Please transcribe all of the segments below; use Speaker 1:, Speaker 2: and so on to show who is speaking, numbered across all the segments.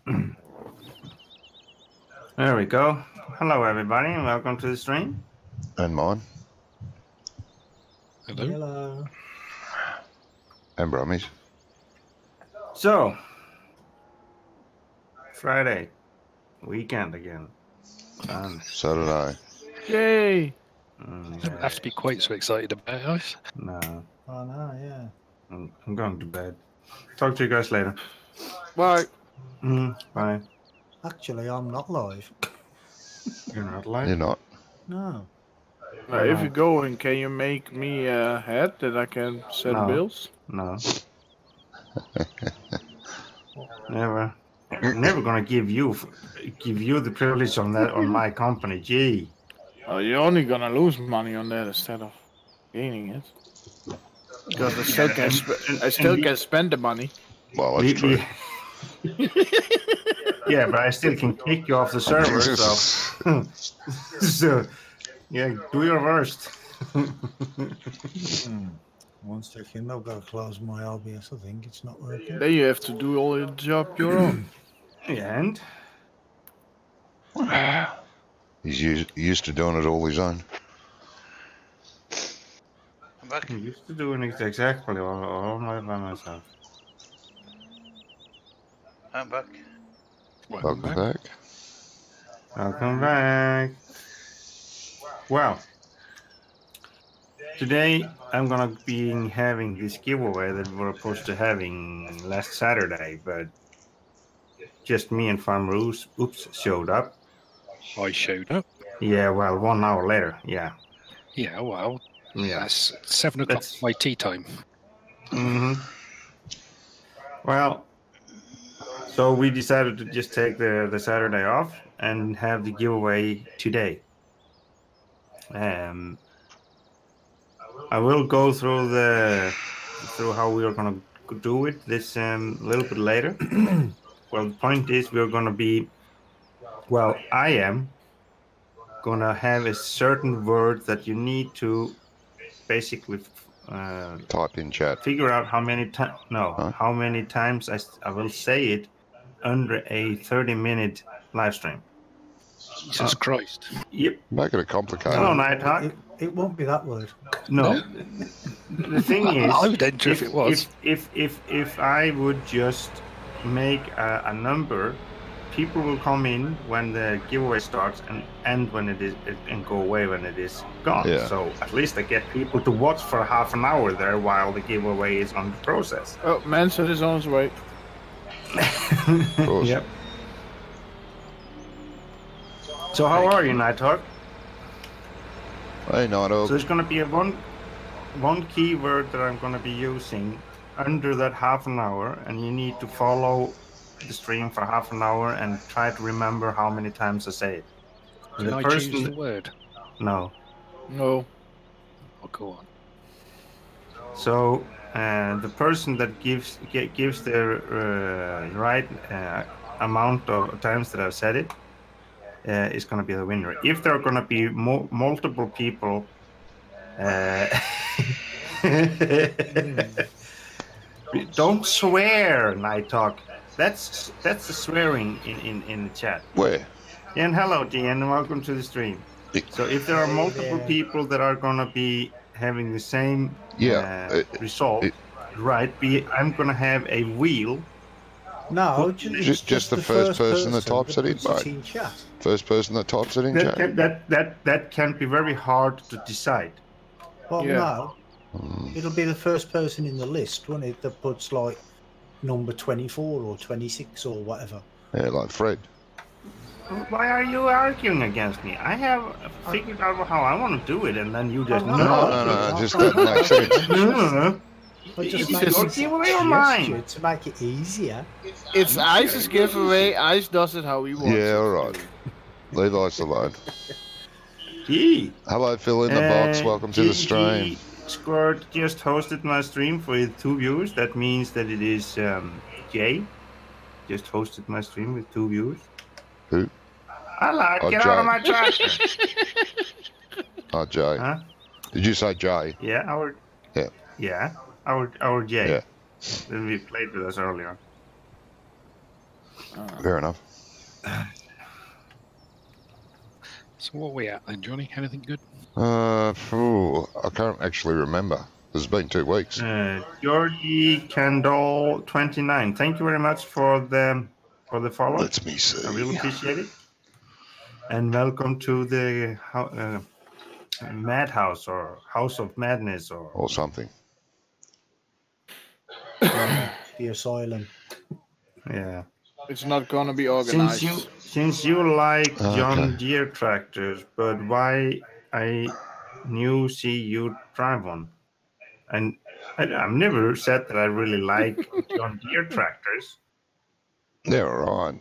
Speaker 1: There we go. Hello, everybody, and welcome to the stream.
Speaker 2: And mine.
Speaker 3: Hello.
Speaker 4: Hello.
Speaker 2: And Brummie's.
Speaker 1: So, Friday, weekend again.
Speaker 2: So did I.
Speaker 3: Yay!
Speaker 1: Yeah.
Speaker 3: Don't have to be quite so excited about it, guys.
Speaker 1: No,
Speaker 4: Oh no, yeah.
Speaker 1: I'm going to bed. Talk to you guys later.
Speaker 3: Bye.
Speaker 1: Bye.
Speaker 4: Actually, I'm not live.
Speaker 1: You're not live?
Speaker 2: You're not.
Speaker 4: No.
Speaker 5: If you're going, can you make me a hat that I can send bills?
Speaker 1: No. Never. I'm never gonna give you the privilege on that on my company. Gee.
Speaker 5: Oh, you're only gonna lose money on that instead of gaining it. Because I still can spend the money.
Speaker 2: Well, that's true.
Speaker 1: Yeah, but I still can kick you off the server. So, so yeah, do your worst.
Speaker 4: One second, I've got to close my OBS. I think it's not working.
Speaker 5: Then you have to do all your job your own.
Speaker 1: And
Speaker 2: He's used to doing it all his own.
Speaker 3: I'm back.
Speaker 1: I'm used to doing it exactly all by myself.
Speaker 3: I'm back.
Speaker 2: Welcome back.
Speaker 1: Welcome back. Well, today I'm gonna be having this giveaway that we were supposed to having last Saturday, but just me and Farmer Oops showed up.
Speaker 3: I showed up.
Speaker 1: Yeah, well, 1 hour later. Yeah.
Speaker 3: Yeah, well,
Speaker 1: Yeah.
Speaker 3: that's 7 o'clock my tea time.
Speaker 1: Well, so we decided to just take the Saturday off and have the giveaway today. I will go through how we are gonna do it this little bit later. Well, the point is we're gonna be. Well, I am gonna have a certain word that you need to basically
Speaker 2: Type in chat.
Speaker 1: figure out how many times. No, how many times I will say it under a 30-minute live stream.
Speaker 3: Jesus Christ.
Speaker 1: Yep.
Speaker 2: Make it a complicated.
Speaker 1: Hello, Night Hawk.
Speaker 4: It won't be that word.
Speaker 1: No. The thing is,
Speaker 3: I would enter if it was.
Speaker 1: If I would just make a number, people will come in when the giveaway starts and end when it is and go away when it is gone.
Speaker 2: Yeah.
Speaker 1: So at least I get people to watch for half an hour there while the giveaway is on the process.
Speaker 5: Oh, Manson is on his way.
Speaker 2: Of course.
Speaker 1: Yep. So how are you, Nighthawk?
Speaker 2: Hey, Nighthawk.
Speaker 1: So there's going to be one keyword that I'm going to be using under that half an hour, and you need to follow the stream for half an hour and try to remember how many times I say it.
Speaker 3: Can I choose the word?
Speaker 1: No.
Speaker 5: No.
Speaker 3: Oh, go on.
Speaker 1: So the person that gives the right amount of times that I've said it is going to be the winner. If there are going to be multiple people, don't swear, Night Talk. That's the swearing in the chat.
Speaker 2: Where?
Speaker 1: And hello, Gian, and welcome to the stream. So if there are multiple people that are going to be having the same result, right? I'm going to have a wheel.
Speaker 4: No,
Speaker 2: just the first person that types it in, mate. First person that types it in chat.
Speaker 1: That can be very hard to decide.
Speaker 4: Well, no. It'll be the first person in the list, won't it, that puts like number 24 or 26 or whatever.
Speaker 2: Yeah, like Fred.
Speaker 1: Why are you arguing against me? I have figured out how I want to do it, and then you just
Speaker 2: no, just doesn't make sense.
Speaker 1: Just give away your mind
Speaker 4: to make it easier.
Speaker 5: It's Ice's giveaway. Ice does it how he wants.
Speaker 2: Yeah, all right. Leave Ice alone.
Speaker 1: Gee.
Speaker 2: Hello, Phil in the box. Welcome to the stream.
Speaker 1: Squirt just hosted my stream for 2 viewers. That means that it is Jay. Just hosted my stream with 2 viewers.
Speaker 2: Who?
Speaker 1: Hello, get out of my tractor.
Speaker 2: Oh, Jay.
Speaker 1: Huh?
Speaker 2: Did you say Jay?
Speaker 1: Yeah, our Jay.
Speaker 2: Yeah.
Speaker 1: That we played with us earlier.
Speaker 2: Fair enough.
Speaker 3: So what are we at then, Johnny? Anything good?
Speaker 2: I can't actually remember. It's been 2 weeks.
Speaker 1: Georgie Kendall 29. Thank you very much for the follow.
Speaker 2: Let me see.
Speaker 1: I really appreciate it. And welcome to the Madhouse or House of Madness
Speaker 2: or something.
Speaker 4: The asylum.
Speaker 1: Yeah.
Speaker 5: It's not gonna be organized.
Speaker 1: Since you like John Deere tractors, but why I see you drive one? And I've never said that I really like John Deere tractors.
Speaker 2: They're all right.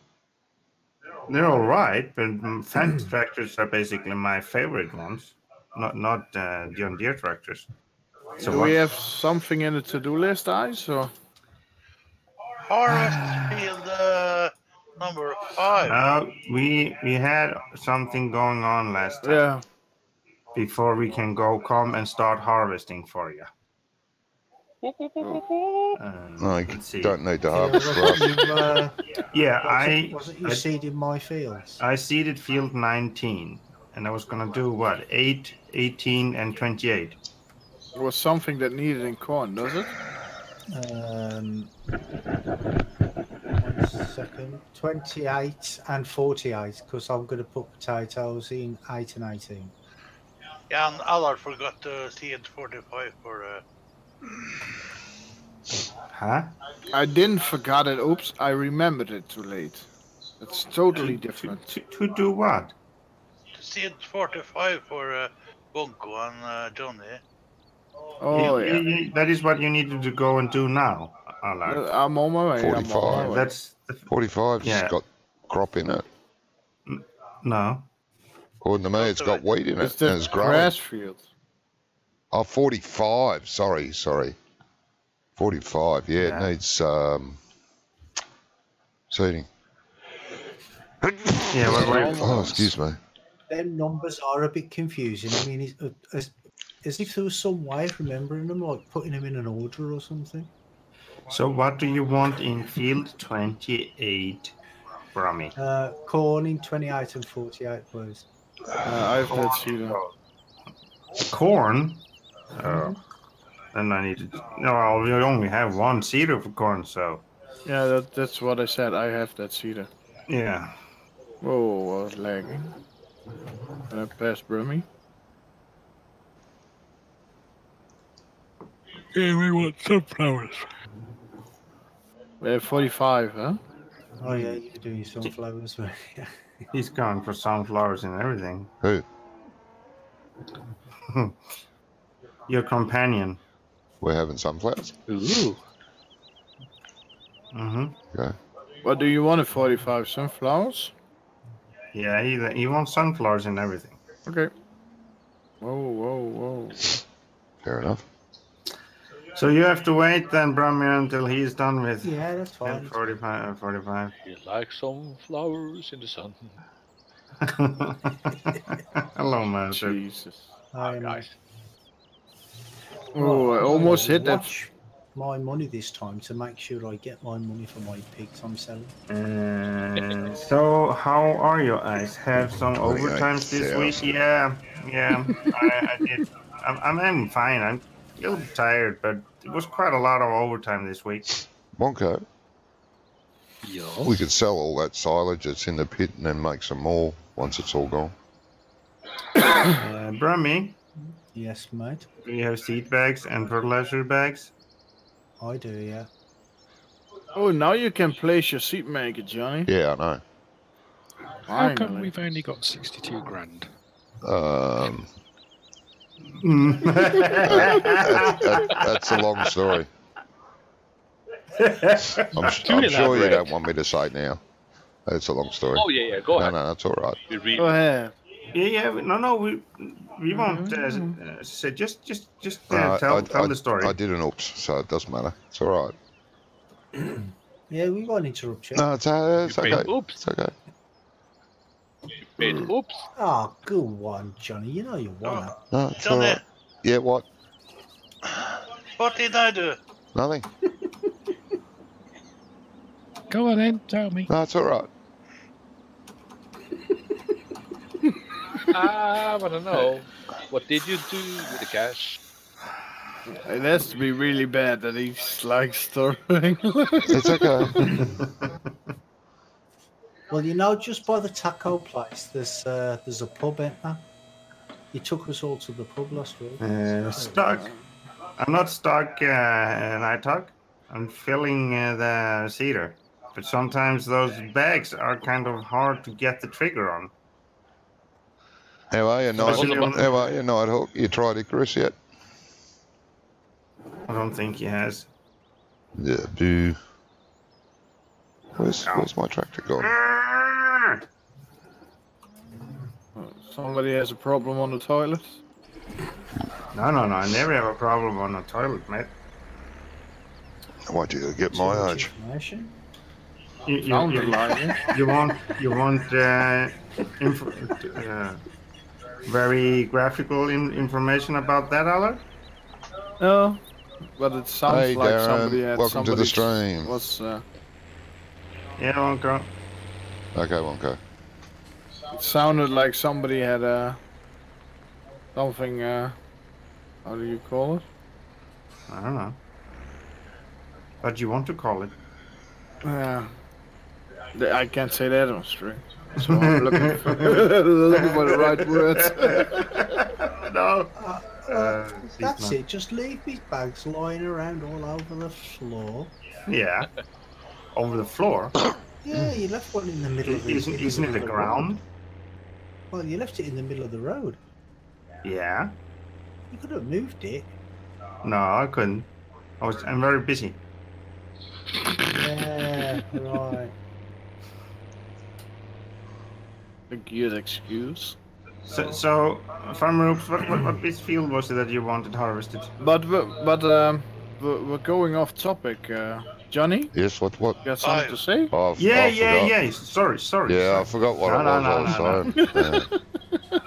Speaker 1: They're all right, but Fendt tractors are basically my favorite ones. Not John Deere tractors. So
Speaker 5: do we have something in the to-do list, Ice? Or?
Speaker 6: Harvest field number 5.
Speaker 1: We had something going on last time.
Speaker 5: Yeah.
Speaker 1: Before we can come and start harvesting for you.
Speaker 2: No, you don't need to harvest grass.
Speaker 4: Wasn't you seeded my fields?
Speaker 1: I seeded field 19, and I was gonna do what? 8, 18, and 28.
Speaker 5: It was something that needed in corn, does it?
Speaker 4: 1 second. 28 and 48, because I'm going to put potatoes in 8 and 18.
Speaker 6: Yeah, and Allard forgot to seed 45 for...
Speaker 1: Huh?
Speaker 5: I didn't forget it. Oops, I remembered it too late. It's totally different.
Speaker 1: To do what?
Speaker 6: To seed 45 for Bunko and Johnny.
Speaker 5: Oh, yeah.
Speaker 1: That is what you needed to go and do now, Allard.
Speaker 5: I'm on my way.
Speaker 2: 45.
Speaker 1: That's
Speaker 2: 45's got crop in it.
Speaker 1: No.
Speaker 2: According to me, it's got wheat in it. And it's growing.
Speaker 5: Grass field.
Speaker 2: Oh, 45. Sorry. 45. Yeah, it needs seeding.
Speaker 1: Yeah,
Speaker 2: oh, excuse me.
Speaker 4: Them numbers are a bit confusing. I mean, as if there was some way of remembering them, like putting them in an order or something.
Speaker 1: So what do you want in field 28, Brummie?
Speaker 4: Corn in 28 and 48, please.
Speaker 5: I have that seeder.
Speaker 1: Corn? Then I need to... No, we only have 1 seeder for corn, so...
Speaker 5: Yeah, that's what I said. I have that seeder.
Speaker 1: Yeah.
Speaker 5: Whoa, I was lagging. Can I pass Brummie? Yeah, we want sunflowers. We have 45, huh?
Speaker 4: Oh yeah, you can do your sunflowers.
Speaker 1: He's going for sunflowers and everything.
Speaker 2: Who?
Speaker 1: Your companion.
Speaker 2: We're having sunflowers?
Speaker 5: Ooh.
Speaker 2: Okay.
Speaker 5: What do you want at 45? Sunflowers?
Speaker 1: Yeah, he wants sunflowers and everything.
Speaker 5: Okay. Whoa.
Speaker 2: Fair enough.
Speaker 1: So you have to wait then, Brummie, until he's done with...
Speaker 4: Yeah, that's fine.
Speaker 1: 45.
Speaker 3: You like some flowers in the sun.
Speaker 1: Hello, man.
Speaker 5: Jesus.
Speaker 3: Hi, guys.
Speaker 5: Oh, I almost hit that.
Speaker 4: My money this time to make sure I get my money for my pigs I'm selling.
Speaker 1: So how are you guys? Have some overtimes this week? Yeah. I did. I'm fine. I'm a little tired, but it was quite a lot of overtime this week.
Speaker 2: Monko.
Speaker 3: Yeah.
Speaker 2: We could sell all that silage that's in the pit and then make some more once it's all gone.
Speaker 1: Brummie.
Speaker 4: Yes, mate.
Speaker 1: Do you have seed bags and fertilizer bags?
Speaker 4: I do, yeah.
Speaker 5: Oh, now you can place your seed maker, Johnny.
Speaker 2: Yeah, I know.
Speaker 3: How come we've only got 62 grand?
Speaker 2: That's a long story. I'm sure you don't want me to say now. It's a long story.
Speaker 3: Oh, yeah, go ahead.
Speaker 2: No, that's all right.
Speaker 5: Go ahead.
Speaker 1: Yeah, no, we won't say just tell the story.
Speaker 2: I did an oops, so it doesn't matter. It's all right.
Speaker 4: Yeah, we won't interrupt you.
Speaker 2: No, it's okay.
Speaker 3: Oops.
Speaker 2: It's okay.
Speaker 3: Oops.
Speaker 4: Ah, good one, Johnny. You know you won.
Speaker 2: No, it's
Speaker 6: Johnny.
Speaker 2: all right. Yeah, what?
Speaker 6: What did I do?
Speaker 2: Nothing.
Speaker 3: Go on then, tell me.
Speaker 2: That's all right.
Speaker 7: I want to know, what did you do with the cash?
Speaker 5: It has to be really bad that he's like starving.
Speaker 2: It's okay.
Speaker 4: Well, you know, just by the taco place, there's a pub, ain't there? He took us all to the pub last week.
Speaker 1: Stuck. I'm not stuck, Nighthawk. I'm filling the cedar. But sometimes those bags are kind of hard to get the trigger on.
Speaker 2: How are you, Nighthawk? You tried Icarus yet?
Speaker 1: I don't think he has.
Speaker 2: Yeah, boo. Where's my tractor gone?
Speaker 5: Somebody has a problem on the toilet?
Speaker 1: No. I never have a problem on the toilet, mate.
Speaker 2: Why do you get my age?
Speaker 1: You want very graphical information about that, Aller?
Speaker 5: No, but it sounds
Speaker 2: hey,
Speaker 5: like
Speaker 2: Darren,
Speaker 5: somebody had
Speaker 2: welcome to the stream.
Speaker 1: Yeah, Wonko.
Speaker 2: Okay, Wonko.
Speaker 5: It sounded like somebody had something. How do you call it?
Speaker 1: I don't know. What do you want to call it?
Speaker 5: I can't say that on stream. So I'm looking for the right words.
Speaker 1: No.
Speaker 4: That's it. Just leave these bags lying around all over the floor.
Speaker 1: Yeah. Over the floor?
Speaker 4: Yeah, you left one in the middle of the
Speaker 1: Isn't it the ground?
Speaker 4: Well, you left it in the middle of the road.
Speaker 1: Yeah.
Speaker 4: You could have moved it.
Speaker 1: No, I couldn't. I'm very busy.
Speaker 4: Yeah, right.
Speaker 5: A good excuse.
Speaker 1: So Farmer Oops, what big field was it that you wanted harvested?
Speaker 5: But we're going off topic. Johnny?
Speaker 2: Yes, what?
Speaker 5: You got something to say?
Speaker 2: Oh,
Speaker 1: Yeah. Sorry.
Speaker 2: Yeah, I forgot what I was saying.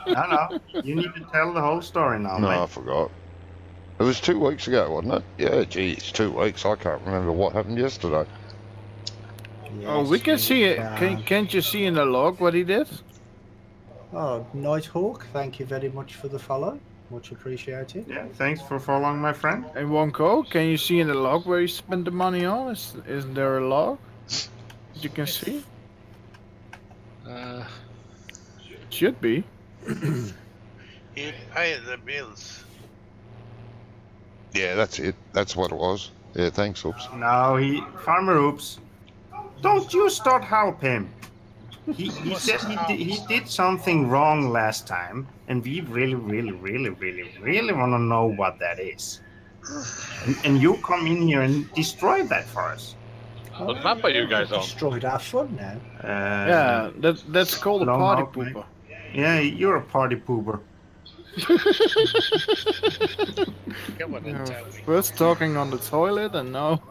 Speaker 1: No. You need to tell the whole story now,
Speaker 2: No,
Speaker 1: mate.
Speaker 2: I forgot. It was 2 weeks ago, wasn't it? Yeah, geez, 2 weeks. I can't remember what happened yesterday.
Speaker 5: Yes, we can see it. Can't you see in the log what he did?
Speaker 4: Oh, Nighthawk, thank you very much for the follow. Much appreciated.
Speaker 1: Yeah, thanks for following, my friend.
Speaker 5: And Wonko, can you see in the log where he spent the money on? Isn't there a log that you can see? Should be.
Speaker 6: He paid the bills.
Speaker 2: Yeah, that's it. That's what it was. Yeah, thanks, Oops.
Speaker 1: No, Farmer Oops. Don't you start help him. He said he did something wrong last time, and we really want to know what that is. And you come in here and destroy that for us.
Speaker 7: What map are you guys on?
Speaker 4: Destroyed our fun now.
Speaker 5: Yeah, that's called a party pooper.
Speaker 1: Yeah, you're a party pooper.
Speaker 3: Come on and tell me.
Speaker 5: First talking on the toilet and now.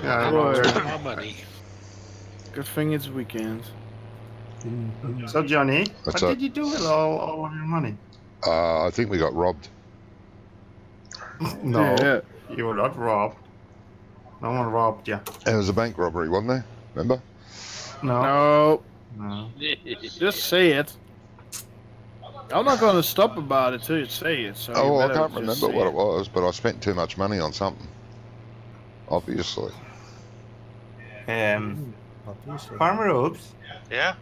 Speaker 1: Yeah,
Speaker 3: My money.
Speaker 5: Good thing it's weekend.
Speaker 1: So Johnny,
Speaker 2: What's
Speaker 1: what
Speaker 2: up?
Speaker 1: did you do with all of your money?
Speaker 2: I think we got robbed.
Speaker 1: No,
Speaker 5: Yeah.
Speaker 1: you were not robbed. No one robbed you.
Speaker 2: There was a bank robbery, wasn't there? Remember?
Speaker 1: No.
Speaker 5: No. Just say it. I'm not going to stop about it till you say it. So
Speaker 2: Oh,
Speaker 5: you
Speaker 2: I
Speaker 5: better
Speaker 2: can't
Speaker 5: just
Speaker 2: remember
Speaker 5: say
Speaker 2: what it was, but I spent too much money on something. Obviously.
Speaker 4: Obviously.
Speaker 1: Farmer Oops,
Speaker 6: Yeah?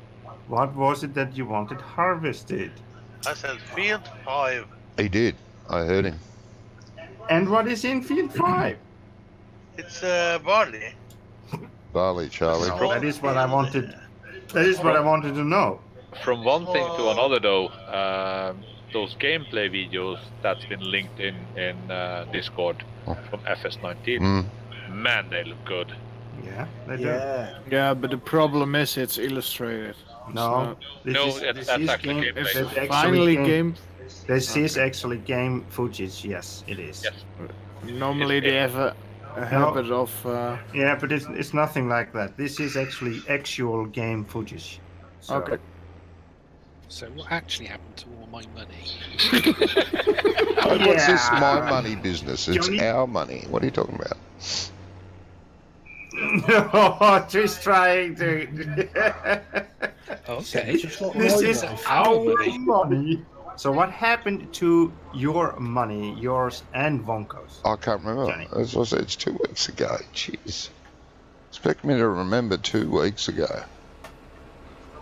Speaker 1: what was it that you wanted harvested?
Speaker 6: I said field 5.
Speaker 2: He did. I heard him.
Speaker 1: And what is in field 5?
Speaker 6: It's barley.
Speaker 2: Barley, Charlie.
Speaker 1: No, that is what I wanted. That is what I wanted to know.
Speaker 7: From one thing to another, though, those gameplay videos that's been linked in Discord from FS17, man, they look good.
Speaker 1: Yeah, they do.
Speaker 4: Yeah.
Speaker 5: Yeah, but the problem is it's illustrated.
Speaker 1: No,
Speaker 7: No, that's actually
Speaker 1: game.
Speaker 7: gameplay.
Speaker 1: That's actually
Speaker 5: Finally, game.
Speaker 1: This is actually game footage. Yes, it is.
Speaker 7: Yes.
Speaker 5: Normally they have a habit of.
Speaker 1: Yeah, but it's nothing like that. This is actually actual game footage. So.
Speaker 5: Okay.
Speaker 3: So what actually happened to all my money?
Speaker 2: What's this my money business? It's
Speaker 1: Johnny?
Speaker 2: our money. What are you talking about?
Speaker 1: No, just trying to.
Speaker 3: Okay.
Speaker 4: Just like
Speaker 1: This
Speaker 4: my
Speaker 1: is
Speaker 4: life.
Speaker 1: our money. So what happened to your money, yours and Vonko's?
Speaker 2: I can't remember.
Speaker 1: Johnny.
Speaker 2: As I said, it's 2 weeks ago. Jeez. Expect me to remember 2 weeks ago.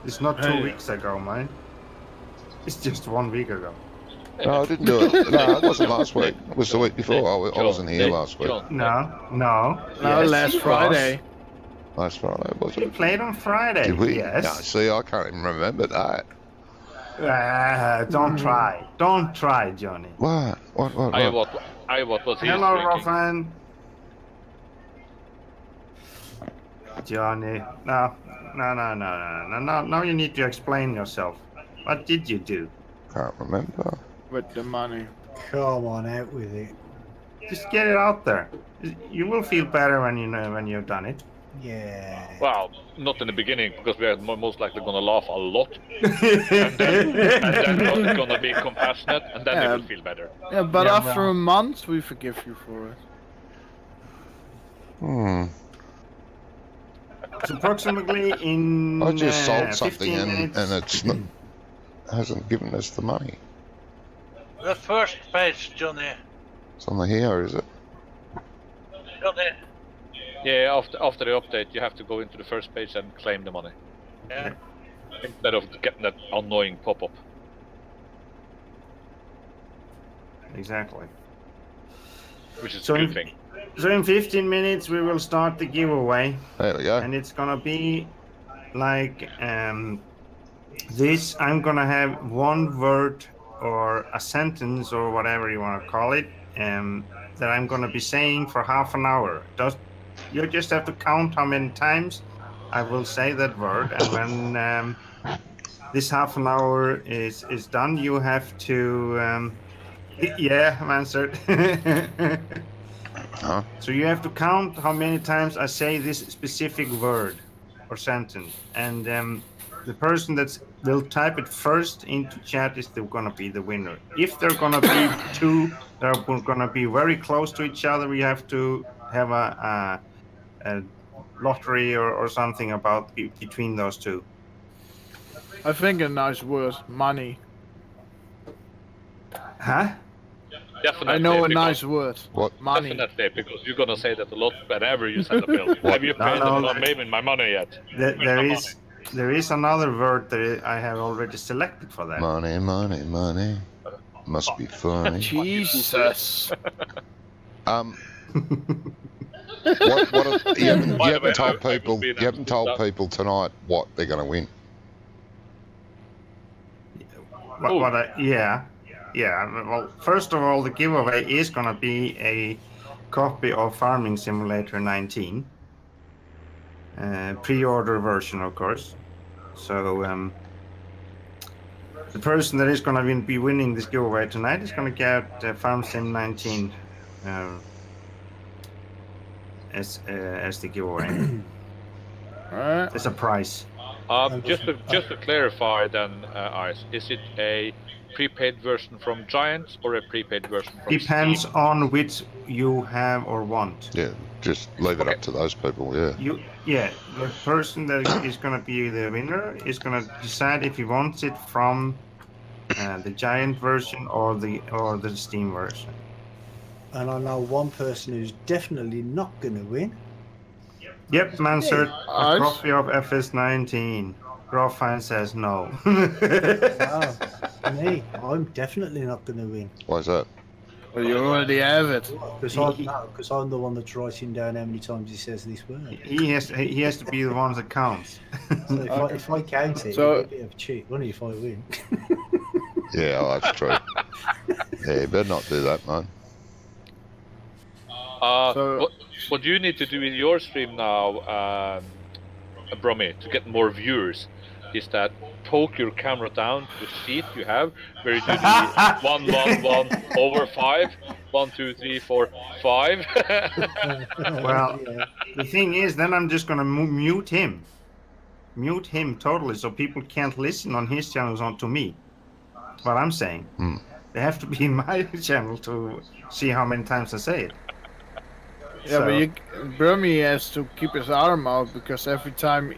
Speaker 1: It's not 2 weeks ago, man. It's just 1 week ago.
Speaker 2: No, I didn't do it. No, it wasn't last week. It was the week before. I wasn't here last week.
Speaker 1: No.
Speaker 5: No,
Speaker 1: Yes,
Speaker 5: last
Speaker 1: it
Speaker 5: Friday.
Speaker 2: Last Friday, was
Speaker 1: We
Speaker 2: it?
Speaker 1: played on Friday.
Speaker 2: Did we?
Speaker 1: Yes.
Speaker 2: No, see, I can't even remember that.
Speaker 1: Don't try. Don't try, Johnny.
Speaker 2: What? What
Speaker 7: was he
Speaker 1: Hello,
Speaker 7: drinking?
Speaker 1: Ruffin. Johnny. No, you need to explain yourself. What did you do?
Speaker 2: Can't remember.
Speaker 5: With the money.
Speaker 4: Come on, out with it.
Speaker 1: Just get it out there. You will feel better when you know when you've done it.
Speaker 4: Yeah.
Speaker 7: Well, not in the beginning, because we are most likely gonna laugh a lot, and then not gonna be compassionate, and then it will feel better.
Speaker 5: Yeah, but
Speaker 1: Yeah,
Speaker 5: after
Speaker 1: well.
Speaker 5: a month, we forgive you for it.
Speaker 2: Hmm.
Speaker 1: It's approximately in.
Speaker 2: I just sold something
Speaker 1: 15
Speaker 2: and
Speaker 1: minutes.
Speaker 2: it's not, hasn't given us the money.
Speaker 6: The first page, Johnny.
Speaker 2: It's on the here, is it?
Speaker 6: Johnny.
Speaker 7: Yeah, after the update, you have to go into the first page and claim the money,
Speaker 6: Yeah.
Speaker 7: instead of getting that annoying pop-up.
Speaker 1: Exactly.
Speaker 7: Which is
Speaker 1: So
Speaker 7: a
Speaker 1: in-
Speaker 7: good thing.
Speaker 1: So in 15 minutes we will start the giveaway,
Speaker 2: There we go.
Speaker 1: and it's gonna be like this. I'm gonna have one word or a sentence or whatever you want to call it, that I'm gonna be saying for half an hour. You just have to count how many times I will say that word, and when this half an hour is done, you have to. Yeah, I'm answered.
Speaker 2: Huh?
Speaker 1: So you have to count how many times I say this specific word or sentence, and the person that will type it first into chat is going to be the winner. If they're going to be two that are going to be very close to each other, we have to have a lottery or something about between those two.
Speaker 5: I think a nice word, money.
Speaker 1: Huh?
Speaker 7: Definitely.
Speaker 5: I know a
Speaker 7: because-
Speaker 5: nice word.
Speaker 2: What?
Speaker 5: Money.
Speaker 7: Definitely, because you're gonna say that a lot whenever you send a bill. Have you paid my money yet?
Speaker 1: There is another word that I have already selected for that.
Speaker 2: Money, money, money. Must be funny.
Speaker 5: Jesus.
Speaker 2: You haven't
Speaker 7: By the way,
Speaker 2: told
Speaker 7: I will
Speaker 2: people.
Speaker 7: be
Speaker 2: You
Speaker 7: announcing
Speaker 2: haven't told
Speaker 7: that.
Speaker 2: people tonight what they're going to win.
Speaker 1: Yeah. Well, first of all, the giveaway is going to be a copy of Farming Simulator 19, pre-order version, of course. So the person that is going to be winning this giveaway tonight is going to get Farm Sim 19 as the giveaway.
Speaker 5: Alright.
Speaker 1: It's a prize.
Speaker 7: Just to clarify then, Ice, is it a prepaid version from Giants or a prepaid version from
Speaker 1: Depends
Speaker 7: Steam?
Speaker 1: on which you have or want.
Speaker 2: Yeah, just leave it up to those people. Yeah.
Speaker 1: The person that is going to be the winner is going to decide if he wants it from the Giant version or the Steam version.
Speaker 4: And I know one person who's definitely not going to win.
Speaker 1: Yep, Mansard, a
Speaker 5: Nice.
Speaker 1: copy of FS19. Grofine says no.
Speaker 4: Wow. Me, I'm definitely not going to win.
Speaker 2: Why is that?
Speaker 5: Well, you already have it.
Speaker 4: Because I'm the one that's writing down how many times he says this word.
Speaker 1: he has to be the one that counts.
Speaker 4: So if I count it,
Speaker 5: So-
Speaker 4: it'll be a bit of a cheat, won't it, if I win?
Speaker 2: Yeah, oh, that's true. Yeah, you better not do that, man.
Speaker 5: So-
Speaker 7: What you need to do in your stream now, Brummie, to get more viewers, is that poke your camera down to the sheet you have, where you do the 1, 1, 1 over 5, 1, 2, 3, 4, 5.
Speaker 1: Well,
Speaker 4: Yeah.
Speaker 1: the thing is, then I'm just going to mute him. Mute him totally, so people can't listen on his channels on to me. That's what I'm saying. They have to be in my channel to see how many times I say it.
Speaker 5: Yeah, but Brummie has to keep his arm out because every time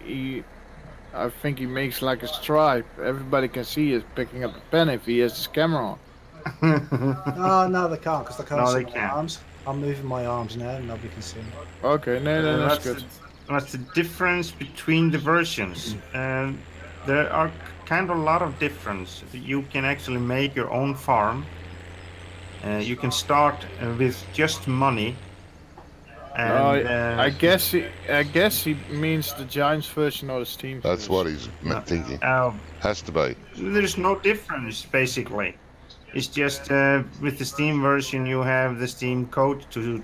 Speaker 5: I think he makes like a stripe. Everybody can see he's picking up a pen if he has his camera on.
Speaker 4: Oh, no, they can't because they can't see
Speaker 1: they
Speaker 4: my
Speaker 1: can't.
Speaker 4: arms. I'm moving my arms now and nobody can see me.
Speaker 5: Okay, no, that's good.
Speaker 1: That's the difference between the versions. There are kind of a lot of difference. You can actually make your own farm. You can start with just money. And,
Speaker 5: I guess he means the Giants version or the Steam.
Speaker 2: That's what he's thinking. Has to be.
Speaker 1: There's no difference basically. It's just with the Steam version you have the Steam code to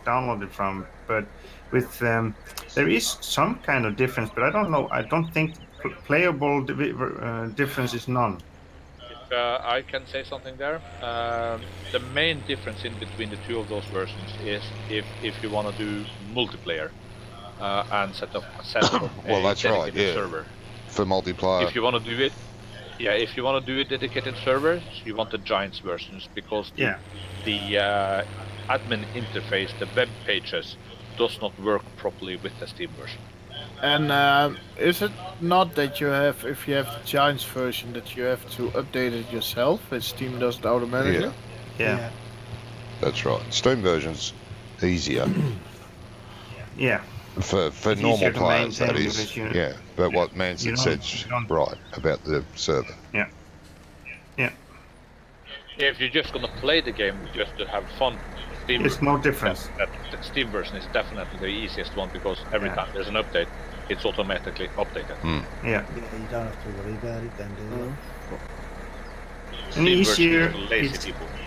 Speaker 1: download it from. But with there is some kind of difference, but I don't know. I don't think playable difference is none.
Speaker 7: If I can say something there, the main difference in between the two of those versions is if you want to do multiplayer and set up
Speaker 2: well, that's right, yeah.
Speaker 7: server.
Speaker 2: For multiplayer.
Speaker 7: If you want to do it, if you want to do a dedicated server, you want the Giants versions because the admin interface, the web pages, does not work properly with the Steam version.
Speaker 5: And is it not that you have, if you have the Giants version, that you have to update it yourself, and Steam does it automatically?
Speaker 1: Yeah.
Speaker 2: That's right. Steam version's easier.
Speaker 1: Yeah.
Speaker 2: For normal players, that is. Yeah, but what Manson said's right about the server.
Speaker 1: Yeah.
Speaker 7: If you're just gonna play the game just to have fun, Steam
Speaker 1: there's no difference.
Speaker 7: The Steam version is definitely the easiest one because every time there's an update, it's automatically updated.
Speaker 1: Yeah.
Speaker 4: You don't have to worry about it then, do you?
Speaker 1: And easier.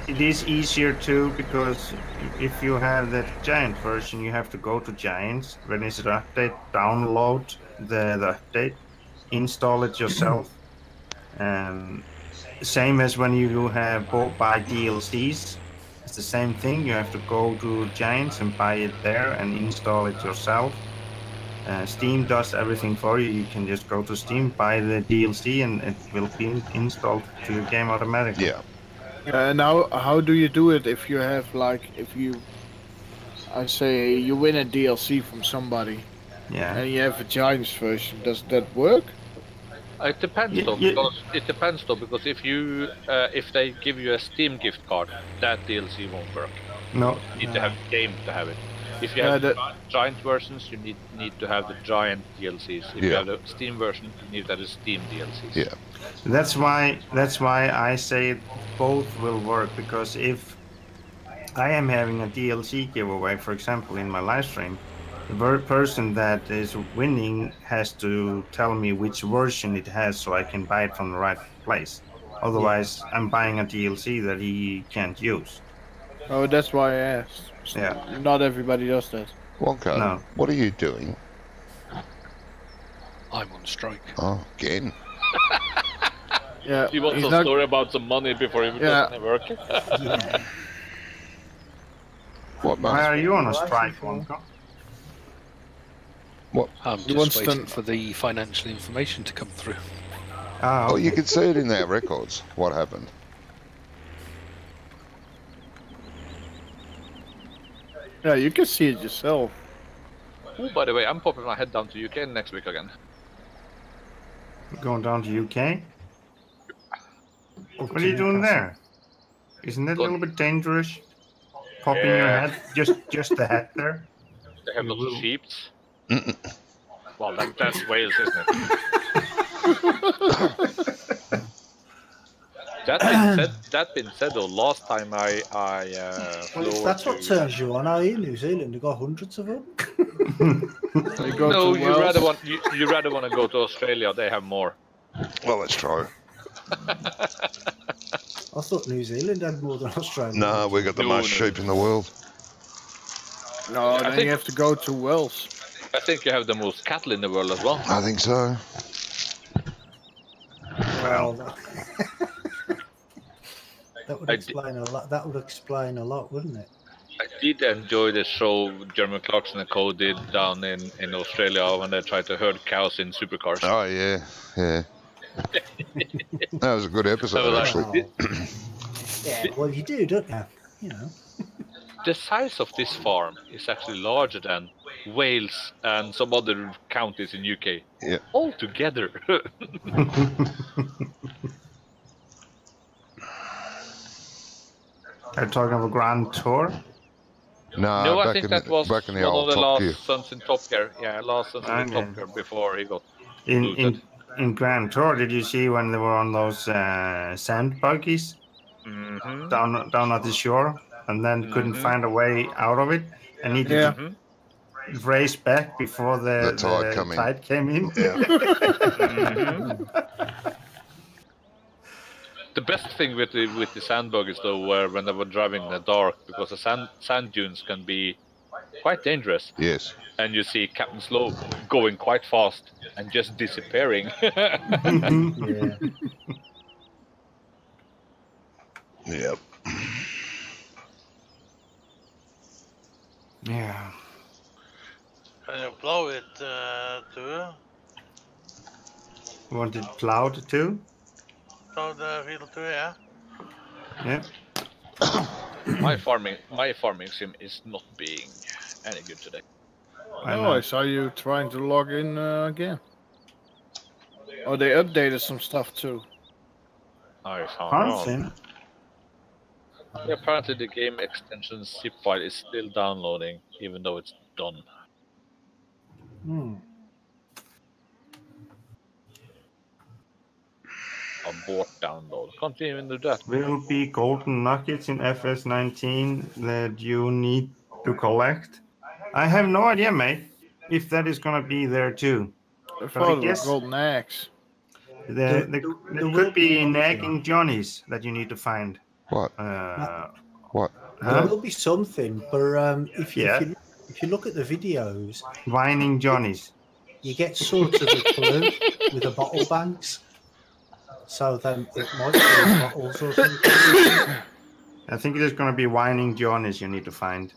Speaker 1: It is easier too because if you have the Giant version, you have to go to Giants. When it's an update, download the update, install it yourself. Same as when you have buy DLCs. It's the same thing. You have to go to Giants and buy it there and install it yourself. Steam does everything for you. You can just go to Steam, buy the DLC, and it will be installed to your game automatically.
Speaker 2: Yeah.
Speaker 5: Now, how do you do it if you have, like, I say you win a DLC from somebody, and you have a Giants version, does that work?
Speaker 7: It depends because if they give you a Steam gift card, that DLC won't work.
Speaker 1: No.
Speaker 7: You need to have the game to have it. If you have the Giant versions, you need to have the Giant DLCs. If you have the Steam version, you need to have the Steam DLCs.
Speaker 2: Yeah.
Speaker 1: That's why I say both will work, because if I am having a DLC giveaway, for example, in my live stream, the person that is winning has to tell me which version it has so I can buy it from the right place. Otherwise, I'm buying a DLC that he can't use.
Speaker 5: Oh, that's why I asked.
Speaker 1: Yeah.
Speaker 5: Not everybody does that.
Speaker 2: Wonka, what are you doing?
Speaker 3: I'm on strike.
Speaker 2: Oh, again?
Speaker 5: Yeah.
Speaker 7: He wants a story about some money before he doesn't work.
Speaker 1: Why are you on a strike, Wonka?
Speaker 2: What?
Speaker 3: I'm just waiting for the financial information to come through.
Speaker 2: Oh, you can see it in their records, what happened.
Speaker 5: Yeah, you can see it yourself.
Speaker 7: Oh, by the way, I'm popping my head down to UK next week again.
Speaker 1: You're going down to UK? What are you doing there? Isn't that a little bit dangerous? Popping your head? Just the head there?
Speaker 7: They have lots of sheep. Well, that's Wales, isn't it? That being said, though, last time I
Speaker 4: well, that's what turns you on, are you? New Zealand, you got hundreds of them.
Speaker 7: No, you rather want to go to Australia. They have more.
Speaker 2: Well, let's try.
Speaker 4: I thought New Zealand had more than Australia.
Speaker 2: No, we got the most sheep in the world.
Speaker 5: No, then you have to go to Wales.
Speaker 7: I think you have the most cattle in the world as well.
Speaker 2: I think so.
Speaker 4: Well, that would explain a lot. That would explain a lot, wouldn't it?
Speaker 7: I did enjoy the show Jeremy Clarkson and co did down in Australia when they tried to herd cows in supercars.
Speaker 2: Oh yeah. That was a good episode, actually.
Speaker 4: Yeah, well, you do, don't you? You know.
Speaker 7: The size of this farm is actually larger than Wales and some other counties in UK.
Speaker 2: Yeah.
Speaker 7: All together.
Speaker 1: Are you talking of a grand tour?
Speaker 7: No, I
Speaker 2: back
Speaker 7: think
Speaker 2: in
Speaker 7: that
Speaker 2: the,
Speaker 7: was
Speaker 2: back in the
Speaker 7: one of
Speaker 2: old
Speaker 7: the
Speaker 2: Top
Speaker 7: last
Speaker 2: Gear.
Speaker 7: sons in Top Gear. Yeah, last sons in
Speaker 1: Okay.
Speaker 7: Top Gear before he got looted.
Speaker 1: In Grand Tour, did you see when they were on those sand buggies down at the shore, and then couldn't find a way out of it, and needed to race back before the tide came in?
Speaker 7: The best thing with the sand buggies though were when they were driving in the dark, because the sand dunes can be quite dangerous.
Speaker 2: Yes.
Speaker 7: And you see Captain Slow going quite fast and just disappearing.
Speaker 4: Yeah.
Speaker 2: Yep.
Speaker 1: Yeah.
Speaker 6: Can you blow it too?
Speaker 1: Want it plowed too?
Speaker 6: Blow the field too, yeah?
Speaker 1: Yeah.
Speaker 7: my farming sim is not being any good today.
Speaker 5: I saw you trying to log in again. Oh, they updated some stuff too.
Speaker 7: I found
Speaker 1: Fancy.
Speaker 7: out. Yeah, apparently the game extension zip file is still downloading, even though it's done. Abort download. Can't even do that.
Speaker 1: Will be golden nuggets in FS17 that you need to collect. I have no idea, mate, if that is gonna be there too.
Speaker 5: I
Speaker 1: But
Speaker 5: thought
Speaker 1: I
Speaker 5: it was
Speaker 1: guess
Speaker 5: golden axe.
Speaker 1: there could be nagging Johnnies that you need to find.
Speaker 2: What? What?
Speaker 4: There will be something, but if you look at the videos,
Speaker 1: whining Johnnies,
Speaker 4: you get sort of a clue with the bottle banks. So then it might be bottles or something.
Speaker 1: I think there's going to be whining Johnnies you need to find.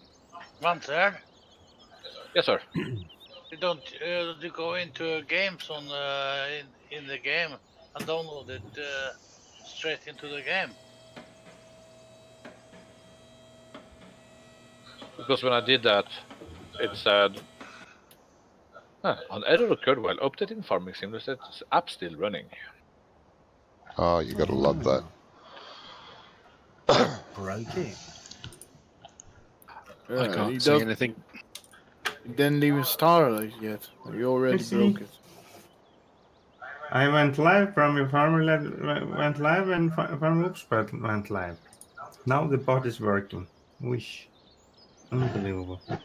Speaker 6: One there.
Speaker 7: Yes, sir.
Speaker 6: You don't you go into games on in the game and download it straight into the game.
Speaker 7: Because when I did that, it said, an error occurred while updating Farming Sim. The app still running.
Speaker 2: Oh, you gotta love that.
Speaker 4: Broke it.
Speaker 3: I can't see anything.
Speaker 5: It didn't even start it yet. You already broke it.
Speaker 1: I went live, Brummie Farmer went live, and Farmer Upspread went live. Now the bot is working. Wish. Unbelievable.
Speaker 7: It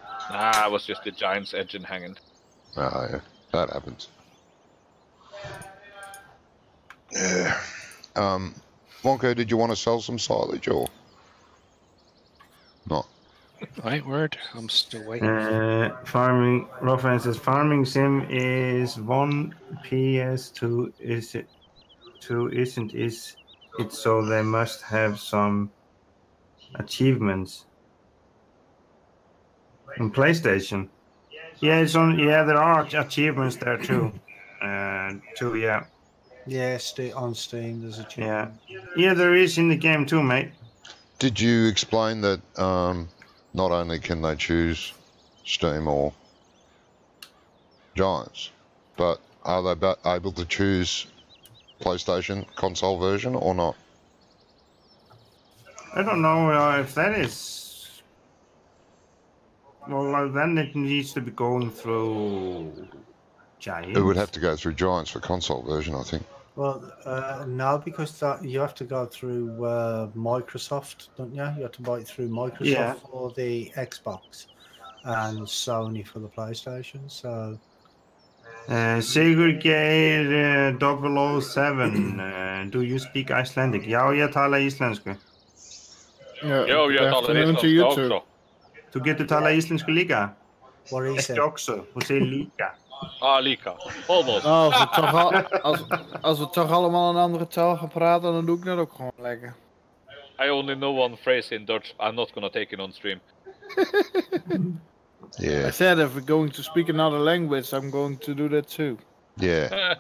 Speaker 7: was just the Giant's engine hanging.
Speaker 2: Oh, yeah. That happens. Yeah. Wonko, did you want to sell some silage or not?
Speaker 3: Right word. I'm still waiting.
Speaker 1: Farming. Roughan says Farming Sim is 1 PS2. Is it 2? Isn't is it? So they must have some achievements. On PlayStation. Yeah, it's on. Yeah, there are achievements there too. Yeah.
Speaker 4: Yeah, on Steam there's achievement.
Speaker 1: Yeah, there is in the game too, mate.
Speaker 2: Did you explain that not only can they choose Steam or Giants, but are they able to choose PlayStation console version or not?
Speaker 1: I don't know if that is. Well, then it needs to be going through Giants.
Speaker 2: It would have to go through Giants for console version, I think.
Speaker 4: Well, no, because you have to go through Microsoft, don't you? You have to buy it through Microsoft for the Xbox and Sony for the PlayStation. So,
Speaker 1: Sigurgeir 007, do you speak Icelandic? Ja, jag talar isländska.
Speaker 7: Jo, jag talar isländska också.
Speaker 1: Du getur tala íslensku líka?
Speaker 4: What is it?
Speaker 1: Ekki också, hún segir líka.
Speaker 7: Lika. Almost.
Speaker 5: Als we toch allemaal een andere taal gaan praten, dan doe ik dat ook gewoon lekker.
Speaker 7: I only know one phrase in Dutch. I'm not gonna take it on stream.
Speaker 2: Yeah.
Speaker 5: I said if we're going to speak another language, I'm going to do that too.
Speaker 2: Yeah.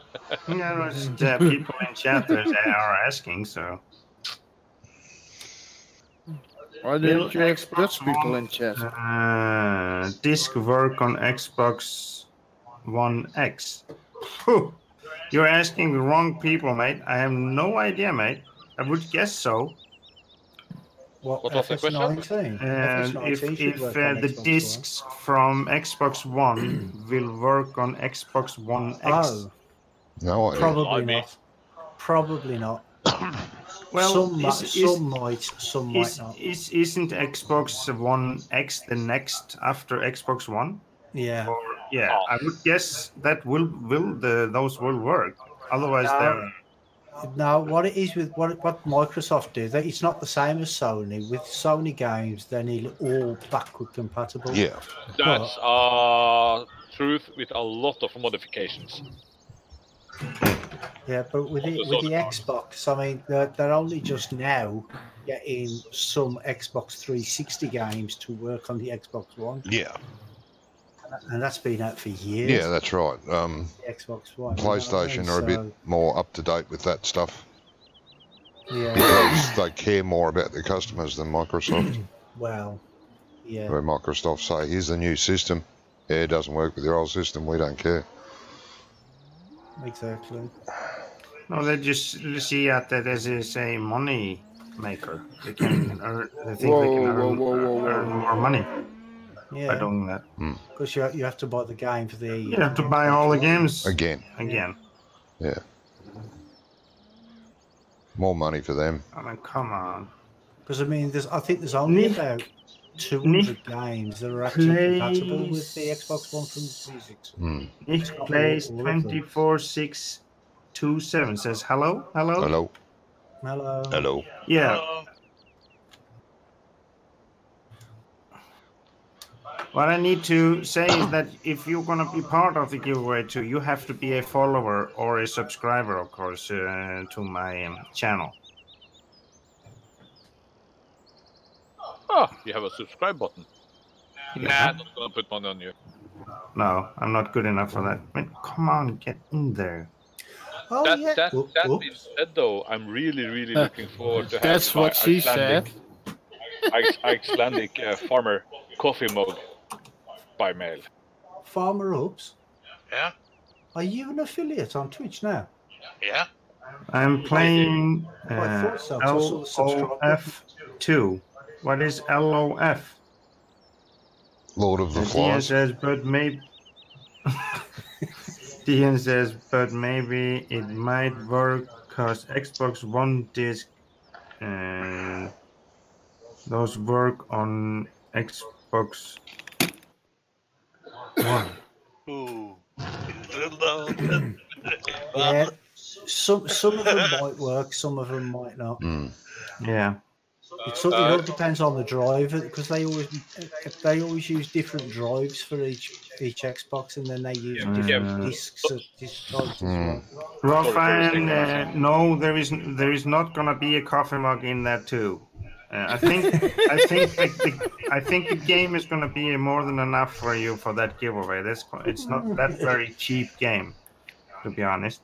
Speaker 1: People in chat are asking, so.
Speaker 5: Why didn't you have Dutch people in chat?
Speaker 1: Disk work on Xbox One X. Phew. You're asking the wrong people, mate. I have no idea, mate. I would guess so.
Speaker 7: What was the question?
Speaker 1: And
Speaker 4: FS19
Speaker 1: if
Speaker 4: should work on
Speaker 1: the
Speaker 4: Xbox
Speaker 1: discs from Xbox One will work on Xbox One X.
Speaker 4: Oh,
Speaker 2: No idea.
Speaker 4: probably not. Probably not.
Speaker 1: Well,
Speaker 4: some might, some might not.
Speaker 1: Isn't Xbox One X the next after Xbox One?
Speaker 4: Yeah.
Speaker 1: Or, yeah, I would guess that those will work. Otherwise, they're...
Speaker 4: Now, what it is with what Microsoft do, it's not the same as Sony. With Sony games, they're nearly all backward compatible.
Speaker 2: Yeah.
Speaker 7: That's truth with a lot of modifications.
Speaker 4: Yeah, but with the Xbox, I mean, they're only just now getting some Xbox 360 games to work on the Xbox One.
Speaker 2: Yeah.
Speaker 4: And that's been out for years.
Speaker 2: Yeah, that's right.
Speaker 4: The Xbox One.
Speaker 2: PlayStation are a bit more up to date with that stuff.
Speaker 4: Yeah.
Speaker 2: Because they care more about their customers than Microsoft.
Speaker 4: Well, yeah.
Speaker 2: Where Microsoft say, here's the new system. Yeah, it doesn't work with your old system. We don't care.
Speaker 4: Exactly.
Speaker 1: No, they just see at that as a money maker. They can earn. They think they can earn more money by doing that.
Speaker 4: Because you have to buy the game for the.
Speaker 1: You have to buy all the games
Speaker 2: again.
Speaker 1: Yeah.
Speaker 2: More money for them.
Speaker 1: I mean, come on.
Speaker 4: Because I mean, I think there's only about 200 games that are actually compatible with the Xbox One from 360.
Speaker 1: Nick plays 24627 says hello. Yeah.
Speaker 6: Hello.
Speaker 1: What I need to say is that if you're going to be part of the giveaway too, you have to be a follower or a subscriber, of course, to my channel.
Speaker 7: Oh, you have a subscribe button. Nah, I'm not gonna put money on you.
Speaker 1: No, I'm not good enough for that. I mean, come on, get in there.
Speaker 4: Oh,
Speaker 7: That being said, though, I'm really looking forward to having
Speaker 5: That's what she said.
Speaker 7: Icelandic Farmer coffee mug by mail.
Speaker 4: Farmer Ups?
Speaker 6: Yeah.
Speaker 4: Are you an affiliate on Twitch now?
Speaker 6: Yeah.
Speaker 1: I'm playing
Speaker 4: I thought so.
Speaker 1: LOF2. What is LOF?
Speaker 2: Lord of the Flies.
Speaker 1: Dian says, but maybe it might work because Xbox One disc those work on Xbox One.
Speaker 6: Ooh.
Speaker 4: Yeah. Some of them might work, some of them might not.
Speaker 1: Yeah.
Speaker 4: It all depends on the driver because they always use different drives for each Xbox, and then they use different discs as well.
Speaker 1: Rofan, no, there is not gonna be a coffee mug in that too. I think the game is gonna be more than enough for you for that giveaway. It's not that very cheap game, to be honest.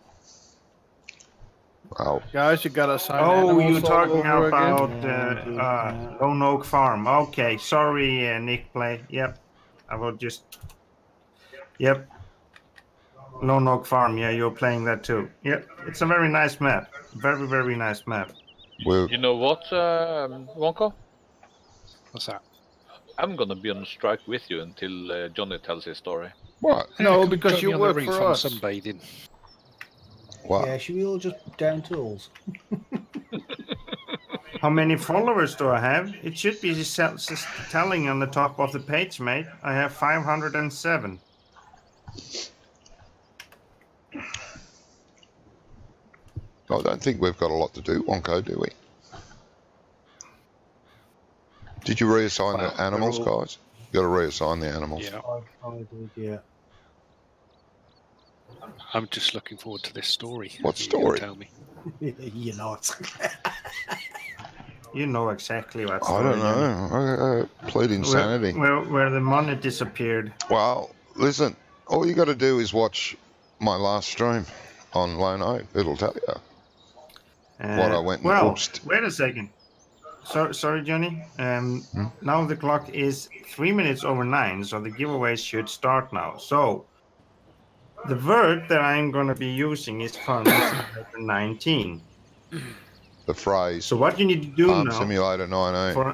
Speaker 2: Wow.
Speaker 5: Guys, you gotta sign.
Speaker 1: Oh, you're talking about Lone Oak Farm. Okay, sorry, Nick Play. Yep, I will just. Yep, Lone Oak Farm. Yeah, you're playing that too. Yep, it's a very nice map. Very nice map.
Speaker 7: You know what, Wonko?
Speaker 3: What's that?
Speaker 7: I'm gonna be on strike with you until Johnny tells his story.
Speaker 2: What?
Speaker 5: No, because you work for us.
Speaker 3: Sunbathing.
Speaker 2: What?
Speaker 4: Yeah, should we all just down tools?
Speaker 1: How many followers do I have? It should be telling on the top of the page, mate. I have 507.
Speaker 2: I don't think we've got a lot to do, Wonko, do we? Did you reassign the animals, guys? You got to reassign the animals.
Speaker 3: Yeah.
Speaker 4: I did, yeah.
Speaker 3: I'm just looking forward to this story.
Speaker 2: What story?
Speaker 3: Tell me.
Speaker 4: You're not.
Speaker 1: You know exactly what's
Speaker 2: I don't know. I plead insanity.
Speaker 1: Where the money disappeared.
Speaker 2: Well, listen, all you got to do is watch my last stream on Lone Oak. It'll tell you what I went and
Speaker 1: well,
Speaker 2: oopsed.
Speaker 1: wait a second. sorry, Johnny. Now the clock is 3 minutes over 9, so the giveaway should start now. So the word that I'm going to be using is Farming Simulator 19.
Speaker 2: The phrase.
Speaker 1: So what you need to do
Speaker 2: Farm
Speaker 1: now...
Speaker 2: Simulator 19.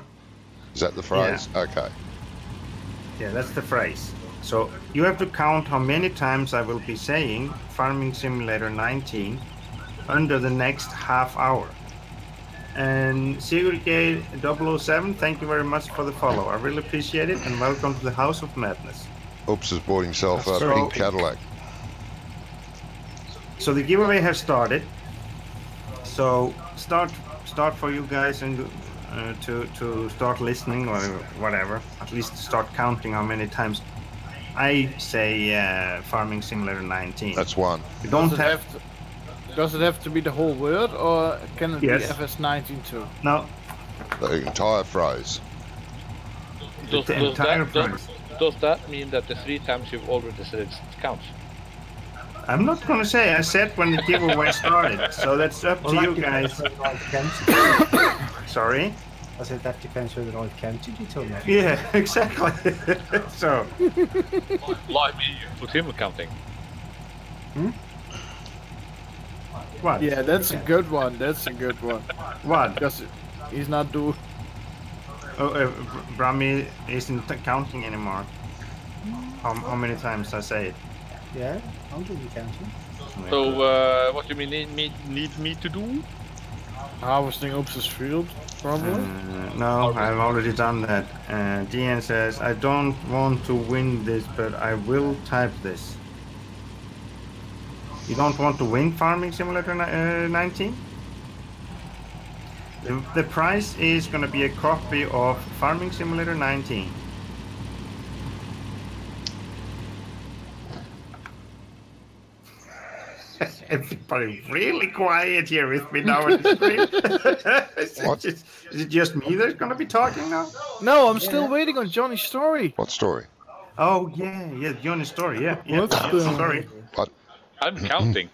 Speaker 2: Is that the phrase?
Speaker 1: Yeah.
Speaker 2: Okay.
Speaker 1: Yeah, that's the phrase. So you have to count how many times I will be saying Farming Simulator 19 under the next half hour. And Sigurd007, thank you very much for the follow. I really appreciate it, and welcome to the House of Madness.
Speaker 2: Oops has bought himself a pink Cadillac.
Speaker 1: So the giveaway has started. So start for you guys and to start listening or whatever. At least start counting how many times I say Farming Simulator 19.
Speaker 2: That's one.
Speaker 1: You don't
Speaker 5: Does it have to be the whole word, or can it
Speaker 1: Yes.
Speaker 5: be FS19 too?
Speaker 1: No.
Speaker 2: The entire phrase.
Speaker 7: Does that mean that the 3 times you've already said it counts?
Speaker 1: I'm not going to say. I said when the giveaway started, so that's up to you guys. Sorry?
Speaker 4: I said that depends whether I've counted you till now.
Speaker 1: Yeah, exactly. So.
Speaker 7: Like me, you put him counting.
Speaker 1: What?
Speaker 5: Yeah, that's a good one. That's a good one.
Speaker 1: What?
Speaker 5: Because he's not doing.
Speaker 1: Brummie isn't counting anymore. How many times I say it?
Speaker 4: Yeah, I'm doing the counting.
Speaker 7: So, what do you need me to do?
Speaker 5: Harvesting Oops' field, probably?
Speaker 1: No, I've already done that. DN says, I don't want to win this, but I will type this. You don't want to win Farming Simulator 19? The prize is going to be a copy of Farming Simulator 19. Everybody really quiet here with me now on the screen. Is it just me that's going to be talking now?
Speaker 5: No, I'm still waiting on Johnny's story.
Speaker 2: What story?
Speaker 1: Oh, yeah, Johnny's story, yeah. Sorry.
Speaker 2: What?
Speaker 7: I'm counting.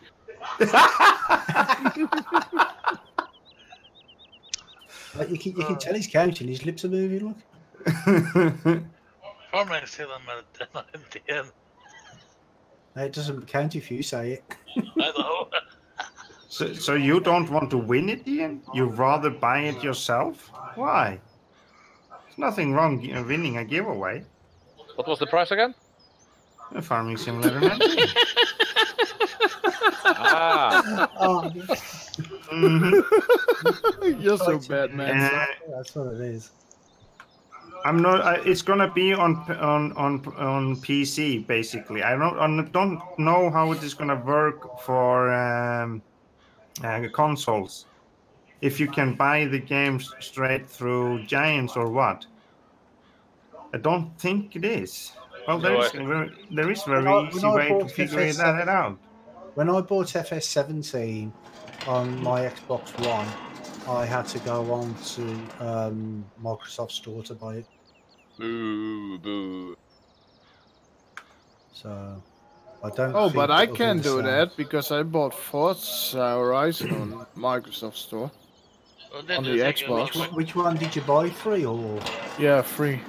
Speaker 4: Like you can tell he's counting, his lips are moving, look.
Speaker 6: Farming Simulator 19.
Speaker 4: It doesn't count if you say it.
Speaker 6: I know.
Speaker 1: So you don't want to win it, Ian? You'd rather buy it yourself? Why? There's nothing wrong winning a giveaway.
Speaker 7: What was the price again?
Speaker 1: A Farming Simulator 19.
Speaker 4: Oh,
Speaker 5: You're so bad, man.
Speaker 4: That's what it is.
Speaker 1: I'm not. It's gonna be on PC basically. I don't know how it is gonna work for consoles. If you can buy the games straight through Giants or what? I don't think it is. Well, there is a very easy way to figure that out.
Speaker 4: When I bought FS17 on my Xbox One, I had to go on to Microsoft Store to buy it.
Speaker 7: Boo, boo.
Speaker 4: So I don't.
Speaker 5: Oh,
Speaker 4: think
Speaker 5: but I
Speaker 4: it'll be
Speaker 5: can
Speaker 4: the
Speaker 5: do
Speaker 4: same.
Speaker 5: that because I bought Forza Horizon on Microsoft Store. On the Xbox.
Speaker 4: Which one did you buy? 3 or?
Speaker 5: Yeah, free.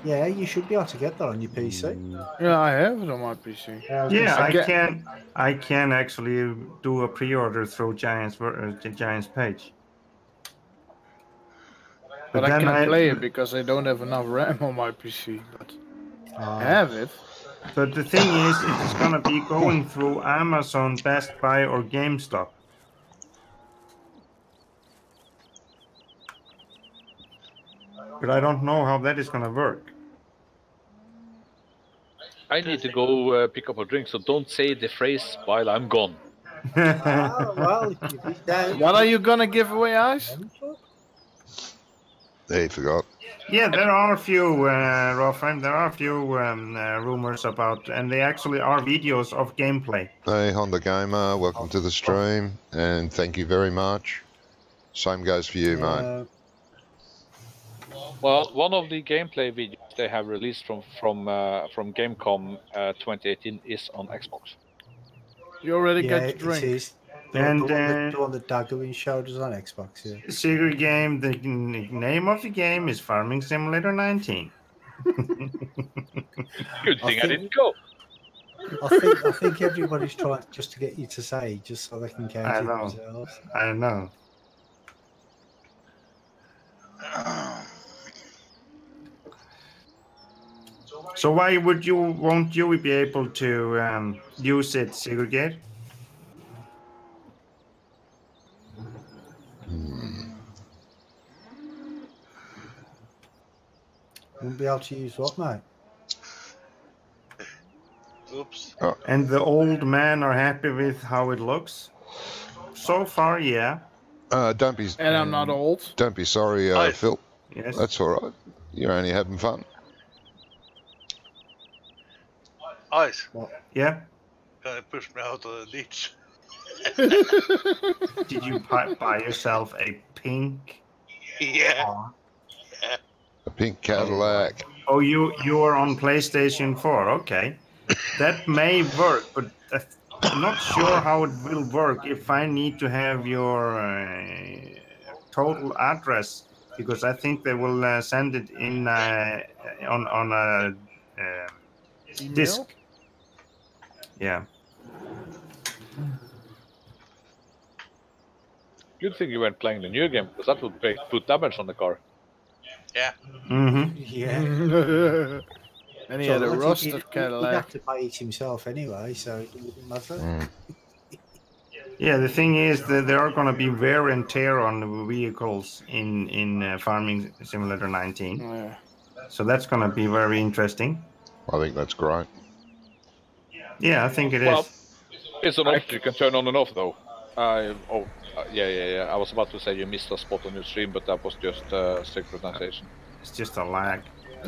Speaker 4: Yeah, you should be able to get that on your PC.
Speaker 5: Yeah, I have it on my PC.
Speaker 1: Yeah, I can actually do a pre-order through Giants page.
Speaker 5: But I can't play it because I don't have enough RAM on my PC. But I have it.
Speaker 1: But the thing is, it's gonna be going through Amazon, Best Buy, or GameStop. But I don't know how that is gonna work.
Speaker 7: I need to go pick up a drink, so don't say the phrase while I'm gone.
Speaker 4: Well,
Speaker 5: what are you gonna give away, Ice?
Speaker 2: He forgot.
Speaker 1: Yeah, there are a few, Rolfheim, there are a few rumors about, and they actually are videos of gameplay.
Speaker 2: Hey, Honda Gamer, welcome to the stream, and thank you very much. Same goes for you, mate.
Speaker 7: Well, one of the gameplay videos they have released from Gamecom 2018 is on Xbox.
Speaker 5: You already got your drink.
Speaker 1: And
Speaker 4: the one that Doughboy showed us on Xbox, yeah.
Speaker 1: secret game, the name of the game is Farming Simulator 19.
Speaker 7: Good thing I didn't go.
Speaker 4: I think everybody's trying just to get you to say, just so they can count
Speaker 1: I
Speaker 4: it
Speaker 1: know.
Speaker 4: themselves.
Speaker 1: I know. So why won't you be able to use it, Sigurgeir?
Speaker 4: Won't be able to use what, mate?
Speaker 6: Oops.
Speaker 2: Oh.
Speaker 1: And the old men are happy with how it looks? So far, yeah.
Speaker 2: Don't be.
Speaker 5: And I'm not old.
Speaker 2: Don't be sorry, Phil.
Speaker 1: Yes.
Speaker 2: That's all right. You're only having fun.
Speaker 6: Ice,
Speaker 1: Yeah.
Speaker 6: can you push me out of the ditch?
Speaker 1: Did you buy yourself a pink?
Speaker 6: Yeah.
Speaker 1: car?
Speaker 2: A pink Cadillac.
Speaker 1: Oh, you are on PlayStation 4. Okay, that may work, but I'm not sure how it will work if I need to have your total address, because I think they will send it in on a disk. Yeah.
Speaker 7: Good thing you weren't playing the new game, because that would put damage on the car.
Speaker 6: Yeah.
Speaker 1: Mm-hmm.
Speaker 4: Yeah.
Speaker 5: And he had a rusted
Speaker 4: He'd
Speaker 5: Cadillac.
Speaker 4: have to pay it himself anyway, so it wouldn't matter.
Speaker 1: Yeah, the thing is that there are going to be wear and tear on the vehicles in Farming Simulator 19.
Speaker 5: Yeah.
Speaker 1: So that's going to be very interesting.
Speaker 2: I think that's great.
Speaker 1: Yeah, I think it is.
Speaker 7: Well, it's an option you can turn on and off, though. Yeah. I was about to say you missed a spot on your stream, but that was just synchronization.
Speaker 1: It's just a lag.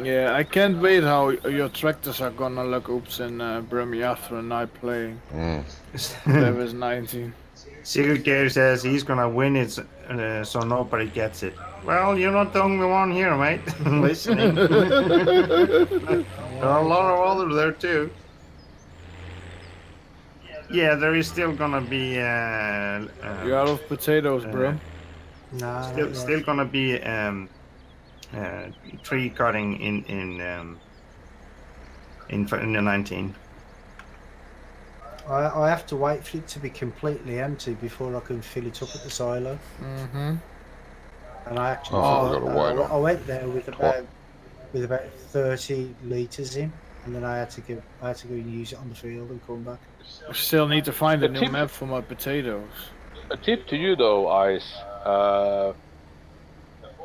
Speaker 5: Yeah, I can't wait how your tractors are gonna look in Brummie after a night playing. That was 19.
Speaker 1: Sigurgeir says he's going to win it so nobody gets it. Well, you're not the only one here, mate. Listening. There are a lot of others there, too. Yeah, there is still gonna be.
Speaker 5: You're out of potatoes, bro.
Speaker 4: No,
Speaker 1: still gonna be tree cutting in the 19.
Speaker 4: I have to wait for it to be completely empty before I can fill it up at the silo. And I actually I went there with about 30 litres in, and then I had to go and use it on the field and come back.
Speaker 5: I still need to find a new map for my potatoes.
Speaker 7: A tip to you though, Ice.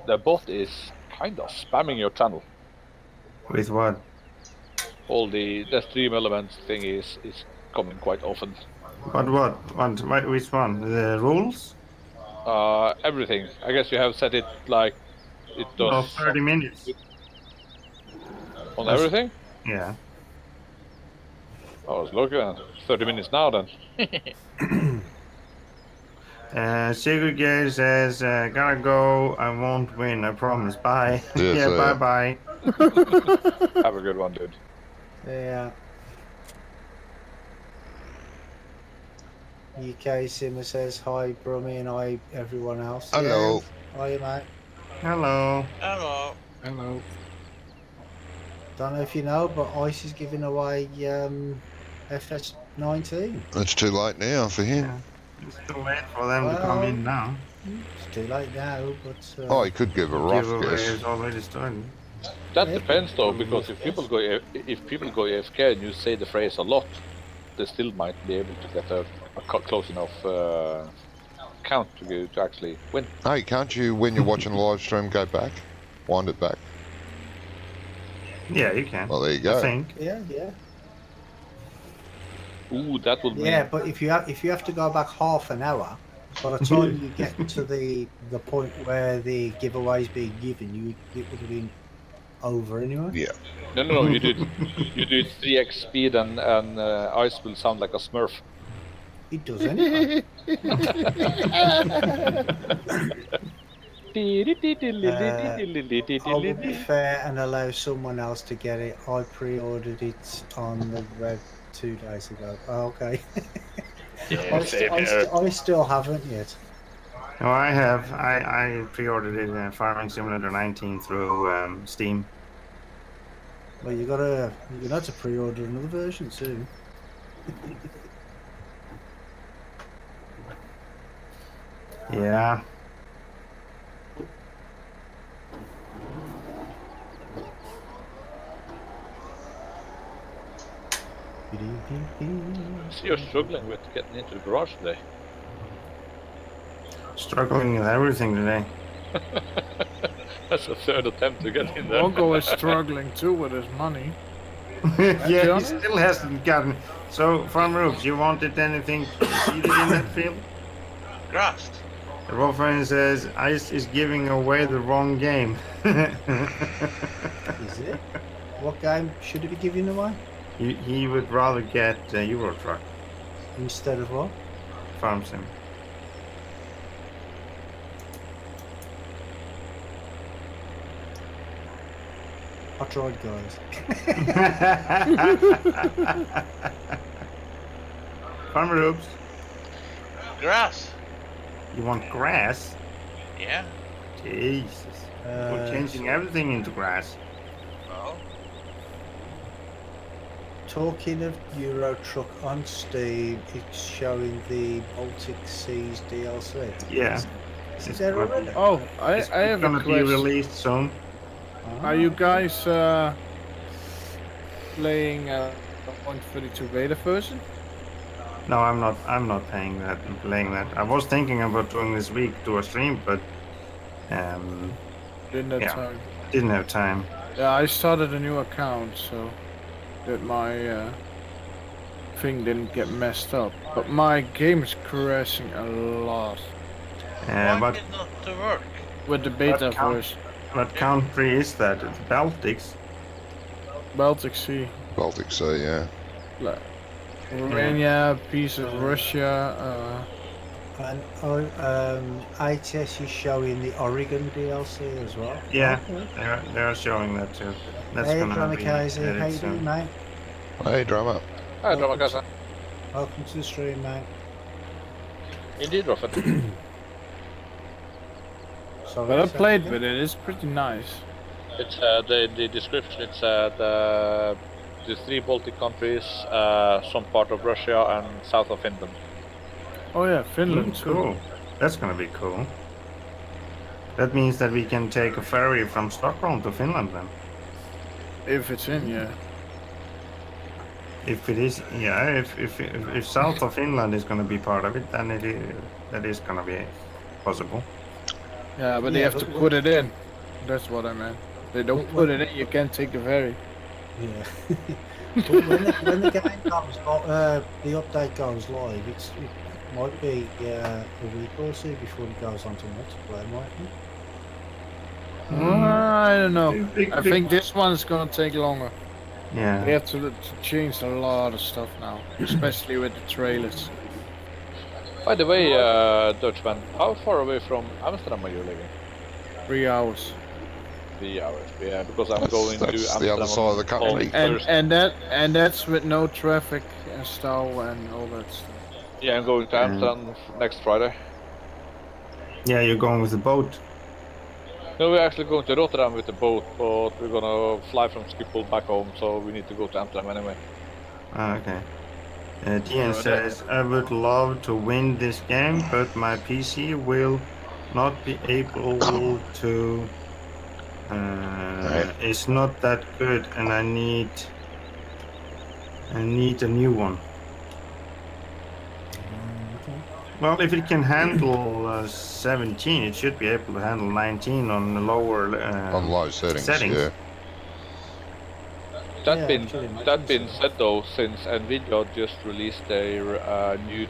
Speaker 7: The bot is kind of spamming your channel.
Speaker 1: With what?
Speaker 7: All the stream elements thing is coming quite often.
Speaker 1: But what? Which one? The rules?
Speaker 7: Everything. I guess you have set it like it does.
Speaker 1: 30 minutes.
Speaker 7: On everything?
Speaker 1: Yeah.
Speaker 7: I was looking at 30 minutes now then.
Speaker 1: Sigurgeir says, gotta go, I won't win, I promise. Bye.
Speaker 2: Yes,
Speaker 1: yeah, bye.
Speaker 7: Have a good one, dude.
Speaker 4: Yeah. UK Simmer says hi, Brummie, and hi, everyone else.
Speaker 2: Hello.
Speaker 4: Yeah. Hi, mate.
Speaker 1: Hello.
Speaker 6: Hello.
Speaker 3: Hello.
Speaker 4: Don't know if you know, but Ice is giving away FS17.
Speaker 2: It's too late now for him.
Speaker 1: Yeah. It's too late for them to come in now.
Speaker 4: It's too late now, but...
Speaker 2: Oh, he could give a rough guess.
Speaker 1: It's already started.
Speaker 7: That depends though, because if people go AFK and you say the phrase a lot, they still might be able to get a close enough count to actually win.
Speaker 2: Hey, can't you, when you're watching the live stream, go back? Wind it back?
Speaker 1: Yeah, you can.
Speaker 2: Well, there you go.
Speaker 1: I think.
Speaker 4: Yeah.
Speaker 7: Ooh, that would be...
Speaker 4: Yeah, but if you have to go back half an hour, by the time you get to the point where the giveaway's being given, it would have been over anyway.
Speaker 2: Yeah.
Speaker 7: No, you do 3x speed and Ice will sound like a smurf.
Speaker 4: It does anyway. I will be fair and allow someone else to get it. I pre-ordered it on the web 2 days ago. Oh, okay.
Speaker 7: Yeah, same here.
Speaker 4: I still haven't yet.
Speaker 1: No, I have. I pre-ordered it in Farming Simulator 19 through Steam.
Speaker 4: Well, you're gonna have to pre-order another version soon.
Speaker 1: Yeah.
Speaker 7: See, you're struggling with getting into the garage today.
Speaker 1: Struggling with everything today.
Speaker 7: That's a third attempt to get in there.
Speaker 5: Mongo is struggling too with his money.
Speaker 1: Yeah, he still hasn't gotten. So, Farmer Oops, you wanted anything seeded in that field?
Speaker 6: Grass.
Speaker 1: The Wolfman says Ice is giving away the wrong game.
Speaker 4: Is it? What game should it be giving away?
Speaker 1: He would rather get Euro Truck
Speaker 4: Instead of what?
Speaker 1: Farm Sim.
Speaker 4: I tried, guys.
Speaker 1: Farmer Oops,
Speaker 6: Grass.
Speaker 1: you want grass?
Speaker 6: Yeah.
Speaker 1: Jesus. We're changing everything into grass.
Speaker 6: Well,
Speaker 4: Talking of Euro Truck on Steam, it's showing the Baltic Seas DLC.
Speaker 1: Yeah.
Speaker 4: Is
Speaker 1: It's
Speaker 4: there
Speaker 1: gonna
Speaker 4: already?
Speaker 1: be-
Speaker 5: Oh, I
Speaker 1: it's
Speaker 5: have a
Speaker 1: gonna be
Speaker 5: question.
Speaker 1: released soon.
Speaker 5: Are you guys playing 132 beta version?
Speaker 1: No, I'm not. I'm not playing that. I was thinking about doing this week to a stream, but
Speaker 5: Didn't have
Speaker 1: Yeah.
Speaker 5: time.
Speaker 1: didn't have time.
Speaker 5: Yeah, I started a new account so that my thing didn't get messed up. But my game is crashing a lot
Speaker 6: why
Speaker 1: But
Speaker 6: did not to work?
Speaker 5: with the beta
Speaker 1: But count-
Speaker 5: version.
Speaker 1: what country is that? It's Baltics.
Speaker 5: Baltic Sea,
Speaker 2: Baltic Sea, yeah.
Speaker 5: like Romania, piece of Russia.
Speaker 4: And ITS is showing the Oregon DLC as well.
Speaker 1: Yeah,
Speaker 4: Okay.
Speaker 1: they're showing that too. That's
Speaker 4: Hey,
Speaker 1: gonna be
Speaker 4: Kamikaze, how
Speaker 1: added
Speaker 4: you
Speaker 1: soon.
Speaker 4: doing, mate?
Speaker 2: Hey, drama.
Speaker 7: Hi, Drama Casa.
Speaker 4: Welcome to the stream, mate.
Speaker 7: Indeed, Ruffin.
Speaker 4: Sorry,
Speaker 5: But I
Speaker 4: say
Speaker 5: played
Speaker 4: again?
Speaker 5: with it. It's pretty nice.
Speaker 7: It's the description. It's the 3 Baltic countries, some part of Russia, and south of Finland.
Speaker 5: Oh yeah, Finland too.
Speaker 1: Cool. That's gonna be cool. That means that we can take a ferry from Stockholm to Finland then.
Speaker 5: If it's in, yeah.
Speaker 1: If it is, yeah. If south of Finland is gonna be part of it, then that is gonna be possible.
Speaker 5: Yeah, but they
Speaker 4: Yeah,
Speaker 5: have to
Speaker 4: but-
Speaker 5: put it in. That's what I meant. They don't put it in, you can't take the ferry.
Speaker 4: Yeah. But when the game comes, the update goes live, it might be a week or so before it goes on to multiplayer, mightn't it?
Speaker 5: I don't know.
Speaker 1: Big-
Speaker 5: I
Speaker 1: big-
Speaker 5: think this one's gonna take longer. They
Speaker 1: Yeah.
Speaker 5: have to change a lot of stuff now, especially with the trailers.
Speaker 7: By the way, Dutchman, how far away from Amsterdam are you living?
Speaker 5: 3 hours.
Speaker 7: 3 hours. Yeah, because I'm going to
Speaker 2: That's
Speaker 7: Amsterdam
Speaker 2: the other side of the country.
Speaker 7: on Thursday.
Speaker 5: And that's with no traffic and stall and all that stuff.
Speaker 7: Yeah, I'm going to Amsterdam next Friday.
Speaker 1: Yeah, you're going with the boat.
Speaker 7: No, we're actually going to Rotterdam with the boat, but we're gonna fly from Schiphol back home, so we need to go to Amsterdam anyway.
Speaker 1: Ah, okay. Tian says, I would love to win this game, but my PC will not be able to. It's not that good, and I need a new one. Well, if it can handle 17, it should be able to handle 19 on the lower
Speaker 2: On low settings, yeah.
Speaker 7: That
Speaker 4: Yeah,
Speaker 7: being
Speaker 4: actually, it
Speaker 7: that
Speaker 4: makes
Speaker 7: being
Speaker 4: sense.
Speaker 7: said, though, since Nvidia just released their new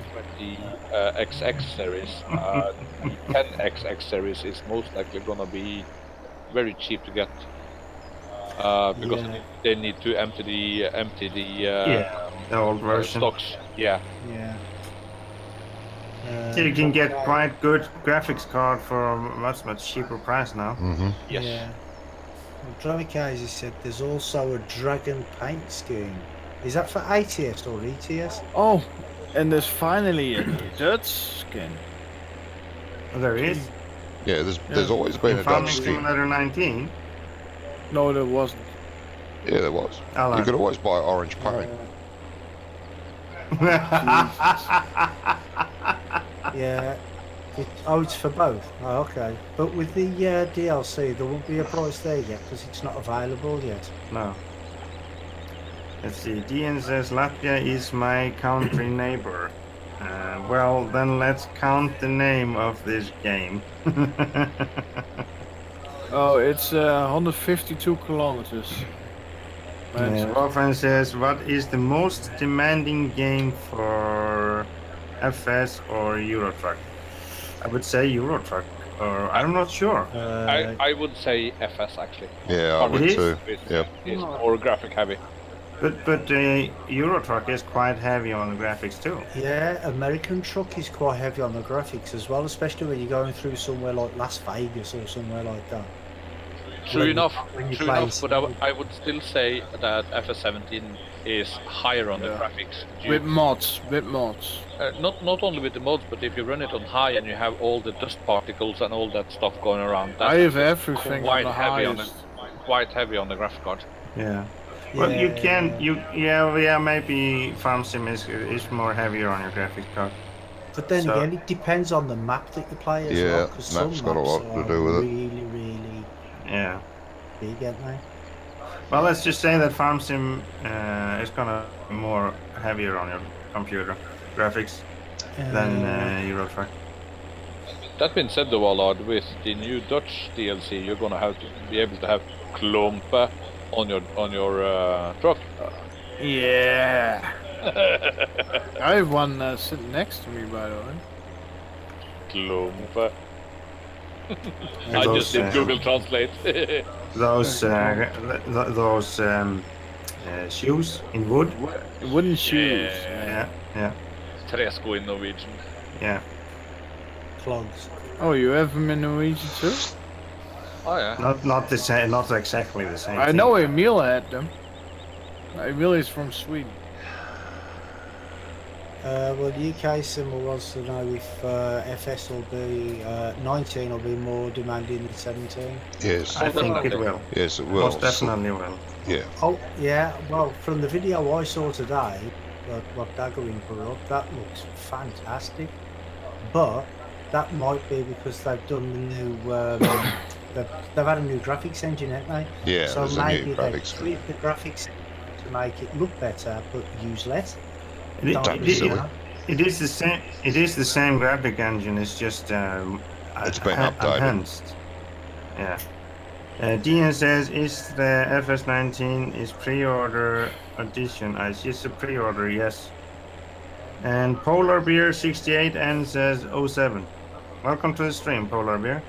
Speaker 7: 20XX series, the 10XX series is most likely gonna be very cheap to get because
Speaker 4: Yeah.
Speaker 7: they need to empty
Speaker 1: the old version.
Speaker 7: stocks. Yeah.
Speaker 4: Yeah.
Speaker 1: So you can get quite good graphics card for a much cheaper price now.
Speaker 2: Mm-hmm.
Speaker 7: Yes.
Speaker 4: Yeah. Dramikaze said there's also a dragon paint scheme. Is that for ATS or ETS?
Speaker 5: Oh, And there's finally a Dutch skin.
Speaker 1: Oh, there is.
Speaker 2: Yeah, there's always been
Speaker 1: In
Speaker 2: a
Speaker 1: Farming
Speaker 2: Dutch skin.
Speaker 1: Simulator 19.
Speaker 5: No, there wasn't.
Speaker 2: Yeah, there was.
Speaker 1: Alan.
Speaker 2: You could always buy orange paint.
Speaker 4: Yeah. It's for both. Oh, okay. But with the DLC, there won't be a price there yet because it's not available yet.
Speaker 1: No. Let's see. Dian says Latvia is my country neighbor. Well, then let's count the name of this game.
Speaker 5: Oh, it's 152 kilometers.
Speaker 1: Wolfram says, what is the most demanding game for FS or Euro Truck? I would say Euro Truck, or I'm not sure.
Speaker 7: I would say FS actually.
Speaker 2: Yeah, I would too. Yep.
Speaker 7: It's more graphic heavy.
Speaker 1: But Euro Truck is quite heavy on the graphics too.
Speaker 4: Yeah, American Truck is quite heavy on the graphics as well, especially when you're going through somewhere like Las Vegas or somewhere like that.
Speaker 7: True enough, but I would still say that FS17 is higher on the graphics.
Speaker 5: With mods.
Speaker 7: Not only with the mods, but if you run it on high and you have all the dust particles and all that stuff going around,
Speaker 5: I have everything
Speaker 7: quite
Speaker 5: on the
Speaker 7: heavy
Speaker 5: highest.
Speaker 7: quite heavy on the graphic card.
Speaker 1: Yeah. Well, maybe Farm Sim is more heavier on your graphics card.
Speaker 4: But then again, it depends on the map that you play as well. Because some
Speaker 2: map's got a lot
Speaker 4: maps
Speaker 2: to do with it.
Speaker 4: Really big, aren't they?
Speaker 1: Well, let's just say that Farm Sim is gonna be more heavier on your computer graphics than Euro Truck.
Speaker 7: That being said, though, Allard, with the new Dutch DLC, you're gonna have to be able to have klompen on your truck.
Speaker 5: Yeah. I have one sitting next to me, by the way.
Speaker 7: Klompen. I just did Google Translate.
Speaker 1: Those shoes in wood.
Speaker 5: Wooden shoes.
Speaker 1: Yeah.
Speaker 7: Tresko in Norwegian.
Speaker 1: Yeah.
Speaker 4: Clogs.
Speaker 5: Oh, you have them in Norwegian too?
Speaker 7: Oh yeah.
Speaker 1: Not the same. Not exactly the same.
Speaker 5: I know Emil had them. Emil is from Sweden.
Speaker 4: Well, UK Sim wants to know if FS will be 19 will be more demanding than 17.
Speaker 2: Yes.
Speaker 1: I think it will.
Speaker 2: Yes, it will.
Speaker 1: Most definitely will.
Speaker 2: Yeah.
Speaker 4: Oh, yeah. Well, from the video I saw today, what Daggering put up, that looks fantastic. But that might be because they've done the new. They've had a new graphics engine, haven't they?
Speaker 2: Yeah.
Speaker 4: So
Speaker 2: there's
Speaker 4: maybe
Speaker 2: a new
Speaker 4: they
Speaker 2: graphics.
Speaker 4: tweak the graphics to make it look better, but use less.
Speaker 1: It is the same. It is the same graphic engine. It's just
Speaker 2: it's been updated.
Speaker 1: Enhanced. Yeah. Dian says, "Is the FS19 is pre-order edition?" It's a pre-order, yes. And Polar Beer 68 N says 07. Welcome to the stream, Polar Beer.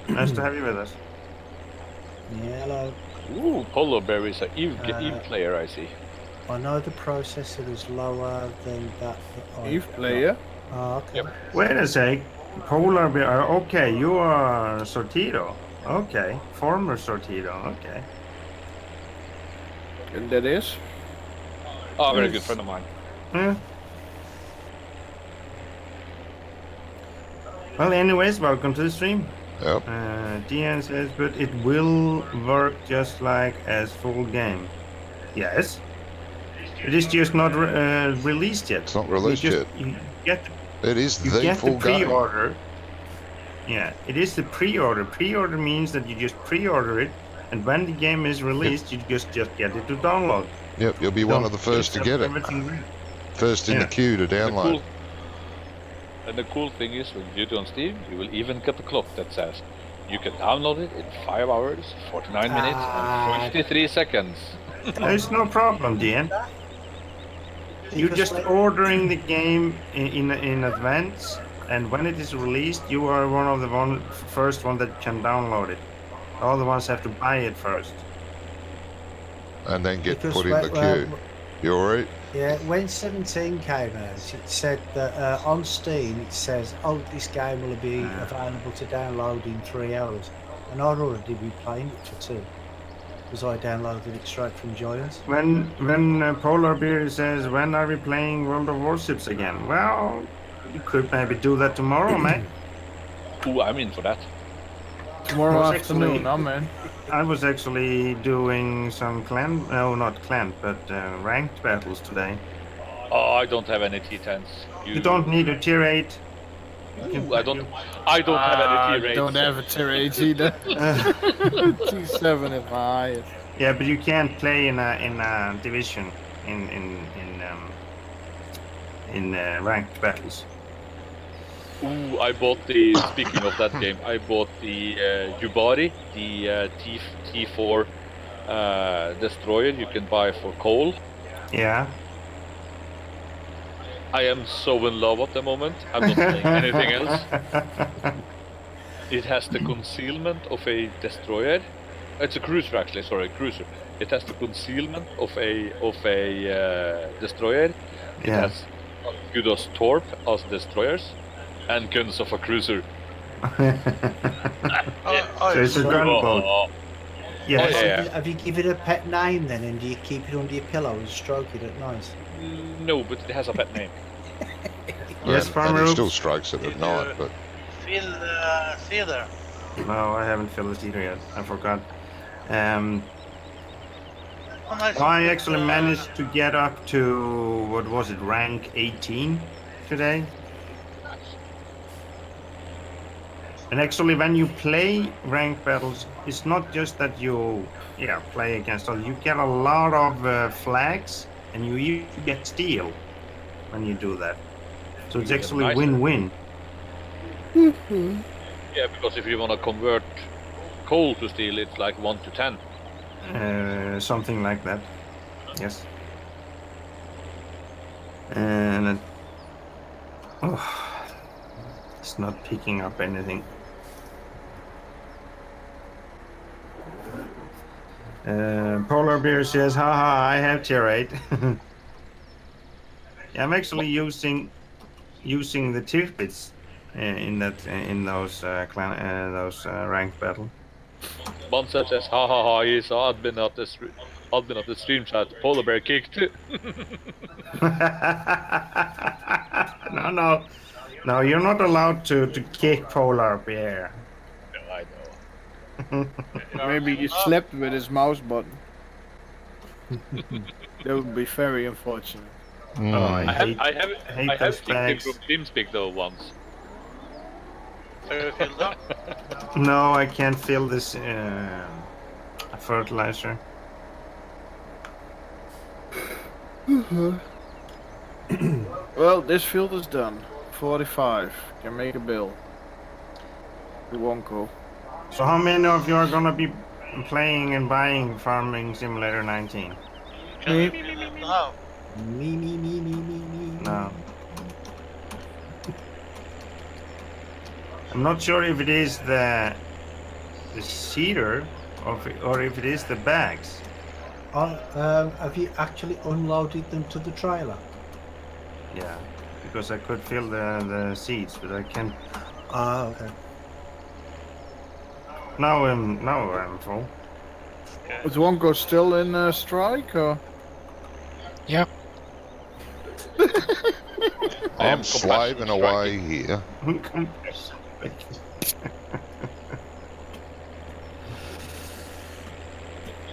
Speaker 1: Nice to have you with us.
Speaker 4: Yeah, hello.
Speaker 7: Ooh, Polar Bear is an Eve player, I see.
Speaker 4: I know the processor is lower than that.
Speaker 5: Eve player?
Speaker 4: Oh, okay.
Speaker 7: Yep.
Speaker 1: Wait a sec. Polar Bear. Okay, you are Sortido. Okay. Former Sortido. Okay.
Speaker 5: And that is?
Speaker 7: Oh, a very good friend of mine.
Speaker 1: Yeah. Well, anyways, welcome to the stream.
Speaker 2: Yep.
Speaker 1: Dian says, but it will work just like as full game. Yes. It is just not released yet.
Speaker 2: It's not released yet. It is the full game.
Speaker 1: Pre-order. Yeah, it is the pre-order. Pre-order means that you just pre-order it, and when the game is released, you just get it to download.
Speaker 2: Yep, you'll be one of the first to get it. First in the queue to download.
Speaker 7: And the cool thing is, when you do it on Steam, you will even get the clock that says you can download it in 5 hours, 49 minutes, and 53 seconds.
Speaker 1: There's no problem, Dian. You're just ordering the game in advance, and when it is released, you are one of the first one that can download it. All the ones have to buy it first.
Speaker 2: And then get put in the queue. You alright?
Speaker 4: Yeah, when 17 came out, it said that on Steam, it says, oh, this game will be available to download in 3 hours. And I'd already been playing it for 2. because I downloaded it straight from Joyous.
Speaker 1: When Polar Bear says, when are we playing World of Warships again? Well, you could maybe do that tomorrow, mate.
Speaker 7: Ooh, I'm in for that.
Speaker 5: Tomorrow afternoon, I'm in.
Speaker 1: I was actually doing some clan, no, not clan, but ranked battles today.
Speaker 7: Oh, I don't have any T10s.
Speaker 1: You don't need a tier 8.
Speaker 7: Ooh, I don't have any tier 8s.
Speaker 5: I don't have a tier 8 either. T7 is my highest.
Speaker 1: Yeah, but you can't play in a division in ranked battles.
Speaker 7: Ooh, I bought the. Speaking of that game, I bought the Yubari, the T4 destroyer you can buy for coal.
Speaker 1: Yeah.
Speaker 7: I am so in love at the moment. I'm not playing anything else. It has the concealment of a destroyer. It's a cruiser actually. Sorry, cruiser. It has the concealment of a destroyer. It has good as torp as destroyers. And guns of a cruiser.
Speaker 1: So it's a gunboat. Yes.
Speaker 4: Yeah. Have you given it a pet name then, and do you keep it under your pillow and stroke it at night?
Speaker 7: No, but it has a pet name.
Speaker 1: Yes, Farmer.
Speaker 2: And he still strokes it at night, but...
Speaker 6: Fill Cedar.
Speaker 1: No, I haven't filled the Cedar yet. I forgot. I actually managed to get up to, what was it, rank 18 today. And actually, when you play ranked battles, it's not just that you play against others. You get a lot of flags, and you even get steel when you do that. So it's actually win-win.
Speaker 7: Yeah, because if you want to convert coal to steel, it's like 1 to 10.
Speaker 1: Something like that. Yes. And it's not picking up anything. Polar Bear says, haha, I have tier 8. Yeah, I'm actually using the tier bits in those ranked battle.
Speaker 7: Monset says, ha ha ha, he's admin at the stream chat. Polar Bear kicked.
Speaker 1: No, you're not allowed to kick Polar Bear.
Speaker 7: No, I know.
Speaker 5: Maybe you slept with his mouse button. That would be very unfortunate.
Speaker 1: I
Speaker 7: have kicked him from TeamSpeak though once.
Speaker 6: So you filled up?
Speaker 1: No, I can't fill this fertilizer.
Speaker 5: Well, this field is done. 45. Can make a bill. It won't go.
Speaker 1: So how many of you are gonna be playing and buying Farming Simulator 19?
Speaker 6: Me.
Speaker 1: No. I'm not sure if it is the cedar or if it is the bags.
Speaker 4: Have you actually unloaded them to the trailer?
Speaker 1: Yeah, because I could fill the seats, but I can't.
Speaker 4: Ah, okay.
Speaker 1: Now I'm full.
Speaker 5: Is Wonko still in strike or?
Speaker 3: Yeah.
Speaker 2: I'm slaving away here.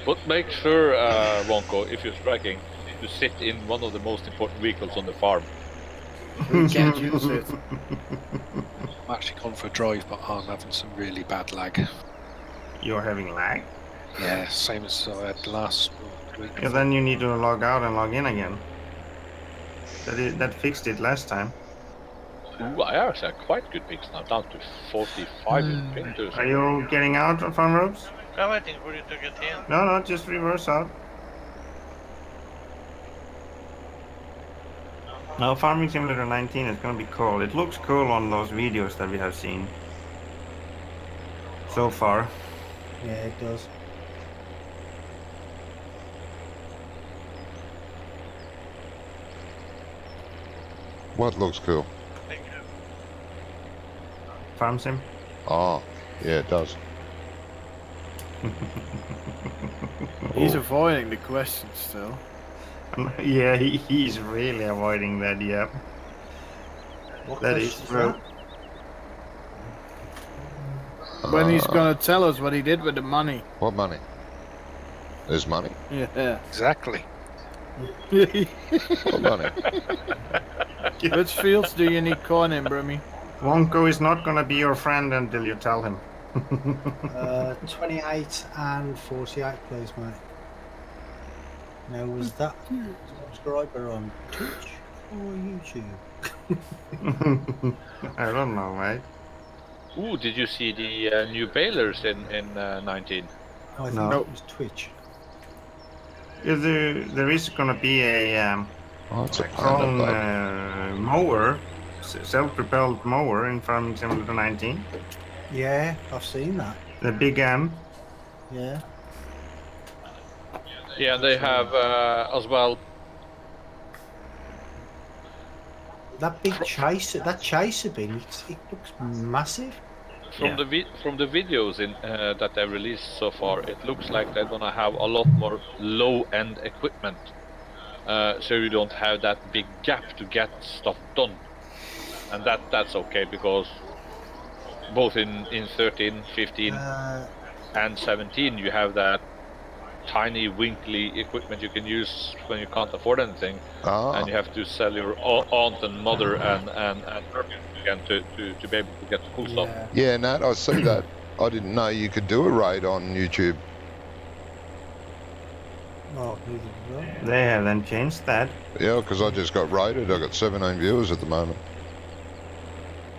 Speaker 7: But make sure, Wonko, if you're striking, to sit in one of the most important vehicles on the farm.
Speaker 5: We can't use it.
Speaker 3: I'm actually gone for a drive, but I'm having some really bad lag.
Speaker 1: You're having lag?
Speaker 3: Yeah, same as I had last week.
Speaker 1: Yeah, then you need to log out and log in again. That fixed it last time.
Speaker 7: Ooh, I actually have quite good picks now, down to 45 in printers.
Speaker 1: Are you getting out of Farm Ropes?
Speaker 6: I'm waiting for you to get in.
Speaker 1: No, just reverse out. Now, Farming Simulator 19 is going to be cool. It looks cool on those videos that we have seen so far.
Speaker 4: Yeah, it does.
Speaker 2: What looks cool?
Speaker 6: Thank you.
Speaker 1: Farm Sim?
Speaker 2: Oh, yeah, it does.
Speaker 5: He's avoiding the question still.
Speaker 1: Yeah, he's really avoiding that. Yeah,
Speaker 4: What
Speaker 1: that is
Speaker 4: question
Speaker 1: true.
Speaker 5: When he's gonna tell us what he did with the money.
Speaker 2: What money? There's money.
Speaker 5: Yeah.
Speaker 3: Exactly.
Speaker 2: What money?
Speaker 5: Which fields do you need corn in, Brummie?
Speaker 1: Wonko is not gonna be your friend until you tell him.
Speaker 4: 28 and 48, please, mate. Now, was that subscriber on Twitch or YouTube?
Speaker 1: I don't know, mate.
Speaker 7: Ooh, did you see the new balers in 19?
Speaker 4: I think
Speaker 1: No.
Speaker 4: it was Twitch.
Speaker 1: Yeah, there is gonna be a
Speaker 2: Oh, it's a
Speaker 1: drone
Speaker 2: panda bug.
Speaker 1: mower, self-propelled mower in Farming Simulator 19.
Speaker 4: Yeah, I've seen that.
Speaker 1: The big M.
Speaker 4: Yeah.
Speaker 7: Yeah, they have as well.
Speaker 4: That big chaser, that chaser bin, it looks massive.
Speaker 7: From the videos in that they released so far, it looks like they're gonna have a lot more low-end equipment, so you don't have that big gap to get stuff done, and that's okay because both in 13, 15, and 17 you have that tiny winkly equipment you can use when you can't afford anything, and you have to sell your aunt and mother and again to be able to get the cool stuff.
Speaker 2: Yeah, Nat, I see that. I didn't know you could do a raid on YouTube.
Speaker 4: Oh, neither did I.
Speaker 1: They haven't changed that.
Speaker 2: Yeah, because I just got raided. I got 17 viewers at the moment.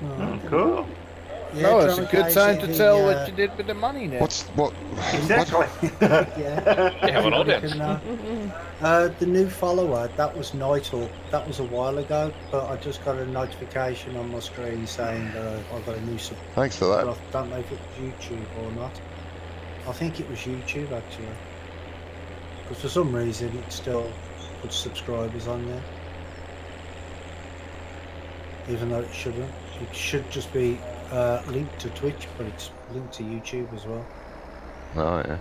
Speaker 1: Oh, cool.
Speaker 4: Yeah,
Speaker 5: No, it's a good
Speaker 4: Drummer
Speaker 5: time
Speaker 4: Guy
Speaker 5: to
Speaker 4: said
Speaker 5: tell
Speaker 4: he,
Speaker 5: what you did with the money now.
Speaker 2: What?
Speaker 1: Exactly.
Speaker 4: Yeah.
Speaker 7: Yeah, well,
Speaker 4: Everybody
Speaker 7: audience.
Speaker 4: can know. The new follower, that was Nighthawk. That was a while ago, but I just got a notification on my screen saying that I got a new sub.
Speaker 2: Thanks for
Speaker 4: But
Speaker 2: that.
Speaker 4: I don't know if it was YouTube or not. I think it was YouTube actually, because for some reason it still puts subscribers on there, even though it shouldn't. It should just be linked to Twitch, but it's linked to YouTube as well.
Speaker 2: Oh, yeah.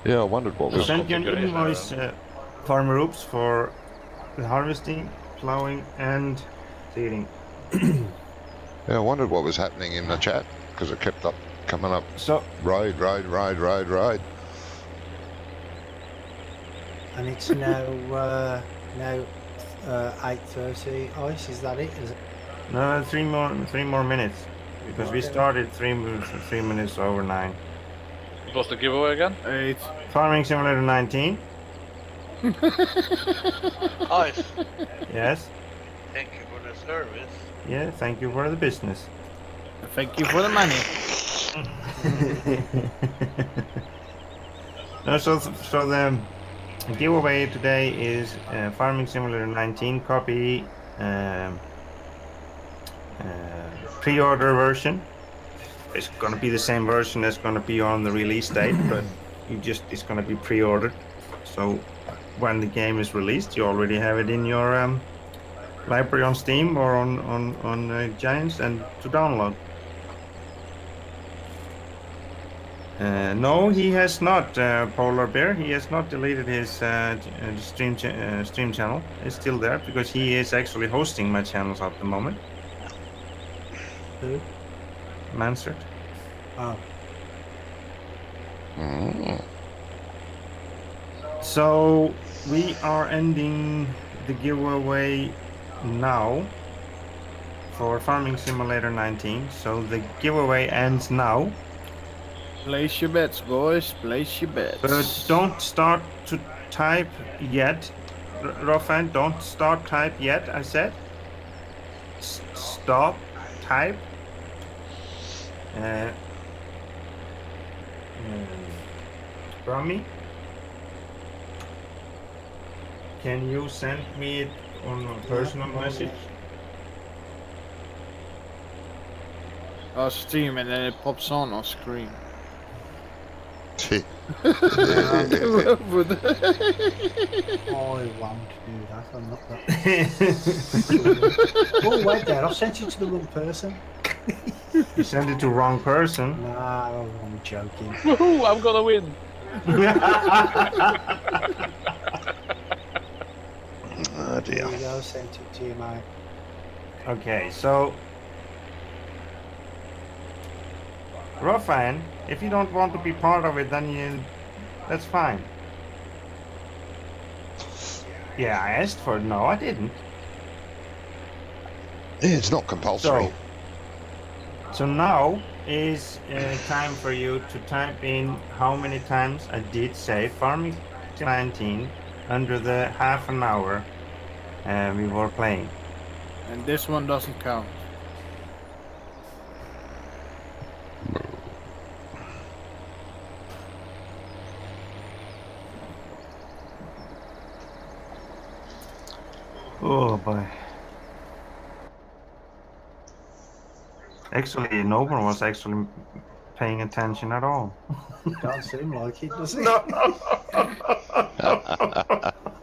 Speaker 2: Yeah, I wondered what was...
Speaker 1: Send you an invoice, Farmer Oops, for the harvesting, plowing, and seeding.
Speaker 2: Yeah, I wondered what was happening in the chat, because it kept coming up.
Speaker 1: So,
Speaker 2: Raid.
Speaker 4: And it's now 8:30. Ice, is that it? Is it?
Speaker 1: no, three more minutes, because we started 3 minutes over 9.
Speaker 7: What was the giveaway again?
Speaker 5: 8.
Speaker 1: Farming Simulator 19.
Speaker 6: Ice,
Speaker 1: Yes.
Speaker 6: thank you for the service.
Speaker 1: Yeah. Thank you for the business.
Speaker 5: Thank you for the money.
Speaker 1: No, so the giveaway today is Farming Simulator 19 copy pre-order version. It's gonna be the same version that's gonna be on the release date, but it's gonna be pre-ordered. So when the game is released, you already have it in your library on Steam or on Giants and to download. No, he has not, Polar Bear. He has not deleted his stream channel. It's still there because he is actually hosting my channels at the moment.
Speaker 4: Who?
Speaker 1: Mansard.
Speaker 4: Oh.
Speaker 1: So we are ending the giveaway now for Farming Simulator 19. So the giveaway ends now.
Speaker 5: Place your bets, boys. Place your bets.
Speaker 1: But don't start to type yet. Rofan, don't start type yet, I said. Stop type. Brummie, can you send me it on a personal message?
Speaker 5: I'll stream and then it pops on screen.
Speaker 4: I won't do that. I'm not that. Oh, wait there. I've sent it to the wrong person.
Speaker 1: You sent it to wrong person.
Speaker 4: No, I'm joking.
Speaker 7: Woohoo! I'm gonna win.
Speaker 2: Oh
Speaker 4: There
Speaker 2: dear.
Speaker 4: you go, sent it to you, mate.
Speaker 1: Okay, so Rofan, if you don't want to be part of it, then that's fine. Yeah, I asked for it. No, I didn't.
Speaker 2: Yeah, it's not compulsory.
Speaker 1: So now is time for you to type in how many times I did say Farming 19 under the half an hour we were playing.
Speaker 5: And this one doesn't count.
Speaker 1: Oh boy. Actually, no one was actually paying attention at all.
Speaker 4: Don't seem like it, does it?
Speaker 1: No.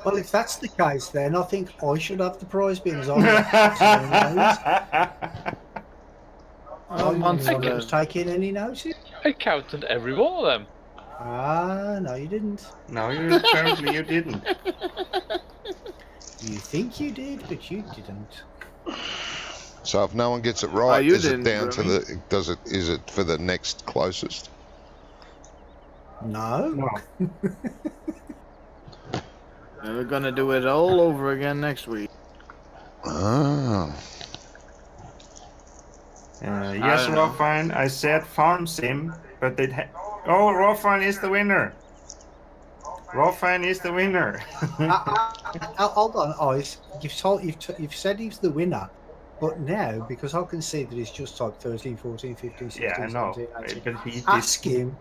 Speaker 4: Well, if that's the case, then I think I should have the prize being as I'm was taking any notice.
Speaker 7: I counted every one of them.
Speaker 4: Ah, no, you didn't.
Speaker 1: No, apparently you didn't.
Speaker 4: You think you did, but you didn't.
Speaker 2: So if no one gets it right,
Speaker 5: you
Speaker 2: is it
Speaker 5: didn't,
Speaker 2: down to
Speaker 5: Brummie.
Speaker 2: the? Is it for the next closest?
Speaker 4: No.
Speaker 1: No.
Speaker 5: And we're gonna do it all over again next week.
Speaker 2: Oh.
Speaker 1: Yes, Rofan, I said Farm Sim, but it oh, Rofan is the winner. Rofan is the winner.
Speaker 4: Hold on, Ice. You've said he's the winner, but now, because I can see that he's just typed 13, 14, 15, 16,
Speaker 1: Yeah, I know.
Speaker 4: 17, 18,
Speaker 1: But he did.
Speaker 4: ask him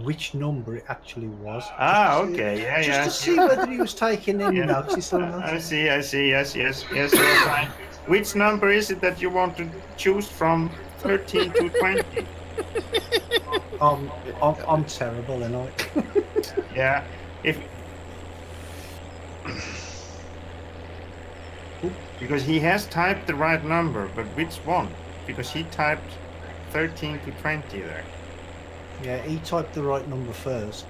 Speaker 4: which number it actually was.
Speaker 1: Ah,
Speaker 4: Just to see-
Speaker 1: okay, yeah,
Speaker 4: Just
Speaker 1: yeah.
Speaker 4: to see whether he was taking any notice or not.
Speaker 1: I see, yes, Rofan. Which number is it that you want to choose from 13 to 20?
Speaker 4: I'm terrible, and I.
Speaker 1: Yeah, because he has typed the right number, but which one? Because he typed 13 to 20 there.
Speaker 4: Yeah, he typed the right number first.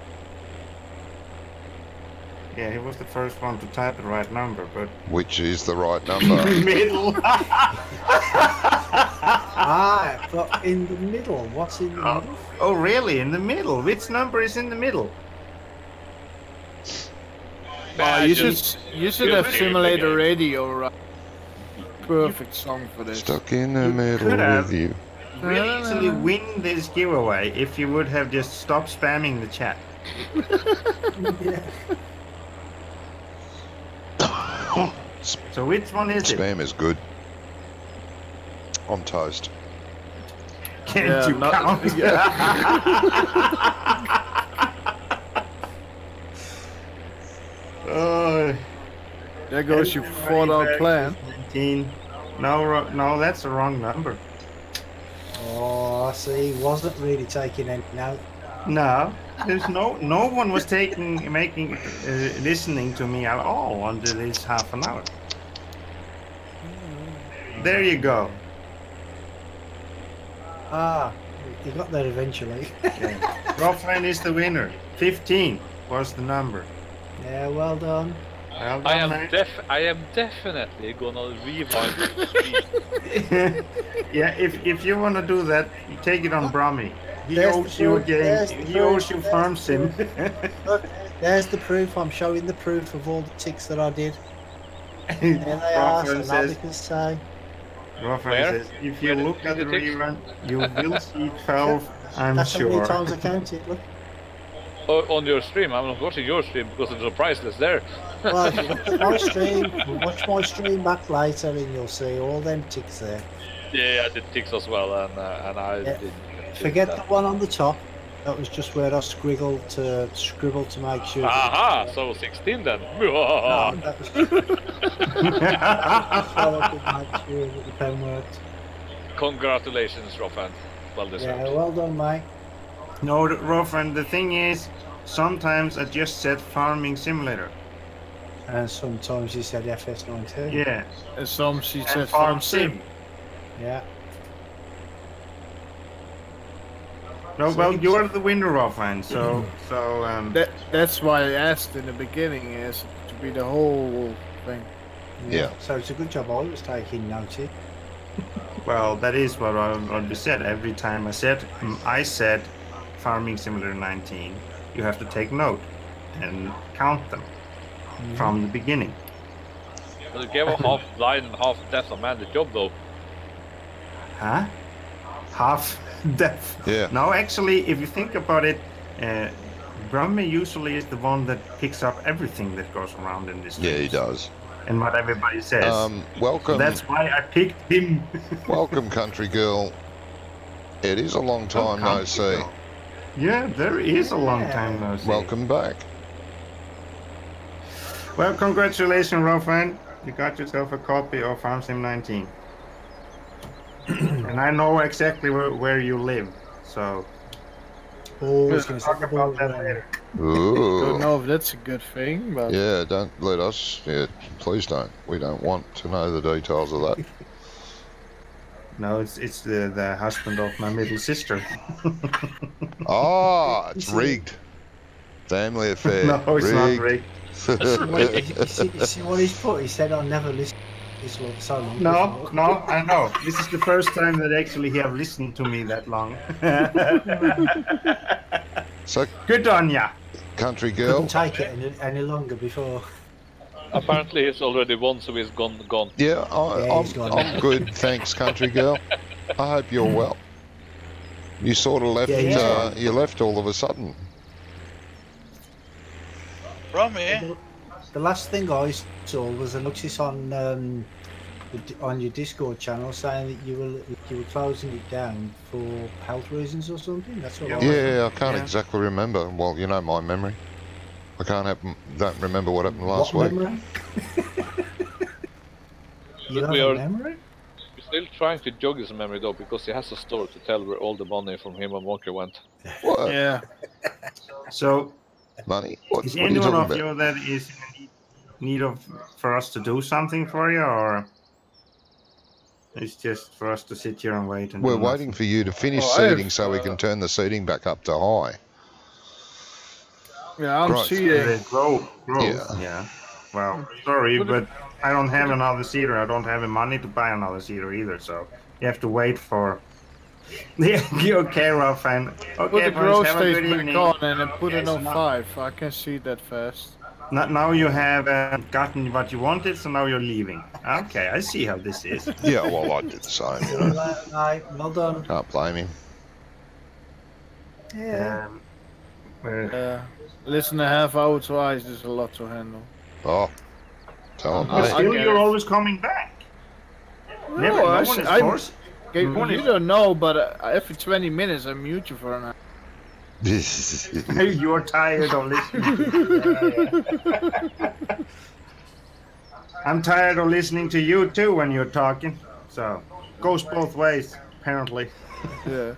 Speaker 1: Yeah, he was the first one to type the right number, but
Speaker 2: Which is the right number?
Speaker 1: middle.
Speaker 4: Ah, but in the middle. What's in the middle?
Speaker 1: Oh, really? In the middle? Which number is in the middle?
Speaker 5: You should have Simulator Radio, right? Perfect song for this.
Speaker 2: Stuck in the middle
Speaker 1: could have.
Speaker 2: with you.
Speaker 1: Really easily win this giveaway if you would have just stopped spamming the chat.
Speaker 4: Yeah.
Speaker 1: So which one is it?
Speaker 2: Spam is good. I'm toast.
Speaker 1: Can't
Speaker 5: Yeah,
Speaker 1: you
Speaker 5: not-
Speaker 1: count? Oh,
Speaker 5: There goes your 4-out plan.
Speaker 1: 19. No, that's the wrong number.
Speaker 4: Oh, I see. He wasn't really taking any note.
Speaker 1: No, there's no one was listening to me at all until this half an hour. There you go.
Speaker 4: Ah, he got there eventually.
Speaker 1: Okay. Rofan is the winner. 15 was the number.
Speaker 4: Yeah, well done.
Speaker 1: Well
Speaker 7: I
Speaker 1: done,
Speaker 7: am
Speaker 1: mate.
Speaker 7: definitely gonna rewind the stream.
Speaker 1: Yeah, if you want to do that, you take it on Brummie. He
Speaker 4: There's
Speaker 1: owes
Speaker 4: the
Speaker 1: you a
Speaker 4: proof, there's
Speaker 1: game.
Speaker 4: the
Speaker 1: He
Speaker 4: proof,
Speaker 1: owes you
Speaker 4: there's
Speaker 1: Farm
Speaker 4: the
Speaker 1: Sim.
Speaker 4: Look, there's the proof. I'm showing the proof of all the ticks that I did. There they are, so
Speaker 1: Rofan
Speaker 4: now they
Speaker 1: says,
Speaker 4: can say.
Speaker 7: Where?
Speaker 1: if you
Speaker 7: Where
Speaker 1: look at the
Speaker 7: the ticks?
Speaker 1: rerun, you will see 12, I'm
Speaker 4: That's how
Speaker 1: sure.
Speaker 4: many times I counted. Look.
Speaker 7: On your stream, I'm not watching your stream because there's a priceless there.
Speaker 4: Well, if you look at my stream, watch my stream back later, and you'll see all them ticks there.
Speaker 7: Yeah, I did ticks as well, and I
Speaker 4: Yeah.
Speaker 7: didn't.
Speaker 4: Forget the one on the top. That was just where I scribbled to make sure.
Speaker 7: Aha, so 16 then.
Speaker 4: No, that was just so I could make sure that the pen worked.
Speaker 7: Congratulations, Rofan. Well deserved.
Speaker 4: Yeah, well done, mate.
Speaker 1: No, Rofan, the thing is, sometimes I just said Farming Simulator.
Speaker 4: And sometimes he said FS19.
Speaker 1: Yeah.
Speaker 5: And some she
Speaker 1: And
Speaker 5: said
Speaker 1: Farm
Speaker 5: Farm Sim.
Speaker 1: Sim.
Speaker 4: Yeah.
Speaker 1: No, well, you're the winner, Rolfine. So
Speaker 5: That's why I asked in the beginning, is to be the whole thing.
Speaker 2: Yeah.
Speaker 4: So it's a good job I was taking notice.
Speaker 1: well, that is what I said every time. I said, Farming Simulator 19. You have to take note and count them from the beginning.
Speaker 7: But you gave a half blind and half deaf a man the job though.
Speaker 1: Huh? Half deaf.
Speaker 2: Yeah.
Speaker 1: No, actually, if you think about it, Brummie usually is the one that picks up everything that goes around in this.
Speaker 2: Yeah, he
Speaker 1: streams.
Speaker 2: does.
Speaker 1: And what everybody says.
Speaker 2: Welcome.
Speaker 1: That's why I picked him.
Speaker 2: Welcome, country girl. It is a long time no see.
Speaker 1: Yeah, there is a long time no see.
Speaker 2: Welcome back.
Speaker 1: Well, congratulations, Rolfine. You got yourself a copy of Farm Sim 19. And I know exactly where you live, so...
Speaker 4: Oh,
Speaker 1: we'll talk about that later.
Speaker 2: Ooh.
Speaker 5: Don't know if that's a good thing, but
Speaker 2: Yeah, don't let us. Yeah, please don't. We don't want to know the details of that.
Speaker 1: No, it's the husband of my middle sister.
Speaker 2: Ah, it's rigged. Family affair.
Speaker 1: No, it's not rigged.
Speaker 4: You see what he's put? He said, I'll never listen to this one so long.
Speaker 1: No, I know. This is the first time that actually he have listened to me that long.
Speaker 2: So,
Speaker 1: good on ya.
Speaker 2: Country
Speaker 4: Couldn't
Speaker 2: girl.
Speaker 4: take it any longer before.
Speaker 7: Apparently he's already won, so he's gone.
Speaker 2: Yeah,
Speaker 4: he's gone.
Speaker 2: I'm good, thanks, country girl. I hope you're well. You sort of left. You left all of a sudden.
Speaker 6: Brummie,
Speaker 4: The last thing I saw was a notice on your Discord channel saying that you were closing it down for health reasons or something. That's what.
Speaker 2: Yeah, I can't exactly remember. Well, you know my memory. I don't remember what happened last week.
Speaker 4: Memory? You don't
Speaker 7: We
Speaker 4: have
Speaker 7: are-
Speaker 4: a memory?
Speaker 7: We're still trying to jog his memory though, because he has a story to tell where all the money from him and Walker went.
Speaker 2: What?
Speaker 5: yeah.
Speaker 1: So,
Speaker 2: Money? What
Speaker 1: is
Speaker 2: are you
Speaker 1: anyone
Speaker 2: talking
Speaker 1: of
Speaker 2: about?
Speaker 1: you that is in need of for us to do something for you, or it's just for us to sit here and wait? And
Speaker 2: We're
Speaker 1: do
Speaker 2: waiting for you to finish
Speaker 5: Oh, I have,
Speaker 2: seeding so we can turn the seeding back up to high.
Speaker 5: Yeah, I'm
Speaker 2: Right.
Speaker 5: seeing.
Speaker 1: Grow.
Speaker 2: Yeah.
Speaker 1: Yeah. Well, sorry, but I don't have another seeder. I don't have the money to buy another seeder either, so you have to wait for. Yeah, okay, Ralph, and
Speaker 5: Put
Speaker 1: okay,
Speaker 5: the grow
Speaker 1: friends, have a
Speaker 5: stage
Speaker 1: good
Speaker 5: back
Speaker 1: evening.
Speaker 5: on and then put it
Speaker 1: Yes,
Speaker 5: on
Speaker 1: now-
Speaker 5: 5. I can see that fast.
Speaker 1: Now you have gotten what you wanted, so now you're leaving. Okay, I see how this is.
Speaker 2: Yeah, well, I did the same, you know.
Speaker 4: Right, well done.
Speaker 2: Can't blame him.
Speaker 4: Yeah.
Speaker 5: Listen a half hour twice is a lot to handle.
Speaker 2: Oh, tell him.
Speaker 1: But
Speaker 5: I
Speaker 1: still,
Speaker 5: get
Speaker 1: you're
Speaker 5: it.
Speaker 1: always coming back.
Speaker 5: No,
Speaker 1: Never, no one is forced.
Speaker 5: You don't know, but every 20 minutes I mute you for an hour.
Speaker 1: You're tired of listening. I'm tired of listening to you too when you're talking. So, goes both ways, apparently.
Speaker 5: Yeah.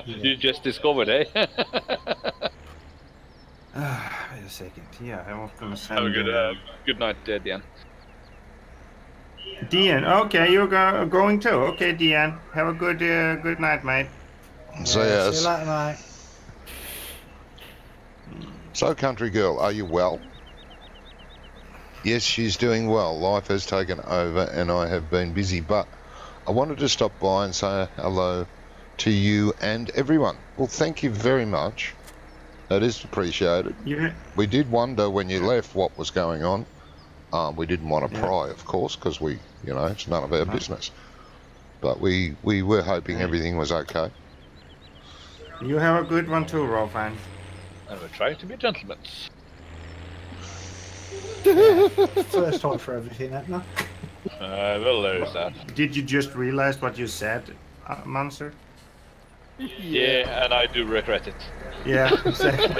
Speaker 7: You just discovered, eh?
Speaker 1: Wait a second. Yeah, I was gonna send.
Speaker 7: Have a good night, Dean.
Speaker 1: Dean, okay, you're going too. Okay, Dean, have a good night, mate.
Speaker 2: So,
Speaker 4: See
Speaker 2: yes.
Speaker 4: you later, mate.
Speaker 2: So, country girl, are you well? Yes, she's doing well. Life has taken over and I have been busy, but I wanted to stop by and say hello to you and everyone. Well, thank you very much. That is appreciated.
Speaker 1: Yeah.
Speaker 2: We did wonder when you left what was going on. We didn't want to pry, of course, because it's none of our business. But we were hoping everything was okay.
Speaker 1: You have a good one too, Rolfan.
Speaker 7: And we're trying to be gentlemen.
Speaker 4: First time for everything, isn't it?
Speaker 7: Well, there's that.
Speaker 1: Did you just realize what you said, Munster?
Speaker 7: Yeah, and I do regret it.
Speaker 1: Yeah, exactly.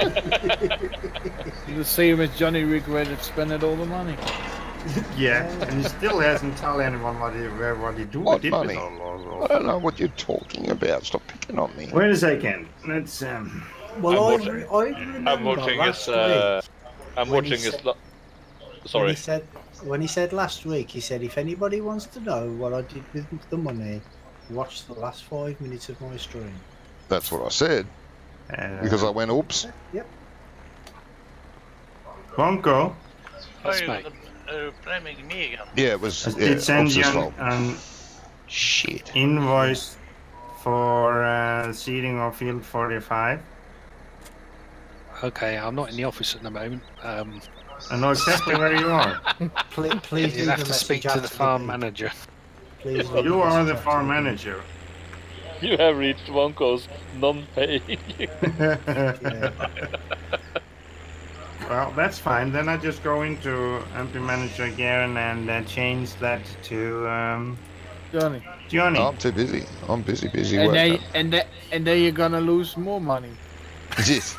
Speaker 5: The same as Johnny regretted spending all the money.
Speaker 1: Yeah, and he still hasn't told anyone what he do.
Speaker 2: What
Speaker 1: did
Speaker 2: money?
Speaker 1: with all
Speaker 2: I don't know what you're talking about. Stop picking on me.
Speaker 1: Wait a second. Let's
Speaker 4: Well,
Speaker 7: I'm
Speaker 4: I remember
Speaker 7: I'm watching
Speaker 4: last
Speaker 7: his.
Speaker 4: week
Speaker 7: I'm
Speaker 4: when
Speaker 7: watching
Speaker 4: he
Speaker 7: his.
Speaker 4: said-
Speaker 7: Sorry.
Speaker 4: when he said last week, he said, if anybody wants to know what I did with the money, watch the last 5 minutes of my stream.
Speaker 2: That's what I said. Because I went, oops.
Speaker 4: Yep.
Speaker 1: Bonko,
Speaker 6: Are you
Speaker 3: mate.
Speaker 6: blaming me again?
Speaker 2: Yeah, it was
Speaker 1: did send you
Speaker 2: Oops's fault.
Speaker 1: an
Speaker 2: Shit.
Speaker 1: invoice for seeding of field 45.
Speaker 3: Okay, I'm not in the office at the moment.
Speaker 1: I know exactly where you are.
Speaker 4: Please
Speaker 3: You'll
Speaker 4: leave
Speaker 3: have
Speaker 4: a
Speaker 3: to
Speaker 4: message
Speaker 3: speak to
Speaker 4: after
Speaker 3: the farm
Speaker 4: beep.
Speaker 3: manager.
Speaker 4: Please leave
Speaker 1: You
Speaker 4: a
Speaker 1: are
Speaker 4: message
Speaker 1: the
Speaker 4: after
Speaker 1: farm
Speaker 4: the beep.
Speaker 1: manager.
Speaker 7: You have reached Wonko's non-paying.
Speaker 4: Yeah.
Speaker 1: Well, that's fine. Then I just go into MP Manager again and change that to
Speaker 5: Johnny.
Speaker 1: Johnny.
Speaker 2: I'm too busy. I'm busy
Speaker 5: And
Speaker 2: working.
Speaker 5: then you're gonna lose more money.
Speaker 2: Yes.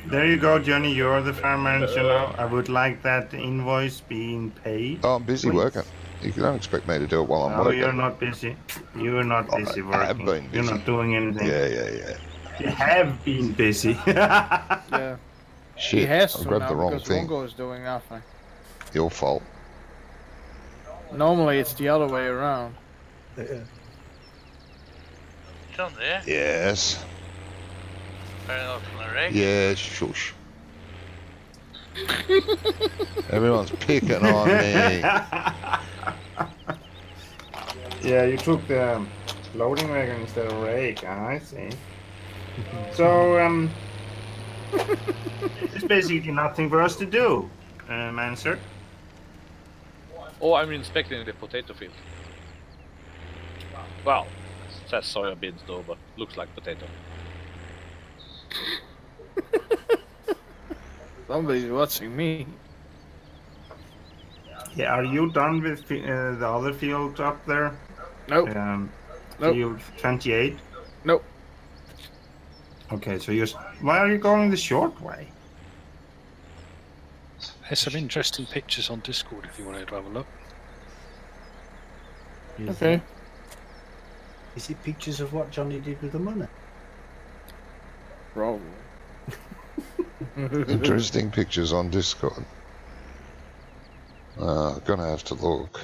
Speaker 1: There you go, Johnny. You're the farm manager now. I would like that invoice being paid.
Speaker 2: Oh, I'm busy
Speaker 1: please.
Speaker 2: working. You don't expect me to do it while I'm
Speaker 1: No,
Speaker 2: working.
Speaker 1: you're not busy. You're not busy
Speaker 2: I have
Speaker 1: working.
Speaker 2: been
Speaker 1: You're
Speaker 2: busy.
Speaker 1: not doing anything.
Speaker 2: Yeah.
Speaker 1: You have been busy.
Speaker 5: Yeah. He
Speaker 2: Shit,
Speaker 5: has
Speaker 2: I
Speaker 5: to
Speaker 2: grabbed
Speaker 5: now
Speaker 2: the wrong
Speaker 5: because
Speaker 2: thing.
Speaker 5: Wongo is doing nothing.
Speaker 2: Your fault.
Speaker 5: Normally it's the other way around.
Speaker 6: John there?
Speaker 2: Yes.
Speaker 6: Fair enough on the rig.
Speaker 2: Yeah, shush. Everyone's picking on me.
Speaker 1: Yeah, you took the loading wagon instead of rake. I see. So, it's basically nothing for us to do, Manser.
Speaker 7: Oh, I'm inspecting the potato field. Well, it says soya beans though, but looks like potato.
Speaker 5: Somebody's watching me.
Speaker 1: Yeah, are you done with the other field up there?
Speaker 5: Nope. Nope.
Speaker 1: Field 28?
Speaker 5: Nope.
Speaker 1: Okay, so why are you going the short way?
Speaker 3: There's some interesting pictures on Discord if you wanted to have a look.
Speaker 5: Okay.
Speaker 4: Is it pictures of what Johnny did with the money?
Speaker 5: Probably.
Speaker 2: Interesting pictures on Discord. Gonna have to look.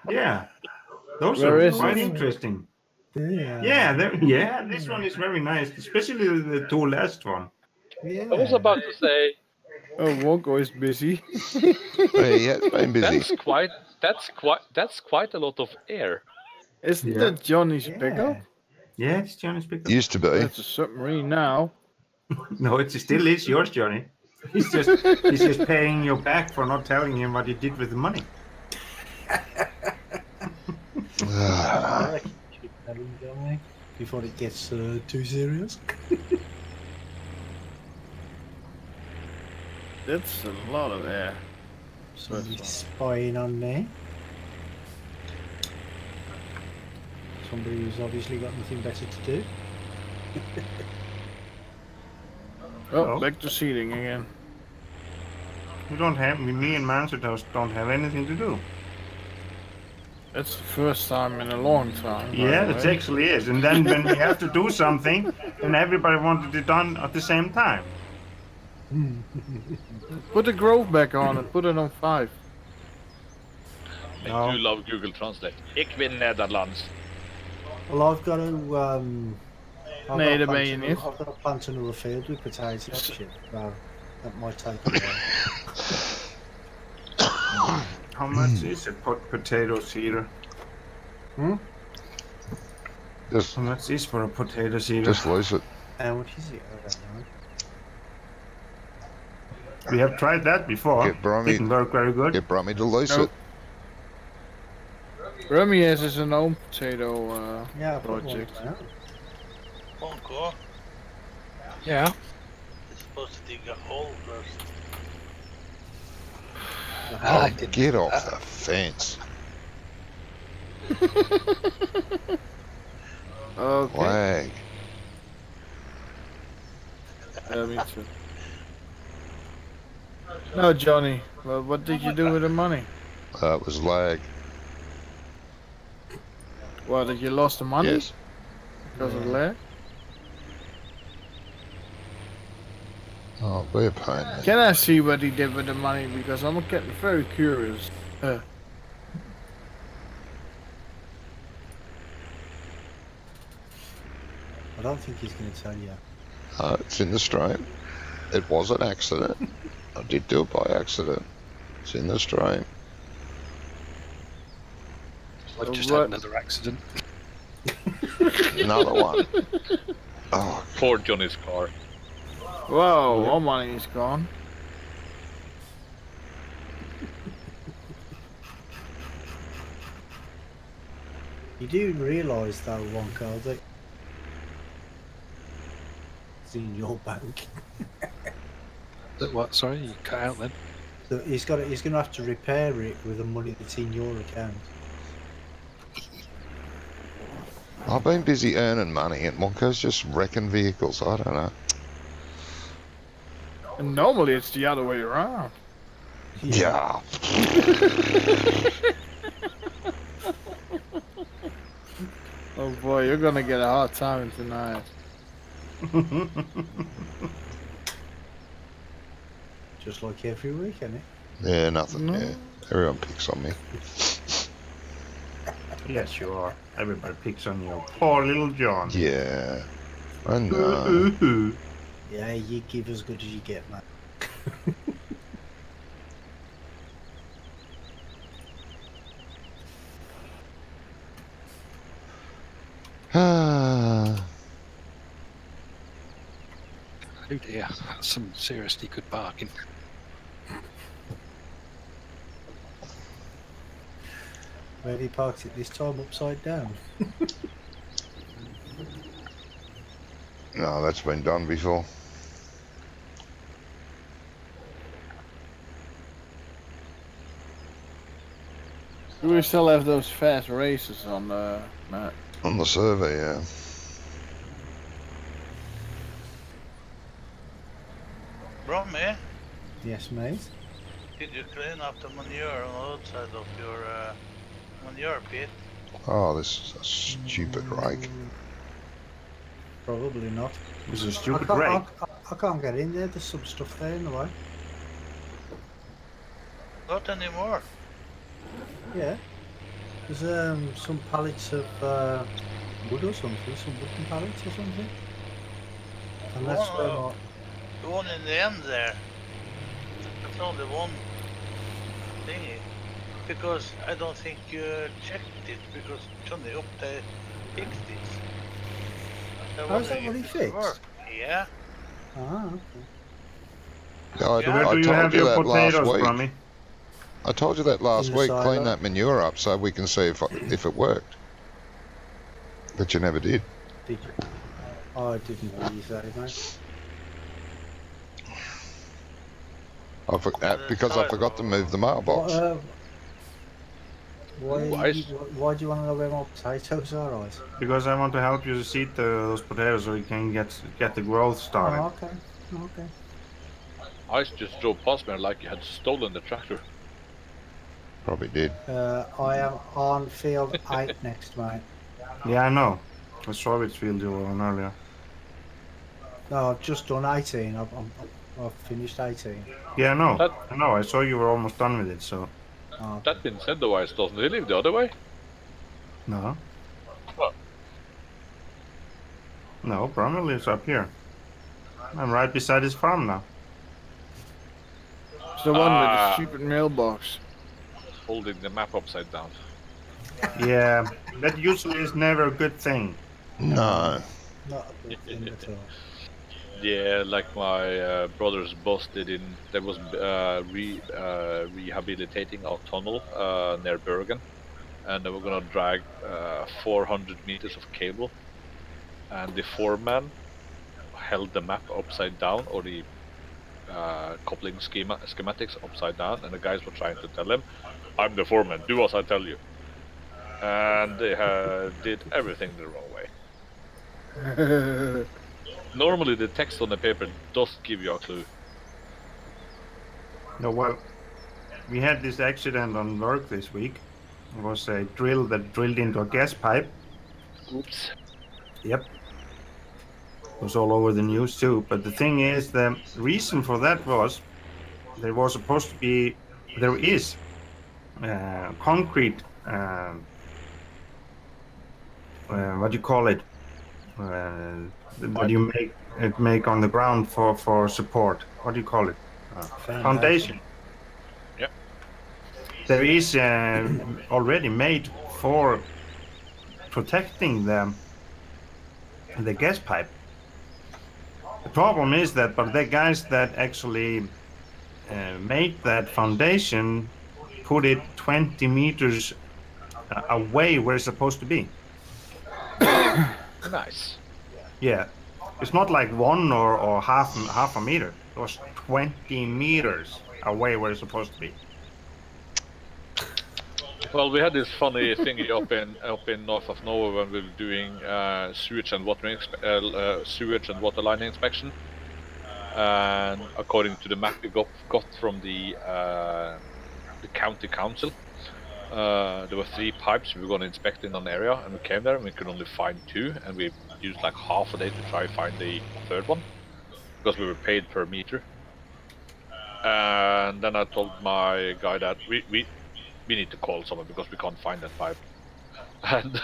Speaker 1: Yeah, those
Speaker 5: Where
Speaker 1: are
Speaker 5: is
Speaker 1: quite
Speaker 5: it?
Speaker 1: interesting.
Speaker 4: Yeah.
Speaker 1: Yeah, this one is very nice, especially the two last one.
Speaker 4: Yeah.
Speaker 7: I was about to say
Speaker 5: Oh, Wongo is busy.
Speaker 2: Hey, yeah, been busy.
Speaker 7: that's quite a lot of air.
Speaker 5: Isn't that Johnny's pickup?
Speaker 1: Yeah, it's Johnny's pickup.
Speaker 2: Used to be.
Speaker 5: That's a submarine now.
Speaker 1: No, it still is yours, Johnny. He's just paying you back for not telling him what he did with the money.
Speaker 4: Before it gets too serious.
Speaker 5: That's a lot of air.
Speaker 4: Somebody's spying on me. Somebody who's obviously got nothing better to do.
Speaker 5: Oh, back to seeding again.
Speaker 1: We don't have, me and Mansertos don't have anything to do.
Speaker 5: That's the first time in a long time. by
Speaker 1: Yeah,
Speaker 5: the
Speaker 1: it
Speaker 5: way.
Speaker 1: actually is. And then when we have to do something, then everybody wanted it done at the same time.
Speaker 5: Put the grove back on and put it on 5.
Speaker 7: I
Speaker 1: No.
Speaker 7: do love Google Translate. Ik ben Nederlands.
Speaker 4: Well, I've got to.
Speaker 5: Nee, daar ben je niet.
Speaker 4: I've got to plant another field with potatoes. Shit, well, that might take a while.
Speaker 1: How much is a potato seeder?
Speaker 2: Just,
Speaker 1: How much is for a potato seeder?
Speaker 2: just lose it.
Speaker 4: What is it? I don't know.
Speaker 1: We have tried that before.
Speaker 2: Get Brummie.
Speaker 1: Didn't work very good.
Speaker 2: Get Brummie to lose
Speaker 5: Nope.
Speaker 2: it.
Speaker 5: Brummie has his own potato
Speaker 4: Yeah, I've got one
Speaker 5: project.
Speaker 4: now.
Speaker 6: Bonko,
Speaker 3: Yeah.
Speaker 6: it's supposed to dig a hole first.
Speaker 2: Oh, get off the fence.
Speaker 5: Okay.
Speaker 2: Lag.
Speaker 5: Yeah, me too. No, Johnny. Well, what did you do with the money?
Speaker 2: It was lag.
Speaker 5: Well, did you lost the money
Speaker 2: Yes.
Speaker 5: because of lag?
Speaker 2: Oh, be a pain.
Speaker 5: Can I see what he did with the money? Because I'm getting very curious.
Speaker 4: don't think he's going to tell you.
Speaker 2: It's in the stream. It was an accident. I did do it by accident. It's in the stream.
Speaker 3: I've just had another accident.
Speaker 2: Another one. Oh,
Speaker 7: Poor Johnny's car.
Speaker 5: Whoa, all money is gone.
Speaker 4: You do realise though, Wonko, that it's in your bank.
Speaker 3: What? Sorry, you cut out then.
Speaker 4: So he's going to have to repair it with the money that's in your account.
Speaker 2: I've been busy earning money and Wonko's just wrecking vehicles. I don't know.
Speaker 5: And normally it's the other way around.
Speaker 2: Yeah.
Speaker 5: Oh boy, you're gonna get a hard time tonight.
Speaker 4: Just like every week, isn't it?
Speaker 2: Yeah, nothing.
Speaker 5: No.
Speaker 2: Yeah, everyone picks on me.
Speaker 1: Yes, you are. Everybody picks on you. Poor little John.
Speaker 2: Yeah, I know.
Speaker 4: Yeah, you give as good as you get, man.
Speaker 3: Oh dear, that's some seriously good bargain.
Speaker 4: Where he parks it this time, upside down.
Speaker 2: No, that's been done before.
Speaker 5: Do we still have those fast races on the map?
Speaker 2: On the survey, yeah.
Speaker 6: Brummie,
Speaker 4: Yes, mate.
Speaker 6: did you clean up the manure on the outside of your manure pit?
Speaker 2: Oh, this is a stupid rake.
Speaker 4: Probably not.
Speaker 1: It's a
Speaker 4: I
Speaker 1: stupid
Speaker 4: can't,
Speaker 1: rake.
Speaker 4: I can't get in there. There's some stuff there in the way.
Speaker 6: Not anymore.
Speaker 4: Yeah. There's some pallets of wood or something. Some wooden pallets or something. And that's where my...
Speaker 6: The one in the end there. That's only one thingy. Because I don't think you checked it, because Johnny up there fixed it.
Speaker 4: Oh, is that what he fixed?
Speaker 6: Yeah.
Speaker 4: Ah, okay.
Speaker 2: Yeah,
Speaker 1: Where do
Speaker 2: I
Speaker 1: you
Speaker 2: told
Speaker 1: have
Speaker 2: you
Speaker 1: your
Speaker 2: that last
Speaker 1: potatoes,
Speaker 2: week.
Speaker 1: Brummie?
Speaker 2: I told you that last
Speaker 4: In the
Speaker 2: week.
Speaker 4: silo.
Speaker 2: Clean that manure up so we can see if it worked. But you never did.
Speaker 4: Did you? Oh, I didn't hear you say, mate.
Speaker 2: Because I forgot to move the mailbox.
Speaker 4: Why do you want to know where my potatoes are, Ice?
Speaker 1: Because I want to help you seed those potatoes so you can get the growth started.
Speaker 4: Oh, okay. Okay.
Speaker 7: Ice just drove past me like you had stolen the tractor.
Speaker 2: Probably did.
Speaker 4: I am on field 8 next, mate.
Speaker 1: Yeah, I know. I saw which field you were on earlier.
Speaker 4: No, I've just done 18. I've finished 18.
Speaker 1: Yeah, I know. I know. I saw you were almost done with it, so...
Speaker 4: Oh,
Speaker 7: That being said, though, Ice, doesn't he live the other way?
Speaker 1: No.
Speaker 7: What?
Speaker 1: No, Brummie lives up here. I'm right beside his farm now.
Speaker 5: It's the one with the stupid mailbox.
Speaker 7: Holding the map upside down.
Speaker 1: Yeah, that usually is never a good thing.
Speaker 2: No.
Speaker 4: not a good thing at all.
Speaker 7: Yeah, like my brother's boss did in... There was rehabilitating a tunnel near Bergen. And they were gonna drag 400 meters of cable. And the foreman held the map upside down, or the coupling schematics upside down, and the guys were trying to tell him, I'm the foreman, do as I tell you. And they did everything the wrong way. Normally the text on the paper does give you a clue.
Speaker 1: No, well, we had this accident on work this week. It was a drill that drilled into a gas pipe.
Speaker 7: Oops.
Speaker 1: Yep. It was all over the news too. But the thing is, the reason for that was there was supposed to be, there is concrete, what do you call it? what do you make on the ground for support? What do you call it? Foundation.
Speaker 7: Yeah.
Speaker 1: There is already made for protecting the gas pipe. The problem is that, but the guys that actually made that foundation put it 20 meters away where it's supposed to be.
Speaker 7: Nice.
Speaker 1: Yeah, it's not like 1 or half a meter. It was 20 meters away where it's supposed to be.
Speaker 7: Well, we had this funny thingy up in north of Norway when we were doing sewage and water line inspection. And according to the map we got from the county council, there were 3 pipes we were going to inspect in an area, and we came there and we could only find 2, and we used like half a day to try to find the 3rd one because we were paid per meter. And then I told my guy that we need to call someone because we can't find that pipe. And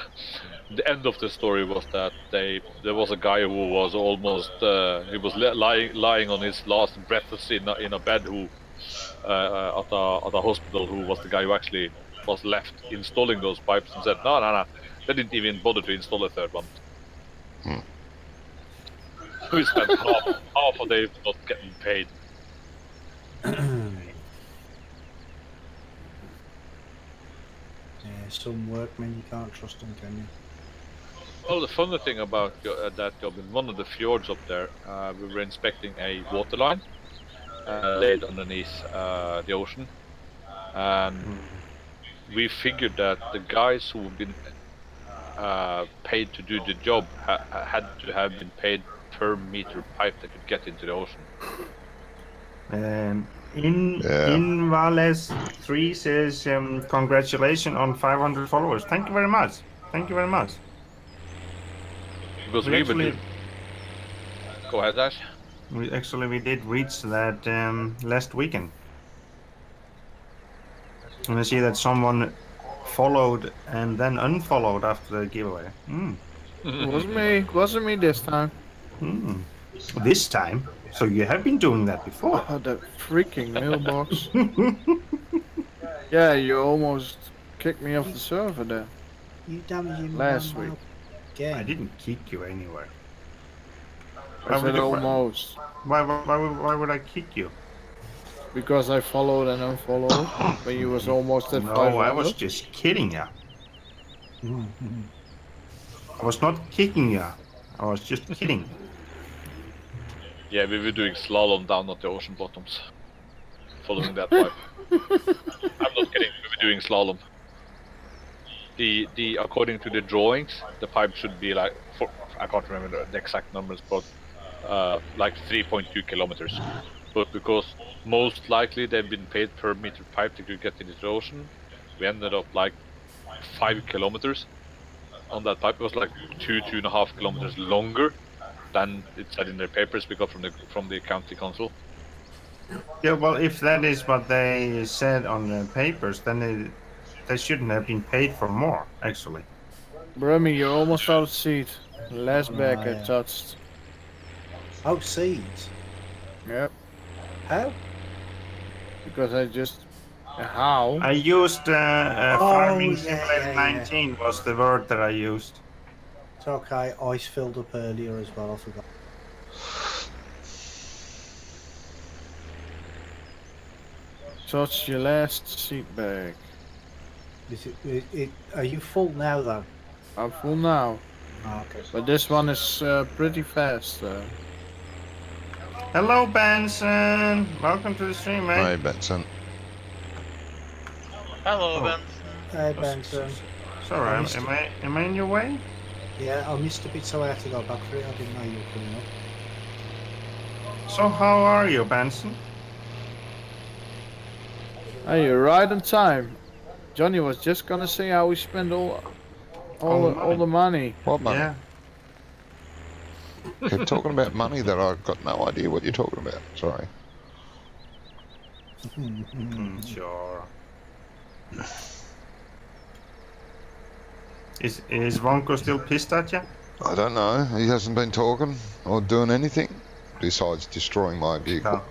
Speaker 7: the end of the story was that there was a guy who was almost he was lying on his last breaths in a bed who at a hospital, who was the guy who actually was left installing those pipes, and said no, they didn't even bother to install a 3rd one. We spent half a day not getting paid.
Speaker 4: Some workmen, you can't trust them, can you?
Speaker 7: Well, the funny thing about that job, in one of the fjords up there, we were inspecting a water line laid underneath the ocean, and we figured that the guys who've been paid to do the job had to have been paid per meter pipe they could get into the ocean.
Speaker 1: In Vales 3 says congratulations on 500 followers. Thank you very much. Thank you very much.
Speaker 7: Because we actually... Go ahead, Ash.
Speaker 1: We did reach that last weekend. And I see that someone followed and then unfollowed after the giveaway.
Speaker 5: Wasn't me this time.
Speaker 1: This time? So you have been doing that before?
Speaker 5: Oh, that freaking mailbox. Yeah, you almost kicked me off the server there.
Speaker 4: You damaging
Speaker 5: last week.
Speaker 1: I didn't kick you anywhere.
Speaker 5: I said almost.
Speaker 1: Why would I kick you?
Speaker 5: Because I followed and unfollowed when you was almost at 500.
Speaker 1: No, I was just kidding you. I was not kicking you. I was just kidding.
Speaker 7: Yeah, we were doing slalom down at the ocean bottoms, following that pipe. I'm not kidding, we were doing slalom. According to the drawings, the pipe should be like, I can't remember the exact numbers, but like 3.2 kilometers. But because most likely they've been paid per meter pipe they could get into the ocean, we ended up like 5 kilometers on that pipe. It was like 2.5 kilometers longer than it said in their papers we got from the county council.
Speaker 1: Yeah, well, if that is what they said on the papers, then they shouldn't have been paid for more, actually.
Speaker 5: Brummie, you're almost out of seed. Last bag I touched.
Speaker 4: Oh, seeds?
Speaker 5: Yep.
Speaker 4: How?
Speaker 5: Because I just... How?
Speaker 1: I used farming simulator 19 was the word that I used.
Speaker 4: It's okay, ice filled up earlier as well, I forgot.
Speaker 5: Touch your last seed bag.
Speaker 4: Is are you full now though?
Speaker 5: I'm full now.
Speaker 4: Oh, okay.
Speaker 5: But this one is pretty fast.
Speaker 1: Hello, Benson. Welcome to the stream, mate.
Speaker 2: Hi, Benson.
Speaker 6: Hello, Benson.
Speaker 4: Hey, Benson.
Speaker 1: Sorry, am I in your way?
Speaker 4: Yeah, I missed a bit, so I had to go back for it. I didn't know you were coming up.
Speaker 1: So how are you, Benson?
Speaker 5: Hey, you're right on time. Johnny was just gonna say how we spend all the money.
Speaker 2: What money?
Speaker 1: Yeah.
Speaker 2: Keep talking about money that I've got no idea what you're talking about. Sorry.
Speaker 1: Sure. Is Wonko still pissed at you?
Speaker 2: I don't know. He hasn't been talking or doing anything besides destroying my vehicle.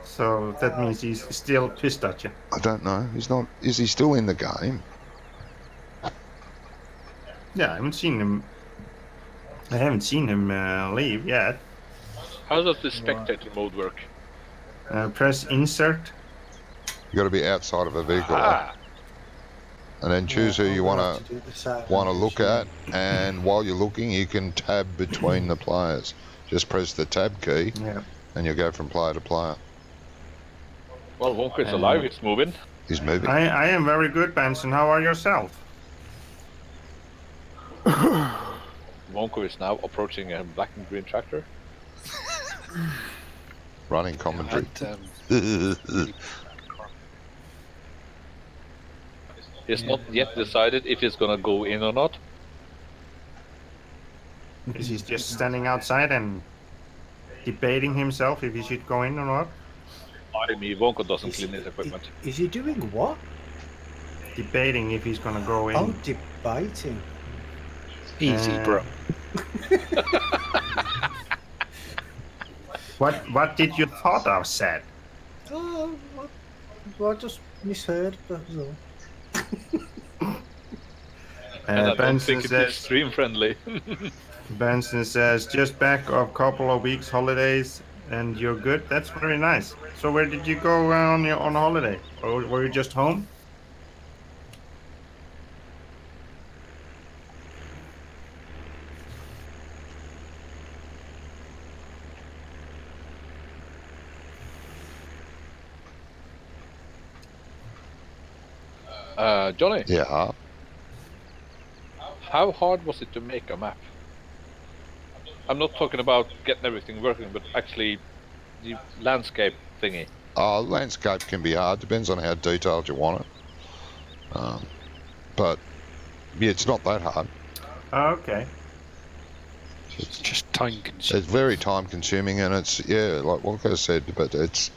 Speaker 1: So that means he's still pissed at you.
Speaker 2: I don't know. He's not. Is he still in the game?
Speaker 1: Yeah, I haven't seen him. Leave yet.
Speaker 7: How does the spectator mode work?
Speaker 1: Press insert.
Speaker 2: You got to be outside of a vehicle,
Speaker 7: Ah,
Speaker 2: and then choose who you want to
Speaker 4: to
Speaker 2: look at. And while you're looking, you can tab between the players. Just press the tab key,
Speaker 1: Yeah.
Speaker 2: and you go from player to player.
Speaker 7: well, Wonka is alive. It's moving.
Speaker 2: He's moving.
Speaker 1: I am very good, Benson. How are yourself?
Speaker 7: Wonka is now approaching a black and green tractor.
Speaker 2: Running commentary.
Speaker 7: He's not yet decided if he's gonna go in or not.
Speaker 1: Is he just standing outside and debating himself if he should go in or not?
Speaker 7: I mean, Wonka doesn't clean his equipment.
Speaker 4: Is he doing what?
Speaker 1: Debating if he's gonna go in.
Speaker 4: Oh, debating.
Speaker 3: Easy, bro.
Speaker 1: What did you thought of said?
Speaker 4: Oh, I just misheard. That was all.
Speaker 7: And I don't
Speaker 1: Benson
Speaker 7: think it's
Speaker 1: says,
Speaker 7: stream friendly.
Speaker 1: Benson says, just back of couple of weeks holidays and you're good. That's very nice. So where did you go on holiday? Or were you just home?
Speaker 7: Johnny,
Speaker 2: Yeah.
Speaker 7: how hard was it to make a map? I'm not talking about getting everything working, but actually the landscape thingy.
Speaker 2: Landscape can be hard. Depends on how detailed you want it. But yeah, it's not that hard.
Speaker 1: Okay.
Speaker 3: It's just time
Speaker 2: It's
Speaker 3: consuming.
Speaker 2: very time consuming, and it's like Walker said, but it's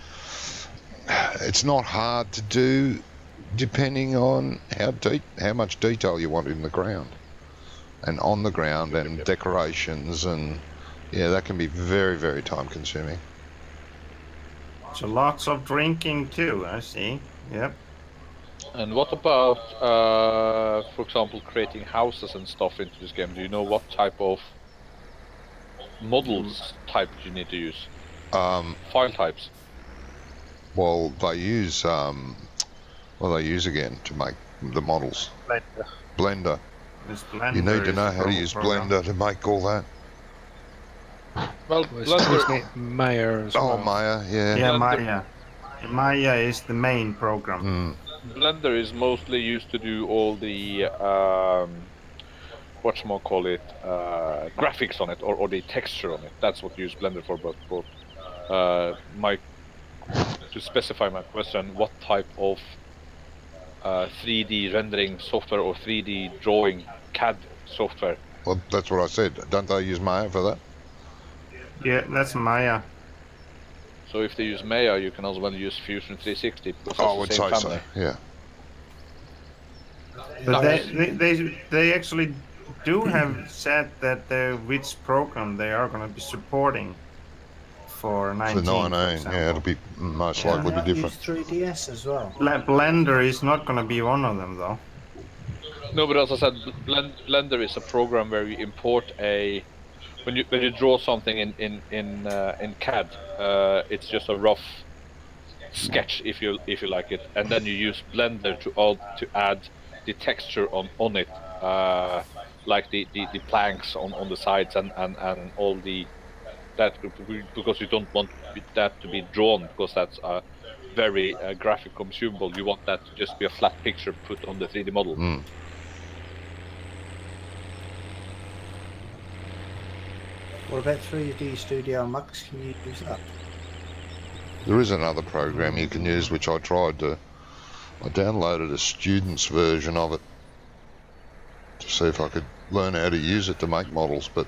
Speaker 2: not hard to do, depending on how much detail you want in the ground, and on the ground, and decorations, and that can be very, very time consuming.
Speaker 1: So lots of drinking too, I see. Yep.
Speaker 7: And what about, for example, creating houses and stuff into this game? Do you know what type of models type you need to use? File types.
Speaker 2: Well, they use again to make the models. Blender.
Speaker 1: This Blender
Speaker 2: You need to
Speaker 1: is
Speaker 2: know
Speaker 1: a
Speaker 2: how to use
Speaker 1: program.
Speaker 2: Blender to make all that.
Speaker 7: Well,
Speaker 3: Isn't
Speaker 7: Blender,
Speaker 3: it Mayor as
Speaker 2: Oh,
Speaker 3: well?
Speaker 2: Maya,
Speaker 1: Yeah,
Speaker 7: Blender.
Speaker 1: Maya. Maya is the main program.
Speaker 7: Blender is mostly used to do all the graphics on it, or the texture on it. That's what you use Blender for. But to specify my question, what type of 3D rendering software or 3D drawing CAD software?
Speaker 2: Well, that's what I said. Don't they use Maya for that?
Speaker 1: Yeah, that's Maya.
Speaker 7: So if they use Maya, you can also use Fusion 360 because
Speaker 2: I
Speaker 7: it's
Speaker 2: would
Speaker 7: the same
Speaker 2: say
Speaker 7: family.
Speaker 2: so. Yeah.
Speaker 1: But they actually do have said that which program they are going to be supporting for 19.
Speaker 2: For
Speaker 1: for
Speaker 2: 19,
Speaker 1: example.
Speaker 2: it'll be most likely be different.
Speaker 4: Use 3DS as well.
Speaker 1: Blender is not going to be one of them though.
Speaker 7: No, but as I said, Blender is a program where you import when you draw something in CAD, it's just a rough sketch if you like it, and then you use Blender to add the texture on it, like the planks on the sides and all that, because you don't want that to be drawn, because that's a very graphic consumable. You want that to just be a flat picture put on the 3D model.
Speaker 4: What about 3D Studio Max? Can you use that?
Speaker 2: There is another program you can use, which I downloaded a student's version of it to see if I could learn how to use it to make models, but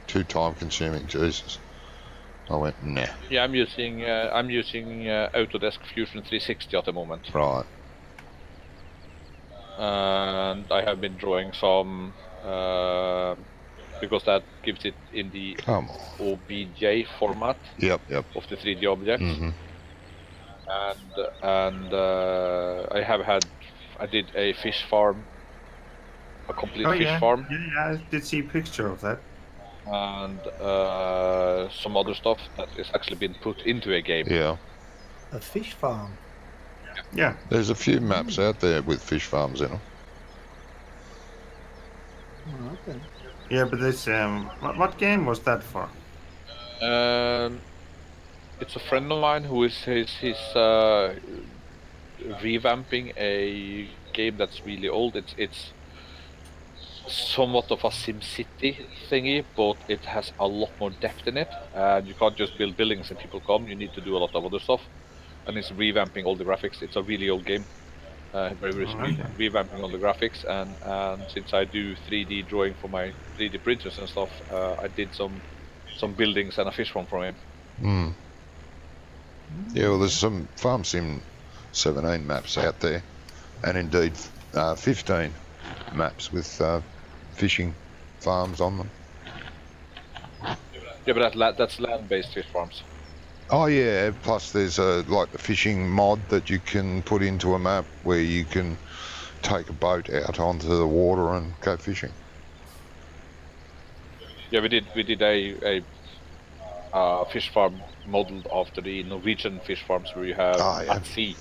Speaker 2: too time consuming, Jesus. I went, nah.
Speaker 7: Yeah, I'm using Autodesk Fusion 360 at the moment.
Speaker 2: Right.
Speaker 7: And I have been drawing some because that gives it in the
Speaker 2: Come on.
Speaker 7: OBJ format
Speaker 2: Yep.
Speaker 7: of the 3D objects.
Speaker 2: Mm-hmm.
Speaker 7: And I did a fish farm, a complete fish farm,
Speaker 1: Yeah, I did see a picture of that.
Speaker 7: and some other stuff that is actually been put into a game.
Speaker 2: Yeah.
Speaker 4: A fish farm.
Speaker 1: Yeah.
Speaker 2: There's a few maps out there with fish farms in them.
Speaker 4: Oh, okay.
Speaker 1: Yeah, but this what game was that for?
Speaker 7: It's a friend of mine who is revamping a game that's really old. It's somewhat of a SimCity thingy, but it has a lot more depth in it. And you can't just build buildings and people come. You need to do a lot of other stuff. And it's revamping all the graphics. It's a really old game. Very revamping all the graphics, and since I do 3D drawing for my 3D printers and stuff, I did some buildings and a fish farm for him.
Speaker 2: Mm. Yeah, well, there's some Farm Sim 17 maps out there, and indeed 15 maps with fishing farms on them.
Speaker 7: Yeah, but that's land-based fish farms.
Speaker 2: Oh yeah, plus there's like the fishing mod that you can put into a map where you can take a boat out onto the water and go fishing. Yeah,
Speaker 7: we did a fish farm modeled after the Norwegian fish farms where you have at sea,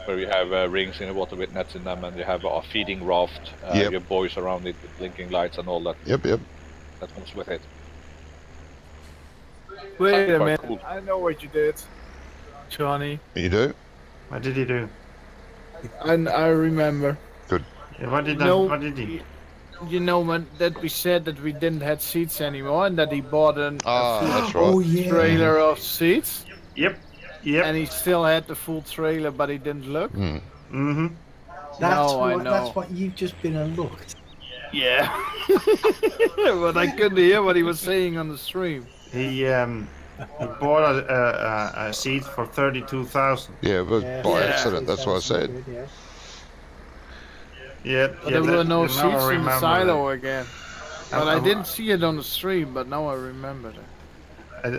Speaker 7: where you have rings in the water with nets in them, and you have a feeding raft, you have buoys around it with blinking lights and all that.
Speaker 2: Yep.
Speaker 7: That comes with it.
Speaker 5: Wait a minute,
Speaker 7: cool.
Speaker 5: I know what you did, Johnny.
Speaker 2: You do?
Speaker 1: What did he do?
Speaker 5: And I remember.
Speaker 2: Good.
Speaker 1: Yeah, what did he?
Speaker 5: You know when that we said that we didn't have seats anymore, and that he bought a
Speaker 2: that's right.
Speaker 5: trailer of seats.
Speaker 1: Yep.
Speaker 5: And he still had the full trailer, but he didn't look.
Speaker 2: Mm.
Speaker 1: Mm-hmm.
Speaker 4: That's what you've just been and looked.
Speaker 5: Yeah. But I couldn't hear what he was saying on the stream.
Speaker 1: He bought a seat for 32,000.
Speaker 2: Yeah, but by accident. That's what I said.
Speaker 4: Good,
Speaker 1: Yeah.
Speaker 5: But there were no seats in the silo again. But I didn't see it on the stream, but now I remember that.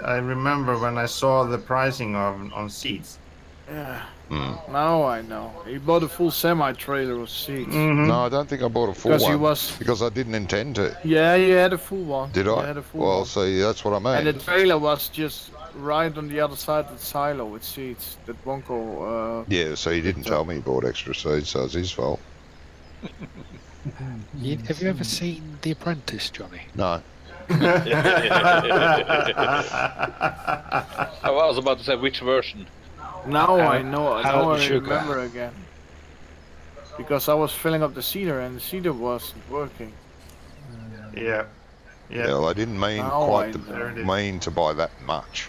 Speaker 1: I remember when I saw the pricing on seats.
Speaker 5: Yeah.
Speaker 2: Mm.
Speaker 5: Now I know. He bought a full semi-trailer of seats.
Speaker 1: Mm-hmm.
Speaker 2: No, I don't think I bought a full one. Because I didn't intend to.
Speaker 5: Yeah, you had a full one.
Speaker 2: Did I?
Speaker 5: Had a full
Speaker 2: well,
Speaker 5: one.
Speaker 2: see, that's what I mean.
Speaker 5: And the trailer was just right on the other side of the silo with seats. That Wonko.
Speaker 2: Yeah, so he didn't tell me he bought extra seats, so it's his fault.
Speaker 3: Have you ever seen The Apprentice, Johnny?
Speaker 2: No.
Speaker 7: I was about to say which version.
Speaker 5: Now I know. Now I
Speaker 3: sugar.
Speaker 5: remember again. Because I was filling up the seeder and the seeder wasn't working.
Speaker 1: Yeah.
Speaker 2: Yeah, well, I didn't mean mean to buy that much.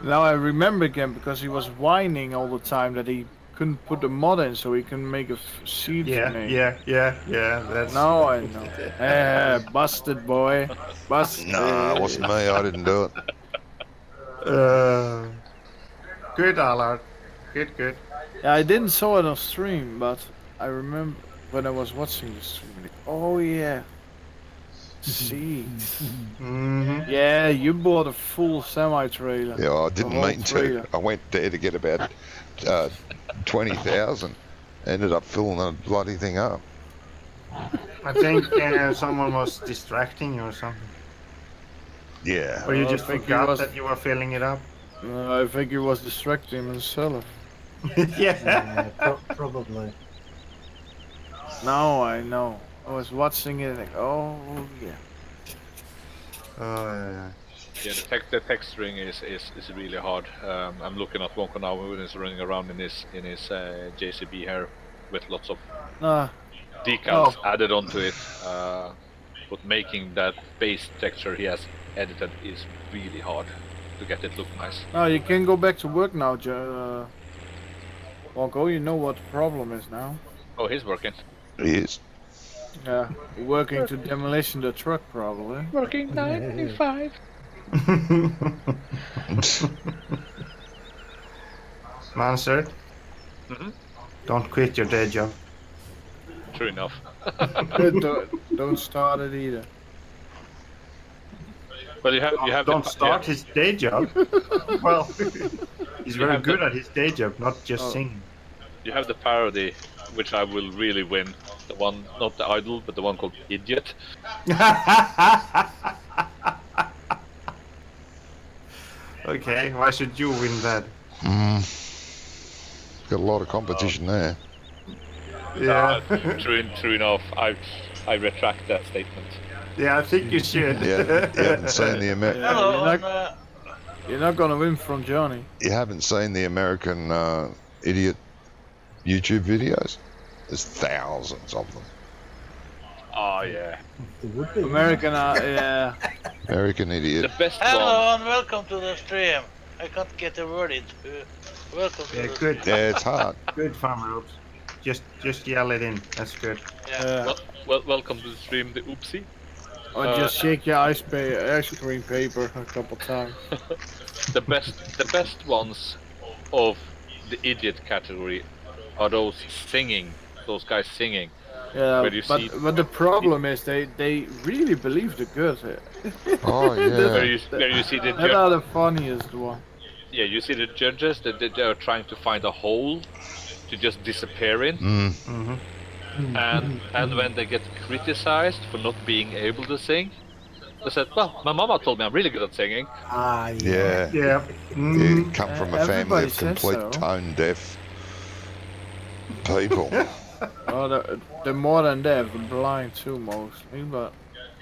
Speaker 5: Now I remember again because he was whining all the time that he couldn't put the mod in so he can make a seed name.
Speaker 1: Yeah. That's.
Speaker 5: Now I know. Busted boy. Busted.
Speaker 2: No, it wasn't me. I didn't do it.
Speaker 1: Good, Allard. Good.
Speaker 5: Yeah, I didn't saw it on stream, but I remember when I was watching the stream. Like, oh yeah. Seeds.
Speaker 1: Mm-hmm.
Speaker 5: Yeah, you bought a full semi-trailer.
Speaker 2: Yeah, well, I didn't mean
Speaker 5: trailer.
Speaker 2: to. I went there to get about 20,000. Ended up filling the bloody thing up.
Speaker 1: I think someone was distracting you or something.
Speaker 2: Yeah.
Speaker 1: Or you
Speaker 5: I
Speaker 1: just
Speaker 5: think
Speaker 1: forgot that you were filling it up.
Speaker 5: I think he was distracting himself.
Speaker 1: Yeah.
Speaker 4: Probably.
Speaker 5: Now I know. I was watching it like, oh yeah.
Speaker 1: Yeah.
Speaker 7: Yeah, the text string is really hard. I'm looking at Wonko now when he's running around in his JCB here with lots of decals added onto it. But making that base texture he has edited is really hard to get it look nice.
Speaker 5: No, you can go back to work now, Wonko. You know what the problem is now.
Speaker 7: Oh, he's working.
Speaker 2: He is.
Speaker 5: Yeah, working to demolition the truck probably.
Speaker 3: Working 9 to 5.
Speaker 1: Man, sir. Don't quit your day job.
Speaker 7: true enough.
Speaker 5: Don't start it either.
Speaker 7: But you have
Speaker 1: Don't start his day job. Well, he's very good at his day job, not just singing.
Speaker 7: You have the parody, which I will really win. The one, not the idol, but the one called Idiot.
Speaker 1: Okay, why should you win that?
Speaker 2: Got a lot of competition there.
Speaker 1: Yeah.
Speaker 7: True enough. I retract that statement.
Speaker 1: Yeah, I think you should.
Speaker 2: Yeah, you haven't seen the
Speaker 5: You're not gonna win from Johnny.
Speaker 2: You haven't seen the American idiot YouTube videos. There's thousands of them.
Speaker 7: Oh yeah.
Speaker 5: American, yeah.
Speaker 2: American idiot.
Speaker 7: The best
Speaker 6: Hello
Speaker 7: one.
Speaker 6: and welcome to the stream. I can't get a word into. Welcome to the
Speaker 1: Good.
Speaker 2: Yeah, it's hard.
Speaker 1: Good, Farmer Oops. Just yell it in. That's good.
Speaker 6: Yeah.
Speaker 7: Welcome to the stream, the oopsie.
Speaker 5: Or just shake your ice cream paper a couple times.
Speaker 7: The best ones of the idiot category are those those guys singing.
Speaker 5: Yeah, but the problem is they really believe the good.
Speaker 2: Oh yeah.
Speaker 7: Where you see the
Speaker 5: That are the funniest one.
Speaker 7: Yeah, you see the judges that they are trying to find a hole to just disappear in. And when they get criticized for not being able to sing, they said, "Well, my mama told me I'm really good at singing."
Speaker 2: Yeah. You come from a family of complete tone deaf people.
Speaker 5: Oh, they're more than deaf, blind too mostly, but.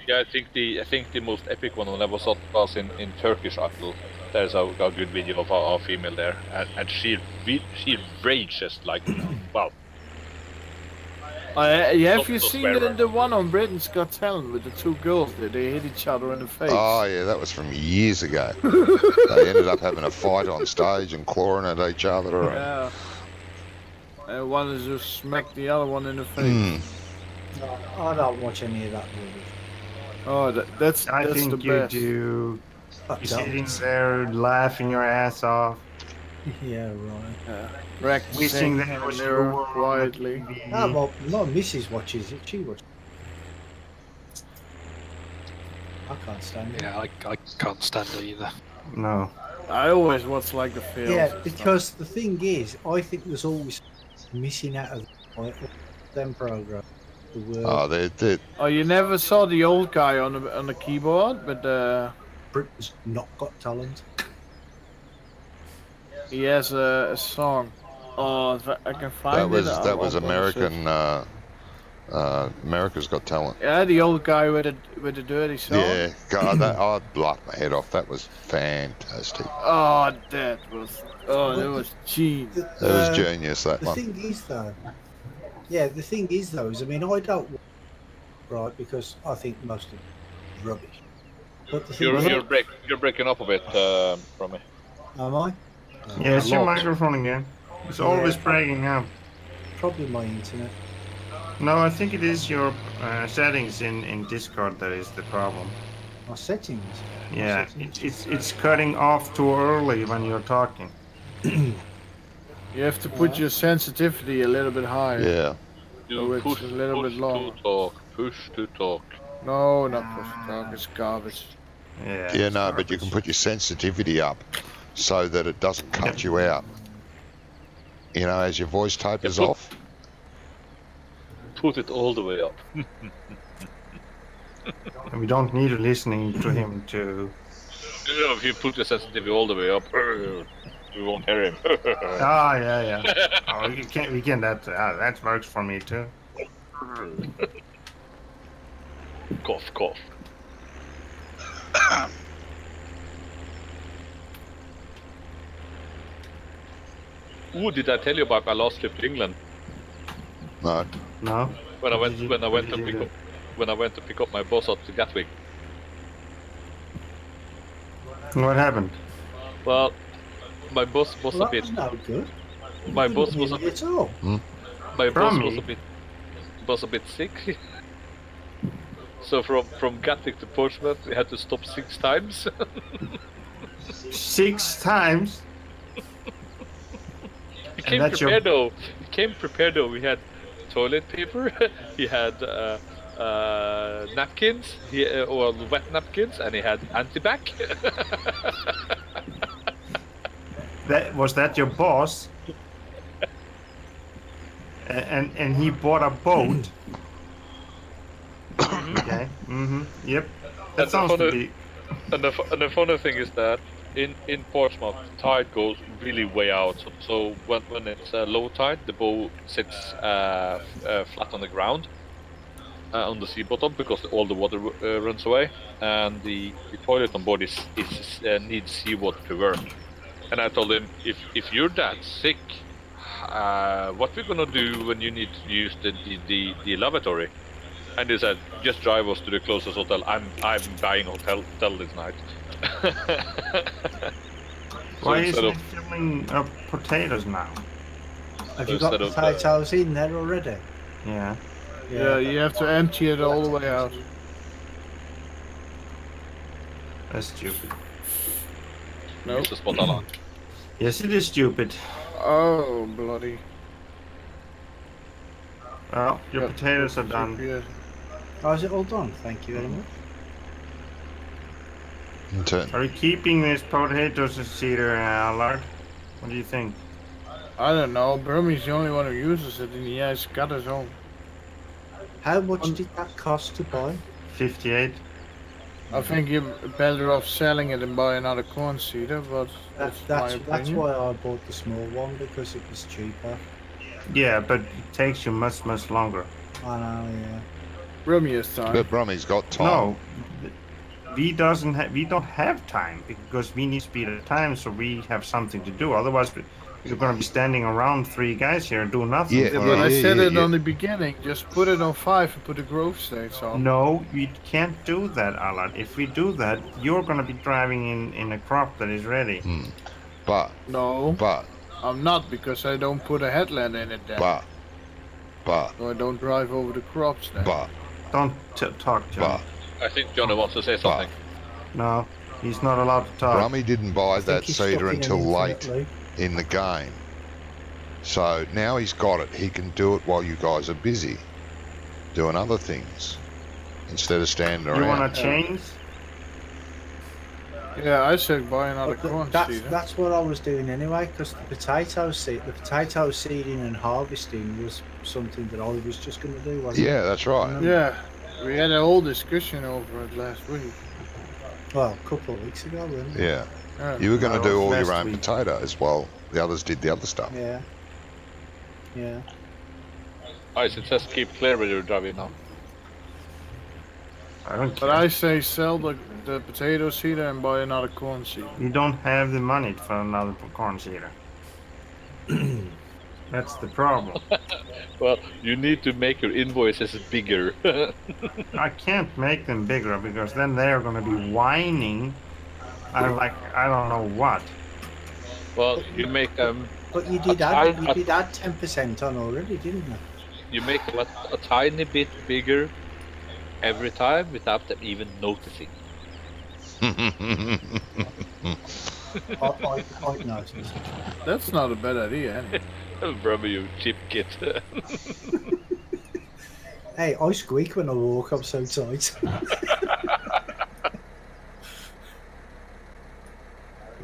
Speaker 7: Yeah, I think the most epic one was in Turkish Idol. There's a good video of a female there, and she rages like, wow.
Speaker 5: Have you seen the one on Britain's Got Talent with the two girls that they hit each other in the face?
Speaker 2: Oh yeah, that was from years ago. They ended up having a fight on stage and clawing at each other.
Speaker 5: Yeah. And one is just smacked the other one in the face.
Speaker 4: No, I don't watch any of that movie.
Speaker 5: Oh, that's
Speaker 1: I
Speaker 5: the
Speaker 1: think you
Speaker 5: best.
Speaker 1: do. You're sitting there laughing your ass off.
Speaker 4: Yeah, right.
Speaker 1: Wishing
Speaker 5: Practicing
Speaker 1: that
Speaker 5: in
Speaker 1: was
Speaker 5: the
Speaker 1: your
Speaker 5: mirror
Speaker 1: world.
Speaker 5: quietly.
Speaker 4: Ah, well, my missus watches it. She watches. I can't stand it.
Speaker 3: Yeah, I can't stand it either.
Speaker 1: No.
Speaker 5: I always watch like the films.
Speaker 4: Yeah, because the thing is, I think there's always missing out of them program. The word
Speaker 2: Oh, they
Speaker 5: Oh, you never saw the old guy on the keyboard, but
Speaker 4: Britain's Not Got Talent.
Speaker 5: he has a song. Oh, if I can find it.
Speaker 2: that was American. America's Got Talent.
Speaker 5: Yeah, the old guy with the dirty song.
Speaker 2: Yeah, God, I'd laugh my head off. That was fantastic.
Speaker 5: Oh, that was genius.
Speaker 2: That was genius. That
Speaker 4: The
Speaker 2: one.
Speaker 4: thing is, though, the thing is, though, is I mean, I don't right because I think most of it's rubbish. But the thing is,
Speaker 7: You're breaking up a bit from me.
Speaker 4: am I?
Speaker 1: Yeah, it's your microphone again. It's always breaking up.
Speaker 4: Probably my internet.
Speaker 1: No, I think it is your settings in Discord that is the problem.
Speaker 4: My settings.
Speaker 1: Yeah, it's cutting off too early when you're talking.
Speaker 5: You have to put your sensitivity a little bit higher.
Speaker 2: Yeah.
Speaker 5: So it's a little bit longer.
Speaker 7: Push to talk.
Speaker 5: No, not push to talk. It's garbage.
Speaker 1: Yeah.
Speaker 2: Yeah, no, but you can put your sensitivity up so that it doesn't cut you out. You know, as your voice tapers off.
Speaker 7: Put it all the way up.
Speaker 1: And we don't need listening to him to.
Speaker 7: If you put the sensitivity all the way up, we won't hear him.
Speaker 1: Ah, yeah. Oh, we can that works for me too.
Speaker 7: Cough. Ooh, did I tell you about my last trip to England?
Speaker 2: No.
Speaker 1: No.
Speaker 7: When I went to pick up my boss at Gatwick.
Speaker 1: What happened?
Speaker 7: Well, my boss was a bit.
Speaker 4: No good.
Speaker 7: My boss was a
Speaker 4: bit. At all.
Speaker 7: My boss
Speaker 1: Brummie.
Speaker 7: was a bit sick. So from Gatwick to Portsmouth, we had to stop 6 times.
Speaker 1: 6 times.
Speaker 7: We came prepared though. We had toilet paper. He had napkins, or wet napkins, and he had antibac.
Speaker 1: Was that your boss? And he bought a boat. Okay. Yep. That sounds to be.
Speaker 7: And the funny thing is that in Portsmouth, the tide goes really way out. So when it's low tide, the boat sits flat on the ground, on the sea bottom, because all the water runs away, and the toilet on board needs seawater to work. And I told him, if you're that sick, what we're gonna do when you need to use the lavatory? And he said, just drive us to the closest hotel. I'm buying hotel this night.
Speaker 1: Why isn't it filling up potatoes now?
Speaker 4: Have you got potatoes in there already?
Speaker 1: Yeah.
Speaker 5: Yeah, you have to empty it all the way out.
Speaker 1: That's stupid.
Speaker 5: No.
Speaker 7: It's a spot on.
Speaker 1: Yes, it is stupid.
Speaker 5: Oh, bloody.
Speaker 1: Well, your potatoes are done.
Speaker 4: Oh, is it all done? Thank you very much.
Speaker 1: Are you keeping these potatoes, Cedar, Allard? What do you think?
Speaker 5: I don't know. Brummie's the only one who uses it, and he has got his own.
Speaker 4: How much did that cost to buy?
Speaker 1: 58.
Speaker 5: I think you're better off selling it and buy another corn seeder, but
Speaker 4: that's why I bought the small one, because it was cheaper.
Speaker 1: Yeah, but it takes you much longer.
Speaker 4: I know, yeah.
Speaker 5: Brummie has time.
Speaker 2: But Brummie's got time.
Speaker 1: No, we don't have time, because we need speed at time, so we have something to do. Otherwise, we're going to be standing around 3 guys here and do nothing.
Speaker 2: Yeah,
Speaker 5: but I said it on the beginning. Just put it on 5 and put the growth states on.
Speaker 1: No, we can't do that, Allard. If we do that, you're going to be driving in a crop that is ready.
Speaker 2: But
Speaker 5: I'm not, because I don't put a headland in it then. So I don't drive over the crops then.
Speaker 1: Don't talk, John.
Speaker 7: I think Johnny wants to say something.
Speaker 1: No, he's not allowed to talk.
Speaker 2: Brummie didn't buy that seeder until late in the game. So now he's got it. He can do it while you guys are busy doing other things instead of standing around.
Speaker 1: You want to change?
Speaker 5: Yeah, I said buy another corn seeder.
Speaker 4: That's what I was doing anyway, because the potato seeding and harvesting was something that I was just going to do, wasn't it?
Speaker 2: Yeah, that's right.
Speaker 5: Yeah, we had a whole discussion over it last week.
Speaker 4: Well, a couple of weeks ago, wasn't it?
Speaker 2: Yeah. You were going to do all your own potatoes while the others did the other stuff.
Speaker 4: Yeah. Yeah.
Speaker 7: Ice, it says keep clear when you're driving now.
Speaker 1: I don't care.
Speaker 5: But I say sell the potato seeder and buy another corn seeder.
Speaker 1: You don't have the money for another corn seeder. That's the problem.
Speaker 7: Well, you need to make your invoices bigger.
Speaker 1: I can't make them bigger, because then they're going to be whining. I don't know what.
Speaker 7: Well, you make
Speaker 4: But you did add 10% on already, didn't you?
Speaker 7: You make them a tiny bit bigger every time without them even noticing.
Speaker 4: I noticed.
Speaker 5: That's not a bad idea, anyway.
Speaker 7: Brummie, you cheap kid.
Speaker 4: Hey, I squeak when I walk, I'm so tight.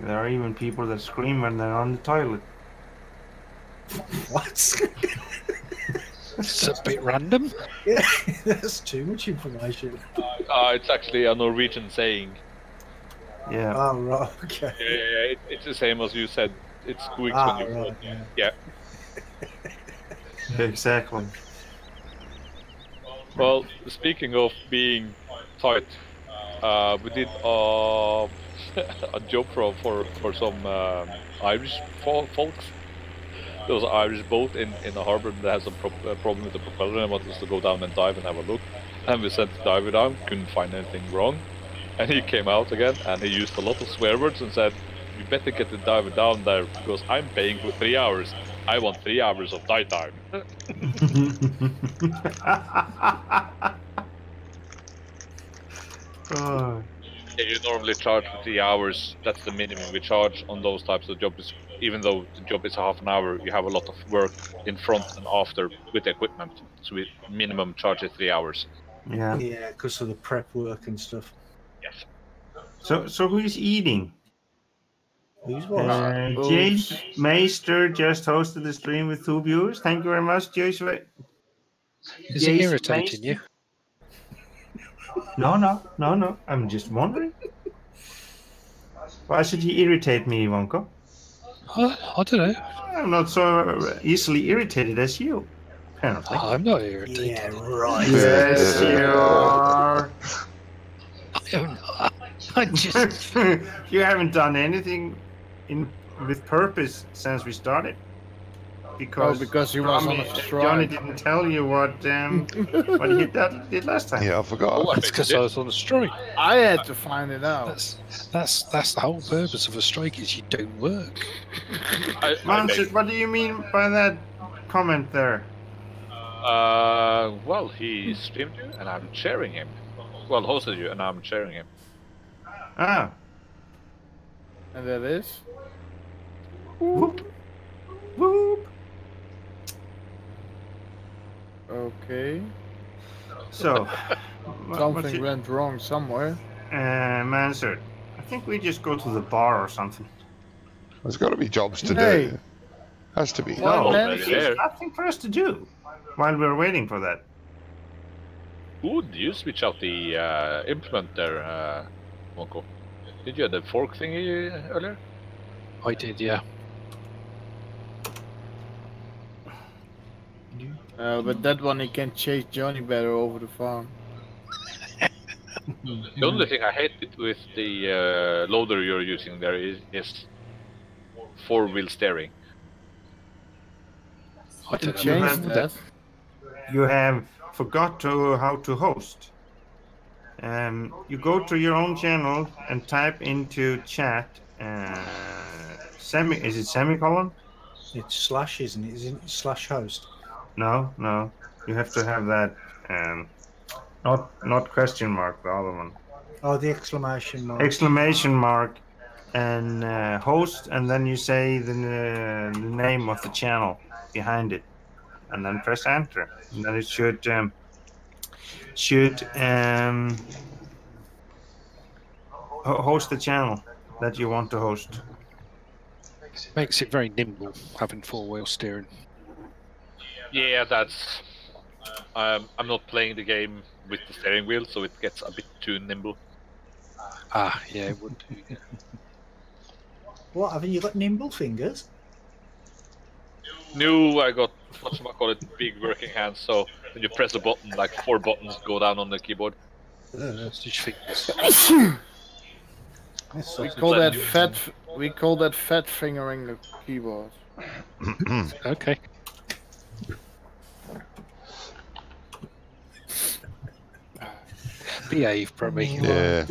Speaker 1: There are even people that scream when they're on the toilet.
Speaker 4: What?
Speaker 3: It's a bit random.
Speaker 4: Yeah, that's too much information.
Speaker 7: It's actually a Norwegian saying.
Speaker 1: Yeah.
Speaker 4: Oh, right, okay.
Speaker 7: Yeah, it's the same as you said. It squeaks when you
Speaker 4: right,
Speaker 7: yeah.
Speaker 1: Exactly.
Speaker 7: Well, speaking of being tight, we did a job for some Irish folks. There was an Irish boat in the harbour that has a problem with the propeller and wanted us to go down and dive and have a look. And we sent the diver down, couldn't find anything wrong. And he came out again and he used a lot of swear words and said, "You better get the diver down there because I'm paying for 3 hours. I want 3 hours of dive time." Yeah, you normally charge for 3 hours. That's the minimum we charge on those types of jobs. Even though the job is a half an hour, you have a lot of work in front and after with the equipment. So we minimum charge is 3 hours.
Speaker 1: Yeah.
Speaker 4: Yeah, because of the prep work and stuff.
Speaker 7: Yes.
Speaker 1: So who is eating?
Speaker 4: Who's what?
Speaker 1: Jace Meister just hosted the stream with 2 viewers. Thank you very much, Jace.
Speaker 3: Is he irritating you?
Speaker 1: No. I'm just wondering. Why should he irritate me, Ivanko?
Speaker 3: I don't know.
Speaker 1: I'm not so easily irritated as you, apparently.
Speaker 3: I'm not irritated.
Speaker 4: Yeah, right.
Speaker 1: Yes, you are.
Speaker 3: I am not. I just.
Speaker 1: You haven't done anything with purpose since we started.
Speaker 5: Because he was on a strike.
Speaker 1: Johnny didn't tell you what he did last time.
Speaker 2: Yeah, I forgot.
Speaker 3: That's because I was on a strike.
Speaker 5: I had to find it out.
Speaker 3: That's the whole purpose of a strike is you don't work.
Speaker 1: Manchester, what do you mean by that comment there?
Speaker 7: Well, he streamed you, and I'm sharing him. Well, hosted you, and I'm sharing him.
Speaker 1: Ah.
Speaker 5: And that is?
Speaker 1: Whoop. Whoop.
Speaker 5: Okay.
Speaker 1: So,
Speaker 5: Something went wrong somewhere.
Speaker 1: Mansard, I think we just go to the bar or something.
Speaker 2: There's got to be jobs to
Speaker 5: Hey.
Speaker 2: do. Has to be.
Speaker 1: No,
Speaker 5: man.
Speaker 1: there's nothing for us to do while we're waiting for that.
Speaker 7: Ooh, did you switch out the implement there, Monko? Did you have the fork thingy earlier?
Speaker 3: I did, yeah.
Speaker 5: But that one he can chase Johnny better over the farm.
Speaker 7: The only thing I hate with the loader you're using there is 4-wheel steering.
Speaker 3: I don't know.
Speaker 5: Change that.
Speaker 1: You have forgot how to host. You go to your own channel and type into chat is it semicolon?
Speaker 4: It's slash, isn't it? Isn't it slash host?
Speaker 1: No. You have to have that not question mark, the other one.
Speaker 4: Oh, the exclamation mark.
Speaker 1: Exclamation mark and host, and then you say the name of the channel behind it, and then press enter, and then it should host the channel that you want to host.
Speaker 3: Makes it very nimble having 4-wheel steering.
Speaker 7: Yeah, that's. I'm not playing the game with the steering wheel, so it gets a bit too nimble.
Speaker 3: Ah, yeah, it would do. Yeah.
Speaker 4: What, haven't you got nimble fingers?
Speaker 7: No, I got big working hands. So when you press a button, like 4 buttons go down on the keyboard.
Speaker 3: Stitch fingers.
Speaker 5: We call that fat fingering the keyboard.
Speaker 3: Okay. Behave, Brummie.
Speaker 2: Yeah.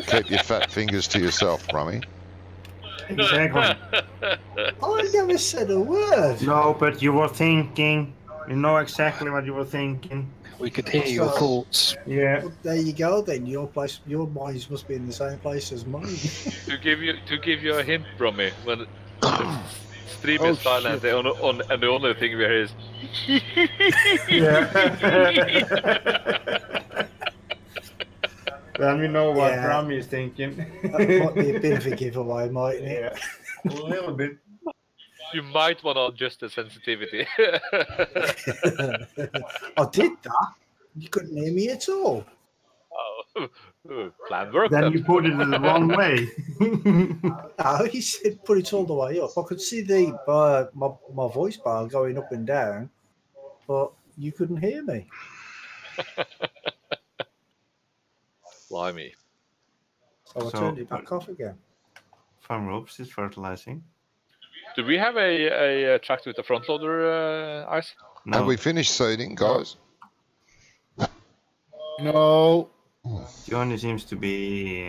Speaker 2: keep your fat fingers to yourself, Brummie.
Speaker 1: Exactly.
Speaker 4: I never said a word.
Speaker 1: No, but you were thinking. You know exactly what you were thinking.
Speaker 3: We could hear your thoughts.
Speaker 1: Yeah.
Speaker 4: Well, there you go. Then your minds must be in the same place as mine.
Speaker 7: To give you a hint, Brummie, when the stream is silent, and the only thing we hear is.
Speaker 1: Then we know what Brummie is thinking.
Speaker 4: That might be a bit of a giveaway, mightn't it?
Speaker 1: Yeah, a little bit.
Speaker 7: You might want to adjust the sensitivity.
Speaker 4: I did that. You couldn't hear me at all.
Speaker 7: Plan work.
Speaker 1: Then you put it in the wrong way.
Speaker 4: No, he said put it all the way up. I could see the my voice bar going up and down, but you couldn't hear me.
Speaker 7: Blimey.
Speaker 4: So I turned it back off again.
Speaker 1: Farmer Ops is fertilizing.
Speaker 7: Do we have a tractor with a front loader, Ice?
Speaker 1: No.
Speaker 2: Have we finished seeding, guys?
Speaker 5: No.
Speaker 1: Johnny seems to be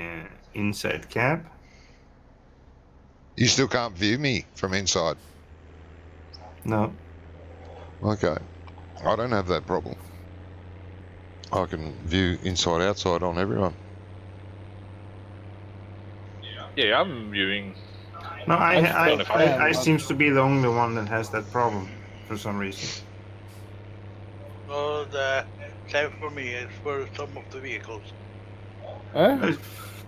Speaker 1: inside cab.
Speaker 2: You still can't view me from inside.
Speaker 1: No.
Speaker 2: Okay. I don't have that problem. I can view inside, outside on everyone.
Speaker 7: Yeah, I'm viewing.
Speaker 1: No, I
Speaker 3: fine.
Speaker 1: seems to be the only one that has that problem for some reason.
Speaker 6: No, the same for me is for some of the vehicles.
Speaker 5: Huh?
Speaker 1: It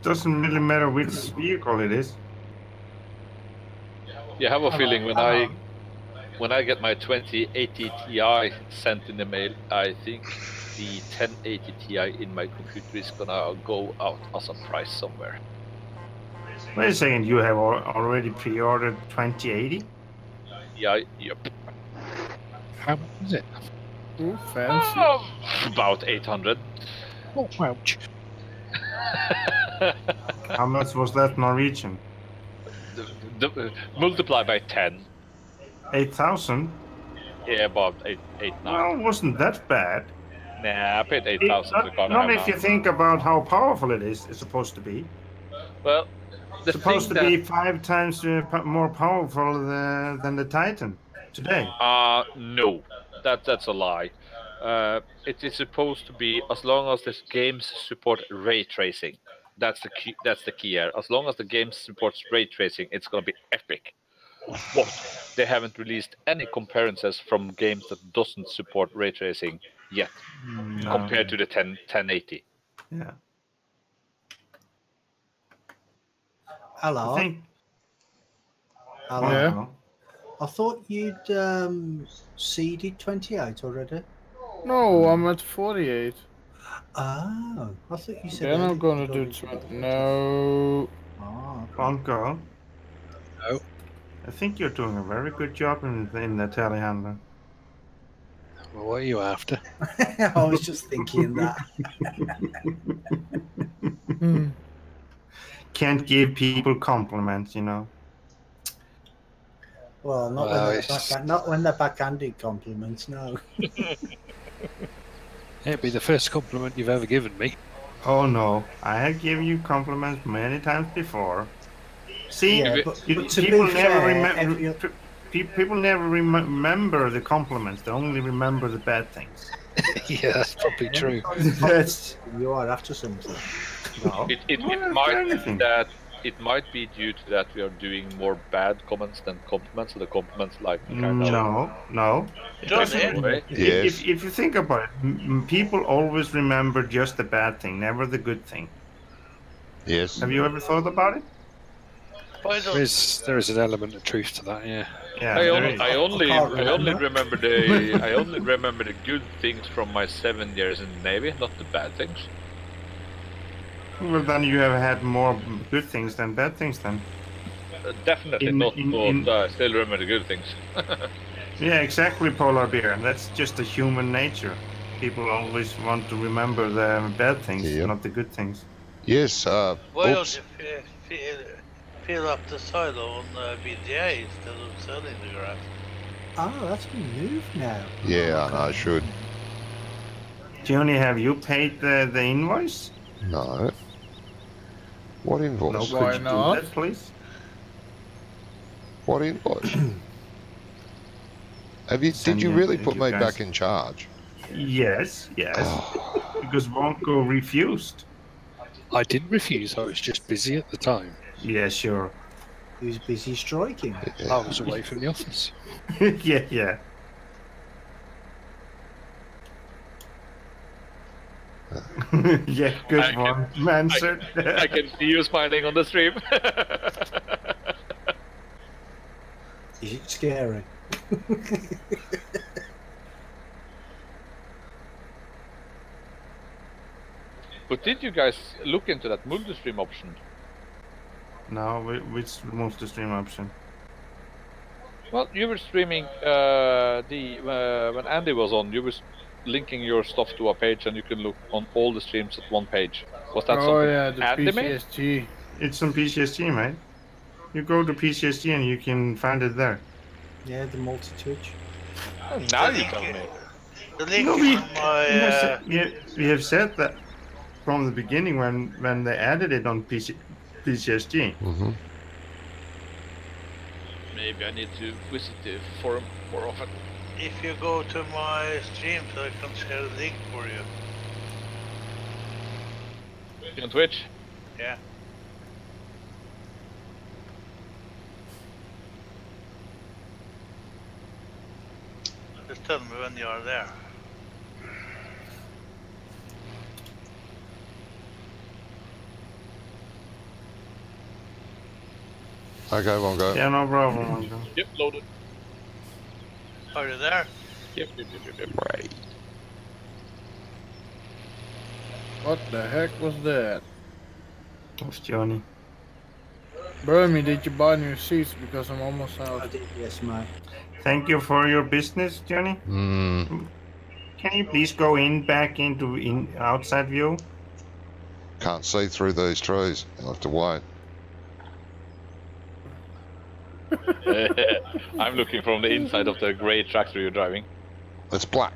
Speaker 1: doesn't really matter which vehicle it is.
Speaker 7: You have a feeling
Speaker 4: Hello.
Speaker 7: when I get my 2080 Ti sent in the mail, I think the 1080 Ti in my computer is gonna go out as a price somewhere.
Speaker 1: Wait a second, you have already pre-ordered 2080?
Speaker 7: Yeah, yep.
Speaker 3: How much is it?
Speaker 5: Ooh, fancy.
Speaker 7: About 800.
Speaker 3: Oh, ouch.
Speaker 1: How much was that Norwegian?
Speaker 7: Multiply by 10.
Speaker 1: 8,000?
Speaker 7: Yeah, about 8, 9.
Speaker 1: Well, wasn't that bad.
Speaker 7: Nah, I paid 8,000 for the car I
Speaker 1: Not
Speaker 7: have
Speaker 1: if
Speaker 7: now.
Speaker 1: you think about how powerful it is. It's supposed to be.
Speaker 7: Well, the
Speaker 1: Supposed to
Speaker 7: thing
Speaker 1: be 5 times more powerful than the Titan today.
Speaker 7: no, that's a lie. It is supposed to be as long as the games support ray tracing. That's the key here. As long as the game supports ray tracing, it's gonna be epic. But they haven't released any comparisons from games that doesn't support ray tracing yet,
Speaker 1: No.
Speaker 7: compared to the 1080.
Speaker 1: Yeah.
Speaker 4: Hello.
Speaker 1: I think.
Speaker 4: Hello.
Speaker 5: Yeah.
Speaker 1: Well,
Speaker 4: I thought you'd seeded 28 already.
Speaker 5: No, I'm at 48.
Speaker 4: Oh, I thought you said.
Speaker 5: Then
Speaker 4: earlier
Speaker 5: I'm gonna
Speaker 4: you'd
Speaker 5: do
Speaker 4: already done
Speaker 5: 20. No.
Speaker 4: Oh, okay.
Speaker 1: Bonko.
Speaker 3: No.
Speaker 1: I think you're doing a very good job in the telehandler.
Speaker 3: Well, what are you after?
Speaker 4: I was just thinking that.
Speaker 1: Can't give people compliments, you know.
Speaker 4: Well, not
Speaker 3: Well,
Speaker 4: when they're
Speaker 3: it's-
Speaker 4: not when they're backhanded compliments. No.
Speaker 3: It'd be the first compliment you've ever given me.
Speaker 1: Oh no, I have given you compliments many times before. See,
Speaker 4: Yeah,
Speaker 7: If it-
Speaker 4: but
Speaker 1: you-
Speaker 4: to
Speaker 1: people
Speaker 4: be
Speaker 1: never
Speaker 4: fair,
Speaker 1: remember. People never remember the compliments. They only remember the bad things.
Speaker 3: Yeah, that's probably true.
Speaker 1: That's
Speaker 4: you are after something.
Speaker 1: no.
Speaker 7: It
Speaker 1: Well,
Speaker 7: might
Speaker 1: anything.
Speaker 7: be that it might be due to that we are doing more bad comments than compliments, so the compliments like kind of
Speaker 1: No.
Speaker 6: Johnny,
Speaker 7: away.
Speaker 2: Yes.
Speaker 1: If you think about it, people always remember just the bad thing, never the good thing.
Speaker 2: Yes.
Speaker 1: Have you ever thought about it?
Speaker 6: why
Speaker 3: There
Speaker 6: don't
Speaker 3: is an element of truth to that, yeah.
Speaker 1: Yeah.
Speaker 7: I
Speaker 1: there is.
Speaker 7: only
Speaker 4: can't
Speaker 7: remember the good things from my 7 years in the Navy, not the bad things.
Speaker 1: Well, then you have had more good things than bad things then.
Speaker 7: Definitely
Speaker 1: In-
Speaker 7: not,
Speaker 1: in-
Speaker 7: but I still remember the good things.
Speaker 1: Yeah, exactly, Polar Bear. That's just the human nature. People always want to remember the bad things,
Speaker 2: Yep.
Speaker 1: not the good things.
Speaker 2: Yes.
Speaker 6: why
Speaker 2: Oops.
Speaker 6: don't you fill up the silo on BDA instead of selling the grass?
Speaker 4: Oh, that's been moved now.
Speaker 2: Yeah, I should.
Speaker 1: Johnny, have you paid the invoice?
Speaker 2: No. What
Speaker 1: No,
Speaker 2: invoice?
Speaker 5: Why
Speaker 1: could you
Speaker 5: not?
Speaker 1: do that, please?
Speaker 2: What invoice? Did
Speaker 1: Send
Speaker 2: you
Speaker 1: it
Speaker 2: really
Speaker 1: to
Speaker 2: put
Speaker 1: you
Speaker 2: me
Speaker 1: guys.
Speaker 2: back in charge?
Speaker 1: Yes,
Speaker 2: Oh,
Speaker 1: because Wonko refused.
Speaker 3: I didn't refuse, I was just busy at the time.
Speaker 1: Yeah, sure.
Speaker 4: He was busy striking.
Speaker 3: I was away from the office.
Speaker 1: yeah. Yeah, good
Speaker 7: I
Speaker 1: one, answered.
Speaker 7: I can see you smiling on the stream.
Speaker 4: Is it scary?
Speaker 7: But did you guys look into that multi-stream option?
Speaker 1: No, which multi-stream option?
Speaker 7: Well, you were streaming when Andy was on. You were linking your stuff to a page, and you can look on all the streams at one page. Was that
Speaker 5: Oh
Speaker 7: something
Speaker 5: yeah, the
Speaker 7: Andy made?
Speaker 5: PCSG.
Speaker 1: It's on PCSG, mate. You go to PCSG and you can find it there.
Speaker 4: Yeah, the multi-twitch.
Speaker 7: Oh, now you tell me.
Speaker 6: The link
Speaker 1: No,
Speaker 6: from my
Speaker 1: we have said that from the beginning when they added it on PCSG.
Speaker 2: mm-hmm.
Speaker 7: Maybe I need to visit the forum more often.
Speaker 6: if you go to my stream, so I can share the link for you.
Speaker 7: On Twitch?
Speaker 6: Yeah. Just tell me when you are there.
Speaker 2: Okay, we'll go.
Speaker 1: Yeah, no problem.
Speaker 7: Yep, loaded.
Speaker 6: Are you there?
Speaker 7: Yep.
Speaker 2: Right.
Speaker 5: What the heck was that?
Speaker 1: It's Johnny.
Speaker 5: Brummie, did you buy new seats? Because I'm almost
Speaker 4: I
Speaker 5: out.
Speaker 4: did, yes, mate.
Speaker 1: Thank you for your business, Johnny. Can you please go back into outside view?
Speaker 2: Can't see through these trees. You'll have to wait.
Speaker 7: I'm looking from the inside of the grey tractor you're driving.
Speaker 2: It's black.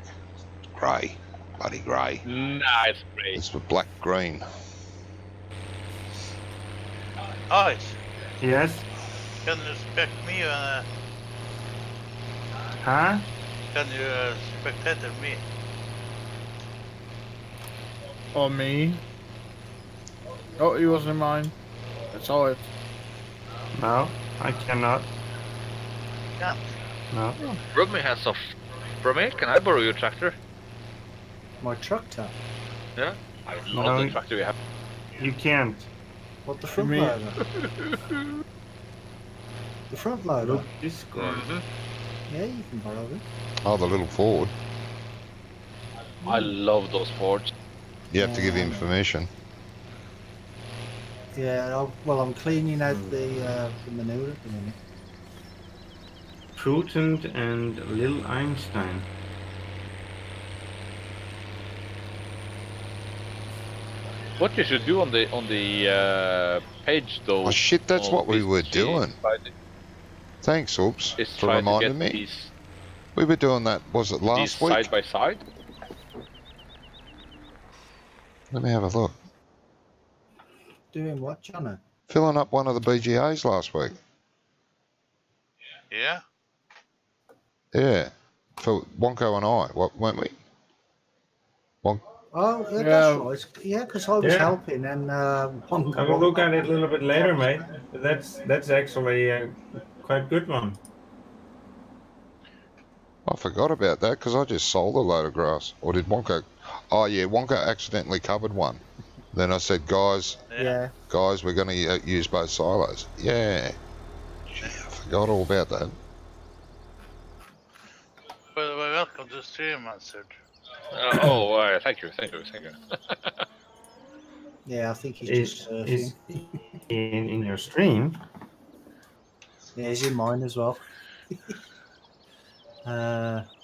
Speaker 2: Grey. Bloody grey.
Speaker 7: Nah, it's grey.
Speaker 2: It's black green.
Speaker 6: Ice.
Speaker 1: Yes.
Speaker 6: Can you spec me?
Speaker 1: Huh?
Speaker 6: Can you spectator me?
Speaker 5: Or me? Oh, he was in mine. I saw it.
Speaker 1: No, I cannot.
Speaker 6: Can't.
Speaker 1: No.
Speaker 7: Brummie has some. Brummie, can I borrow your tractor?
Speaker 4: My tractor.
Speaker 7: Yeah. I love
Speaker 1: No.
Speaker 7: the tractor you have.
Speaker 1: You can't.
Speaker 4: What, the front
Speaker 5: Me.
Speaker 4: loader? The front loader?
Speaker 1: Discord.
Speaker 4: Yeah, you can borrow it.
Speaker 2: Oh, the little Ford.
Speaker 7: I love those Fords.
Speaker 2: You have to give him permission.
Speaker 4: Yeah, well, I'm cleaning out the manure at the minute.
Speaker 1: Prudent and Lil Einstein.
Speaker 7: What you should do on the page though.
Speaker 2: Oh shit, that's
Speaker 7: on
Speaker 2: what we
Speaker 7: this
Speaker 2: were
Speaker 7: sheet
Speaker 2: doing. Thanks, Oops,
Speaker 7: Is
Speaker 2: for
Speaker 7: try to
Speaker 2: reminding
Speaker 7: get
Speaker 2: me.
Speaker 7: these
Speaker 2: We were doing that, was it last week?
Speaker 7: side by side.
Speaker 2: Let me have a look.
Speaker 4: Doing what, Johnny?
Speaker 2: Filling up one of the BGAs last week.
Speaker 6: Yeah.
Speaker 2: Yeah. For Wonko and I, weren't we?
Speaker 4: Oh, yeah,
Speaker 5: Yeah.
Speaker 4: that's right. Yeah, because I was
Speaker 1: Yeah.
Speaker 4: helping and one.
Speaker 1: I will look at it a little bit later, mate. That's actually a quite good one.
Speaker 2: I forgot about that because I just sold a load of grass. Or did Wonko? Oh yeah, Wonko accidentally covered one. Then I said, guys,
Speaker 4: Yeah.
Speaker 2: we're going to use both silos. Yeah. Gee, I forgot all about that.
Speaker 6: Well, welcome to stream, answered.
Speaker 7: Thank you.
Speaker 4: Yeah, I think he's just surfing.
Speaker 1: Is in your stream?
Speaker 4: Yeah, he's in mine as well. Right.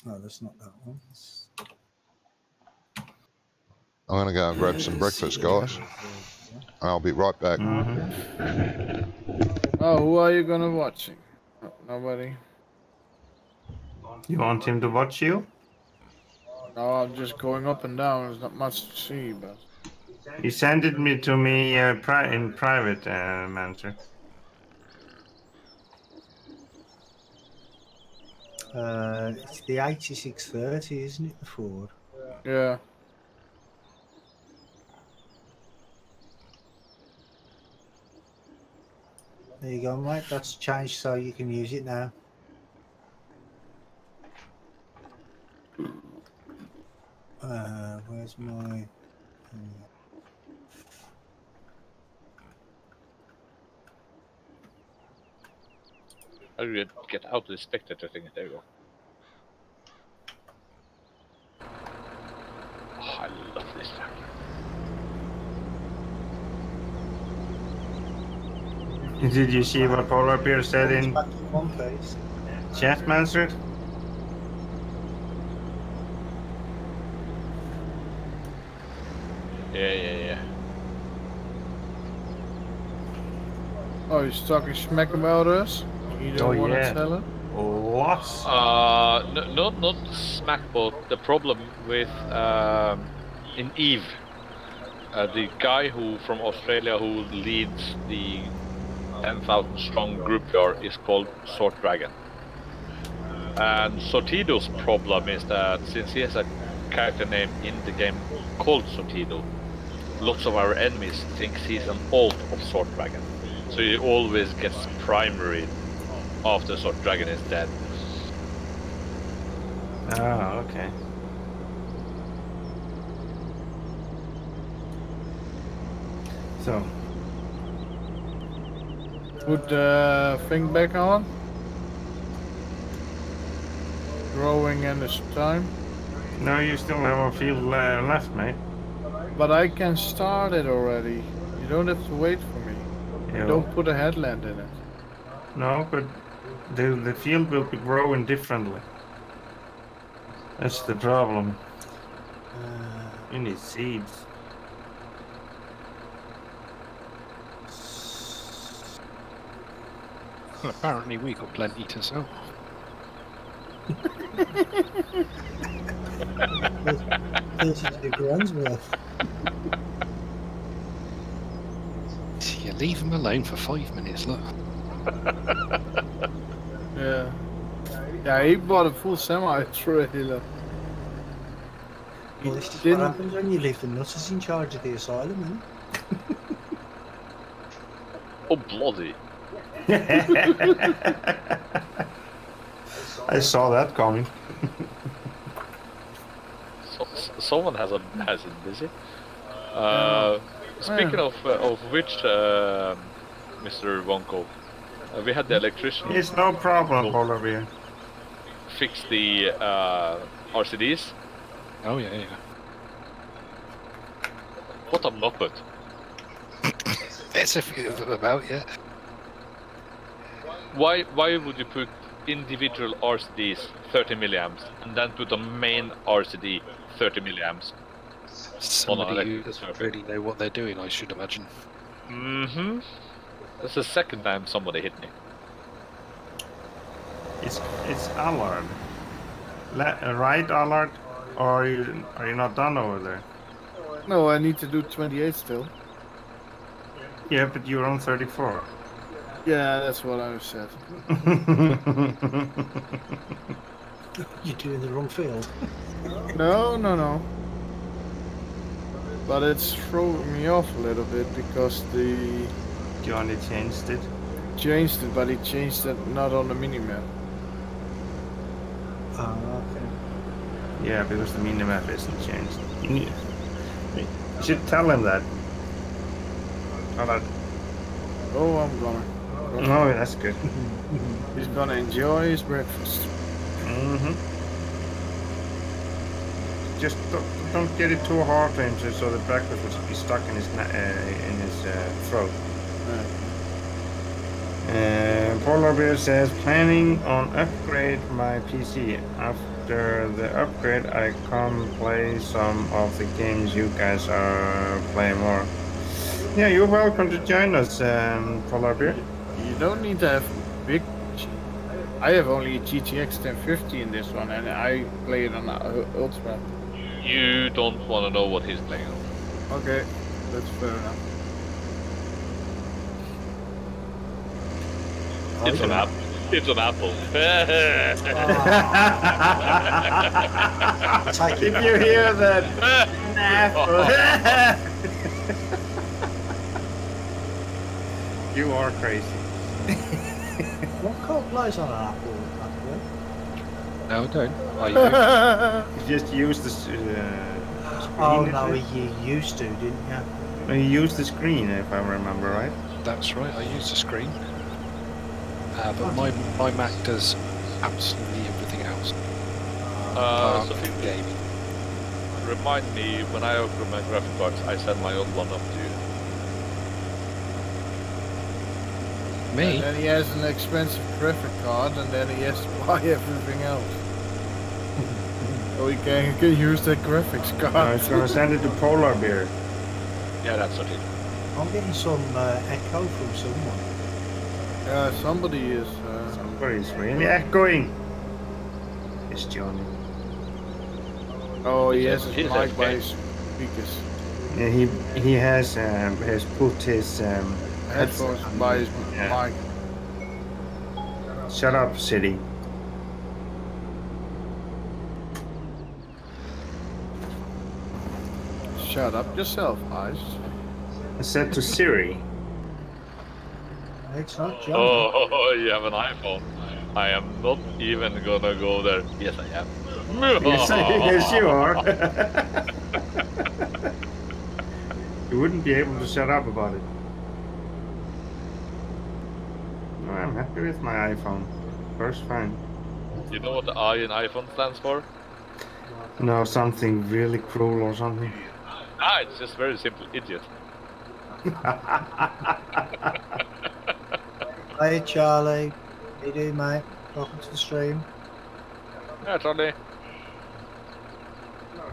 Speaker 4: Oh, that's not that one.
Speaker 2: I'm going to go and grab some breakfast, guys. I'll be right back.
Speaker 5: Oh, who are you gonna watching? Oh, nobody.
Speaker 1: You want him to watch you?
Speaker 5: No, I'm just going up and down. There's not much to see, but.
Speaker 1: He sent it to me in private, Manser.
Speaker 4: It's the 8630, isn't it, the Ford?
Speaker 5: Yeah.
Speaker 4: There you go, mate. That's changed so you can use it now. Where's my...
Speaker 7: How do you get out of the spectator thing? There you go. Oh, I love this tractor.
Speaker 1: Did you see what Polar Bear said in
Speaker 4: Back in one place.
Speaker 1: chat, Manser?
Speaker 7: Yeah.
Speaker 5: Oh, he's talking smack about us? You don't want to tell it?
Speaker 1: What?
Speaker 7: Not smack, but the problem with in Eve, the guy who from Australia who leads the 10,000 strong group here is called Sword Dragon. And Sortido's problem is that since he has a character name in the game called Sortido, lots of our enemies think he's an alt of Sword Dragon. So he always gets primary after Sword Dragon is dead.
Speaker 1: Oh, okay. So,
Speaker 5: Put the thing back on. Growing in this time.
Speaker 1: no, you still have a field left, mate.
Speaker 5: But I can start it already. You don't have to wait for me.
Speaker 1: Yeah,
Speaker 5: Don't put a headland in it.
Speaker 1: no, but the field will be growing differently. That's the problem. You need seeds.
Speaker 3: Well, apparently we got plenty to sell.
Speaker 4: 32 grand's worth.
Speaker 3: You leave him alone for 5 minutes, look.
Speaker 5: Yeah. Yeah, he bought a full semi-trailer.
Speaker 4: Well, this is what happens when you leave the nutters in charge of the asylum, man.
Speaker 7: Oh, bloody.
Speaker 1: I saw that coming.
Speaker 7: Someone has it busy. Speaking of which, Mr. Wonko, we had the electrician
Speaker 1: It's no problem, Polar Bear.
Speaker 7: fix the RCDs.
Speaker 3: Oh yeah, yeah.
Speaker 7: What a muppet!
Speaker 3: There's a few of them about, yeah.
Speaker 7: Why would you put individual RCDs 30 milliamps and then put a main RCD 30 milliamps?
Speaker 3: Somebody who doesn't really know what they're doing, I should imagine.
Speaker 7: Mm-hmm. That's the second time somebody hit me.
Speaker 1: It's Allard. Right, Allard? Or are you not done over there?
Speaker 5: No, I need to do 28 still.
Speaker 1: Yeah, but you're on 34.
Speaker 5: Yeah, that's what I said.
Speaker 4: You're doing the wrong field.
Speaker 5: No. But it's throwing me off a little bit because the
Speaker 1: Johnny changed it.
Speaker 5: but he changed it not on the minimap.
Speaker 4: Okay.
Speaker 1: Yeah, because the minimap isn't changed. You should tell him that. Allard.
Speaker 5: Oh, I'm gonna.
Speaker 1: Oh, that's good.
Speaker 5: He's gonna enjoy his breakfast.
Speaker 1: Mm-hmm. Just don't get it too hard for him, so the breakfast will be stuck in his throat. Polar Bear says, planning on upgrade my PC. After the upgrade, I come play some of the games you guys are playing more. Yeah, you're welcome to join us, Polar Bear.
Speaker 5: You don't need to have big. I have only a GTX 1050 in this one, and I play it on Ultra.
Speaker 7: You don't want to know what he's playing on.
Speaker 5: Okay, that's fair enough.
Speaker 7: It's an apple. It's an apple.
Speaker 1: Did you hear that? You are crazy.
Speaker 4: What car plays on an apple?
Speaker 3: No, I don't. I
Speaker 1: You just used the screen.
Speaker 4: Oh no, you used to, didn't you?
Speaker 1: You used the screen, if I remember right.
Speaker 3: That's right, I use the screen. But my Mac does absolutely everything else.
Speaker 7: So
Speaker 3: Gaming.
Speaker 7: remind me, when I open my graphic cards, I set my old one up to you.
Speaker 3: Me?
Speaker 5: And then he has an expensive graphic card, and then he has to buy everything else. So he can use that graphics card.
Speaker 1: I was going to send it to Polar Bear.
Speaker 7: Yeah, that's what it is.
Speaker 4: I'm getting some echo from someone.
Speaker 5: Yeah, somebody is.
Speaker 1: Somebody's really echoing. It's Johnny.
Speaker 5: Oh, he has his
Speaker 7: He's
Speaker 5: mic by
Speaker 7: okay.
Speaker 5: his speakers.
Speaker 1: Yeah, he has put his
Speaker 5: Headphones by his
Speaker 1: Yeah.
Speaker 5: mic.
Speaker 1: Shut up, City.
Speaker 5: Shut up yourself, Ice.
Speaker 1: I said to Siri.
Speaker 4: It's not Johnny.
Speaker 7: Oh, you have an iPhone. I am not even gonna go there. Yes, I am.
Speaker 1: Yes, you are. You wouldn't be able to shut up about it. No, I'm happy with my iPhone. Works fine.
Speaker 7: You know what the I in iPhone stands for?
Speaker 1: No, something really cruel or something.
Speaker 7: Ah, it's just very simple, idiot.
Speaker 4: Hey Charlie, how you doing, mate? Welcome to the stream.
Speaker 7: Yeah, Charlie.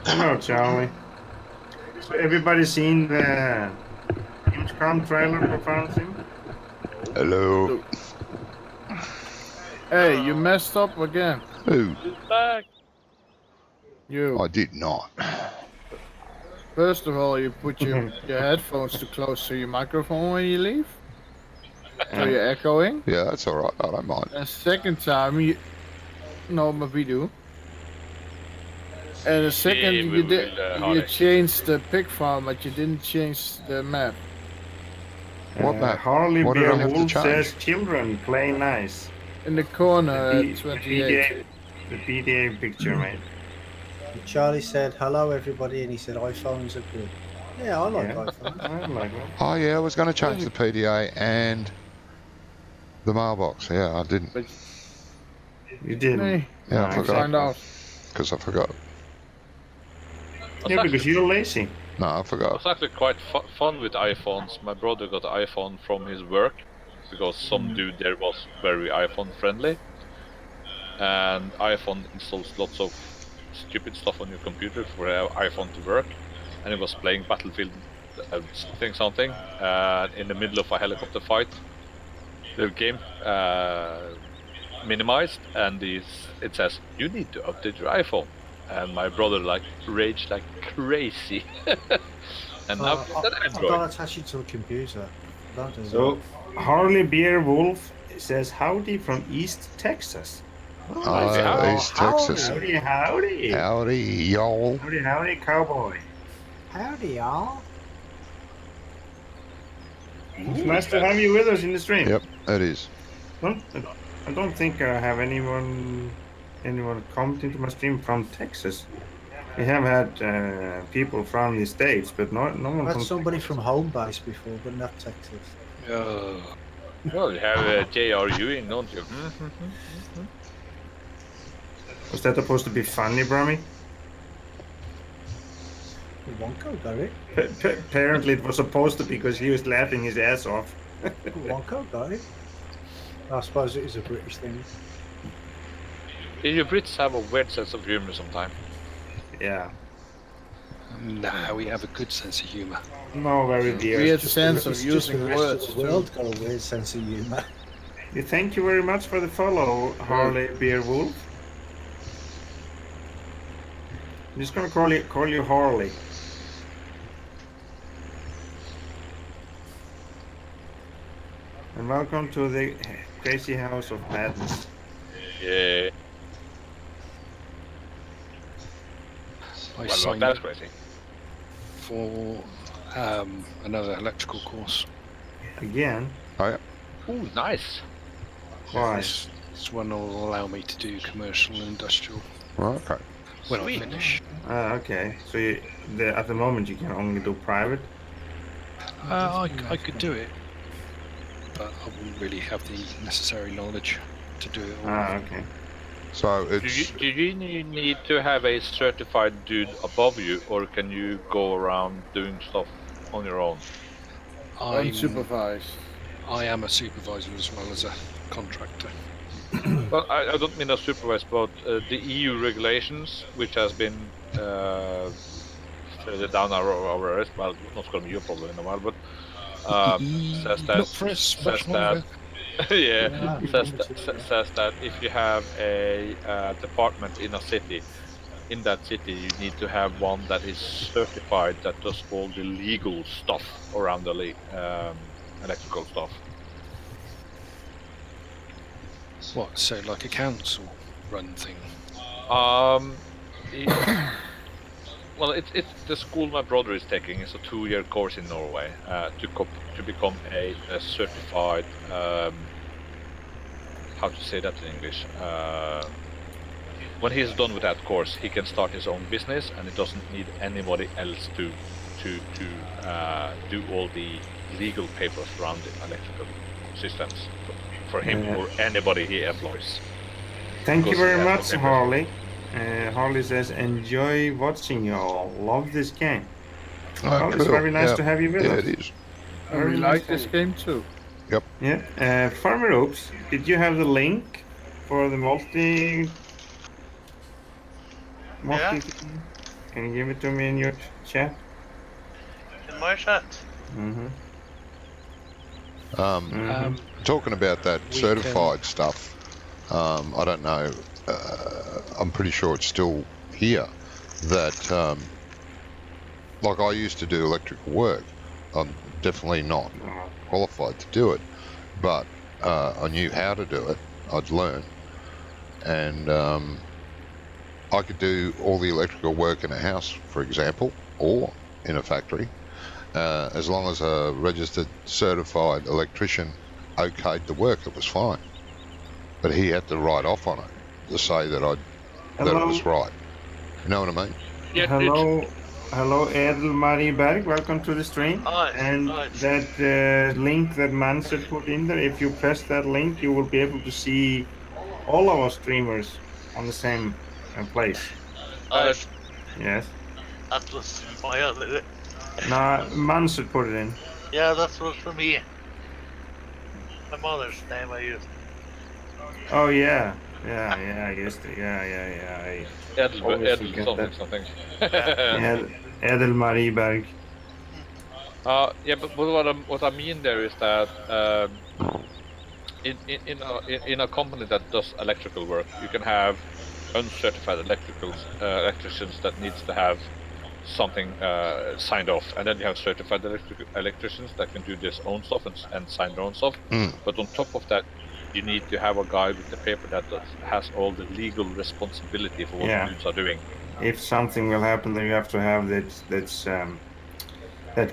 Speaker 1: Hello, Charlie. So everybody seen the Gamescom trailer for Farm Sim?
Speaker 2: Hello.
Speaker 5: Hey, you messed up again.
Speaker 2: Who?
Speaker 7: Back.
Speaker 5: You.
Speaker 2: I did not.
Speaker 5: First of all, you put your headphones too close to your microphone when you leave. So you're echoing.
Speaker 2: Yeah, that's alright. I don't mind.
Speaker 5: And second time, you... No, but we do. And the second,
Speaker 7: Yeah,
Speaker 5: you did, you
Speaker 7: Alex.
Speaker 5: changed the pig farm, but you didn't change the map.
Speaker 2: What map?
Speaker 1: Harley
Speaker 2: What did I
Speaker 1: Bear
Speaker 2: have to
Speaker 1: Wolf
Speaker 2: change?
Speaker 1: says children play nice.
Speaker 5: In the corner
Speaker 1: The
Speaker 5: at 28.
Speaker 1: the PDA picture, mate.
Speaker 4: Charlie said, hello everybody, and he said, iPhones are good. Yeah, I like
Speaker 1: Yeah.
Speaker 4: iPhones.
Speaker 1: I like that.
Speaker 2: Oh yeah, I was going to change the PDA and the mailbox. Yeah, I didn't.
Speaker 1: You didn't.
Speaker 5: Hey,
Speaker 2: Yeah, I
Speaker 1: No,
Speaker 2: forgot.
Speaker 5: find out.
Speaker 2: Because I forgot.
Speaker 1: Yeah, because you're lazy.
Speaker 2: No, I
Speaker 7: It
Speaker 2: forgot.
Speaker 7: was actually quite fun with iPhones. My brother got an iPhone from his work because some dude there was very iPhone friendly, and iPhone installs lots of stupid stuff on your computer for iPhone to work. And he was playing Battlefield something in the middle of a helicopter fight. The game minimized, and it says you need to update your iPhone. And my brother like raged like crazy. And now it's an
Speaker 4: I
Speaker 7: Android.
Speaker 4: don't attach it to a computer. Don't do
Speaker 1: So, Harley Bear Wolf says howdy from East Texas.
Speaker 2: East Texas.
Speaker 1: Howdy, howdy.
Speaker 2: Howdy, y'all.
Speaker 1: Howdy, howdy, cowboy.
Speaker 4: that. Howdy, y'all.
Speaker 1: It's nice to have you with us in the stream.
Speaker 2: Yep, it is.
Speaker 1: I don't think I have anyone comment into my stream from Texas. We have had people from the States, but no one
Speaker 4: I've
Speaker 1: from
Speaker 4: had somebody from home base before, but not Texas.
Speaker 7: Well, you have J.R. Ewing, don't you?
Speaker 1: Was that supposed to be funny, Brummie?
Speaker 4: Wonko got it.
Speaker 1: Apparently it was supposed to be because he was laughing his ass off.
Speaker 4: Wonko got it. I suppose it is a British thing.
Speaker 7: You Brits have a weird sense of humor sometimes.
Speaker 1: Yeah.
Speaker 3: Nah, we have a good sense of humour.
Speaker 1: No, very weird.
Speaker 5: Weird sense of
Speaker 4: It's just
Speaker 5: using
Speaker 4: the rest
Speaker 5: words.
Speaker 4: of the world got a weird sense of humour.
Speaker 1: Thank you very much for the follow, Harley Bear Wolf. I'm just gonna call you Harley. And welcome to the crazy house of madness.
Speaker 7: Yeah.
Speaker 3: I
Speaker 7: Well,
Speaker 3: signed
Speaker 7: that's
Speaker 3: up
Speaker 7: crazy.
Speaker 3: for another electrical course.
Speaker 1: Again?
Speaker 7: Ooh, nice.
Speaker 1: Why?
Speaker 3: This one will allow me to do commercial and industrial
Speaker 2: Right, okay.
Speaker 3: when
Speaker 7: Sweet.
Speaker 3: I finish.
Speaker 1: Ah, okay. So at the moment you can only do private?
Speaker 3: I could do it, but I wouldn't really have the necessary knowledge to do it all.
Speaker 1: Ah, okay.
Speaker 2: So
Speaker 7: Do
Speaker 2: it's
Speaker 7: you need to have a certified dude above you, or can you go around doing stuff on your own?
Speaker 5: Unsupervised.
Speaker 3: I am a supervisor as well as a contractor.
Speaker 7: Well, I don't mean a supervised, but the EU regulations, which has been further down our arrest, well, not going to be your problem in a while, but says that,
Speaker 3: Not for us, much
Speaker 7: says
Speaker 3: longer.
Speaker 7: that, yeah, says that if you have a department in a city, in that city you need to have one that is certified that does all the legal stuff around the electrical stuff.
Speaker 3: What, so like a council run thing?
Speaker 7: Well, it's the school my brother is taking. It's a 2-year course in Norway to to become a certified, how to say that in English? When he's done with that course, he can start his own business, and he doesn't need anybody else to do all the legal papers around the electrical systems for him or anybody he employs.
Speaker 1: Thank you
Speaker 7: Because he
Speaker 1: very
Speaker 7: has no
Speaker 1: much,
Speaker 7: papers.
Speaker 1: Harley. Harley says, enjoy watching you all. Love this game.
Speaker 2: Oh,
Speaker 1: Well, it's
Speaker 2: cool.
Speaker 1: very nice
Speaker 2: Yeah.
Speaker 1: to have you with
Speaker 2: Yeah,
Speaker 1: us.
Speaker 2: it is.
Speaker 5: And
Speaker 1: Very
Speaker 5: we
Speaker 1: nice
Speaker 5: like
Speaker 1: to
Speaker 5: this
Speaker 1: have
Speaker 5: game too.
Speaker 1: Yeah. Farmer Oops, did you have the link for the multi?
Speaker 6: Yeah.
Speaker 1: Can you give it to me in your chat?
Speaker 6: In my chat.
Speaker 1: Mm-hmm.
Speaker 2: Talking about that
Speaker 3: We
Speaker 2: certified stuff, I don't know, I'm pretty sure it's still here, that, like I used to do electrical work. I'm definitely not qualified to do it, but I knew how to do it. I'd learn, and I could do all the electrical work in a house, for example, or in a factory, as long as a registered certified electrician okayed the work. It was fine, but he had to write off on it to say that that it was right. You know what I mean?
Speaker 7: Yeah,
Speaker 1: Hello, Edelmarie Berg. Welcome to the stream.
Speaker 6: Hi.
Speaker 1: And
Speaker 6: Hi.
Speaker 1: that link that Mansell put in there, if you press that link, you will be able to see all our streamers on the same place.
Speaker 6: Nice.
Speaker 1: Yes.
Speaker 6: That was my other.
Speaker 1: No, Mansell put it in.
Speaker 6: Yeah, that was for me. My mother's name I used.
Speaker 1: Oh yeah, I used to. Yeah.
Speaker 7: Edel something.
Speaker 1: Edelmarie Berg.
Speaker 7: Yeah, but what I mean there is that in a company that does electrical work, you can have uncertified electricians that needs to have something signed off, and then you have certified electricians that can do their own stuff and sign their own stuff. But on top of that, you need to have a guy with the paper that has all the legal responsibility for what the dudes are doing.
Speaker 1: If something will happen, then you have to have that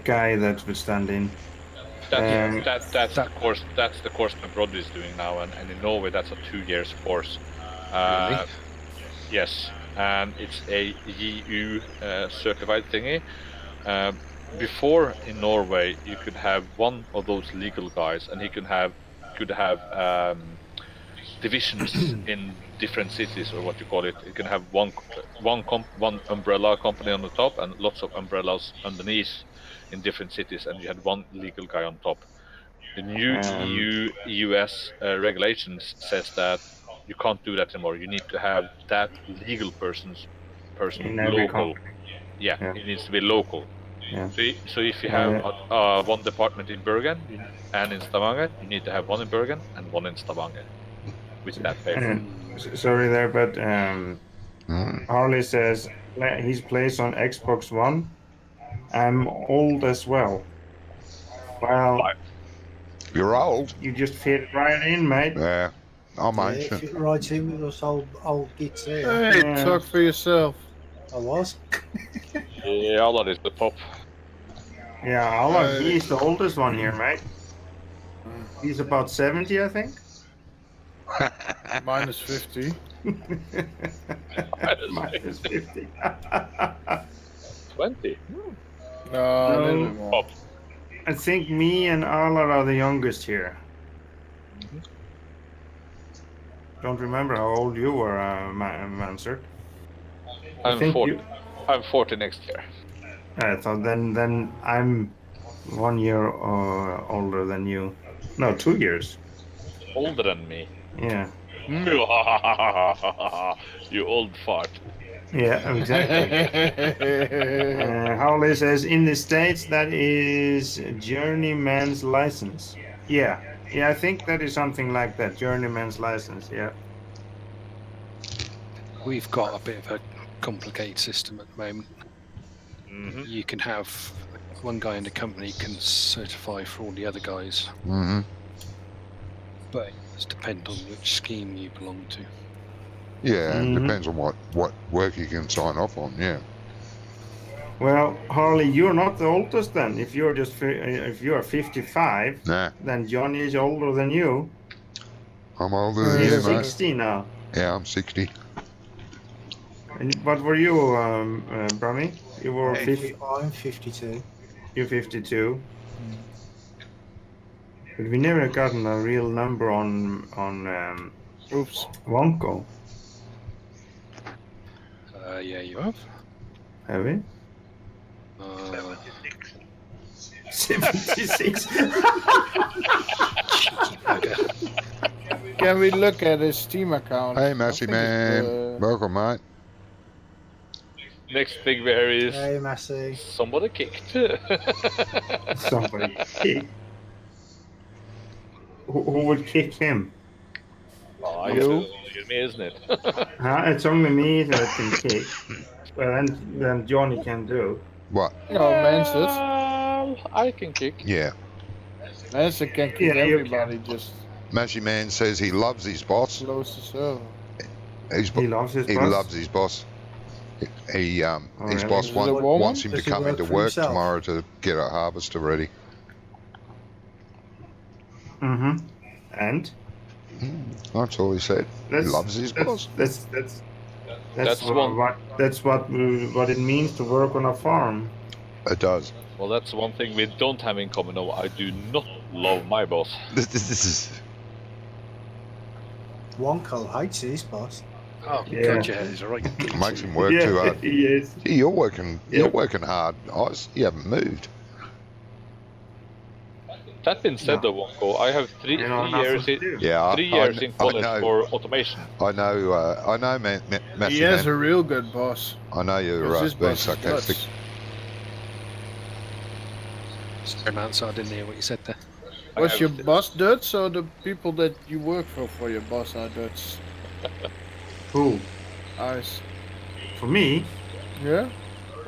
Speaker 1: guy that will stand in.
Speaker 7: That's the course. That's the course my brother is doing now, and in Norway that's a 2 years course.
Speaker 3: Really?
Speaker 7: Yes, and it's a EU certified thingy. Before in Norway, you could have one of those legal guys, and he could have divisions in different cities, or what you call it. You can have one umbrella company on the top and lots of umbrellas underneath in different cities, and you had one legal guy on top. The new EU-US regulations says that you can't do that anymore. You need to have that legal person local. Yeah, it needs to be local.
Speaker 1: Yeah.
Speaker 7: So if you have one department in Bergen and in Stavanger, you need to have one in Bergen and one in Stavanger with that paper.
Speaker 1: Sorry there, but Harley says he's plays on Xbox One. I'm old as well. Well,
Speaker 2: you're old.
Speaker 1: You just fit right in, mate.
Speaker 2: Yeah, I'm ancient.
Speaker 4: Fit right in with us old gits there.
Speaker 5: Hey, talk for yourself.
Speaker 4: I was.
Speaker 7: Yeah, Allan is the pop.
Speaker 1: Yeah, Allan, he's the oldest one here, mate. He's about 70, I think.
Speaker 5: Minus 50.
Speaker 1: Minus 50.
Speaker 7: 20.
Speaker 5: No, a little bit more.
Speaker 7: Pop.
Speaker 1: I think me and Allan are the youngest here. Don't remember how old you were, Mansert.
Speaker 7: I'm 40. I'm 40 next year.
Speaker 1: So then I'm 1 year older than you. No, 2 years.
Speaker 7: Older than me.
Speaker 1: Yeah.
Speaker 7: You old fart.
Speaker 1: Yeah, exactly. Howley says in the States that is journeyman's license. Yeah, I think that is something like that, journeyman's license. Yeah.
Speaker 3: We've got a bit of a complicated system at the moment. You can have one guy in the company can certify for all the other guys, but it does depend on which scheme you belong to.
Speaker 2: Yeah, it depends on what work you can sign off on. Yeah.
Speaker 1: Well, Harley, you're not the oldest then. If you're just if you are 55,
Speaker 2: Nah,
Speaker 1: then Johnny is older than you.
Speaker 2: I'm older than
Speaker 1: He's
Speaker 2: you, mate.
Speaker 1: 60 now.
Speaker 2: Yeah, I'm 60.
Speaker 1: And what were you, Brummie? You were 50.
Speaker 4: I'm 52.
Speaker 1: You're 52. But we never gotten a real number on
Speaker 5: Oops.
Speaker 1: Wonko.
Speaker 3: Yeah, you have.
Speaker 1: Have we? 76.
Speaker 3: Okay.
Speaker 5: Can we look at his Steam account?
Speaker 2: Hey,
Speaker 5: I
Speaker 2: Massey
Speaker 5: think
Speaker 2: man.
Speaker 5: it's,
Speaker 2: Welcome, mate.
Speaker 7: Next big bear is
Speaker 4: Hey, Massey.
Speaker 7: somebody kicked.
Speaker 1: Somebody kick. Who would kick him?
Speaker 7: Oh, I guess it's only me, isn't it?
Speaker 1: It's only me that can kick. Well, then Johnny can do.
Speaker 2: What?
Speaker 5: No, Mansett.
Speaker 7: I can kick.
Speaker 2: Yeah.
Speaker 5: Mansett can kick
Speaker 1: Yeah, you
Speaker 5: everybody, just
Speaker 2: Massey man says he loves his boss.
Speaker 5: close the server.
Speaker 1: He loves his
Speaker 2: He
Speaker 1: boss.
Speaker 2: loves his boss. His
Speaker 1: really?
Speaker 2: boss
Speaker 5: Is it a woman?
Speaker 2: wants him to
Speaker 4: Does he
Speaker 2: come
Speaker 4: work
Speaker 2: into
Speaker 4: for
Speaker 2: work
Speaker 4: himself?
Speaker 2: tomorrow to get a harvester ready.
Speaker 1: Mm-hmm. And
Speaker 2: That's all he said. He
Speaker 1: That's-
Speaker 2: loves his boss.
Speaker 1: that's
Speaker 7: That's one.
Speaker 1: that's what it means to work on a farm.
Speaker 2: It does.
Speaker 7: Well, that's one thing we don't have in common. No, I do not love my boss.
Speaker 2: This is.
Speaker 4: Wonko hates his boss.
Speaker 3: Oh,
Speaker 1: Yeah.
Speaker 3: God, yeah, he's a right.
Speaker 2: Makes him work too hard.
Speaker 1: he is.
Speaker 2: Gee, you're working.
Speaker 1: Yeah.
Speaker 2: You're working hard. You haven't moved.
Speaker 7: That being said,
Speaker 1: No.
Speaker 7: though, Wonko, I have three
Speaker 1: nothing
Speaker 7: years
Speaker 1: to
Speaker 7: in
Speaker 1: do.
Speaker 2: Yeah.
Speaker 7: 3 years in college
Speaker 2: know.
Speaker 7: for automation.
Speaker 2: I know. I know, man. Massey
Speaker 5: He has
Speaker 2: man.
Speaker 5: a real good boss.
Speaker 2: I know you're
Speaker 5: 'Cause his
Speaker 2: being
Speaker 5: boss is
Speaker 2: sarcastic.
Speaker 5: nuts.
Speaker 3: Sorry, man, so I didn't hear what you said there.
Speaker 7: I
Speaker 5: Was
Speaker 7: have
Speaker 5: your
Speaker 7: th-
Speaker 5: boss Dutch or the people that you work for your boss are Dutch?
Speaker 1: Who?
Speaker 5: Ice.
Speaker 1: For me,
Speaker 5: Yeah?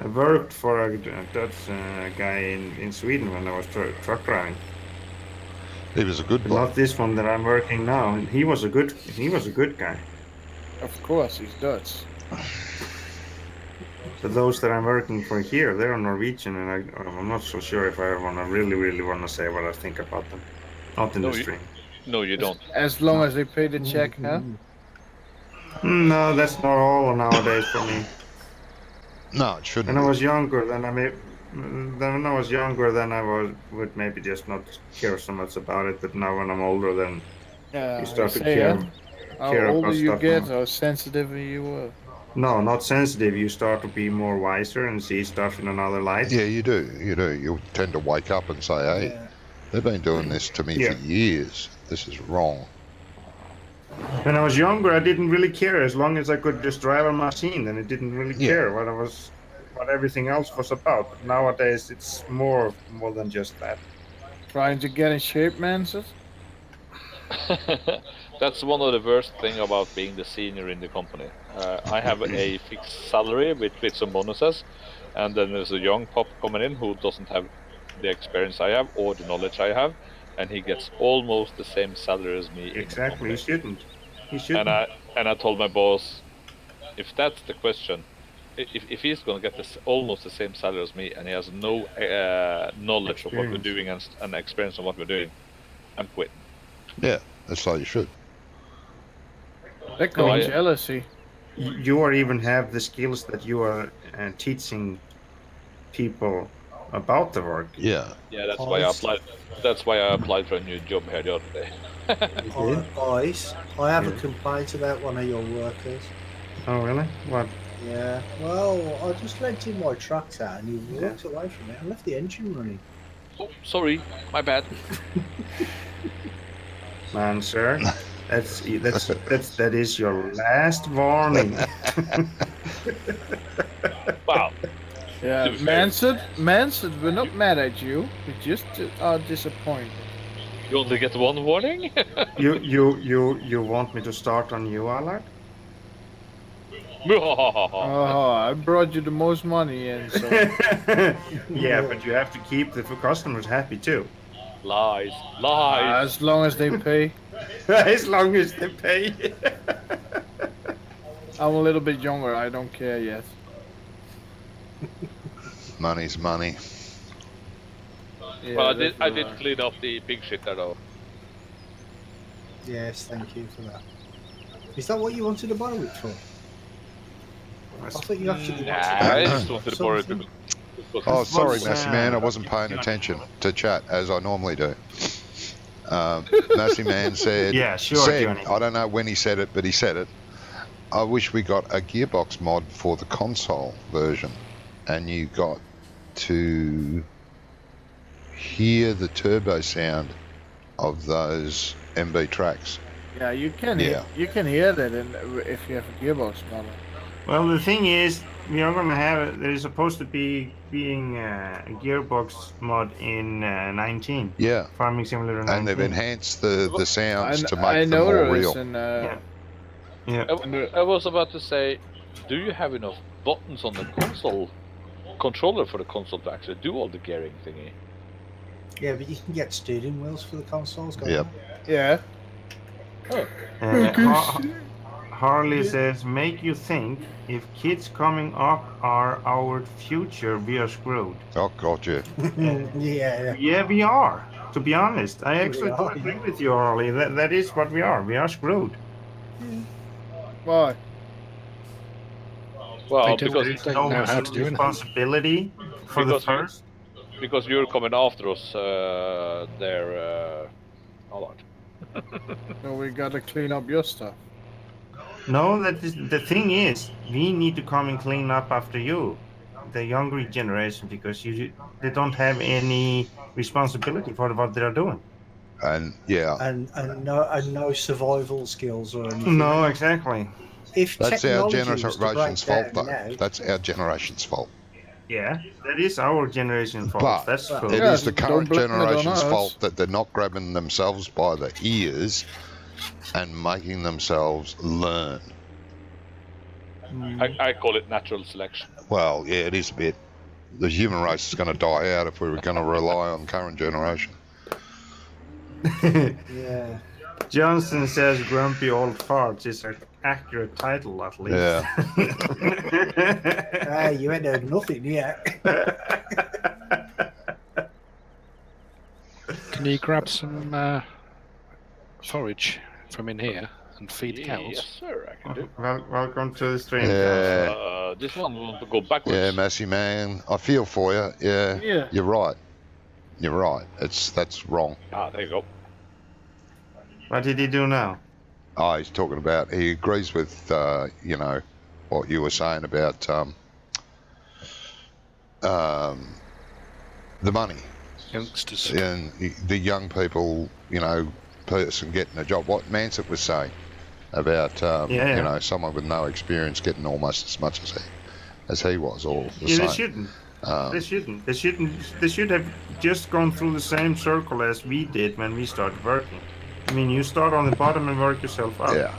Speaker 1: I worked for a Dutch guy in Sweden when I was truck driving.
Speaker 2: He was a good
Speaker 1: But
Speaker 2: boss.
Speaker 1: not this one that I'm working now. He was a good guy.
Speaker 5: Of course, he's Dutch.
Speaker 1: But those that I'm working for here, they're Norwegian, and I'm not so sure if I really want to say what I think about them. Not in
Speaker 7: No,
Speaker 1: the
Speaker 7: you-
Speaker 1: stream.
Speaker 7: No, you don't.
Speaker 5: As long as they pay the check, huh?
Speaker 1: No, that's not all nowadays for me.
Speaker 2: No, it shouldn't.
Speaker 1: When I
Speaker 2: be.
Speaker 1: was younger, then I would maybe just not care so much about it. But now when I'm older, then
Speaker 5: Yeah,
Speaker 1: you start to
Speaker 5: say,
Speaker 1: care.
Speaker 5: huh? How
Speaker 1: care
Speaker 5: older
Speaker 1: about
Speaker 5: you
Speaker 1: stuff
Speaker 5: get,
Speaker 1: more.
Speaker 5: how sensitive you are.
Speaker 1: No, not sensitive. You start to be more wiser and see stuff in another light.
Speaker 2: Yeah, you do. You do. You tend to wake up and say, "Hey,
Speaker 4: Yeah.
Speaker 2: they've been doing this to me
Speaker 1: Yeah.
Speaker 2: for years. This is wrong."
Speaker 1: When I was younger, I didn't really care as long as I could just drive a machine, then it didn't really
Speaker 2: Yeah.
Speaker 1: care what everything else was about. But nowadays, it's more than just that.
Speaker 5: Trying to get in shape, Mansett?
Speaker 7: That's one of the worst thing about being the senior in the company. I have a fixed salary with some bonuses, and then there's a young pup coming in who doesn't have the experience I have or the knowledge I have, and he gets almost the same salary as me. in the
Speaker 1: Exactly. He
Speaker 7: company.
Speaker 1: shouldn't. He shouldn't.
Speaker 7: And I told my boss, if that's the question, if he's going to get almost the same salary as me, and he has no knowledge of what we're
Speaker 1: Experience.
Speaker 7: doing and experience of what we're doing, I'm quitting.
Speaker 2: Yeah, that's how you should.
Speaker 5: That could be
Speaker 7: I-
Speaker 5: jealousy.
Speaker 1: You or even have the skills that you are teaching people about the work.
Speaker 2: Yeah.
Speaker 7: Yeah, that's why I applied. That's why I applied for a new job here the other day.
Speaker 4: Guys, I have a
Speaker 1: Yeah.
Speaker 4: complaint about one of your workers.
Speaker 1: Oh, really? What?
Speaker 4: Yeah, well, I just lent him my tractor and he walked away from it and left the engine running.
Speaker 7: Oh, sorry, my bad.
Speaker 1: Man, sir, that is your last warning.
Speaker 7: Wow.
Speaker 5: Yeah,
Speaker 7: To be fair.
Speaker 5: Mansett, we're not mad at you. We just are disappointed.
Speaker 7: You only get one warning?
Speaker 1: You want me to start on you, Allard?
Speaker 5: Oh, I brought you the most money in, so
Speaker 1: Yeah, but you have to keep the customers happy too.
Speaker 7: Lies, lies.
Speaker 5: as long as they pay.
Speaker 1: As long as they pay.
Speaker 5: I'm a little bit younger. I don't care yet.
Speaker 2: Money's money.
Speaker 5: Yeah,
Speaker 7: Well, I
Speaker 5: that's
Speaker 7: did
Speaker 5: right.
Speaker 7: clean up the big shit there though.
Speaker 4: Yes, thank you for that. Is that what you wanted to borrow it for? I thought you actually
Speaker 7: Nah,
Speaker 4: wanted
Speaker 7: I
Speaker 4: to
Speaker 7: just wanted to borrow it
Speaker 4: something.
Speaker 7: because
Speaker 2: Oh, sorry,
Speaker 1: What's,
Speaker 2: Massey Man. I wasn't paying attention to chat as I normally do. Massey Man said,
Speaker 1: Yeah, sure, Johnny.
Speaker 2: I don't know when he said it, but he said it. I wish we got a gearbox mod for the console version, and you got to hear the turbo sound of those MB tracks.
Speaker 5: Yeah, you can
Speaker 2: Yeah.
Speaker 5: you can hear that if you have a gearbox model.
Speaker 1: Well, the thing is, we are going to have. There is supposed to be being a gearbox mod in 19.
Speaker 2: Yeah,
Speaker 1: Farming Simulator 19.
Speaker 2: and they've enhanced the sounds to
Speaker 5: I
Speaker 2: make them more
Speaker 5: noticed
Speaker 2: real.
Speaker 1: Yeah.
Speaker 7: I was about to say, do you have enough buttons on the console controller for the console to actually do all the gearing thingy?
Speaker 4: Yeah, but you can get steering wheels for the consoles. Can't
Speaker 2: Yep.
Speaker 4: you?
Speaker 5: Yeah.
Speaker 1: Harley says, make you think if kids coming up are our future, we are screwed.
Speaker 2: Oh, God, yeah.
Speaker 4: Yeah.
Speaker 1: Yeah, we are. To be honest, I actually
Speaker 4: are,
Speaker 1: do agree with you, Harley. That is what we are. We are screwed.
Speaker 5: Why?
Speaker 7: Well,
Speaker 3: They
Speaker 7: because
Speaker 1: There is
Speaker 3: Don't
Speaker 1: no
Speaker 3: know how to do anything.
Speaker 1: responsibility for the
Speaker 7: Because you-
Speaker 1: first.
Speaker 7: because you're coming after us there a lot.
Speaker 5: So we gotta clean up your stuff.
Speaker 1: No, that is the thing is, we need to come and clean up after you, the younger generation, because they don't have any responsibility for what they're doing.
Speaker 2: And, yeah,
Speaker 4: And no survival skills or anything.
Speaker 1: No, exactly.
Speaker 4: If
Speaker 2: that's our
Speaker 4: technology was to
Speaker 2: generation's
Speaker 4: break
Speaker 2: fault,
Speaker 4: down
Speaker 2: though.
Speaker 4: now,
Speaker 2: That's our generation's fault.
Speaker 1: Yeah, that is our generation fault.
Speaker 2: But
Speaker 1: That's true.
Speaker 2: it
Speaker 5: Yeah,
Speaker 2: is the
Speaker 5: don't
Speaker 2: current
Speaker 5: blame it on
Speaker 2: generation's
Speaker 5: us.
Speaker 2: fault that they're not grabbing themselves by the ears and making themselves learn.
Speaker 7: I call it natural selection.
Speaker 2: Well, yeah, it is a bit. The human race is going to die out if we were going to rely on current generation.
Speaker 4: yeah.
Speaker 1: Johnson says grumpy old farts is an accurate title, at least.
Speaker 2: Yeah.
Speaker 4: Hey, you ain't heard nothing yet.
Speaker 3: Can you grab some forage from in here and feed the cows?
Speaker 7: Yes, sir, I can do.
Speaker 1: Welcome to the stream.
Speaker 2: Yeah.
Speaker 7: This one wants to go backwards.
Speaker 2: Yeah, Massey Man, I feel for you. Yeah,
Speaker 5: Yeah.
Speaker 2: you're right. You're right. That's wrong.
Speaker 7: Ah, there you go.
Speaker 1: What did he do now?
Speaker 2: Oh, he's talking about. He agrees with you know, what you were saying about the money
Speaker 3: Youngsters.
Speaker 2: and the young people. You know, person getting a job. What Mansett was saying about
Speaker 1: Yeah.
Speaker 2: you know, someone with no experience getting almost as much as he was, or the
Speaker 1: Yeah,
Speaker 2: same.
Speaker 1: they shouldn't.
Speaker 2: Um,
Speaker 1: They shouldn't. They shouldn't. They should have just gone through the same circle as we did when we started working. I mean, you start on the bottom and work yourself up.
Speaker 2: yeah.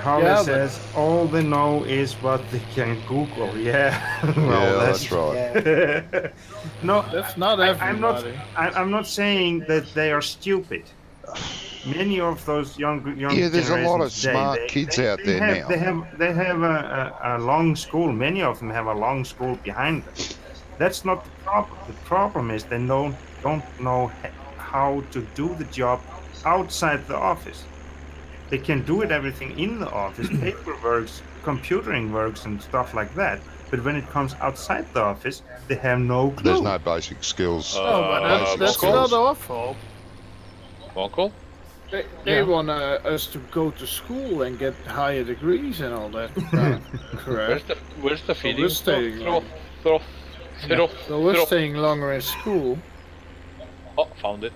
Speaker 1: Harley
Speaker 5: Yeah, but-
Speaker 1: says all they know is what they can Google. Yeah. Well,
Speaker 2: Yeah, that's right.
Speaker 4: Yeah.
Speaker 1: No,
Speaker 5: That's not
Speaker 1: I'm not.
Speaker 5: everybody.
Speaker 1: I'm not saying that they are stupid. Many of those young
Speaker 2: Yeah, there's a lot of
Speaker 1: generations today,
Speaker 2: smart kids out there
Speaker 1: have,
Speaker 2: now.
Speaker 1: They have a long school. Many of them have a long school behind them. That's not the problem. The problem is they don't know how to do the job outside the office. They can do everything in the office, paperwork, computering works, and stuff like that. But when it comes outside the office, they have no clue.
Speaker 2: There's no basic skills.
Speaker 5: Oh, but
Speaker 2: basic
Speaker 5: that's
Speaker 2: skills.
Speaker 5: not our fault.
Speaker 7: Uncle?
Speaker 5: They want us to go to school and get higher degrees and all that. Correct.
Speaker 7: Where's the feeding?
Speaker 5: we're staying
Speaker 7: Throw.
Speaker 5: So we're staying longer in school.
Speaker 7: Oh, found it.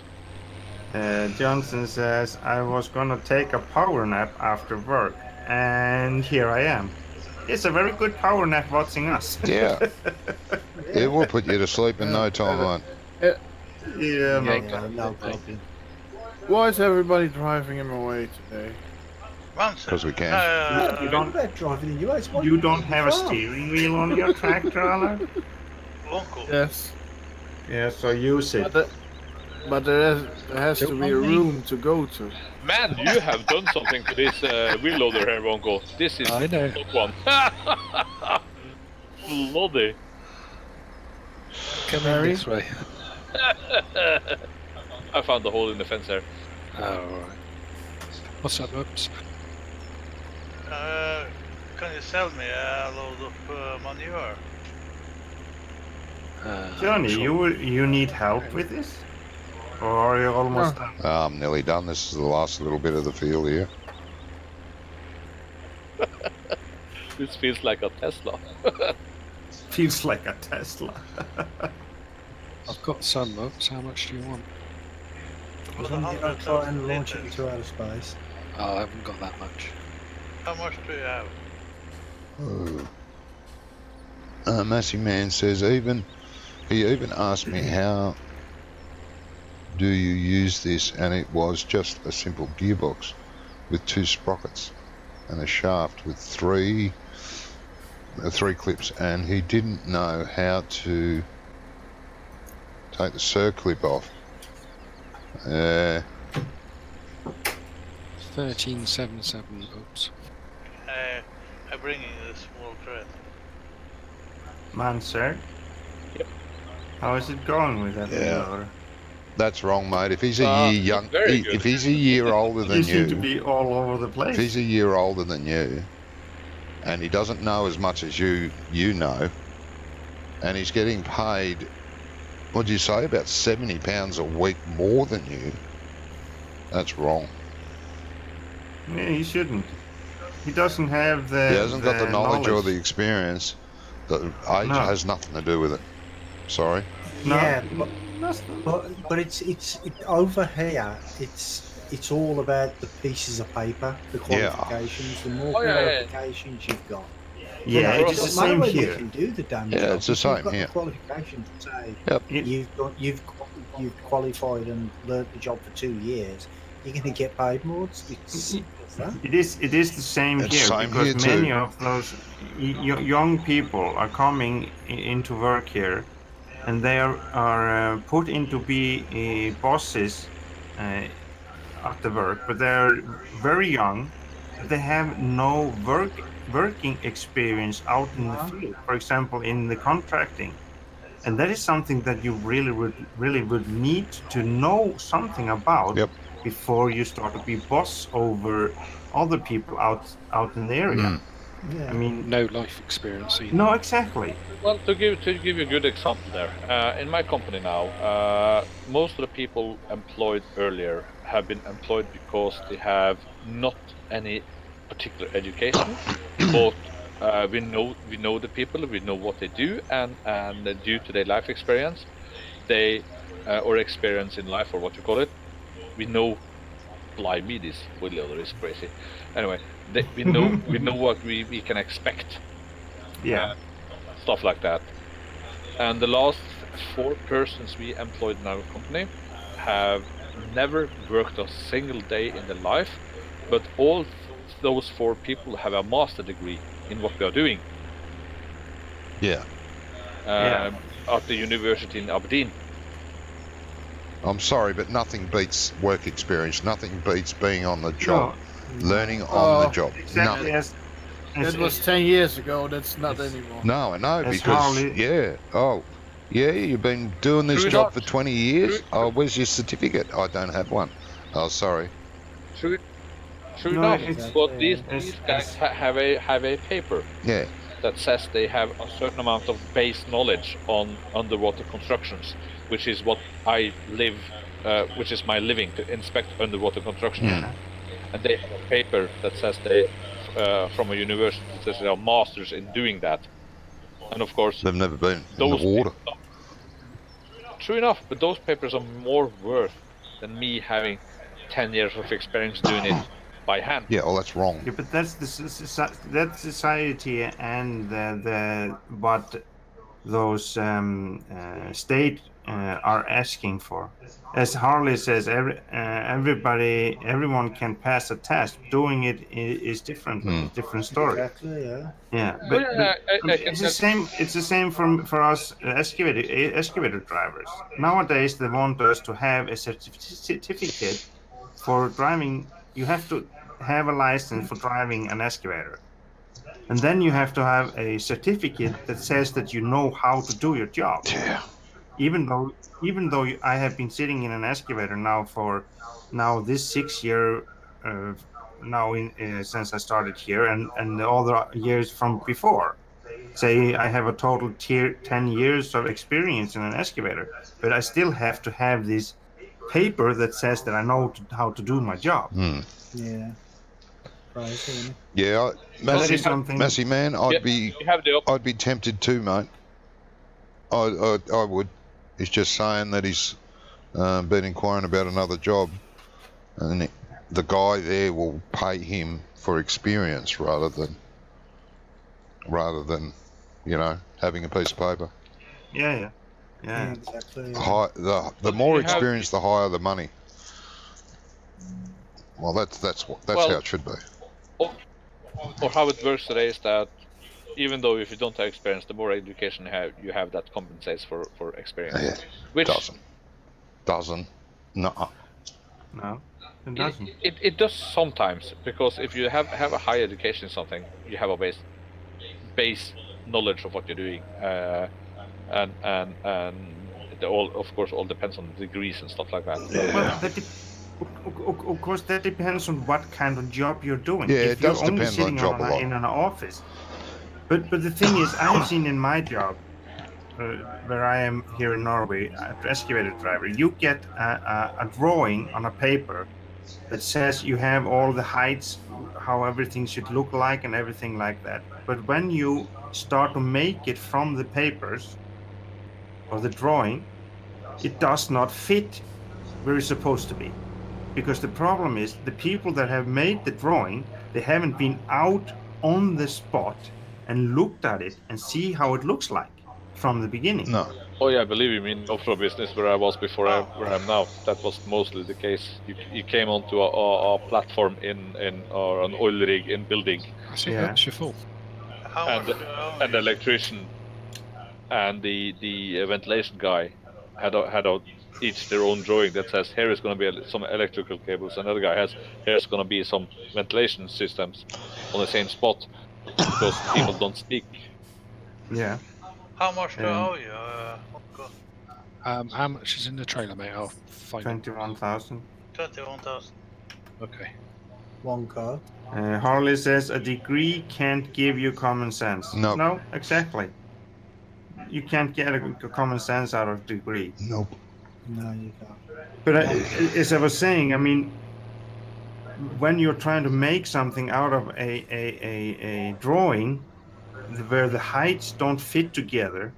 Speaker 1: Johnson says, I was gonna take a power nap after work, and here I am. It's a very good power nap watching us.
Speaker 2: Yeah. It will put you to sleep in no time, mate.
Speaker 1: Yeah, no,
Speaker 4: No problem.
Speaker 5: Why is everybody driving him away today?
Speaker 2: Because we can.
Speaker 1: You don't-
Speaker 4: About driving in US. Why
Speaker 1: you
Speaker 4: do
Speaker 1: don't have a
Speaker 4: car?
Speaker 1: steering wheel on your tractor, Alan?
Speaker 6: Uncle.
Speaker 5: Yes.
Speaker 1: Yeah, so use it.
Speaker 5: But there has to be a room to go to.
Speaker 7: Man, you have done something to this wheel loader here, Uncle. This is
Speaker 3: I know.
Speaker 7: not one. bloody.
Speaker 3: Come in this way.
Speaker 7: I found the hole in the fence there.
Speaker 3: Oh, alright. What's up, Oops?
Speaker 6: Can you sell me a load of manure?
Speaker 1: Johnny,
Speaker 3: Sure.
Speaker 1: you need help with this? Or are you almost done?
Speaker 2: I'm nearly done. This is the last little bit of the field here.
Speaker 7: This feels like a Tesla.
Speaker 1: Feels like a Tesla.
Speaker 3: I've got some Oops. How much do you want?
Speaker 4: Wasn't it like try and launch it into outer space?
Speaker 3: Oh, I haven't got that much.
Speaker 6: How much do you have?
Speaker 2: Massey Man says he even asked me how do you use this, and it was just a simple gearbox with 2 sprockets and a shaft with three clips, and he didn't know how to take the circlip off.
Speaker 3: 1377 Oops.
Speaker 6: I'm bringing a small thread.
Speaker 1: Man, sir?
Speaker 7: Yep.
Speaker 1: How is it going with that?
Speaker 2: Yeah.
Speaker 1: motor?
Speaker 2: That's wrong, mate. If he's a year young,
Speaker 7: very good.
Speaker 2: if he's a year older than
Speaker 1: You seem to be all over the
Speaker 2: if
Speaker 1: place.
Speaker 2: he's a year older than you, and he doesn't know as much as you know, and he's getting paid, what do you say, about £70 a week more than you, that's wrong.
Speaker 1: Yeah, he shouldn't. He doesn't have the.
Speaker 2: He hasn't got the knowledge or the experience. The age
Speaker 1: No.
Speaker 2: has nothing to do with it. Sorry.
Speaker 1: No,
Speaker 4: Yeah,
Speaker 1: that's
Speaker 4: but it's over here. It's all about the pieces of paper, the
Speaker 2: Yeah.
Speaker 4: qualifications. The more
Speaker 7: Oh, yeah, yeah.
Speaker 4: qualifications you've got,
Speaker 1: yeah,
Speaker 7: Well,
Speaker 1: it's the
Speaker 4: doesn't matter
Speaker 1: same
Speaker 4: whether you
Speaker 1: here.
Speaker 4: can do the damn
Speaker 2: Yeah,
Speaker 4: job.
Speaker 2: it's the
Speaker 4: If
Speaker 2: same
Speaker 4: you've got
Speaker 2: here.
Speaker 4: the qualifications to say
Speaker 2: Yep.
Speaker 4: you've qualified and learnt the job for 2 years, you're going to get paid more. It's simple as that.
Speaker 1: It is the same
Speaker 2: It's
Speaker 1: here
Speaker 2: same
Speaker 1: because
Speaker 2: here
Speaker 1: many
Speaker 2: too.
Speaker 1: of those young people are coming into work here, and they are put into be bosses at the work, but they're very young. They have no working experience out in the field. For example, in the contracting, and that is something that you really would need to know something about.
Speaker 2: Yep.
Speaker 1: Before you start to be boss over other people out in the area.
Speaker 2: Mm.
Speaker 4: Yeah.
Speaker 1: I mean,
Speaker 3: No life experience either.
Speaker 1: no, exactly.
Speaker 7: Well, to give you a good example there, in my company now, most of the people employed earlier have been employed because they have not any particular education, but we know the people, we know what they do, and due to their life experience, they or experience in life, or what you call it, we know. Blimey, this boiler is crazy. Anyway, we know what we can expect.
Speaker 1: Yeah.
Speaker 7: Stuff like that. And the last 4 persons we employed in our company have never worked a single day in their life, but all those 4 people have a master degree in what we are doing.
Speaker 2: Yeah.
Speaker 7: At the university in Aberdeen.
Speaker 2: I'm sorry, but nothing beats work experience. Nothing beats being on the job, learning on the job.
Speaker 1: Exactly.
Speaker 2: Nothing.
Speaker 5: That was 10 years ago. That's not anymore.
Speaker 2: No, I know,
Speaker 1: As
Speaker 2: because
Speaker 1: Harley-
Speaker 2: you've been doing this
Speaker 7: True
Speaker 2: job
Speaker 7: enough.
Speaker 2: for 20 years.
Speaker 7: True-
Speaker 2: Oh, where's your certificate? I don't have one. Oh, sorry.
Speaker 7: True
Speaker 1: No,
Speaker 7: enough.
Speaker 1: it's-
Speaker 7: But these
Speaker 1: it's-
Speaker 7: guys have a paper
Speaker 2: Yeah.
Speaker 7: that says they have a certain amount of base knowledge on underwater constructions, which is what I live, which is my living, to inspect underwater construction.
Speaker 1: Yeah.
Speaker 7: And they have a paper that says they, from a university, that says they are masters in doing that. And of course,
Speaker 2: They've never been in the
Speaker 7: those
Speaker 2: water.
Speaker 7: true enough, but those papers are more worth than me having 10 years of experience doing it by hand.
Speaker 2: Yeah, well, that's wrong.
Speaker 1: Yeah, but that's that society and what those state are asking for. As Harley says, everyone can pass a test. Doing it is different, different story.
Speaker 4: Exactly, yeah.
Speaker 1: Yeah,
Speaker 7: Oh,
Speaker 1: but,
Speaker 7: yeah,
Speaker 1: it's the same. It's the same for us excavator drivers. Nowadays, they want us to have a certificate for driving. You have to have a license for driving an excavator, and then you have to have a certificate that says that you know how to do your job.
Speaker 2: Yeah.
Speaker 1: Even though I have been sitting in an excavator now for this 6 year since I started here, and all the years from before. Say I have a total 10 years of experience in an excavator, but I still have to have this paper that says that I know how to do my job.
Speaker 4: Yeah. Crazy, isn't it?
Speaker 2: Yeah, Massey man, I'd be tempted too, mate. I would. He's just saying that he's been inquiring about another job, and the guy there will pay him for experience rather than you know, having a piece of paper.
Speaker 1: Yeah.
Speaker 4: Exactly. Yeah.
Speaker 2: The more experience, the higher the money. Well, that's how it should be.
Speaker 7: Or how it works today is that even though if you don't have experience, the more education you have that compensates for experience.
Speaker 2: Yeah,
Speaker 7: which
Speaker 2: doesn't. No,
Speaker 1: it doesn't.
Speaker 7: It does sometimes, because if you have a high education in something, you have a base knowledge of what you're doing, and it all, of course, all depends on the degrees and stuff like that.
Speaker 1: Well, of course, that depends on what kind of job you're doing.
Speaker 2: Yeah,
Speaker 1: if
Speaker 2: it does
Speaker 1: you're only
Speaker 2: depend
Speaker 1: sitting
Speaker 2: on job a lot.
Speaker 1: in an office. But the thing is, I have seen in my job, where I am here in Norway, excavator driver, you get a drawing on a paper that says you have all the heights, how everything should look like and everything like that. But when you start to make it from the papers or the drawing, it does not fit where it's supposed to be. Because the problem is the people that have made the drawing, they haven't been out on the spot and looked at it and see how it looks like from the beginning.
Speaker 2: No.
Speaker 7: Oh yeah, believe me, in offshore business where I was before where I am now, that was mostly the case. You came onto a platform or an oil rig in building.
Speaker 3: I see that's your fault.
Speaker 7: And the electrician and the ventilation guy had each their own drawing that says here is going to be some electrical cables. Another guy has here's going to be some ventilation systems on the same spot, because people don't speak.
Speaker 1: Yeah.
Speaker 6: How much do I owe you?
Speaker 3: How much is in the trailer, mate? I'll find
Speaker 1: 21,000.
Speaker 6: 21,000.
Speaker 3: Okay.
Speaker 4: One car.
Speaker 1: Harley says a degree can't give you common sense.
Speaker 2: No.
Speaker 1: No, exactly. You can't get a common sense out of a degree.
Speaker 2: Nope.
Speaker 4: No, you can't.
Speaker 1: But as I was saying, I mean, when you're trying to make something out of a drawing where the heights don't fit together,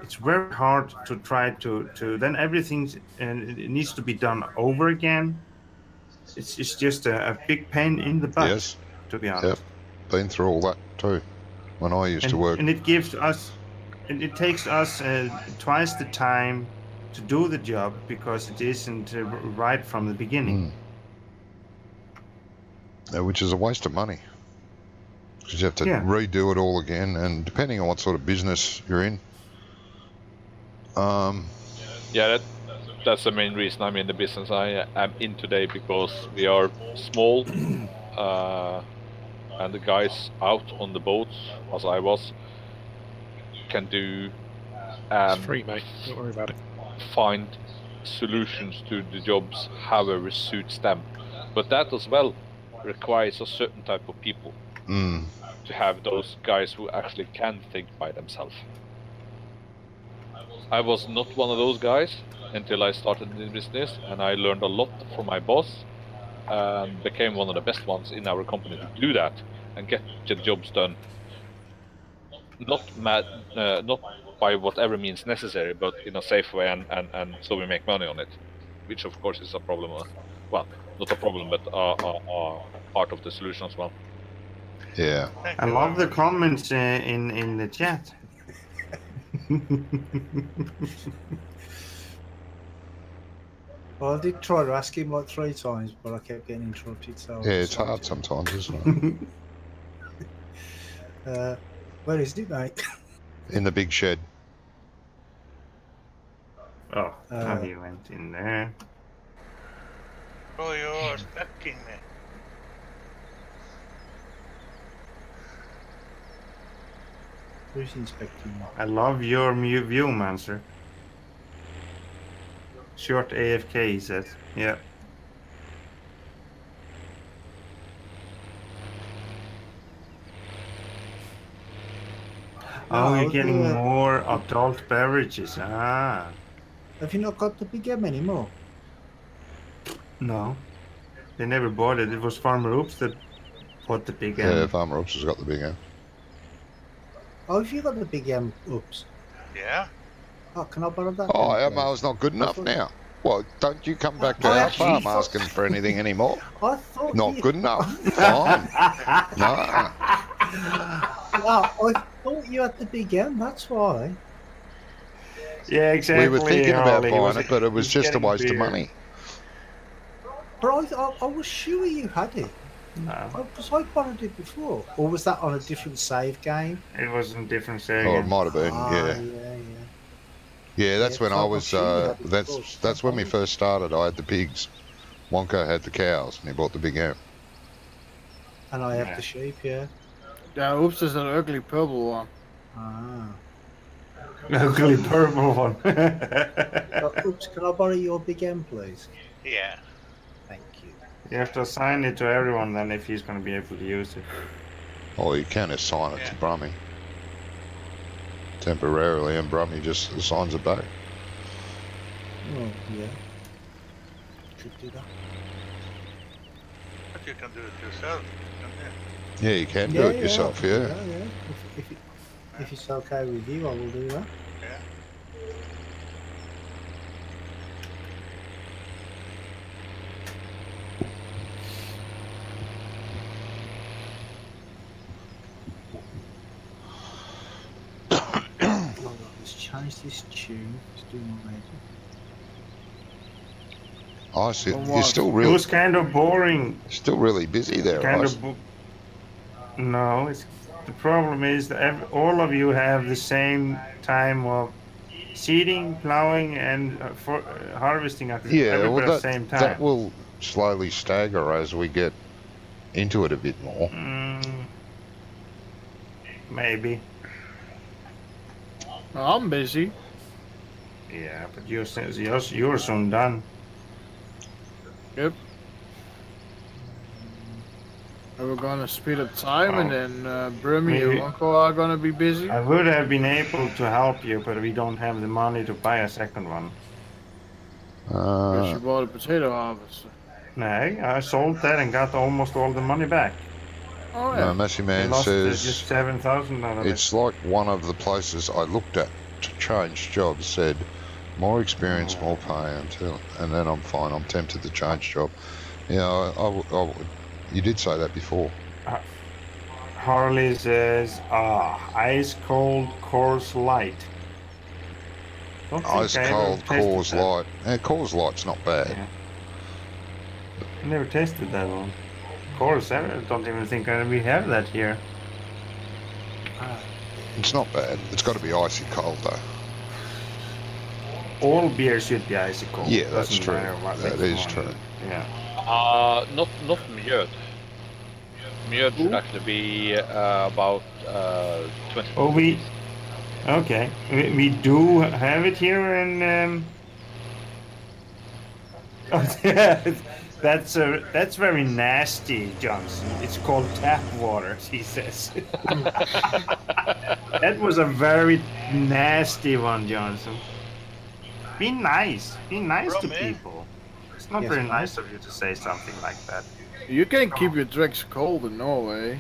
Speaker 1: it's very hard to try to then everything it needs to be done over again. It's just a big pain in the butt,
Speaker 2: Yes.
Speaker 1: to be honest.
Speaker 2: Yep. Been through all that too when I used to work.
Speaker 1: And it gives us, and it takes us twice the time to do the job because it isn't right from the beginning.
Speaker 2: Which is a waste of money. Because you have to redo it all again, and depending on what sort of business you're in.
Speaker 7: Yeah, that's the main reason I'm in the business I am in today, because we are small, and the guys out on the boats, as I was, can do.
Speaker 3: It's free, mate. Don't worry about it.
Speaker 7: Find solutions to the jobs however suits them, but that as well requires a certain type of people to have those guys who actually can think by themselves. I was not one of those guys until I started in business, and I learned a lot from my boss and became one of the best ones in our company to do that and get the jobs done. Not by whatever means necessary, but in a safe way, and so we make money on it, which of course is a problem. Well, not a problem, but a part of the solution as well.
Speaker 2: Yeah.
Speaker 1: I love the comments in the chat.
Speaker 4: Well, I did try to ask him like 3 times, but I kept getting interrupted. So
Speaker 2: Yeah, it's hard sometimes, isn't
Speaker 4: it? Where is it, mate?
Speaker 2: In the big shed.
Speaker 1: Oh, how you went in there?
Speaker 6: Oh, you're specking me.
Speaker 4: Who's inspecting you?
Speaker 1: I love your view, Manser. Short AFK, he says. Yeah. Oh, you're getting more adult beverages. Ah.
Speaker 4: Have you not got the big M anymore?
Speaker 1: No. They never bought it. It was Farmer Oops that bought the big M.
Speaker 2: Yeah, Farmer Oops has got the big M.
Speaker 4: Oh, have you got the big M? Oops.
Speaker 6: Yeah.
Speaker 4: Oh, can I borrow that?
Speaker 2: Oh,
Speaker 4: then,
Speaker 2: our
Speaker 4: please?
Speaker 2: mail's not good enough now. Well, don't you come back to our farm asking for anything anymore.
Speaker 4: I thought
Speaker 2: Not good enough. Fine. No.
Speaker 4: Well, I thought you had the big M, that's why.
Speaker 1: Yeah, exactly.
Speaker 2: We were thinking about
Speaker 1: Harley.
Speaker 2: buying it, but it was just a waste of
Speaker 1: beer.
Speaker 2: money.
Speaker 4: But I was sure you had it.
Speaker 1: No,
Speaker 4: Because I borrowed it before. Or was that on a different save game?
Speaker 1: it was in different
Speaker 2: Oh,
Speaker 1: series.
Speaker 2: it might have been, yeah.
Speaker 4: Yeah.
Speaker 2: Yeah, that's
Speaker 4: Yeah,
Speaker 2: when
Speaker 4: so
Speaker 2: I
Speaker 4: I'm
Speaker 2: was,
Speaker 4: sure you had it before.
Speaker 2: that's when we first started. I had the pigs. Wonko had the cows, and he bought the big M.
Speaker 4: And I have
Speaker 1: Yeah.
Speaker 4: the sheep, yeah.
Speaker 5: Yeah, Oops is an ugly purple one.
Speaker 4: Ah.
Speaker 1: Ugly purple one.
Speaker 4: Oops, can I borrow your big M, please?
Speaker 6: Yeah.
Speaker 4: Thank you.
Speaker 1: You have to assign it to everyone then if he's going to be able to use it.
Speaker 2: Oh, you can assign it to
Speaker 6: Yeah.
Speaker 2: Brummie. Temporarily, and Brummie just assigns it back.
Speaker 4: Oh, yeah. Could do that.
Speaker 6: But you can do it yourself, can't you?
Speaker 2: Yeah, you can do it yourself, yeah.
Speaker 4: Yeah. If it's okay with you, I will do that.
Speaker 6: Yeah.
Speaker 4: Let's change this tune. It's doing amazing.
Speaker 2: I see.
Speaker 5: Well,
Speaker 2: You're
Speaker 5: what?
Speaker 2: still
Speaker 1: It
Speaker 2: really,
Speaker 1: was kind of boring.
Speaker 2: still really busy there,
Speaker 1: Kind
Speaker 2: Ice.
Speaker 1: of. No, the problem is that all of you have the same time of seeding, plowing, and harvesting at
Speaker 2: Yeah,
Speaker 1: everybody
Speaker 2: well,
Speaker 1: at the same time.
Speaker 2: that will slowly stagger as we get into it a bit more.
Speaker 1: Maybe.
Speaker 5: I'm busy.
Speaker 1: Yeah, but you're soon done.
Speaker 5: Yep. And we're gonna speed up time, and then Brummie and
Speaker 1: Maybe.
Speaker 5: Uncle are gonna be busy.
Speaker 1: I would have been able to help you, but we don't have the money to buy a second one.
Speaker 5: Because you bought a potato harvester.
Speaker 1: No, I sold that and got almost all the money back.
Speaker 5: Oh yeah.
Speaker 2: Messy
Speaker 1: I
Speaker 2: Man
Speaker 1: lost
Speaker 2: says
Speaker 1: just 7,000 out of it.
Speaker 2: it's like one of the places I looked at to change jobs said more experience, more pay and then I'm fine. I'm tempted to change job. Yeah, I would. You did say that before.
Speaker 1: Harley says, ice cold Coors Light. Don't think
Speaker 2: Ice
Speaker 1: I ever
Speaker 2: cold
Speaker 1: tasted
Speaker 2: Coors
Speaker 1: that.
Speaker 2: Light. Yeah, Coors Light's not bad.
Speaker 1: Yeah. I never tasted that one. Coors, I don't even think we have that here.
Speaker 2: It's not bad. It's got to be icy cold though.
Speaker 1: All beer should be icy cold.
Speaker 2: Yeah, that's
Speaker 1: Doesn't
Speaker 2: true.
Speaker 1: matter what
Speaker 2: That
Speaker 1: makes
Speaker 2: is
Speaker 1: one.
Speaker 2: true.
Speaker 1: Yeah.
Speaker 7: Not mjöd. Mjöd should actually be about 20.
Speaker 1: Oh, okay. We do have it here in. That's very nasty, Johnson. It's called tap water, he says. That was a very nasty one, Johnson. Be nice. Be nice to
Speaker 6: Brummie?
Speaker 1: people. It's not very nice of you to say something like that.
Speaker 5: You can keep your drinks cold in Norway.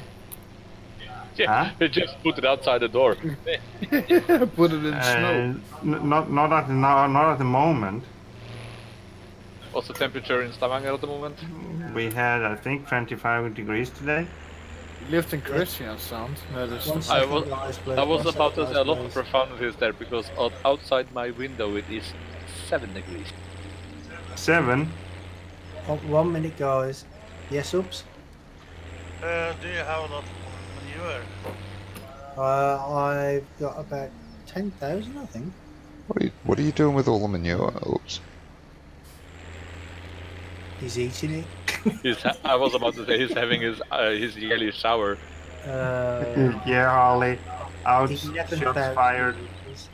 Speaker 7: Yeah, just put it outside the door.
Speaker 5: Put it in snow.
Speaker 1: Not at the moment.
Speaker 7: What's the temperature in Stavanger at the moment?
Speaker 1: We had, I think, 25 degrees today.
Speaker 5: You lived in Kristiansand. That is.
Speaker 4: One
Speaker 7: I
Speaker 4: second,
Speaker 7: was,
Speaker 4: guys, please.
Speaker 7: I was
Speaker 4: One
Speaker 7: about to
Speaker 4: second,
Speaker 7: say a lot
Speaker 4: guys,
Speaker 7: of
Speaker 4: please.
Speaker 7: profanities there because outside my window it is 7 degrees.
Speaker 1: 7.
Speaker 4: Oh, 1 minute, guys. Yes, oops.
Speaker 6: Do you have a lot of manure?
Speaker 4: I've got about 10,000, I think.
Speaker 2: What are you doing with all the manure? Oops.
Speaker 4: He's eating it.
Speaker 7: I was about to say he's having his yearly shower.
Speaker 1: Yeah, Harley. Ouch,
Speaker 4: 11,000
Speaker 1: shots fired.
Speaker 4: liters.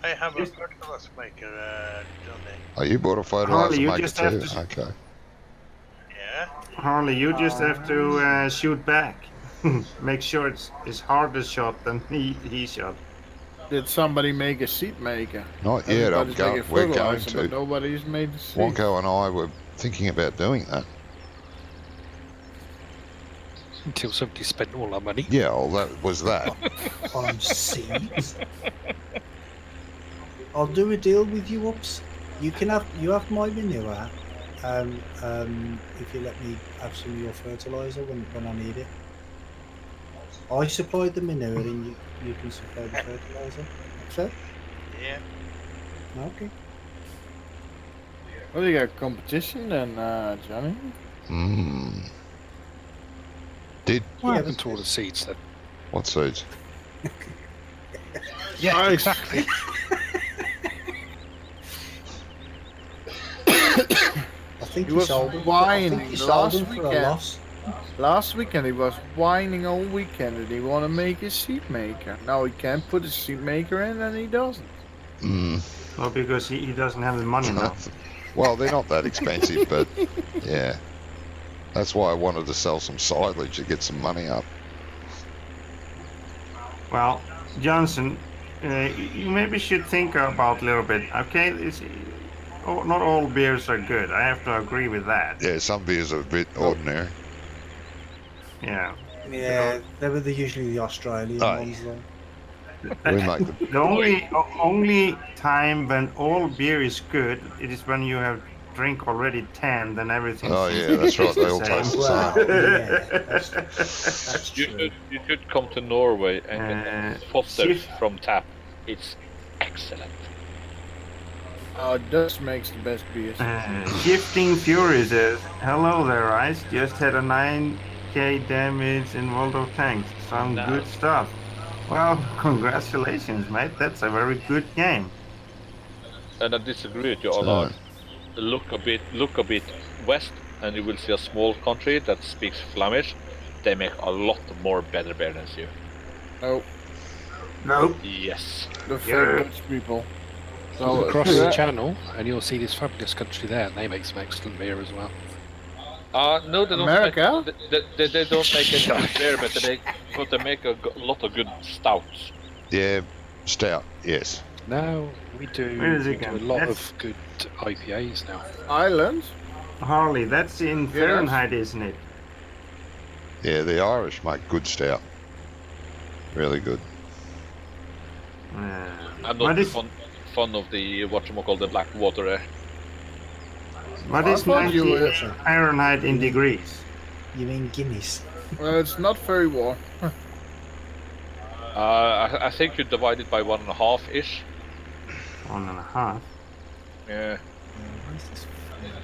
Speaker 6: I have a fertilizer maker, Johnny.
Speaker 2: Oh, you bought a
Speaker 1: Harley,
Speaker 2: fertilizer
Speaker 1: you
Speaker 2: maker
Speaker 1: just have
Speaker 2: too?
Speaker 1: to-
Speaker 2: Okay.
Speaker 6: Yeah.
Speaker 1: Harley, you just have to shoot back. Make sure it's harder shot than he shot.
Speaker 5: Did somebody make a seed maker?
Speaker 2: Not yet.
Speaker 5: Everybody's making
Speaker 2: We're going
Speaker 5: fertilizer,
Speaker 2: to.
Speaker 5: but nobody's made the seed.
Speaker 2: Wonko and I were thinking about doing that.
Speaker 3: Until somebody spent all our money.
Speaker 2: Yeah, well, that was that.
Speaker 4: On seeds. I'll do a deal with you, Ups. You have my manure. If you let me have some of your fertilizer when I need it. I supplied the manure and you can supply the fertilizer. So?
Speaker 6: Yeah.
Speaker 4: Okay.
Speaker 5: Well, you got competition then, Johnny?
Speaker 3: What happened to all the seeds then?
Speaker 2: What seeds?
Speaker 3: Yeah, exactly.
Speaker 4: I think
Speaker 5: He was
Speaker 4: sold them. I
Speaker 5: whining
Speaker 4: think he sold
Speaker 5: last
Speaker 4: them for a
Speaker 5: weekend.
Speaker 4: loss.
Speaker 5: Last weekend he was whining all weekend that he want to make a seed maker. Now he can't put a seed maker in and he doesn't.
Speaker 1: Well, because he doesn't have the money now.
Speaker 2: Well, they're not that expensive, but yeah. That's why I wanted to sell some silage to get some money up.
Speaker 1: Well, Johnson, you maybe should think about a little bit. Okay, not all beers are good. I have to agree with that.
Speaker 2: Yeah, some beers are a bit ordinary.
Speaker 1: Yeah.
Speaker 4: Yeah, they were usually the Australian ones though.
Speaker 2: We make them.
Speaker 1: The only time when all beer is good, it is when you have drink already 10, then everything.
Speaker 2: Oh yeah, that's right. They all taste the
Speaker 4: Well,
Speaker 2: same.
Speaker 4: yeah, that's true.
Speaker 7: You should come to Norway and get Foster from tap. It's excellent.
Speaker 5: Oh, Dutch makes the best beers.
Speaker 1: Shifting Fury says, "Hello there, Ice. Just had a 9k damage in World of Tanks. Some good stuff. Well, congratulations, mate. That's a very good game."
Speaker 7: And I disagree with you a lot. Look a bit west, and you will see a small country that speaks Flemish. They make a lot more better beer than you.
Speaker 5: Oh,
Speaker 1: Nope.
Speaker 7: Yes.
Speaker 5: the fake Dutch people.
Speaker 3: So across the channel, and you'll see this fabulous country there, and they make some excellent beer as well.
Speaker 7: No, they don't.
Speaker 5: America?
Speaker 7: They don't make any good beer, but they make a lot of good stouts.
Speaker 2: Yeah, stout. Yes.
Speaker 3: Now we do,
Speaker 1: Where is it
Speaker 3: we do a
Speaker 1: going?
Speaker 3: lot
Speaker 1: That's-
Speaker 3: of good IPAs now.
Speaker 5: Ireland?
Speaker 1: Harley, that's in Fahrenheit, isn't it?
Speaker 2: Yeah, the Irish make good stout. Really good.
Speaker 7: I'm
Speaker 1: What
Speaker 7: not
Speaker 1: is
Speaker 7: fond of the whatchamacallit, the black water there.
Speaker 1: what
Speaker 5: I
Speaker 1: is
Speaker 5: thought you
Speaker 1: 90
Speaker 5: were-
Speaker 1: Fahrenheit in degrees?
Speaker 4: You mean Guinness?
Speaker 5: Well, it's not very warm.
Speaker 7: I think you divide it by 1.5 ish.
Speaker 1: 1.5.
Speaker 7: Yeah.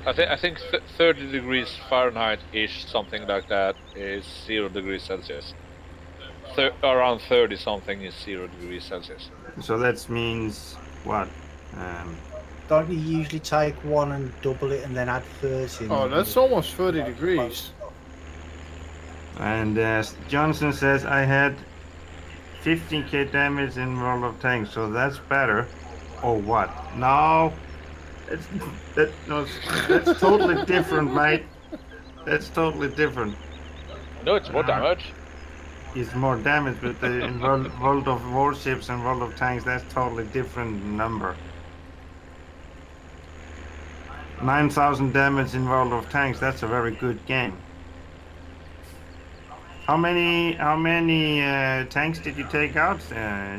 Speaker 7: I think 30 degrees Fahrenheit ish, something like that, is 0 degrees Celsius. Around 30 something is 0 degrees Celsius.
Speaker 1: So that means what?
Speaker 4: Don't you usually take one and double it and then add 30?
Speaker 5: Oh, that's almost 30 degrees.
Speaker 1: And Johnson says I had 15k damage in World of Tanks, so that's better. Or what? No, that's totally different, mate. That's totally different.
Speaker 7: No, it's more damage.
Speaker 1: It's more damage, but in World of Warships and World of Tanks, that's totally different number. 9,000 damage in World of Tanks. That's a very good game. How many tanks did you take out,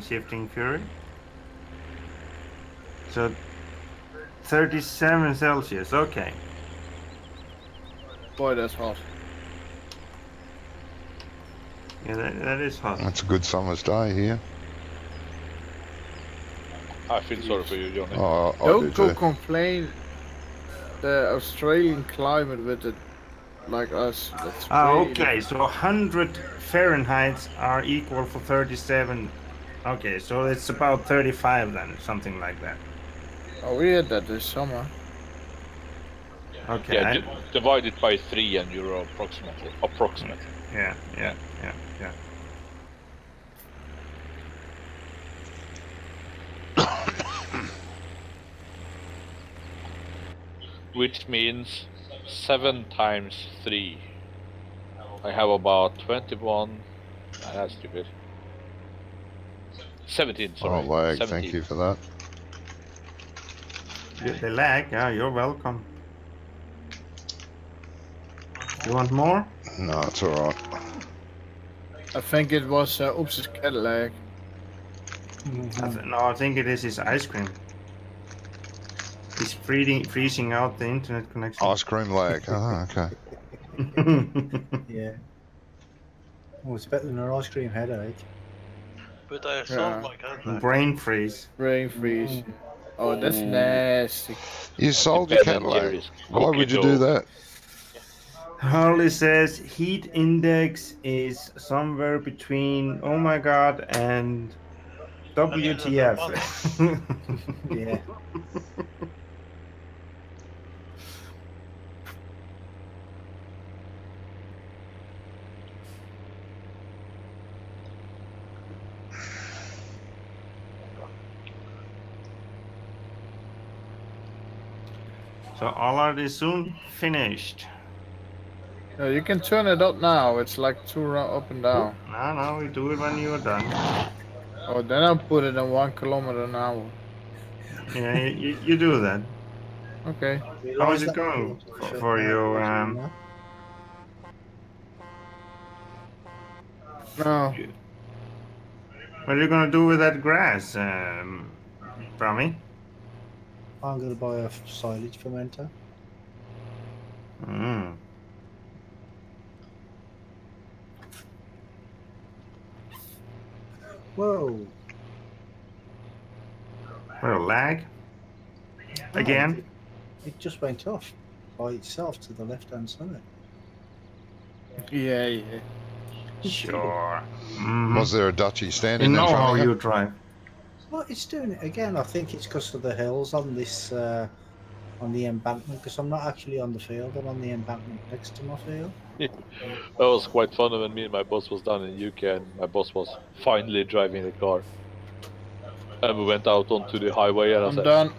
Speaker 1: Shifting Fury? So 37 Celsius. Okay.
Speaker 5: Boy, that's hot.
Speaker 1: Yeah, that is hot.
Speaker 2: That's a good summer's day here.
Speaker 7: I feel sorry for you, Johnny.
Speaker 2: Oh, I do
Speaker 5: Don't go
Speaker 2: too.
Speaker 5: complain the Australian climate with it like us. That's
Speaker 1: Oh,
Speaker 5: way
Speaker 1: okay. So 100 Fahrenheit are equal for 37. Okay, so it's about 35 then, something like that.
Speaker 5: Oh, we had that this summer.
Speaker 1: Okay.
Speaker 7: Yeah, divide it by 3 and you're approximately.
Speaker 1: Yeah.
Speaker 7: which means 7 times 3. I have about 21. That's stupid. 17, sorry.
Speaker 2: Oh, lag.
Speaker 7: 17.
Speaker 2: Thank you for that.
Speaker 1: The lag, yeah, you're welcome. You want more?
Speaker 2: No, it's alright.
Speaker 5: I think it was Oops's Cadillac.
Speaker 1: No, I think it is his ice cream. He's freezing out the internet connection.
Speaker 2: Ice cream lag. Oh, okay.
Speaker 4: Yeah. Oh, it's better than an ice cream headache.
Speaker 6: But I sold my Cadillac.
Speaker 1: Brain freeze.
Speaker 5: Brain freeze. Oh, that's nasty.
Speaker 2: You sold your Cadillac. Why would you do that?
Speaker 1: Harley says heat index is somewhere between oh my god and WTF.
Speaker 4: Yeah.
Speaker 1: So Allard is soon finished.
Speaker 5: No, you can turn it up now. It's like 2 up and down.
Speaker 1: No, we do it when you are done.
Speaker 5: Oh, then I'll put it in 1 kilometer an hour.
Speaker 1: Yeah, you do that.
Speaker 5: Okay.
Speaker 1: How is it going for you?
Speaker 5: No.
Speaker 1: What are you gonna do with that grass, Brummie?
Speaker 4: I'm gonna buy a silage fermenter. Whoa.
Speaker 1: Well, lag? Again?
Speaker 4: It just went off by itself to the left-hand side.
Speaker 5: Yeah.
Speaker 1: Sure.
Speaker 2: Was there a Dutchie standing
Speaker 1: You know
Speaker 2: in front
Speaker 1: how
Speaker 2: of you?
Speaker 1: you drive.
Speaker 4: Well, it's doing it again. I think it's because of the hills on this, on the embankment, because I'm not actually on the field, I'm on the embankment next to my field.
Speaker 7: That was quite fun when me and my boss was down in UK and my boss was finally driving the car. And we went out onto the highway and I said,
Speaker 5: done.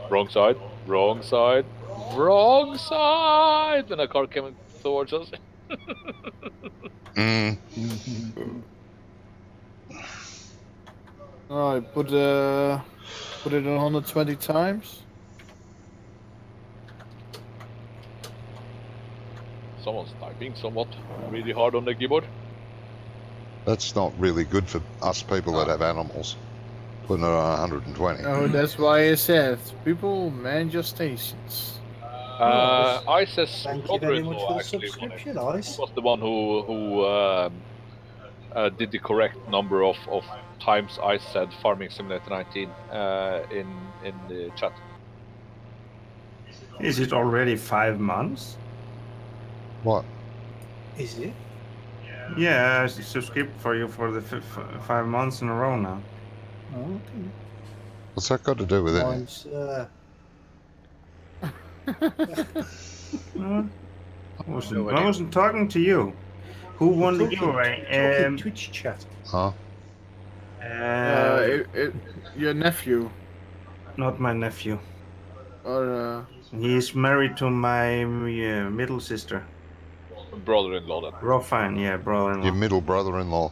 Speaker 7: Wrong side, wrong side, wrong side! When a car came towards us.
Speaker 5: Alright, put it on 120 times.
Speaker 7: Someone's typing somewhat really hard on the keyboard.
Speaker 2: That's not really good for us people that have animals. Putting it on 120.
Speaker 5: Oh, that's why I said, people, man your stations.
Speaker 7: Ice's
Speaker 4: Thank you very much
Speaker 7: brother-in-law
Speaker 4: for the
Speaker 7: actually
Speaker 4: subscription,
Speaker 7: won it.
Speaker 4: Ice.
Speaker 7: He was the one who did the correct number of times I said Farming Simulator 19 in the chat.
Speaker 1: Is it already 5 months?
Speaker 2: What?
Speaker 4: Is it?
Speaker 1: Yeah, I subscribed for you for the 5 months in a row now.
Speaker 4: Oh, okay.
Speaker 2: What's that got to do with it?
Speaker 4: Mine's,
Speaker 1: I wasn't talking to you. Who won the giveaway?
Speaker 4: Twitch chat.
Speaker 2: Huh?
Speaker 5: Your nephew.
Speaker 1: Not my nephew.
Speaker 5: Or
Speaker 1: He's married to my middle sister.
Speaker 7: Brother-in-law then.
Speaker 1: Rofan, yeah, brother-in-law.
Speaker 2: Your middle brother-in-law.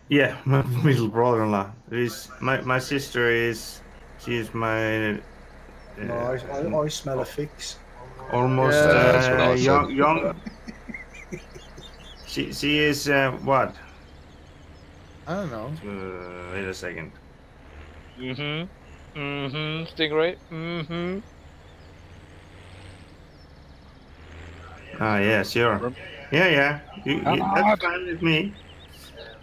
Speaker 1: Yeah, my middle brother-in-law. My sister is, she is my
Speaker 4: I smell a fix.
Speaker 1: almost
Speaker 2: that's what I said.
Speaker 1: young. She is what?
Speaker 5: I don't know.
Speaker 1: Wait a second.
Speaker 7: Stingray.
Speaker 1: Ah, yeah, sure. Yeah. That's fine with me.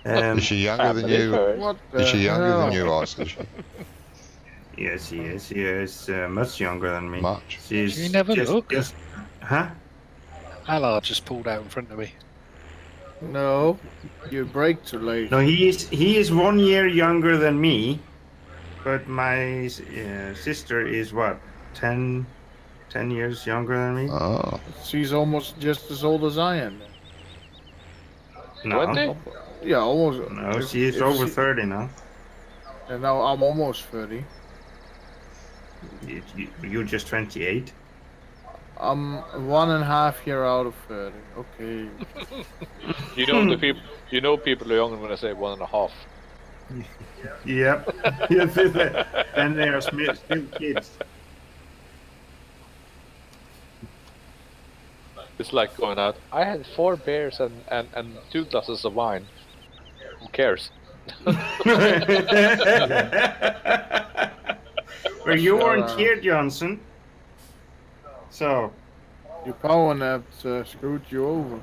Speaker 2: Is she younger than you?
Speaker 5: What the
Speaker 2: Is she younger
Speaker 5: hell?
Speaker 2: than you, Ice? Is she?
Speaker 1: Yes, she is. She is much younger than me.
Speaker 2: Much.
Speaker 1: She's
Speaker 3: You never look.
Speaker 1: Huh?
Speaker 3: Allard just pulled out in front of me.
Speaker 5: No, you brake too late.
Speaker 1: No, he is 1 year younger than me, but my sister is what 10 years younger than me.
Speaker 2: Oh.
Speaker 5: She's almost just as old as I am.
Speaker 1: No,
Speaker 7: 20?
Speaker 5: Yeah, almost.
Speaker 1: no, she is over 30 now.
Speaker 5: And now I'm almost 30.
Speaker 1: You're just 28.
Speaker 5: I'm 1.5 years out of 30. Okay.
Speaker 7: You know the people. You know people are younger when I say 1.5.
Speaker 1: Yep. And they are still kids.
Speaker 7: It's like going out. I had 4 beers and 2 glasses of wine. Who cares?
Speaker 1: Well, you weren't here, Johnson. So.
Speaker 5: Your power nap screwed you over.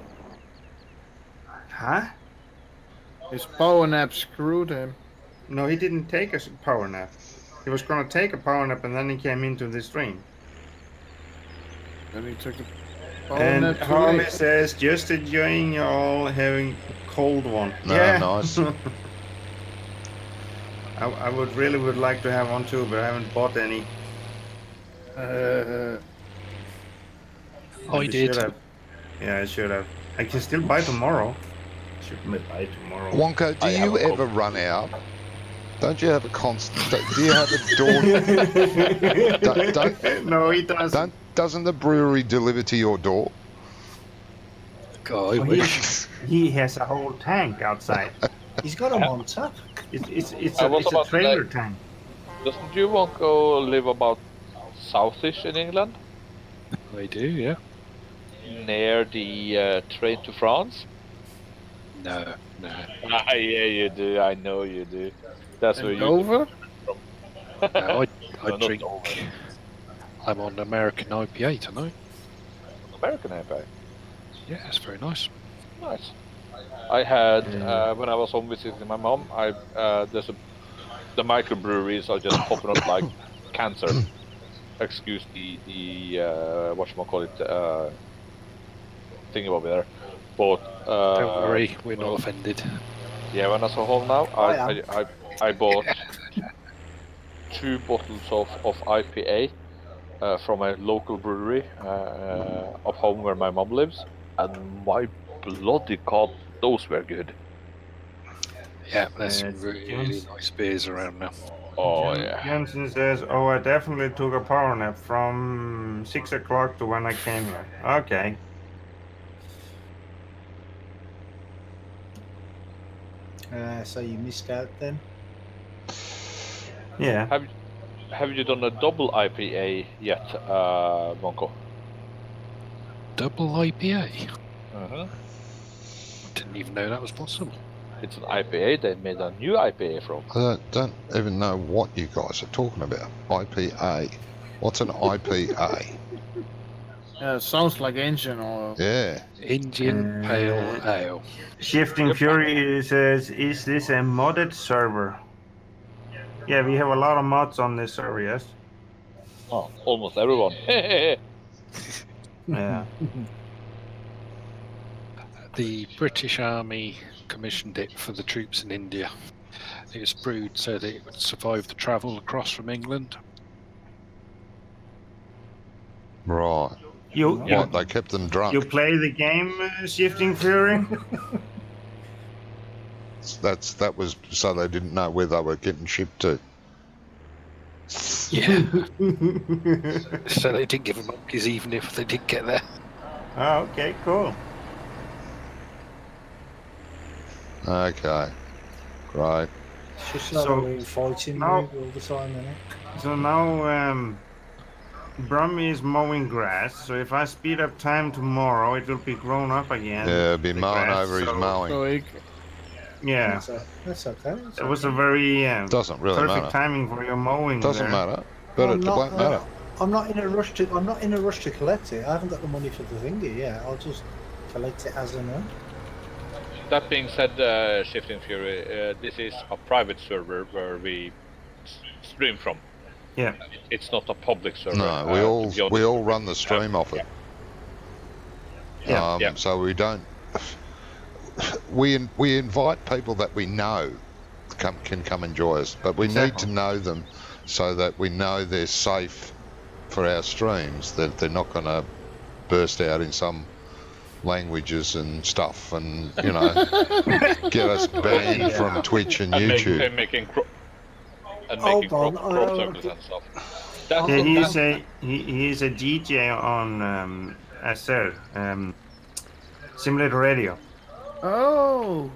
Speaker 1: Huh?
Speaker 5: His power nap screwed him.
Speaker 1: No, he didn't take a power nap. He was gonna take a power nap and then he came into the stream.
Speaker 5: Then he took the power
Speaker 1: And
Speaker 5: nap.
Speaker 1: Harley says, just enjoying y'all having a cold one.
Speaker 2: No,
Speaker 1: yeah.
Speaker 2: nice.
Speaker 1: I would like to have one too, but I haven't bought any.
Speaker 3: I did.
Speaker 1: Should have. Yeah, I should have. I can still buy tomorrow. Should buy tomorrow.
Speaker 2: Wonka, do you ever run out? Don't you have a constant? Do you have a door?
Speaker 1: No, he doesn't.
Speaker 2: Doesn't the brewery deliver to your door?
Speaker 3: God, I wish.
Speaker 1: He has a whole tank outside.
Speaker 4: He's got them on tap.
Speaker 1: It's a trailer tank.
Speaker 7: Doesn't you want to go live about southish in England?
Speaker 3: I do, yeah.
Speaker 7: Near the train to France?
Speaker 3: No.
Speaker 7: Yeah, you do. I know you do. That's where you.
Speaker 5: Over?
Speaker 3: No, I
Speaker 7: No, not
Speaker 3: drink.
Speaker 7: over.
Speaker 3: I'm on American IPA tonight.
Speaker 7: American IPA.
Speaker 3: Yeah, it's very nice.
Speaker 7: Nice. I had when I was home visiting my mom. The microbreweries are just popping up like cancer. Excuse the whatchamacallit thingy over there. But
Speaker 3: Don't worry, we're not offended.
Speaker 7: yeah, when I was home now, I bought 2 bottles of IPA from a local brewery up home where my mom lives, and my bloody god, those were good.
Speaker 3: Yeah, there's some really nice beers around now.
Speaker 7: Oh yeah.
Speaker 1: Jensen says, "Oh, I definitely took a power nap from 6 o'clock to when I came here." Okay.
Speaker 4: So you missed out then?
Speaker 1: Yeah.
Speaker 7: Have you done a double IPA yet, Monko?
Speaker 3: Double IPA?
Speaker 7: Uh-huh.
Speaker 3: Didn't even know that was possible.
Speaker 7: It's an IPA. They made a new IPA from.
Speaker 2: I don't even know what you guys are talking about. IPA. What's an IPA?
Speaker 5: Yeah, it sounds like engine oil.
Speaker 2: Yeah.
Speaker 3: Indian Pale Ale.
Speaker 1: Shifting Fury says, "Is this a modded server?" Yeah, we have a lot of mods on this server. Yes.
Speaker 7: Oh, almost everyone.
Speaker 1: Yeah.
Speaker 3: The British Army commissioned it for the troops in India. It was brewed so that it would survive the travel across from England.
Speaker 2: Right. What, they kept them drunk?
Speaker 1: You play the game, Shifting Fury?
Speaker 2: That was so they didn't know where they were getting shipped to.
Speaker 3: Yeah. So they didn't give them monkeys even if they did get there.
Speaker 1: Oh, okay, cool.
Speaker 2: Okay. Great.
Speaker 4: It's just like
Speaker 1: So,
Speaker 4: we're fighting
Speaker 1: now-
Speaker 4: all the time, isn't it?
Speaker 1: So now, Brummie is mowing grass. So if I speed up time tomorrow, it will be grown up again.
Speaker 2: Yeah, be
Speaker 1: the
Speaker 2: mowing
Speaker 1: grass,
Speaker 2: over his
Speaker 1: so-
Speaker 2: mowing.
Speaker 5: So he,
Speaker 1: Yeah,
Speaker 4: That's okay.
Speaker 1: it was a very
Speaker 2: Doesn't really
Speaker 1: perfect
Speaker 2: matter.
Speaker 1: timing for your mowing.
Speaker 2: Doesn't
Speaker 1: there.
Speaker 2: matter. But it won't matter.
Speaker 4: I'm not in a rush to. I'm not in a rush to collect it. I haven't got the money for the thingy yet. I'll just collect it as and when.
Speaker 7: That being said, Shifting Fury, this is a private server where we stream from.
Speaker 1: Yeah.
Speaker 7: It's not a public server.
Speaker 2: No, we all run the stream off it.
Speaker 1: Yeah.
Speaker 2: So we don't. We invite people that we know can come and join us, but we need to know them so that we know they're safe for our streams. That they're not going to burst out in some languages and stuff, and get us banned from Twitch and YouTube.
Speaker 7: And making crop
Speaker 4: Hold on,
Speaker 7: circles and stuff.
Speaker 1: Yeah, he's a DJ on Simulator Radio.
Speaker 5: Oh.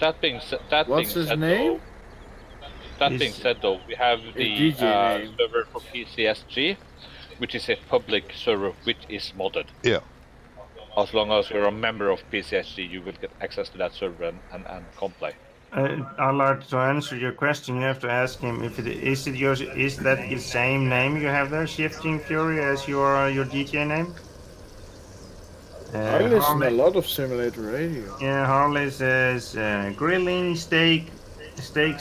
Speaker 7: That being said,
Speaker 5: What's his name?
Speaker 7: Being said, though, we have the
Speaker 5: DJ name.
Speaker 7: server for PCSG, which is a public server which is modded.
Speaker 2: Yeah.
Speaker 7: As long as you're a member of PCSG, you will get access to that server and play.
Speaker 1: Allard, to answer your question, you have to ask him if is that the same name you have there, Shifting Fury, as your DJ name?
Speaker 5: I listen to a lot of Simulator Radio.
Speaker 1: Yeah, Harley says grilling steaks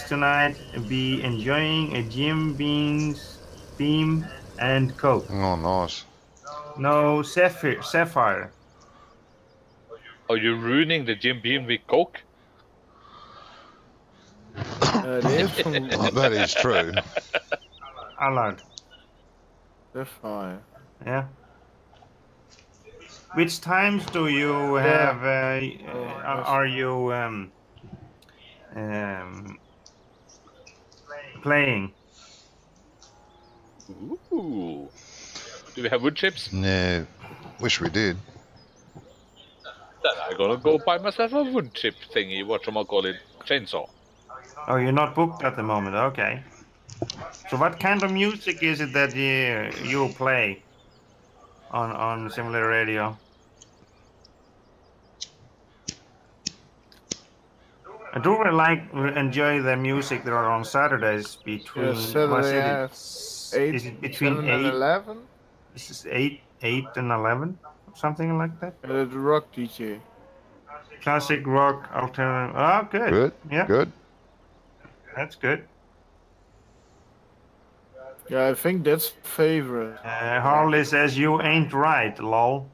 Speaker 1: tonight. Be enjoying a Jim Bean's theme and Coke.
Speaker 2: Oh, nice.
Speaker 1: No Sapphire.
Speaker 7: Are you ruining the Jim Beam with Coke?
Speaker 2: That is true.
Speaker 1: Allard.
Speaker 5: Sapphire.
Speaker 1: Yeah. Which times do you have? Are you playing?
Speaker 7: Ooh. Do we have wood chips?
Speaker 2: No. Wish we did.
Speaker 7: Then I'm gonna go buy myself a wood chip thingy. Call it chainsaw.
Speaker 1: Oh, you're not booked at the moment. Okay. So, what kind of music is it that you play on Simulator Radio? I do really enjoy the music that are on Saturdays between.
Speaker 5: Saturday
Speaker 1: is it between
Speaker 5: 7 and 11?
Speaker 1: This is 8 and 11, something like that.
Speaker 5: The rock DJ.
Speaker 1: Classic rock, alternative. Oh, good.
Speaker 2: Good.
Speaker 1: Yeah.
Speaker 2: Good.
Speaker 1: That's good.
Speaker 5: Yeah, I think that's favorite.
Speaker 1: Harley says you ain't right, lol.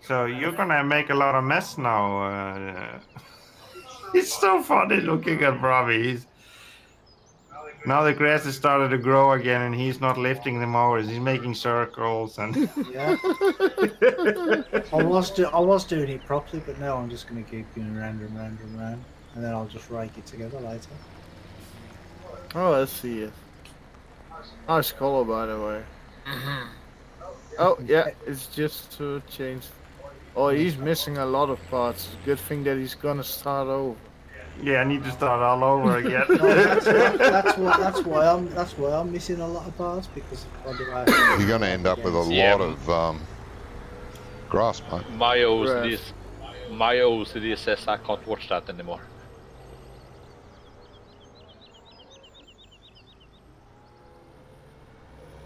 Speaker 1: So you're gonna make a lot of mess now. It's so funny looking at Brummie. Now the grass has started to grow again, and he's not lifting them over. He's making circles and.
Speaker 4: Yeah. I was doing it properly, but now I'm just going to keep going round and round and round, and then I'll just rake it together later.
Speaker 5: Oh, let's see it. Nice color, by the way. Oh, yeah, it's just to change. Oh, he's missing a lot of parts. Good thing that he's gonna start over.
Speaker 1: Yeah, I need to start all over again.
Speaker 4: that's why I'm missing a lot of parts, because
Speaker 2: you're gonna end up with a lot of grass, mate.
Speaker 7: My OCD says I can't watch that anymore.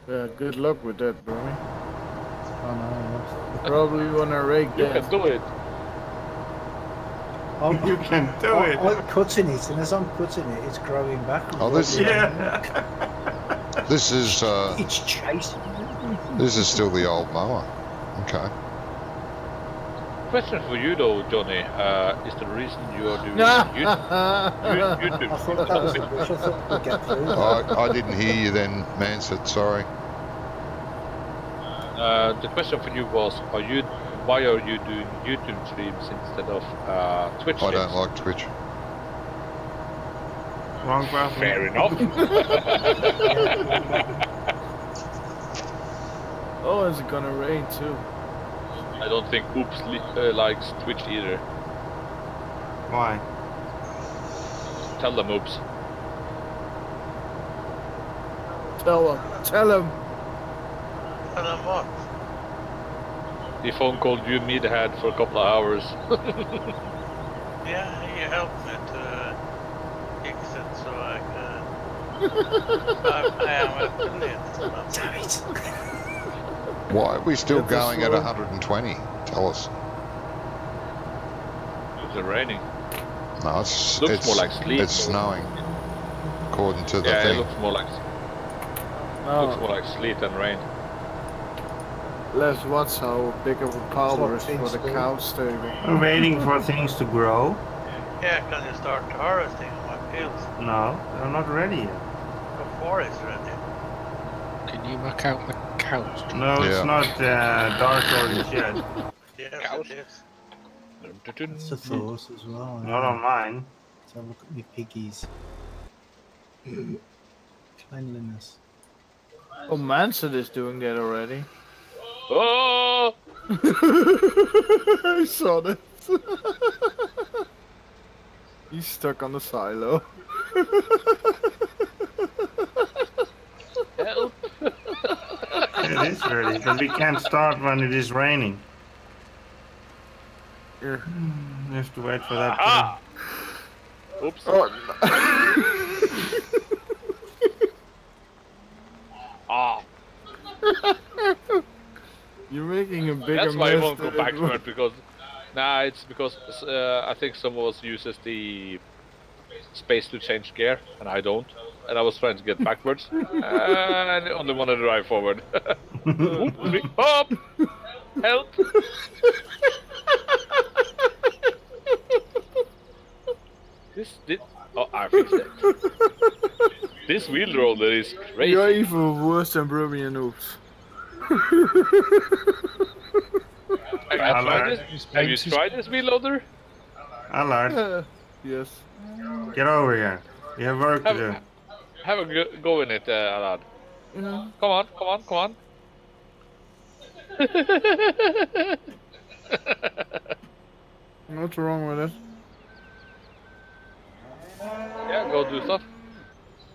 Speaker 5: Yeah, good luck with that, Brummie.
Speaker 4: Oh no,
Speaker 5: you probably wanna rake that.
Speaker 7: You can do it.
Speaker 1: You can do it.
Speaker 4: I'm cutting it, and as I'm cutting it, it's growing back.
Speaker 2: Oh, this.
Speaker 1: Yeah.
Speaker 2: This is.
Speaker 4: It's chasing.
Speaker 2: This is still the old mower. Okay.
Speaker 7: Question for you though, Johnny. Is the reason you are doing YouTube?
Speaker 4: I thought that was a wish. I thought we'd get through that.
Speaker 2: I didn't hear you then, Mansett. Sorry.
Speaker 7: The question for you was: why are you doing YouTube streams instead of Twitch streams?
Speaker 2: I don't like Twitch.
Speaker 1: Wrong question.
Speaker 7: Fair enough.
Speaker 5: Oh, is it gonna rain too?
Speaker 7: I don't think Oops likes Twitch either.
Speaker 1: Why?
Speaker 7: Tell them, Oops.
Speaker 5: Tell him.
Speaker 6: Tell them what?
Speaker 7: He phone called you me the head for a couple of hours.
Speaker 6: Yeah, he helped me to fix it so I can. I am affiliate.
Speaker 4: Damn it!
Speaker 2: Why are we still going at 120? Tell us.
Speaker 7: Is it raining?
Speaker 2: No, it's
Speaker 7: more like sleet.
Speaker 2: It's snowing, according to the
Speaker 7: yeah,
Speaker 2: thing.
Speaker 7: It looks more like. Looks more like sleet than rain.
Speaker 5: Let's watch how big of a power is for the cow stable.
Speaker 1: I'm waiting for things to grow.
Speaker 6: Yeah, can you start harvesting my fields?
Speaker 1: No, they're not ready yet.
Speaker 6: Before it's ready.
Speaker 3: Can you mark out the cows?
Speaker 1: No, it's not dark orange yet.
Speaker 6: Yes,
Speaker 7: Cows?
Speaker 6: it is.
Speaker 4: That's a thought as well.
Speaker 1: Not on mine.
Speaker 4: So look at me piggies. Cleanliness.
Speaker 5: Oh, Mansell is doing that already.
Speaker 7: Oh!
Speaker 5: I saw that. He's stuck on the silo.
Speaker 7: Help!
Speaker 1: It is ready, but we can't start when it is raining.
Speaker 5: Yeah.
Speaker 1: We have to wait for that.
Speaker 7: Ah! Oops.
Speaker 5: Oh,
Speaker 7: Ah!
Speaker 5: you're making a bigger
Speaker 7: That's why I
Speaker 5: mess
Speaker 7: won't go
Speaker 5: than it was.
Speaker 7: backward because... Nah, it's because I think some of us uses the space to change gear, and I don't. And I was trying to get backwards, and I only wanted to drive forward. Hop! Help! Oh, I fixed it. This wheel roller is crazy.
Speaker 5: You're even worse than Brummie and Oops.
Speaker 7: Have you tried this wheel loader?
Speaker 1: Allard,
Speaker 5: Yes.
Speaker 1: get over here. You have work to do.
Speaker 7: Have a go in it, Alad.
Speaker 5: Yeah.
Speaker 7: Come on, come on, come on.
Speaker 5: What's wrong with it?
Speaker 7: Yeah, go do stuff.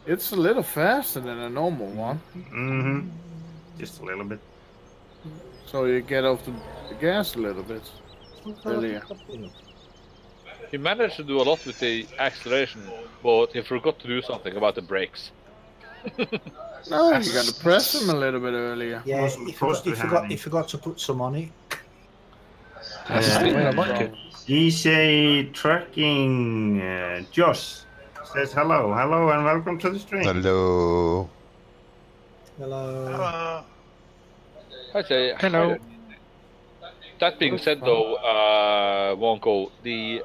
Speaker 5: It's a little faster than a normal one.
Speaker 1: Mm-hmm. Just a little bit.
Speaker 5: So you get off the gas a little bit earlier.
Speaker 7: He managed to do a lot with the acceleration, but he forgot to do something about the brakes.
Speaker 5: No, you gotta press them a little bit earlier.
Speaker 4: Yeah,
Speaker 1: Wasn't supposed to have any.
Speaker 4: he forgot to put some on it.
Speaker 3: That's the way I like it.
Speaker 1: DJ Trucking Josh says hello, hello, and welcome to the stream.
Speaker 2: Hello.
Speaker 4: Hello.
Speaker 7: I say
Speaker 3: Hello.
Speaker 7: That being said, though, Wonko, the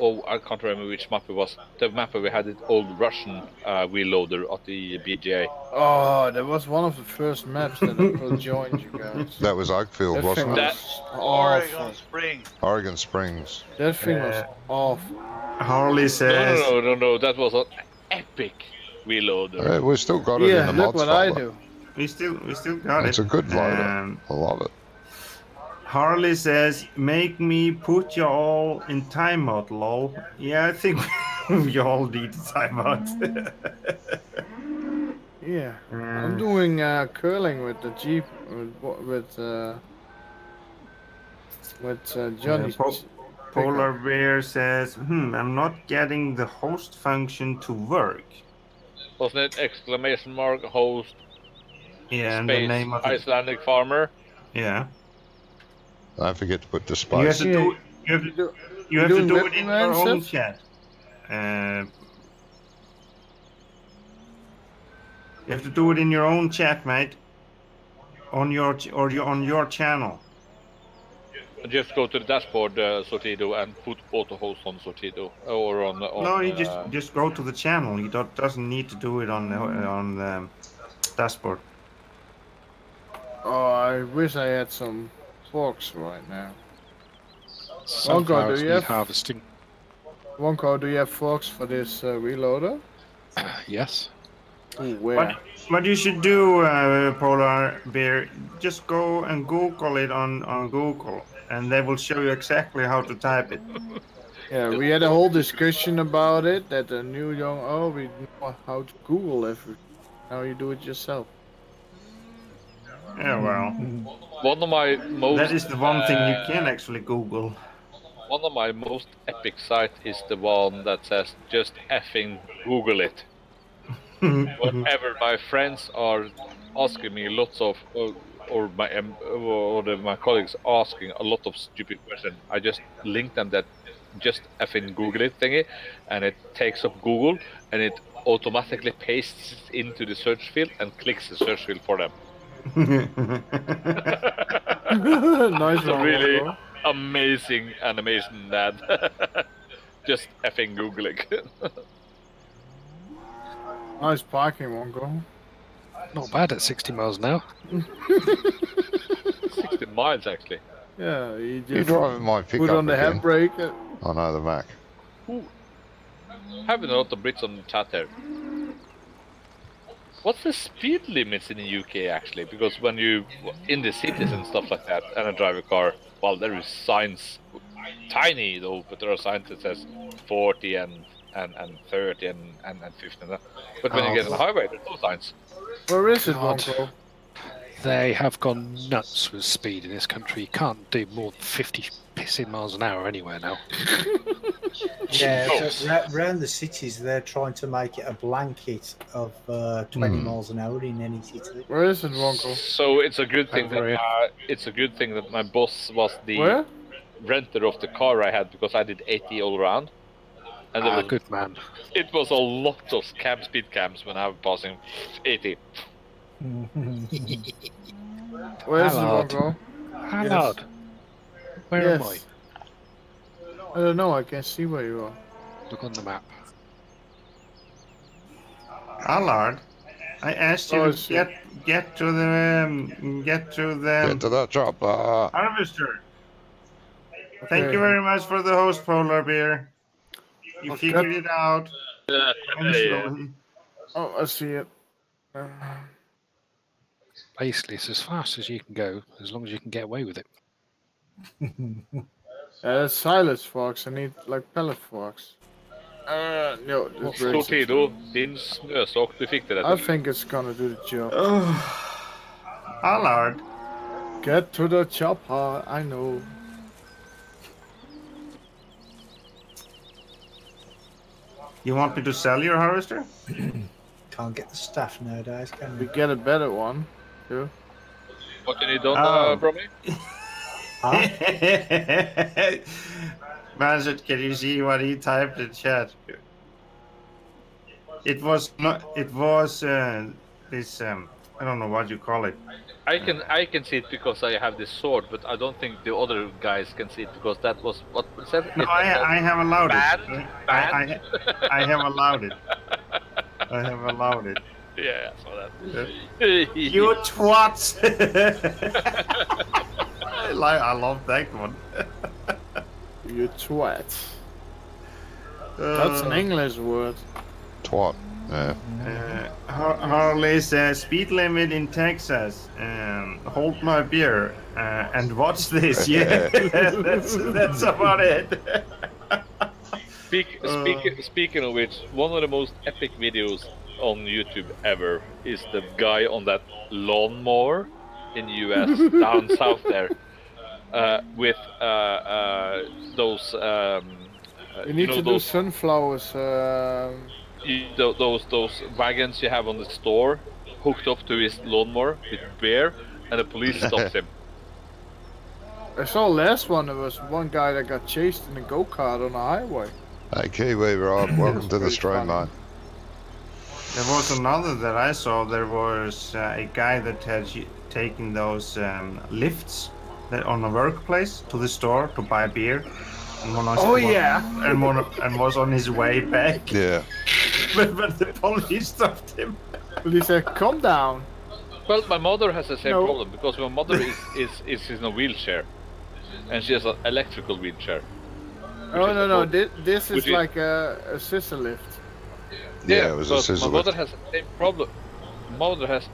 Speaker 7: oh, I can't remember which map it was. The map where we had the old Russian wheel loader at the BGA.
Speaker 5: Oh, that was one of the first maps that I joined you guys.
Speaker 2: That was Oakfield,
Speaker 5: That
Speaker 2: wasn't
Speaker 5: thing
Speaker 2: it?
Speaker 5: was
Speaker 6: Oregon
Speaker 5: awful.
Speaker 6: Spring.
Speaker 2: Oregon Springs.
Speaker 5: That thing was awful.
Speaker 1: Harley says,
Speaker 7: No, that was an epic wheel loader.
Speaker 2: We've still got it in
Speaker 5: Yeah,
Speaker 2: the
Speaker 5: look
Speaker 2: mods
Speaker 5: what I
Speaker 2: folder.
Speaker 5: do.
Speaker 1: we still got it.
Speaker 2: It's a good loader. I love it.
Speaker 1: Harley says, make me put you all in timeout, lol. Yeah, I think we all need a timeout.
Speaker 5: Yeah, I'm doing curling with the Jeep with Johnny.
Speaker 1: Polar Bear says, I'm not getting the host function to work.
Speaker 7: Wasn't it exclamation mark host
Speaker 1: Yeah, and the
Speaker 7: space
Speaker 1: name of it.
Speaker 7: Icelandic Farmer?
Speaker 1: Yeah.
Speaker 2: Don't forget to put the
Speaker 1: You have
Speaker 2: space.
Speaker 1: to do, you have to do it in your own chat. You have to do it in your own chat, mate. On your channel.
Speaker 7: Just go to the dashboard, Sortido, and put auto host on Sortido or on.
Speaker 1: No, you just go to the channel. You doesn't need to do it on the dashboard.
Speaker 5: Oh, I wish I had some forks right now.
Speaker 3: Sunflowers
Speaker 5: do you
Speaker 3: need
Speaker 5: have-
Speaker 3: harvesting.
Speaker 5: Wonko, do you have forks for this reloader?
Speaker 3: Yes.
Speaker 5: Ooh, where?
Speaker 1: What you should do, Polar Bear, just go and Google it on Google, and they will show you exactly how to type it.
Speaker 5: Yeah, we had a whole discussion about it. That the new young we know how to Google everything. Now you do it yourself.
Speaker 1: Yeah, well,
Speaker 7: One of my most.
Speaker 1: that is the one thing you can actually Google.
Speaker 7: One of my most epic sites is the one that says just effing Google it. Whenever my friends are asking me lots of, or my colleagues asking a lot of stupid questions, I just link them that just effing Google it thingy, and it takes up Google and it automatically pastes it into the search field and clicks the search field for them.
Speaker 5: Nice
Speaker 7: It's a
Speaker 5: one,
Speaker 7: really
Speaker 5: Wonko.
Speaker 7: amazing animation, that just effing Googling.
Speaker 5: Nice parking, Wonko.
Speaker 3: Not bad at 60 miles an hour.
Speaker 7: 60 miles actually.
Speaker 5: Yeah, you
Speaker 2: You're
Speaker 5: just
Speaker 2: driving my pickup
Speaker 5: put on the
Speaker 2: again.
Speaker 5: handbrake.
Speaker 2: I know the Mac.
Speaker 7: having a lot of Brits on the chat here. What's the speed limits in the UK actually? Because when you in the cities and stuff like that, and I drive a car, well, there is signs, tiny though, but there are signs that says 40 and 30 and 50 and that. But when you get on the highway, there's no signs.
Speaker 5: Where is it,
Speaker 3: God.
Speaker 5: Wonko?
Speaker 3: They have gone nuts with speed in this country. You can't do more than 50 pissing miles an hour anywhere now.
Speaker 4: Yeah, so around the cities, they're trying to make it a blanket of 20 miles an hour in any city.
Speaker 5: Where is it, Wonko?
Speaker 7: So it's a good thing that my boss was the renter of the car I had, because I did 80 all around. And there was,
Speaker 3: good man.
Speaker 7: It was a lot of speed cams when I was passing 80.
Speaker 5: Where is it, Wonko?
Speaker 3: Hallard. Where am I?
Speaker 5: I don't know, I can't see where you are.
Speaker 3: Look on the map.
Speaker 1: Allard, I asked you to get to the
Speaker 2: chopper.
Speaker 1: harvester. Thank you very much for the host, Polar Bear. You figured it out.
Speaker 5: Oh, I see it.
Speaker 3: Basically, it's as fast as you can go, as long as you can get away with it.
Speaker 5: That's silage forks. I need like pellet forks. No,
Speaker 7: Torpedo, din snösock, du fick det där.
Speaker 5: I think it's gonna do the job.
Speaker 1: Allard.
Speaker 5: Get to the chopper, I know.
Speaker 1: You want me to sell your harvester?
Speaker 4: Can't get the staff nowadays, can
Speaker 5: We
Speaker 4: we?
Speaker 5: get a better one, too.
Speaker 7: What can you do, Brummie?
Speaker 1: Manzit, can you see what he typed in chat? It was not. It was this. I don't know what you call it.
Speaker 7: I can see it because I have this sword, but I don't think the other guys can see it because that was what was that?
Speaker 1: No, I have allowed
Speaker 7: banned?
Speaker 1: it.
Speaker 7: Banned?
Speaker 1: I have allowed it. I have allowed it.
Speaker 7: Yeah, I saw that.
Speaker 1: You twats! I love that one.
Speaker 5: You twat. That's an English word.
Speaker 2: Twat. Yeah.
Speaker 1: Harley says speed limit in Texas. Hold my beer and watch this. Yeah, that's about it.
Speaker 7: Speaking of which, one of the most epic videos on YouTube ever is the guy on that lawnmower in US down south there with those.
Speaker 5: You need to do sunflowers.
Speaker 7: Those wagons you have on the store hooked up to his lawnmower with beer, and the police stops him.
Speaker 5: I saw last one. There was one guy that got chased in a go-kart on the highway.
Speaker 2: Hey, Kiwi Rob, welcome to the stream, mate.
Speaker 1: There was another that I saw. There was a guy that had taken those lifts that on the workplace to the store to buy beer. And and was on his way back.
Speaker 2: Yeah.
Speaker 1: but the police stopped him.
Speaker 5: Police said, "Calm down."
Speaker 7: Well, my mother has the same problem because my mother is in a wheelchair, and she has an electrical wheelchair.
Speaker 5: Oh no! This is like a scissor lift.
Speaker 2: Yeah, it was a scissor lift.
Speaker 7: My mother has the same problem.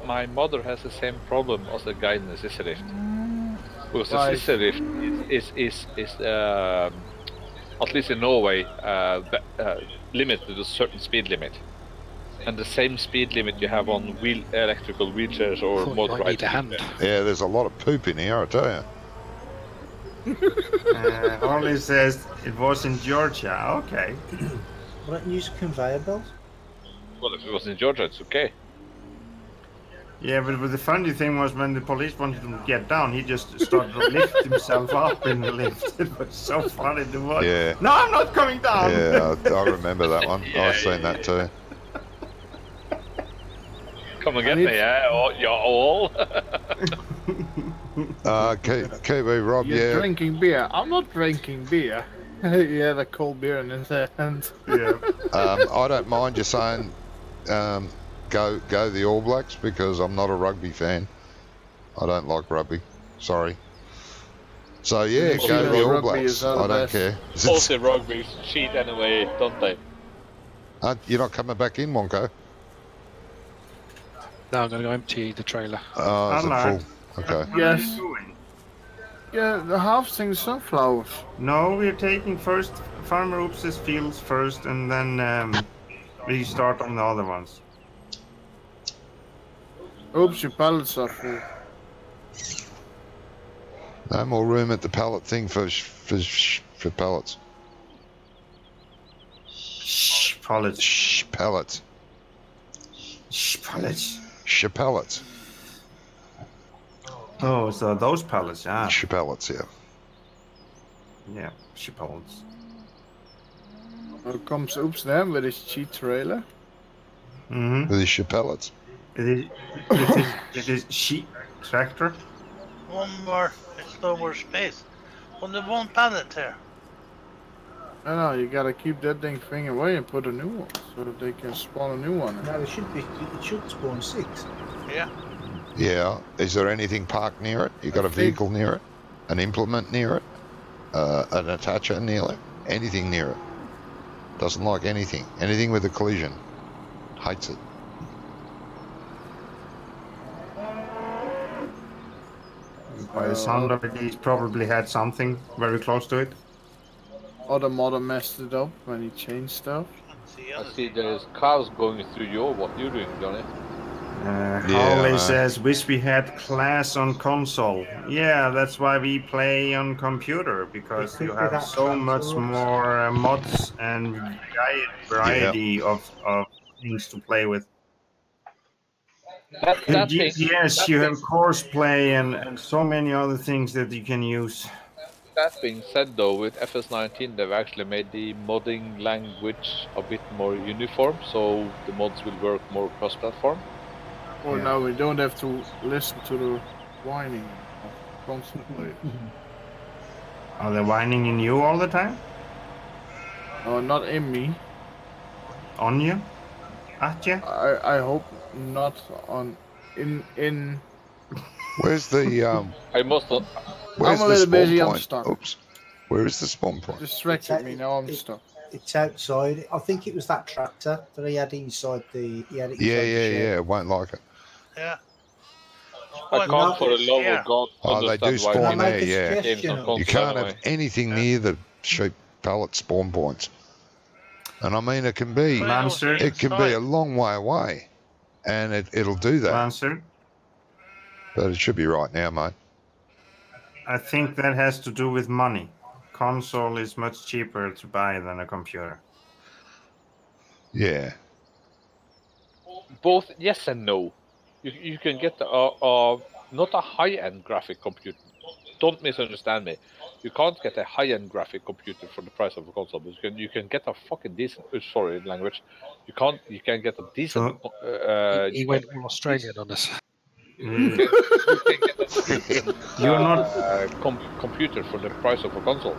Speaker 7: My mother has the same problem as the guy in the scissor lift. Because the scissor lift is at least in Norway limited to a certain speed limit, and the same speed limit you have on electrical wheelchairs or motorized.
Speaker 2: Yeah, there's a lot of poop in here, I tell you.
Speaker 1: Harley says it was in Georgia. Okay.
Speaker 4: Why don't you use conveyor belts?
Speaker 7: Well, if it was in Georgia, it's okay.
Speaker 1: Yeah, but the funny thing was when the police wanted him to get down, he just started to lift himself up in the lift. It was so funny to watch.
Speaker 2: Yeah.
Speaker 1: No, I'm not coming down.
Speaker 2: Yeah, I remember that one. I've seen that too.
Speaker 7: Come and get me, you're all.
Speaker 2: Kiwi Rob,
Speaker 5: You're drinking beer. I'm not drinking beer. He had a cold beer in his hand.
Speaker 1: Yeah.
Speaker 2: I don't mind you saying go the All Blacks because I'm not a rugby fan. I don't like rugby. Sorry. So yeah, go the All Blacks. I don't care.
Speaker 7: Also rugby cheat anyway, don't they?
Speaker 2: You're not coming back in, Wonko?
Speaker 3: No, I'm going to go empty the trailer.
Speaker 2: Oh, is it
Speaker 1: Hello.
Speaker 2: full? Okay.
Speaker 1: What
Speaker 5: Yes.
Speaker 1: are you doing?
Speaker 5: Yeah, the harvesting the sunflowers.
Speaker 1: No, we're taking first Farmer Oops's fields first, and then we start on the other ones.
Speaker 5: Oops, your pallets are full.
Speaker 2: No more room at the pallet thing for pallets.
Speaker 1: Shh, pallets.
Speaker 2: Shh, pallets.
Speaker 1: Shh, pallets.
Speaker 2: Shh, pallets.
Speaker 1: Oh, so those pallets, yeah.
Speaker 2: Shh, pallets, yeah.
Speaker 1: Yeah, shh, pallets.
Speaker 5: Here comes Oops then with his cheat trailer.
Speaker 1: Mm-hmm.
Speaker 2: With his shh, pallets.
Speaker 1: It is sheep tractor.
Speaker 6: One more, it's no more space. Only one pallet here.
Speaker 5: No, you gotta keep that thing away and put a new one so that they can spawn a new one.
Speaker 4: No, it should spawn 6.
Speaker 6: Yeah.
Speaker 2: Yeah. Is there anything parked near it? You got a vehicle near it? An implement near it? An attacher near it? Anything near it? Doesn't like anything. Anything with a collision. Hates it.
Speaker 1: By the sound of it, he's probably had something very close to it.
Speaker 5: Other modder messed it up when he changed stuff.
Speaker 7: I see there's cows going through your what you're doing, Johnny.
Speaker 1: Harley says, wish we had class on console. Yeah, that's why we play on computer, because you have so much more mods and variety of things to play with. Yes, you have course play and so many other things that you can use.
Speaker 7: That being said, though, with FS19 they've actually made the modding language a bit more uniform, so the mods will work more cross-platform.
Speaker 5: Well, now we don't have to listen to the whining of console players.
Speaker 1: Are they whining in you all the time?
Speaker 5: No, not in me.
Speaker 1: On you? At you?
Speaker 5: I hope not on in.
Speaker 2: Where's the
Speaker 7: I must not.
Speaker 2: Where's
Speaker 5: I'm a
Speaker 2: the
Speaker 5: little
Speaker 2: spawn
Speaker 5: busy, I'm
Speaker 2: point?
Speaker 5: stuck.
Speaker 2: Oops. Where is the spawn point?
Speaker 5: Distracted me, now I'm stuck.
Speaker 4: It's outside. I think it was that tractor that he had inside the. He had it inside
Speaker 2: Yeah,
Speaker 4: the shed.
Speaker 2: yeah. Won't like it.
Speaker 6: Yeah.
Speaker 7: I can't for the love of God
Speaker 2: Oh, they do
Speaker 7: understand
Speaker 2: spawn
Speaker 7: why
Speaker 2: there, yeah.
Speaker 7: games on console
Speaker 2: You can't
Speaker 7: anyway.
Speaker 2: have anything near the sheep pallet spawn points. And I mean, it can be
Speaker 1: Lancer?
Speaker 2: it can be a long way away, and it'll do that.
Speaker 1: Lancer?
Speaker 2: But it should be right now, mate.
Speaker 1: I think that has to do with money. Console is much cheaper to buy than a computer.
Speaker 2: Yeah.
Speaker 7: Both yes and no. You can get not a high-end graphic computer. Don't misunderstand me. You can't get a high-end graphic computer for the price of a console, but you can get a fucking decent. Sorry, language. You can get a decent.
Speaker 3: He went all Australian on us.
Speaker 7: You can get a decent,
Speaker 1: You're not
Speaker 7: computer for the price of a console.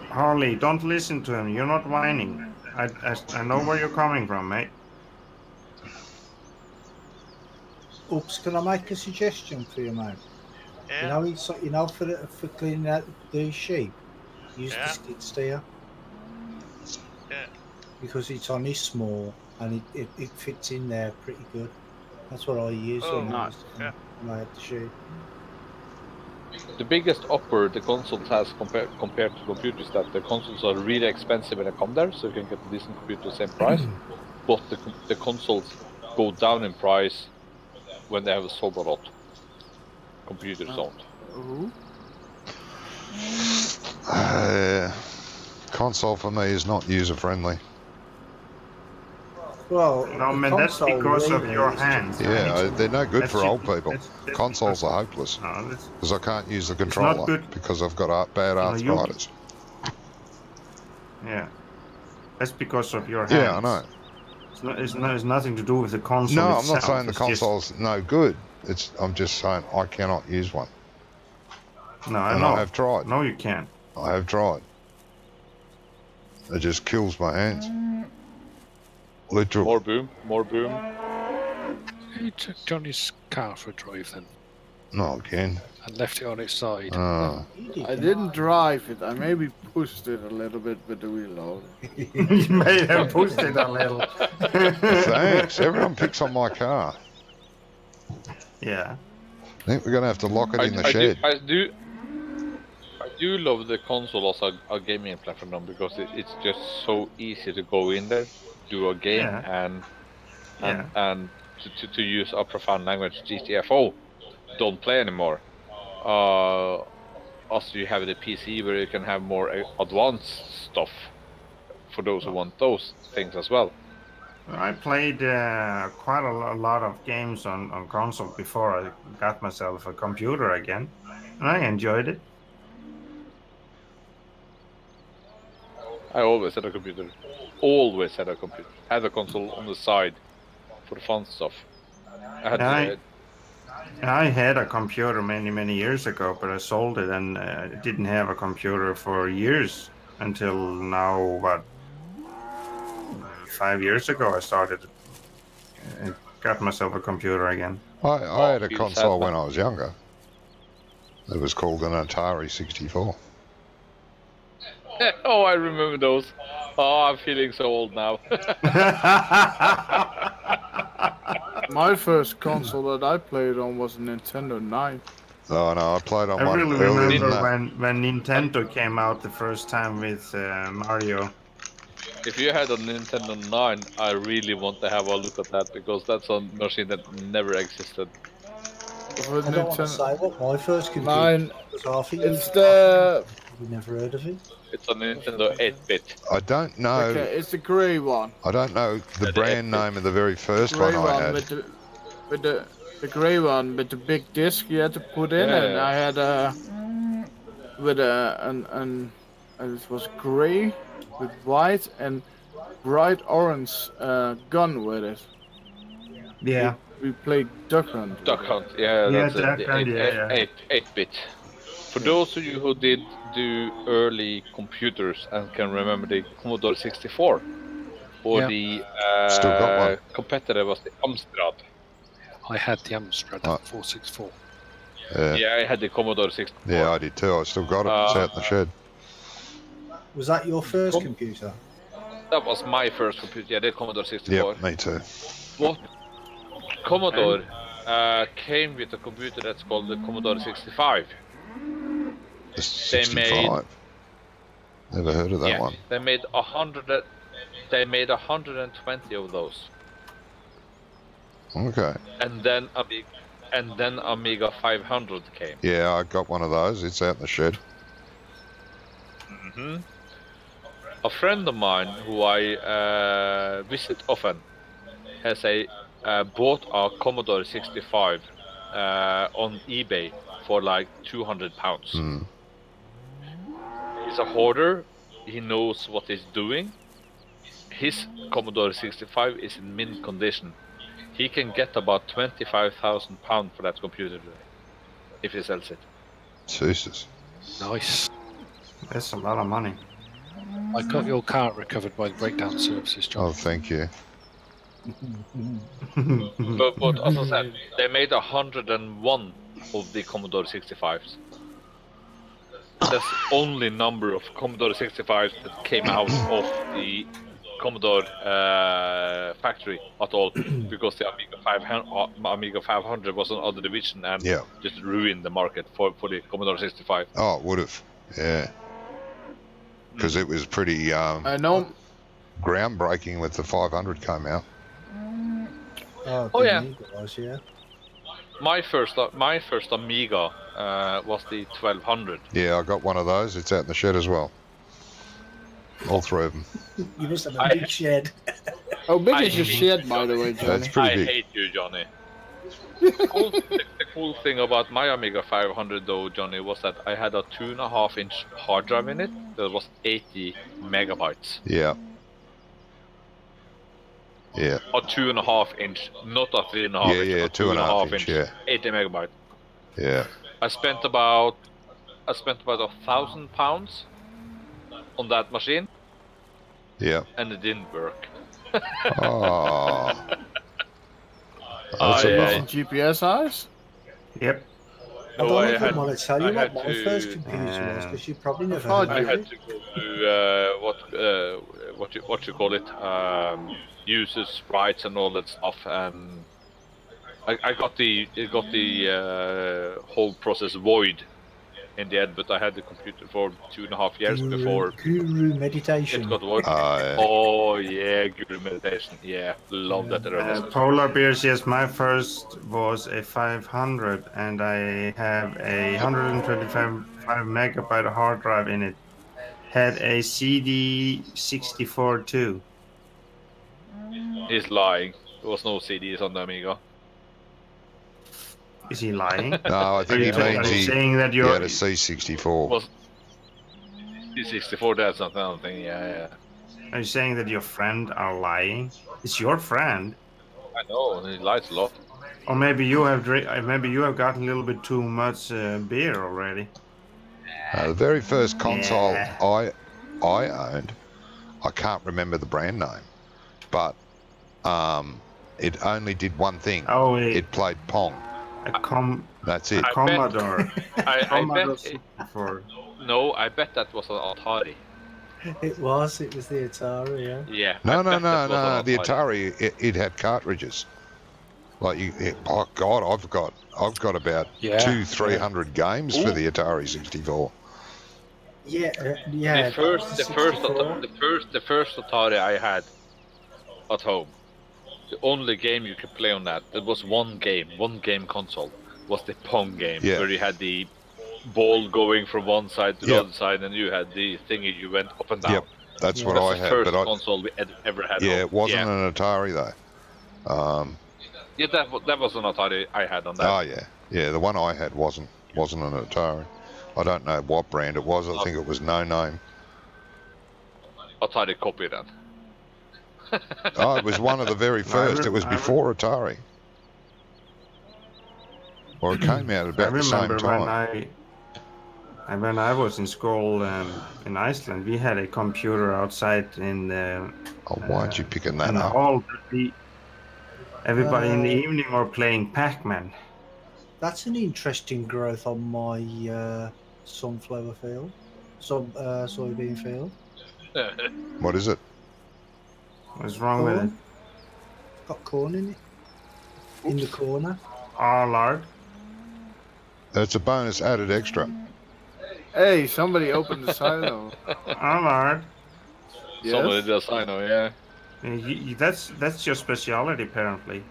Speaker 1: Harley. Don't listen to him. You're not whining. I know where you're coming from, mate.
Speaker 4: Oops, can I make a suggestion for you, mate?
Speaker 6: Yeah.
Speaker 4: You know, for cleaning out the sheep, use the skid steer.
Speaker 6: Yeah.
Speaker 4: Because it's only small and it fits in there pretty good. That's what I use when I had the sheep.
Speaker 7: The biggest upper the consoles has compared to computers is that the consoles are really expensive when they come there, so you can get a decent computer at the same price. But the consoles go down in price when they have sold a lot. Computers don't.
Speaker 2: Console for me is not user friendly.
Speaker 4: Well,
Speaker 1: no, man, that's because of your hands.
Speaker 2: Yeah, they're no good for old people.
Speaker 1: That's
Speaker 2: Consoles are hopeless because I can't use the controller because I've got bad arthritis.
Speaker 1: Yeah, that's because of your hands.
Speaker 2: Yeah, I know.
Speaker 1: It's nothing to do with the console.
Speaker 2: No,
Speaker 1: itself.
Speaker 2: I'm not saying the console's no good. I'm just saying I cannot use one.
Speaker 1: No, I know.
Speaker 2: I have tried.
Speaker 1: No, you can't.
Speaker 2: I have tried. It just kills my hands. Literally.
Speaker 7: More boom.
Speaker 3: He took Johnny's car for a drive then.
Speaker 2: Not again.
Speaker 3: and left it on its side.
Speaker 2: Oh.
Speaker 5: I didn't drive it. I maybe pushed it a little bit with the wheel loader.
Speaker 1: You may have pushed it a little.
Speaker 2: Thanks. Everyone picks on my car.
Speaker 1: Yeah.
Speaker 2: I think we're going to have to lock it in the shed.
Speaker 7: I do love the console as a gaming platform because it's just so easy to go in there, do a game, and to use a profound language GTFO. Don't play anymore. Also, you have the PC where you can have more advanced stuff for those who want those things as well.
Speaker 1: I played quite a lot of games on console before I got myself a computer again, and I enjoyed it.
Speaker 7: I always had a computer. Always had a computer. Had a console on the side for the fun stuff.
Speaker 1: I had a computer many years ago, but I sold it and didn't have a computer for years until now. What? 5 years ago, I started and got myself a computer again.
Speaker 2: I had a console when I was younger. It was called an Atari 64.
Speaker 7: Oh, I remember those. Oh, I'm feeling so old now.
Speaker 5: My first console that I played on was a Nintendo 9.
Speaker 2: Oh no, I played on one.
Speaker 1: I really remember when Nintendo came out the first time with Mario.
Speaker 7: If you had a Nintendo 9, I really want to have a look at that because that's a machine that never existed.
Speaker 4: I don't want to say what my first computer
Speaker 5: 9
Speaker 4: was off.
Speaker 5: It's the...
Speaker 4: We never heard of it.
Speaker 7: It's a Nintendo 8-bit.
Speaker 2: I don't know.
Speaker 5: Okay, it's the grey one.
Speaker 2: I don't know the brand name of the very first one I had.
Speaker 5: With the grey one with the big disc you had to put in, and I had it was grey with white and bright orange gun with it.
Speaker 1: Yeah.
Speaker 5: We played Duck Hunt.
Speaker 7: Duck Hunt, yeah, that's
Speaker 1: Duck Hunt,
Speaker 7: 8-bit. For those of you who did do early computers and can remember the Commodore 64, or the competitor was the Amstrad.
Speaker 3: I had the Amstrad 464.
Speaker 7: Yeah, I had the Commodore 64.
Speaker 2: Yeah, I did too. I still got it. It's out in the shed.
Speaker 4: Was that your first computer?
Speaker 7: That was my first computer. Yeah, the Commodore 64.
Speaker 2: Yep, me too.
Speaker 7: What Commodore came with a computer that's called the Commodore 65.
Speaker 2: The 65. Never heard of that one.
Speaker 7: They made 100. They made 120 of those.
Speaker 2: Okay.
Speaker 7: And then Amiga 500 came.
Speaker 2: Yeah, I got one of those. It's out in the shed.
Speaker 7: A friend of mine who I visit often has bought a Commodore 65 on eBay for like £200. He's a hoarder. He knows what he's doing. His Commodore 65 is in mint condition. He can get about £25,000 for that computer today, if he sells it.
Speaker 2: Jesus.
Speaker 3: Nice.
Speaker 1: That's a lot of money.
Speaker 3: I got your car recovered by the breakdown services, John.
Speaker 2: Oh, thank you.
Speaker 7: but as I said, they made 101 of the Commodore 65s. That's the only number of Commodore 65s that came out of the Commodore factory at all, because the Amiga 500 was another division and just ruined the market for the Commodore 65.
Speaker 2: Oh, it would have. Yeah. Because it was pretty
Speaker 5: I know.
Speaker 2: groundbreaking with the 500 came out.
Speaker 4: Oh yeah. Was, yeah.
Speaker 7: My first Amiga was the 1200.
Speaker 2: Yeah, I got one of those. It's out in the shed as well. All three of them.
Speaker 4: You must have a big shed.
Speaker 5: How big is your shed, by the way, Johnny?
Speaker 2: That's pretty big.
Speaker 7: I hate you, Johnny. The cool thing about my Amiga 500 though, Johnny, was that I had a 2.5-inch hard drive in it that was 80 megabytes.
Speaker 2: Yeah. Yeah.
Speaker 7: A 2.5-inch, not a 3.5 inch.
Speaker 2: Yeah, 2.5 inch, yeah.
Speaker 7: 80 megabytes.
Speaker 2: Yeah.
Speaker 7: I spent about £1,000 on that machine.
Speaker 2: Yeah.
Speaker 7: And it didn't work.
Speaker 2: Oh.
Speaker 5: That's a GPS eyes?
Speaker 1: Yep.
Speaker 4: I
Speaker 7: No,
Speaker 4: don't
Speaker 7: I
Speaker 4: even
Speaker 7: had.
Speaker 4: want to tell you
Speaker 7: I
Speaker 4: what
Speaker 7: had
Speaker 4: my
Speaker 7: to-
Speaker 4: first computer was because you probably never
Speaker 5: thought
Speaker 4: heard
Speaker 7: I
Speaker 4: of
Speaker 7: had
Speaker 4: it.
Speaker 7: to go to what you call it, users, rights, and all that stuff, and I got the whole process void in the end. But I had the computer for 2.5 years before
Speaker 4: Guru
Speaker 7: it
Speaker 4: meditation.
Speaker 7: got void.
Speaker 2: Yeah.
Speaker 7: Oh yeah, Guru meditation. Yeah, love that.
Speaker 1: Polar Bears, yes, my first was a 500, and I have a 125 megabyte hard drive in it. Had a CD 64 too.
Speaker 7: He's lying. There was no CDs on the Amiga.
Speaker 1: Is he lying?
Speaker 2: No, I think he
Speaker 1: Are
Speaker 2: means
Speaker 1: you
Speaker 2: he
Speaker 1: saying that
Speaker 2: had
Speaker 1: you're?
Speaker 2: a C64.
Speaker 7: Was C64? That's not another thing. Yeah.
Speaker 1: Are you saying that your friend are lying? It's your friend,
Speaker 7: I know. He lies a lot.
Speaker 1: or maybe you have maybe you have gotten a little bit too much beer already.
Speaker 2: The very first console
Speaker 1: Yeah.
Speaker 2: I owned, I can't remember the brand name, but it only did one thing.
Speaker 1: Oh,
Speaker 2: It played Pong. That's it.
Speaker 1: A Commodore.
Speaker 7: I
Speaker 1: Commodore
Speaker 7: bet.
Speaker 1: 64.
Speaker 7: No, I bet that was an Atari.
Speaker 4: It was the Atari, yeah.
Speaker 7: Yeah.
Speaker 2: No.
Speaker 7: I bet that was an
Speaker 2: The Atari, it had cartridges. Like oh God, I've got about 200-300 games for the Atari 64.
Speaker 4: Yeah.
Speaker 7: The first Atari I had at home. The only game you could play on that. There was one game console. Was the Pong game, where you had the ball going from one side to the other side, and you had the thingy you went up and down.
Speaker 2: Yep, that's what I had.
Speaker 7: First console we ever had.
Speaker 2: Yeah, it wasn't an Atari though.
Speaker 7: Yeah, that was an Atari I had on that.
Speaker 2: Oh yeah. The one I had wasn't an Atari. I don't know what brand it was. I think it was No Name.
Speaker 7: Atari copy then.
Speaker 2: Oh, it was one of the very first. It was before Atari. Or it came out about the same time.
Speaker 1: When I was in school in Iceland, we had a computer outside in the.
Speaker 2: Oh, why'd you picking that
Speaker 1: in the
Speaker 2: up?
Speaker 1: hall. Everybody in the evening were playing Pac-Man.
Speaker 4: That's an interesting growth on my sunflower field, soybean field.
Speaker 2: What is it?
Speaker 1: What's wrong with it?
Speaker 4: Got corn in it. In the corner.
Speaker 1: Oh, Lord.
Speaker 2: It's a bonus added extra.
Speaker 5: Hey, somebody opened the silo.
Speaker 1: Oh, Lord.
Speaker 5: Yes?
Speaker 7: Somebody does, I know, yeah.
Speaker 1: That's your specialty, apparently.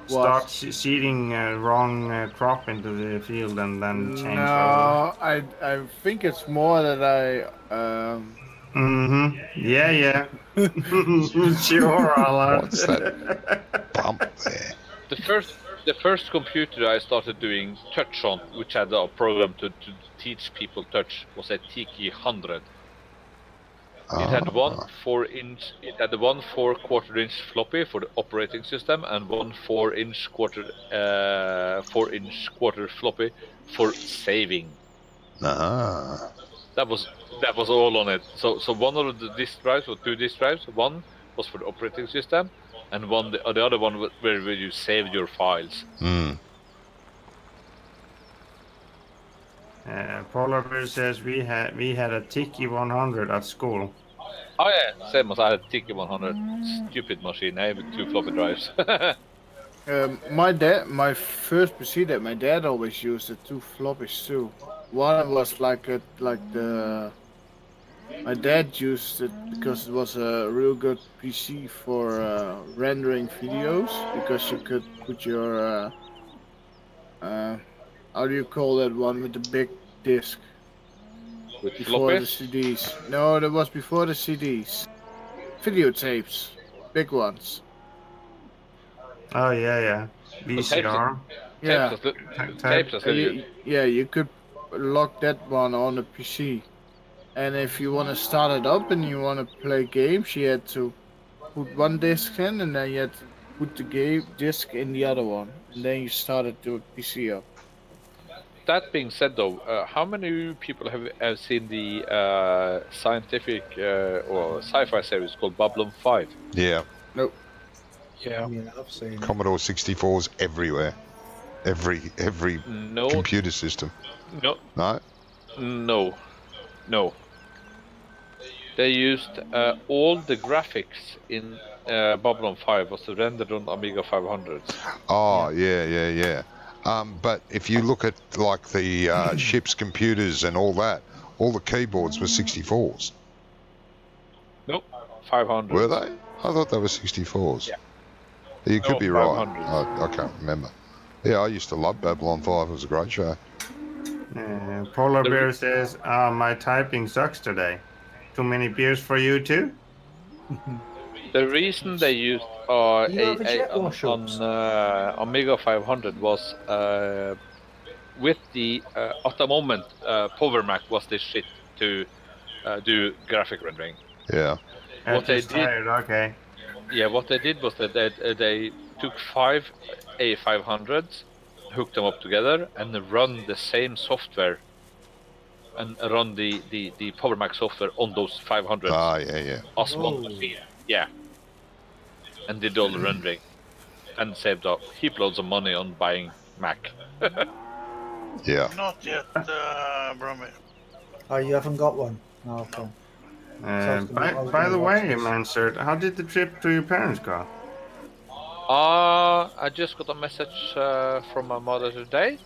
Speaker 5: What?
Speaker 1: Start seeding wrong crop into the field and then change over.
Speaker 5: No, I think it's more that I
Speaker 1: Yeah. Sure, Alan.
Speaker 2: What's that bump there?
Speaker 7: The first computer I started doing touch on, which had a program to teach people touch, was a Tiki 100. It had one 4-quarter-inch floppy for the operating system, and one 4-inch quarter floppy for saving.
Speaker 2: Ah.
Speaker 7: That was all on it. So one of the disk drives or two disk drives. One was for the operating system, and the other one where you saved your files.
Speaker 1: Polar Bear says we had a Tiki 100 at school.
Speaker 7: Oh yeah, same as I had Tiki 100. Stupid machine, with 2 floppy drives.
Speaker 5: my first PC that my dad always used the 2 floppies too. One was my dad used it because it was a real good PC for rendering videos, because you could put your how do you call that one with the big disc?
Speaker 7: With
Speaker 5: before
Speaker 7: floppies?
Speaker 5: the CDs. No, that was before the CDs. Videotapes, big ones.
Speaker 1: Oh yeah. VCR.
Speaker 5: Yeah.
Speaker 7: Tapes as well.
Speaker 5: Yeah, you could lock that one on the PC. And if you want to start it up and you want to play games, you had to put one disc in, and then you had to put the game disc in the other one. And then you started the PC up.
Speaker 7: That being said, though, how many people have seen the scientific or sci-fi series called Babylon 5?
Speaker 2: Yeah.
Speaker 5: Nope.
Speaker 3: Yeah.
Speaker 4: Yeah, I've seen it.
Speaker 2: Commodore 64s everywhere. every
Speaker 7: No,
Speaker 2: computer system?
Speaker 7: no,
Speaker 2: No.
Speaker 7: no. They used all the graphics in Babylon 5 was rendered on Amiga 500s.
Speaker 2: Oh, yeah. But if you look at like the ship's computers and all that, all the keyboards were 64s.
Speaker 7: Nope, 500s.
Speaker 2: Were they? I thought they were 64s.
Speaker 7: Yeah.
Speaker 2: You could
Speaker 7: No,
Speaker 2: be right.
Speaker 7: 500s.
Speaker 2: I can't remember. Yeah, I used to love Babylon 5. It was a great show.
Speaker 1: Polar Bear says, my typing sucks today. Too many beers for you too?
Speaker 7: The reason they used on Amiga 500 was with the at the moment Power Mac was this shit to do graphic rendering.
Speaker 2: Yeah.
Speaker 7: What they did,
Speaker 1: okay.
Speaker 7: yeah, what they did was that they took 5 A500s, hooked them up together, and run the same software, and run the Power Mac software on those 500s.
Speaker 2: Ah, yeah.
Speaker 7: As one machine, yeah. And did all the rendering, and saved up heap loads of money on buying Mac.
Speaker 2: Yeah.
Speaker 6: Not yet, Brummie.
Speaker 4: Oh, you haven't got one? Oh, okay.
Speaker 1: By the way, Mansard, how did the trip to your parents go?
Speaker 7: I just got a message from my mother today,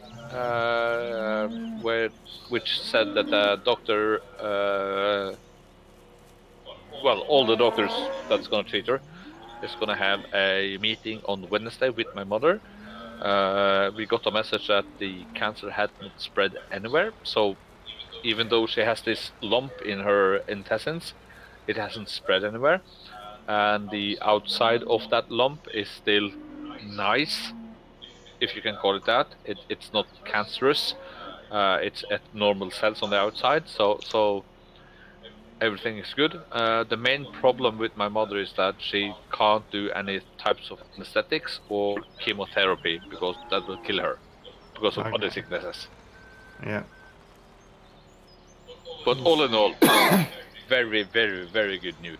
Speaker 7: which said that the doctor, well, all the doctors that's gonna treat her, is gonna have a meeting on Wednesday with my mother. We got a message that the cancer hadn't spread anywhere, so even though she has this lump in her intestines, it hasn't spread anywhere. And the outside of that lump is still nice, if you can call it that. It's not cancerous. It's at normal cells on the outside, so everything is good. The main problem with my mother is that she can't do any types of anesthetics or chemotherapy because that will kill her because of other sicknesses.
Speaker 1: Yeah.
Speaker 7: But all in all, very, very, very good news.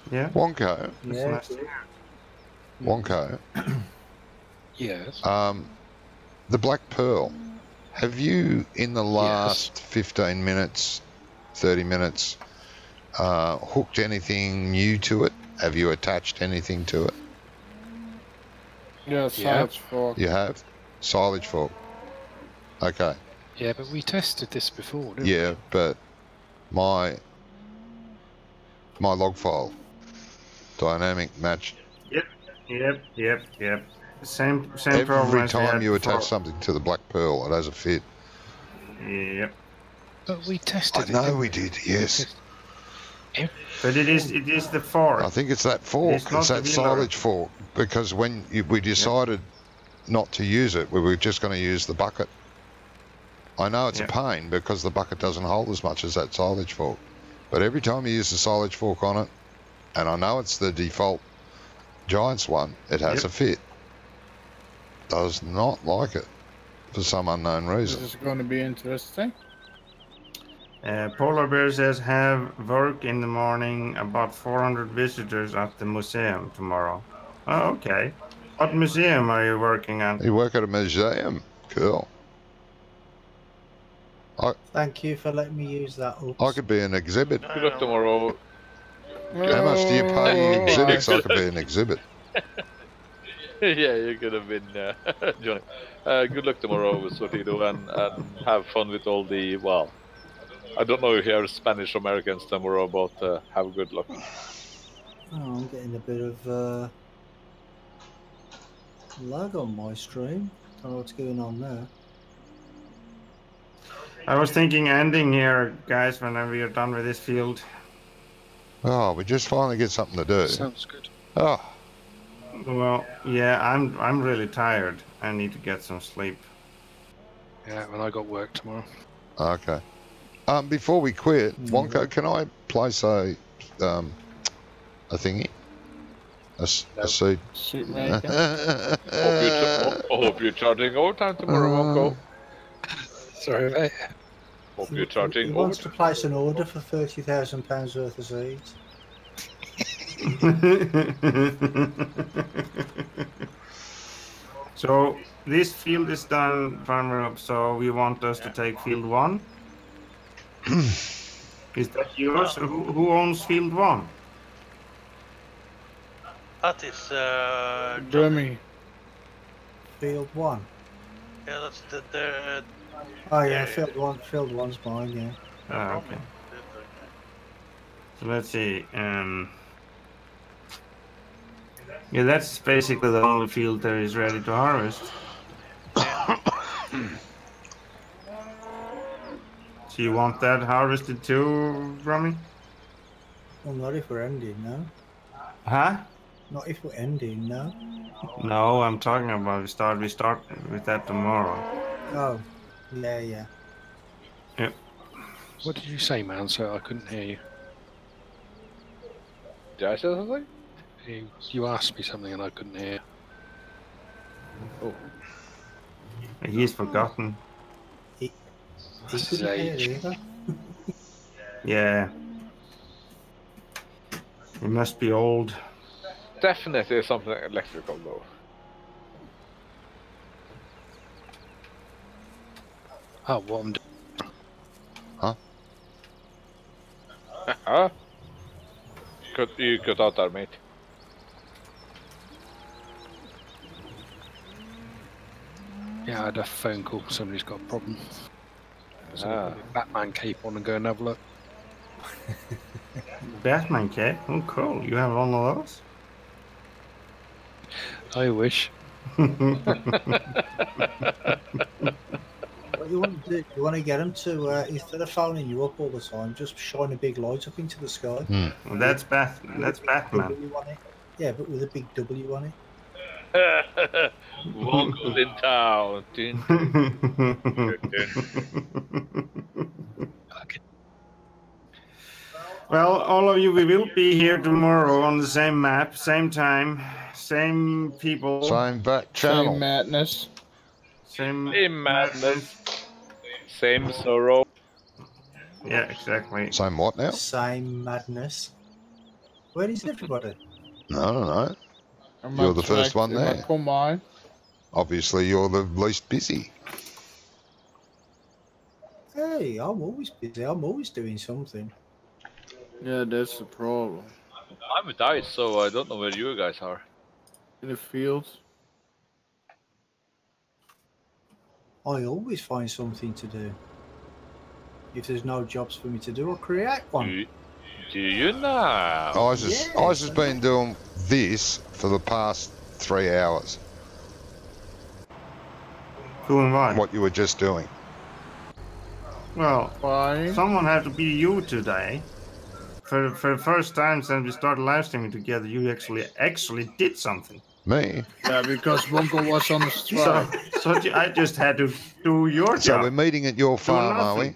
Speaker 1: Yeah.
Speaker 2: Wonko.
Speaker 4: Yeah.
Speaker 2: Wonko.
Speaker 3: Yes.
Speaker 2: The Black Pearl. Have you, in the last 15 minutes, 30 minutes, hooked anything new to it? Have you attached anything to it?
Speaker 5: Yeah, silage fork.
Speaker 2: You have? Silage fork. Okay.
Speaker 3: Yeah, but we tested this before, didn't
Speaker 2: Yeah, but my log file, dynamic match.
Speaker 1: Yep. Same problem.
Speaker 2: Every
Speaker 1: as we
Speaker 2: time
Speaker 1: had
Speaker 2: you
Speaker 1: before.
Speaker 2: attach something to the Black Pearl, it has a fit.
Speaker 1: Yep.
Speaker 3: But we tested it.
Speaker 2: I know
Speaker 3: didn't
Speaker 2: we did, yes.
Speaker 1: But it is the fork.
Speaker 2: I think it's that fork,
Speaker 1: It's not
Speaker 2: it's that
Speaker 1: the wheeler.
Speaker 2: silage fork, because when we decided not to use it, we were just going to use the bucket. I know it's a pain because the bucket doesn't hold as much as that silage fork, but every time you use the silage fork on it, and I know it's the default Giants one, it has a fit. Does not like it for some unknown reason.
Speaker 5: This is going to be interesting.
Speaker 1: Polar Bear says have work in the morning, about 400 visitors at the museum tomorrow. Oh, okay. What museum are you working on?
Speaker 2: You work at a museum? Cool.
Speaker 4: Thank you for letting me use that. Oops.
Speaker 2: I could be an exhibit.
Speaker 7: Good luck tomorrow.
Speaker 2: How much do you pay exhibits? I could be an exhibit.
Speaker 7: Yeah, you could have been, Johnny. Good luck tomorrow, Sortido, and have fun with all the, well, I don't know if you have Spanish Americans tomorrow, but have good luck.
Speaker 4: Oh, I'm getting a bit of lag on my stream. Don't know what's going on there.
Speaker 1: I was thinking ending here, guys, whenever you're done with this field.
Speaker 2: Oh, we just finally get something to do.
Speaker 3: Sounds good.
Speaker 2: Oh,
Speaker 1: Well, yeah, I'm really tired. I need to get some sleep.
Speaker 3: Yeah, when I got work tomorrow.
Speaker 2: okay. Before we quit, Wonko, can I place a thingy? A seed?
Speaker 5: Suit maker.
Speaker 7: Hope you're charging overtime tomorrow, Wonko.
Speaker 3: Sorry, mate.
Speaker 7: Hope you're
Speaker 4: He
Speaker 7: charging
Speaker 4: wants to
Speaker 7: overtime.
Speaker 4: place an order for £30,000 worth of seeds.
Speaker 1: So this field is done, Farmer Up, so we want us to take field 1. Is that yours? Who owns field 1?
Speaker 6: That is
Speaker 5: Brummie.
Speaker 4: Field 1.
Speaker 6: Yeah, that's the
Speaker 4: Oh yeah, field 1. Field 1's mine. Yeah.
Speaker 1: Ah, okay. So let's see. Yeah, that's basically the only field that is ready to harvest. So you want that harvested too, Brummie?
Speaker 4: Well, not if we're ending, no.
Speaker 1: Huh?
Speaker 4: Not if we're ending, no.
Speaker 1: No, I'm talking about we start with that tomorrow.
Speaker 4: Oh, yeah, yeah.
Speaker 1: Yep.
Speaker 3: What did you say, man? So I couldn't hear you.
Speaker 7: Did I say something?
Speaker 3: You asked me something and I couldn't hear.
Speaker 7: Oh.
Speaker 1: He's forgotten.
Speaker 4: He
Speaker 3: That's his
Speaker 4: couldn't hear
Speaker 3: age.
Speaker 4: either.
Speaker 1: Yeah. He must be old.
Speaker 7: Definitely something electrical though.
Speaker 3: Oh, what I'm doing.
Speaker 7: Huh? You cut out there, mate.
Speaker 3: Yeah, I had a phone call. Somebody's got a problem. So
Speaker 7: Ah.
Speaker 3: I'll put my Batman cape on and go and have a look.
Speaker 1: Batman cape? Oh, cool. You have one of those?
Speaker 3: I wish.
Speaker 4: What you want to do? You want to get him to instead of phoning you up all the time, just shine a big light up into the sky.
Speaker 1: Well, that's Batman.
Speaker 4: W on it. Yeah, but with a big W on it.
Speaker 7: Vocals in town. Dun, dun.
Speaker 3: Okay.
Speaker 1: Well, all of you, we will be here tomorrow on the same map, same time, same people,
Speaker 2: Same back channel.
Speaker 5: Same madness.
Speaker 1: same
Speaker 7: Same madness. Same sorrow.
Speaker 1: Yeah, exactly.
Speaker 2: Same what now?
Speaker 4: Same madness. Where is everybody?
Speaker 2: I don't know.
Speaker 5: I'm
Speaker 2: You're
Speaker 5: not
Speaker 2: the first one
Speaker 5: tracked in my
Speaker 2: there.
Speaker 5: combine.
Speaker 2: Obviously, you're the least busy.
Speaker 4: Hey, I'm always busy. I'm always doing something.
Speaker 5: Yeah, that's the problem.
Speaker 7: I'm with Ice, so I don't know where you guys are.
Speaker 5: In the fields.
Speaker 4: I always find something to do. If there's no jobs for me to do, I'll create one.
Speaker 7: Do you know?
Speaker 2: Ice has been doing this for the past 3 hours.
Speaker 1: Doing what?
Speaker 2: What you were just doing.
Speaker 1: Well,
Speaker 5: Fine.
Speaker 1: someone had to be you today. For the first time since we started live streaming together, you actually did something.
Speaker 2: Me.
Speaker 5: Yeah, because Wonko was on the strike.
Speaker 1: So I just had to do your
Speaker 2: So
Speaker 1: job.
Speaker 2: we're meeting at your farm, are we?
Speaker 1: nothing.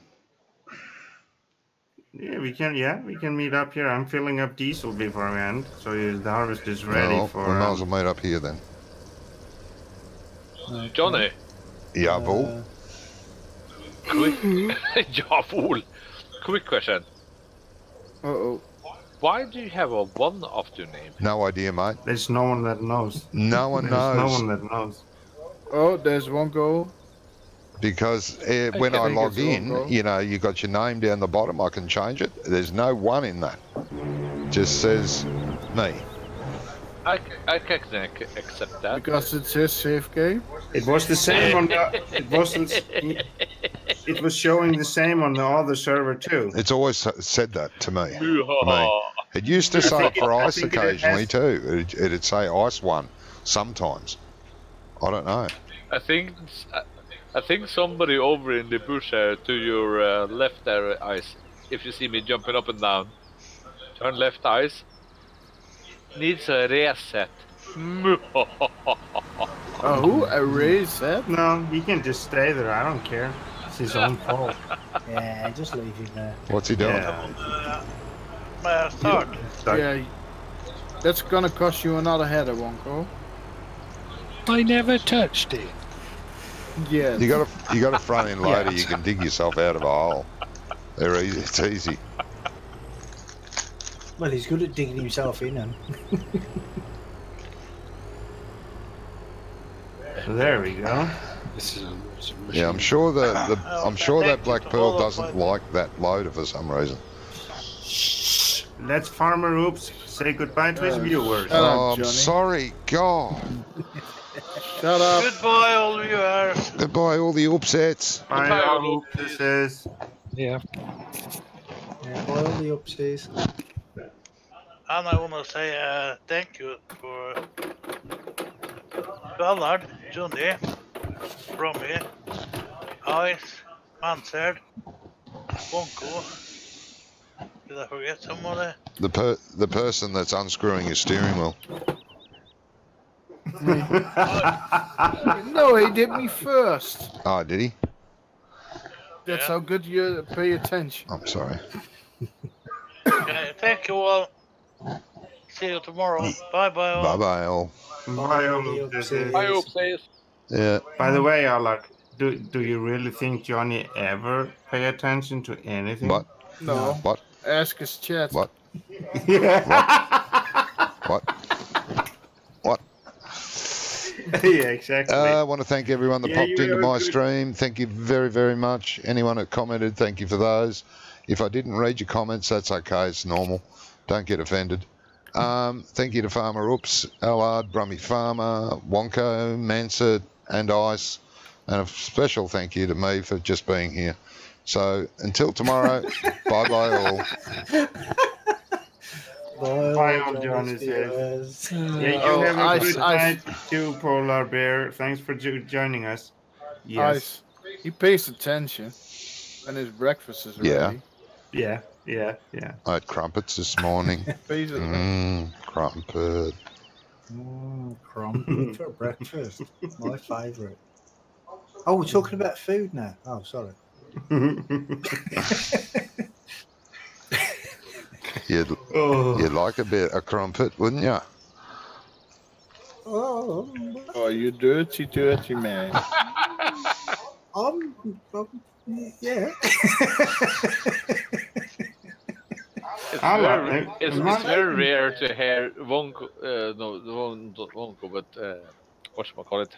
Speaker 1: Yeah, we can meet up here. I'm filling up diesel before we end, so the harvest is ready
Speaker 2: Well,
Speaker 1: for.
Speaker 2: we might as well meet up here then.
Speaker 7: Johnny,
Speaker 2: Jawohl.
Speaker 7: quick. Jawohl. Quick question.
Speaker 5: Uh-oh.
Speaker 7: Why do you have a one after name?
Speaker 2: No idea, mate.
Speaker 1: There's no one that knows.
Speaker 2: No one
Speaker 1: There's no
Speaker 2: knows.
Speaker 1: one that knows.
Speaker 5: Oh, there's Wonko.
Speaker 2: Because when I
Speaker 5: think
Speaker 2: log
Speaker 5: it's
Speaker 2: in,
Speaker 5: Wonko.
Speaker 2: you know, you got your name down the bottom. I can change it. There's no one in that. Just says me.
Speaker 7: I can accept that.
Speaker 5: Because it's his safe game.
Speaker 1: It was the same on the. It wasn't. It was showing the same on the other server too.
Speaker 2: It's always said that to me.
Speaker 7: Hoo-ha.
Speaker 2: It used to say
Speaker 1: think
Speaker 2: for
Speaker 1: I
Speaker 2: ice
Speaker 1: think it
Speaker 2: occasionally
Speaker 1: has-
Speaker 2: too. It'd say ice one sometimes. I don't know.
Speaker 7: I think somebody over in the bush to your left there, Ice. If you see me jumping up and down, turn left, Ice. Needs a reset.
Speaker 5: Oh, who erased that?
Speaker 1: No, he can just stay there. I don't care. It's his own fault.
Speaker 4: Yeah, just leave him there.
Speaker 2: What's he doing?
Speaker 1: Yeah.
Speaker 6: Start.
Speaker 1: Start.
Speaker 5: Yeah, that's gonna cost you another header, Wonko.
Speaker 3: I never touched it.
Speaker 5: Yeah.
Speaker 2: You got a front end loader. You can dig yourself out of a hole. They're easy. It's easy.
Speaker 4: Well, he's good at digging himself in, and
Speaker 1: There we go.
Speaker 3: This is a
Speaker 2: Yeah, I'm sure that Black Pearl doesn't like that loader for some reason.
Speaker 1: Let's Farmer Oops say goodbye to his viewers.
Speaker 5: Shut up,
Speaker 2: Oh, I'm
Speaker 5: Johnny.
Speaker 2: sorry, God.
Speaker 5: Shut up.
Speaker 6: Goodbye, all viewers.
Speaker 2: Goodbye, all the upsets.
Speaker 1: Bye, all Oopses.
Speaker 3: Yeah.
Speaker 4: Yeah, all the upsies.
Speaker 6: And I want to say thank you for Ballard, Johnny, Brummie, Ice, Mansard, Wonko. Did I forget somebody?
Speaker 2: The person that's unscrewing your steering wheel.
Speaker 5: No, he did me first.
Speaker 2: Oh, did he?
Speaker 5: That's how good you pay attention.
Speaker 2: I'm sorry.
Speaker 6: Okay, thank you all. See you tomorrow. Bye bye all.
Speaker 2: Bye-bye, all.
Speaker 1: Bye, all Oopses.
Speaker 7: I hope so.
Speaker 2: Yeah.
Speaker 1: By the way, Alak, do you really think Johnny ever pay attention to anything?
Speaker 2: What?
Speaker 5: No.
Speaker 2: What?
Speaker 5: Ask his chat.
Speaker 2: What?
Speaker 1: Yeah.
Speaker 2: What? What?
Speaker 1: Yeah, exactly.
Speaker 2: I want to thank everyone that
Speaker 1: Yeah,
Speaker 2: popped
Speaker 1: you
Speaker 2: into
Speaker 1: were
Speaker 2: my
Speaker 1: good.
Speaker 2: stream. Thank you very, very much. Anyone that commented, thank you for those. If I didn't read your comments, that's okay. It's normal. Don't get offended. Thank you to Farmer Oops, Allard, Brummie Farmer, Wonko, Mansa, and Ice. And a special thank you to me for just being here. So until tomorrow, bye-bye all.
Speaker 1: Bye, all Johnny says. Yeah, you have a good night too, Polar Bear. Thanks for joining us. Yes.
Speaker 5: Ice. He pays attention when his breakfast is ready.
Speaker 2: Yeah.
Speaker 1: Yeah.
Speaker 2: I had crumpets this morning.
Speaker 5: Pays attention.
Speaker 2: Crumpet.
Speaker 4: Crumpet for breakfast. My favourite. Oh, we're talking about food now. Oh, sorry.
Speaker 2: You'd like a bit of crumpet, wouldn't you?
Speaker 4: Oh,
Speaker 5: Oh, you dirty, dirty man.
Speaker 4: yeah.
Speaker 7: It's very rare to hear Wonko, not Wonko, but whatchamacallit?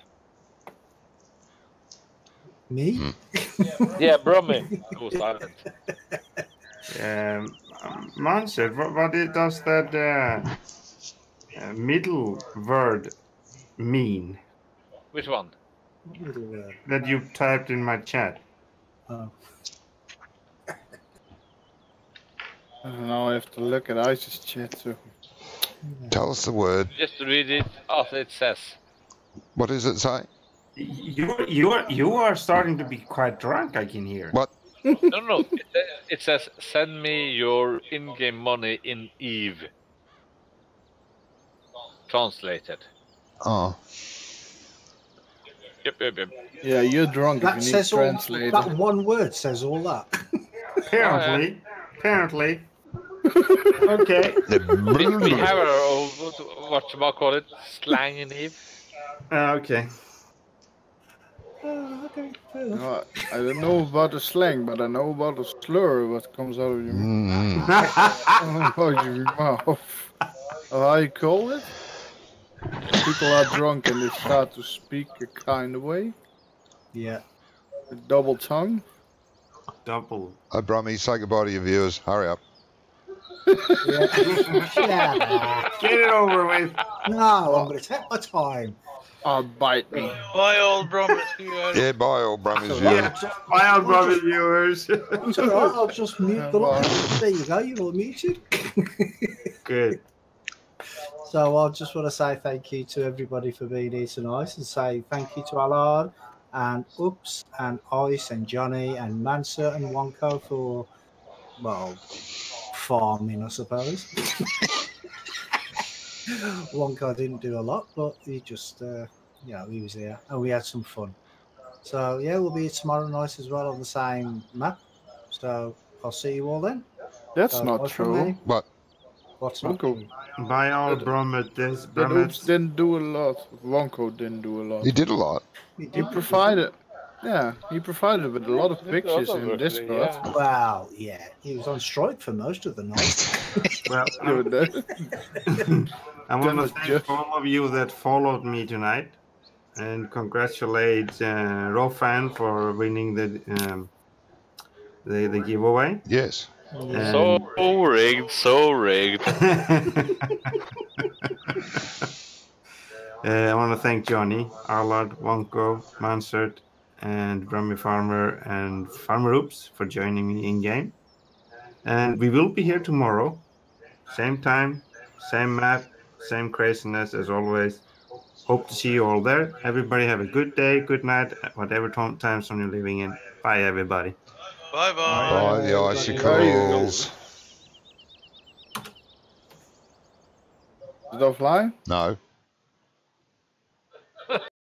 Speaker 4: Me?
Speaker 7: Yeah, Brummie go silent.
Speaker 1: Mansard, what does that middle word mean?
Speaker 7: Which one?
Speaker 1: That you typed in my chat.
Speaker 4: Oh.
Speaker 5: Now I have to look at Ice's chat too.
Speaker 2: Tell us the word.
Speaker 7: Just read it as it says.
Speaker 2: What does it say?
Speaker 1: You are starting to be quite drunk, I can hear.
Speaker 2: What?
Speaker 7: No. It says send me your in-game money in Eve. Translated.
Speaker 2: Oh.
Speaker 7: Yep.
Speaker 5: Yeah, you're drunk
Speaker 4: That
Speaker 5: if you need
Speaker 4: says all,
Speaker 5: translator.
Speaker 4: that one word says all that.
Speaker 1: Apparently. Okay.
Speaker 7: We have our own, whatchamacallit, slang in Eve.
Speaker 1: Okay.
Speaker 4: Okay.
Speaker 5: No, I don't know about the slang, but I know about the slur what comes out of your mouth. Out of your mouth. How you call it? People are drunk and they start to speak a kind of way.
Speaker 4: Yeah.
Speaker 5: A double tongue.
Speaker 1: Double.
Speaker 2: Oh, Brummie, say goodbye to your viewers. Hurry up.
Speaker 4: Yeah.
Speaker 1: Get it over with.
Speaker 4: No, I'm going to take my time.
Speaker 5: Oh, bite me.
Speaker 6: Bye all Brummie viewers.
Speaker 2: Yeah, bye all Brummie's
Speaker 1: Yeah.
Speaker 2: viewers.
Speaker 1: Bye, all brother viewers.
Speaker 4: It's all right, I'll just mute the line. There you go, you're all muted.
Speaker 1: Good.
Speaker 4: So I just want to say thank you to everybody for being here tonight and say thank you to Allard and Oops and Ice and Johnny and Mansa and Wonko for, well, farming, I suppose. Wonko didn't do a lot, but he just, he was here and we had some fun. So, yeah, we'll be here tomorrow night as well on the same map. So I'll see you all then.
Speaker 5: That's
Speaker 4: So,
Speaker 5: not
Speaker 4: bye from
Speaker 5: true.
Speaker 4: me.
Speaker 2: What?
Speaker 4: What's not
Speaker 5: Wonko,
Speaker 4: true?
Speaker 1: Bye, all
Speaker 5: That
Speaker 1: Brummets.
Speaker 5: Oops didn't do a lot. Wonko didn't do a lot.
Speaker 2: He did a lot.
Speaker 5: He provided, he provided with a lot of pictures in Discord.
Speaker 7: Yeah.
Speaker 4: Well, yeah, he was on strike for most of the night.
Speaker 1: Well,
Speaker 5: Doing that.
Speaker 1: I want to
Speaker 5: was
Speaker 1: thank
Speaker 5: just-
Speaker 1: all of you that followed me tonight. and congratulate Rofan for winning the giveaway.
Speaker 2: Yes.
Speaker 7: So rigged, so rigged.
Speaker 1: I want to thank Johnny, Arlad, Wonko, Mansert, and Brummie Farmer and Farmer Oops for joining me in game. And we will be here tomorrow, same time, same map, same craziness as always. Hope to see you all there. Everybody have a good day, good night, whatever time zone you're living in. Bye, everybody.
Speaker 6: Bye bye.
Speaker 2: Bye, the icicles.
Speaker 5: Did I fly?
Speaker 2: No.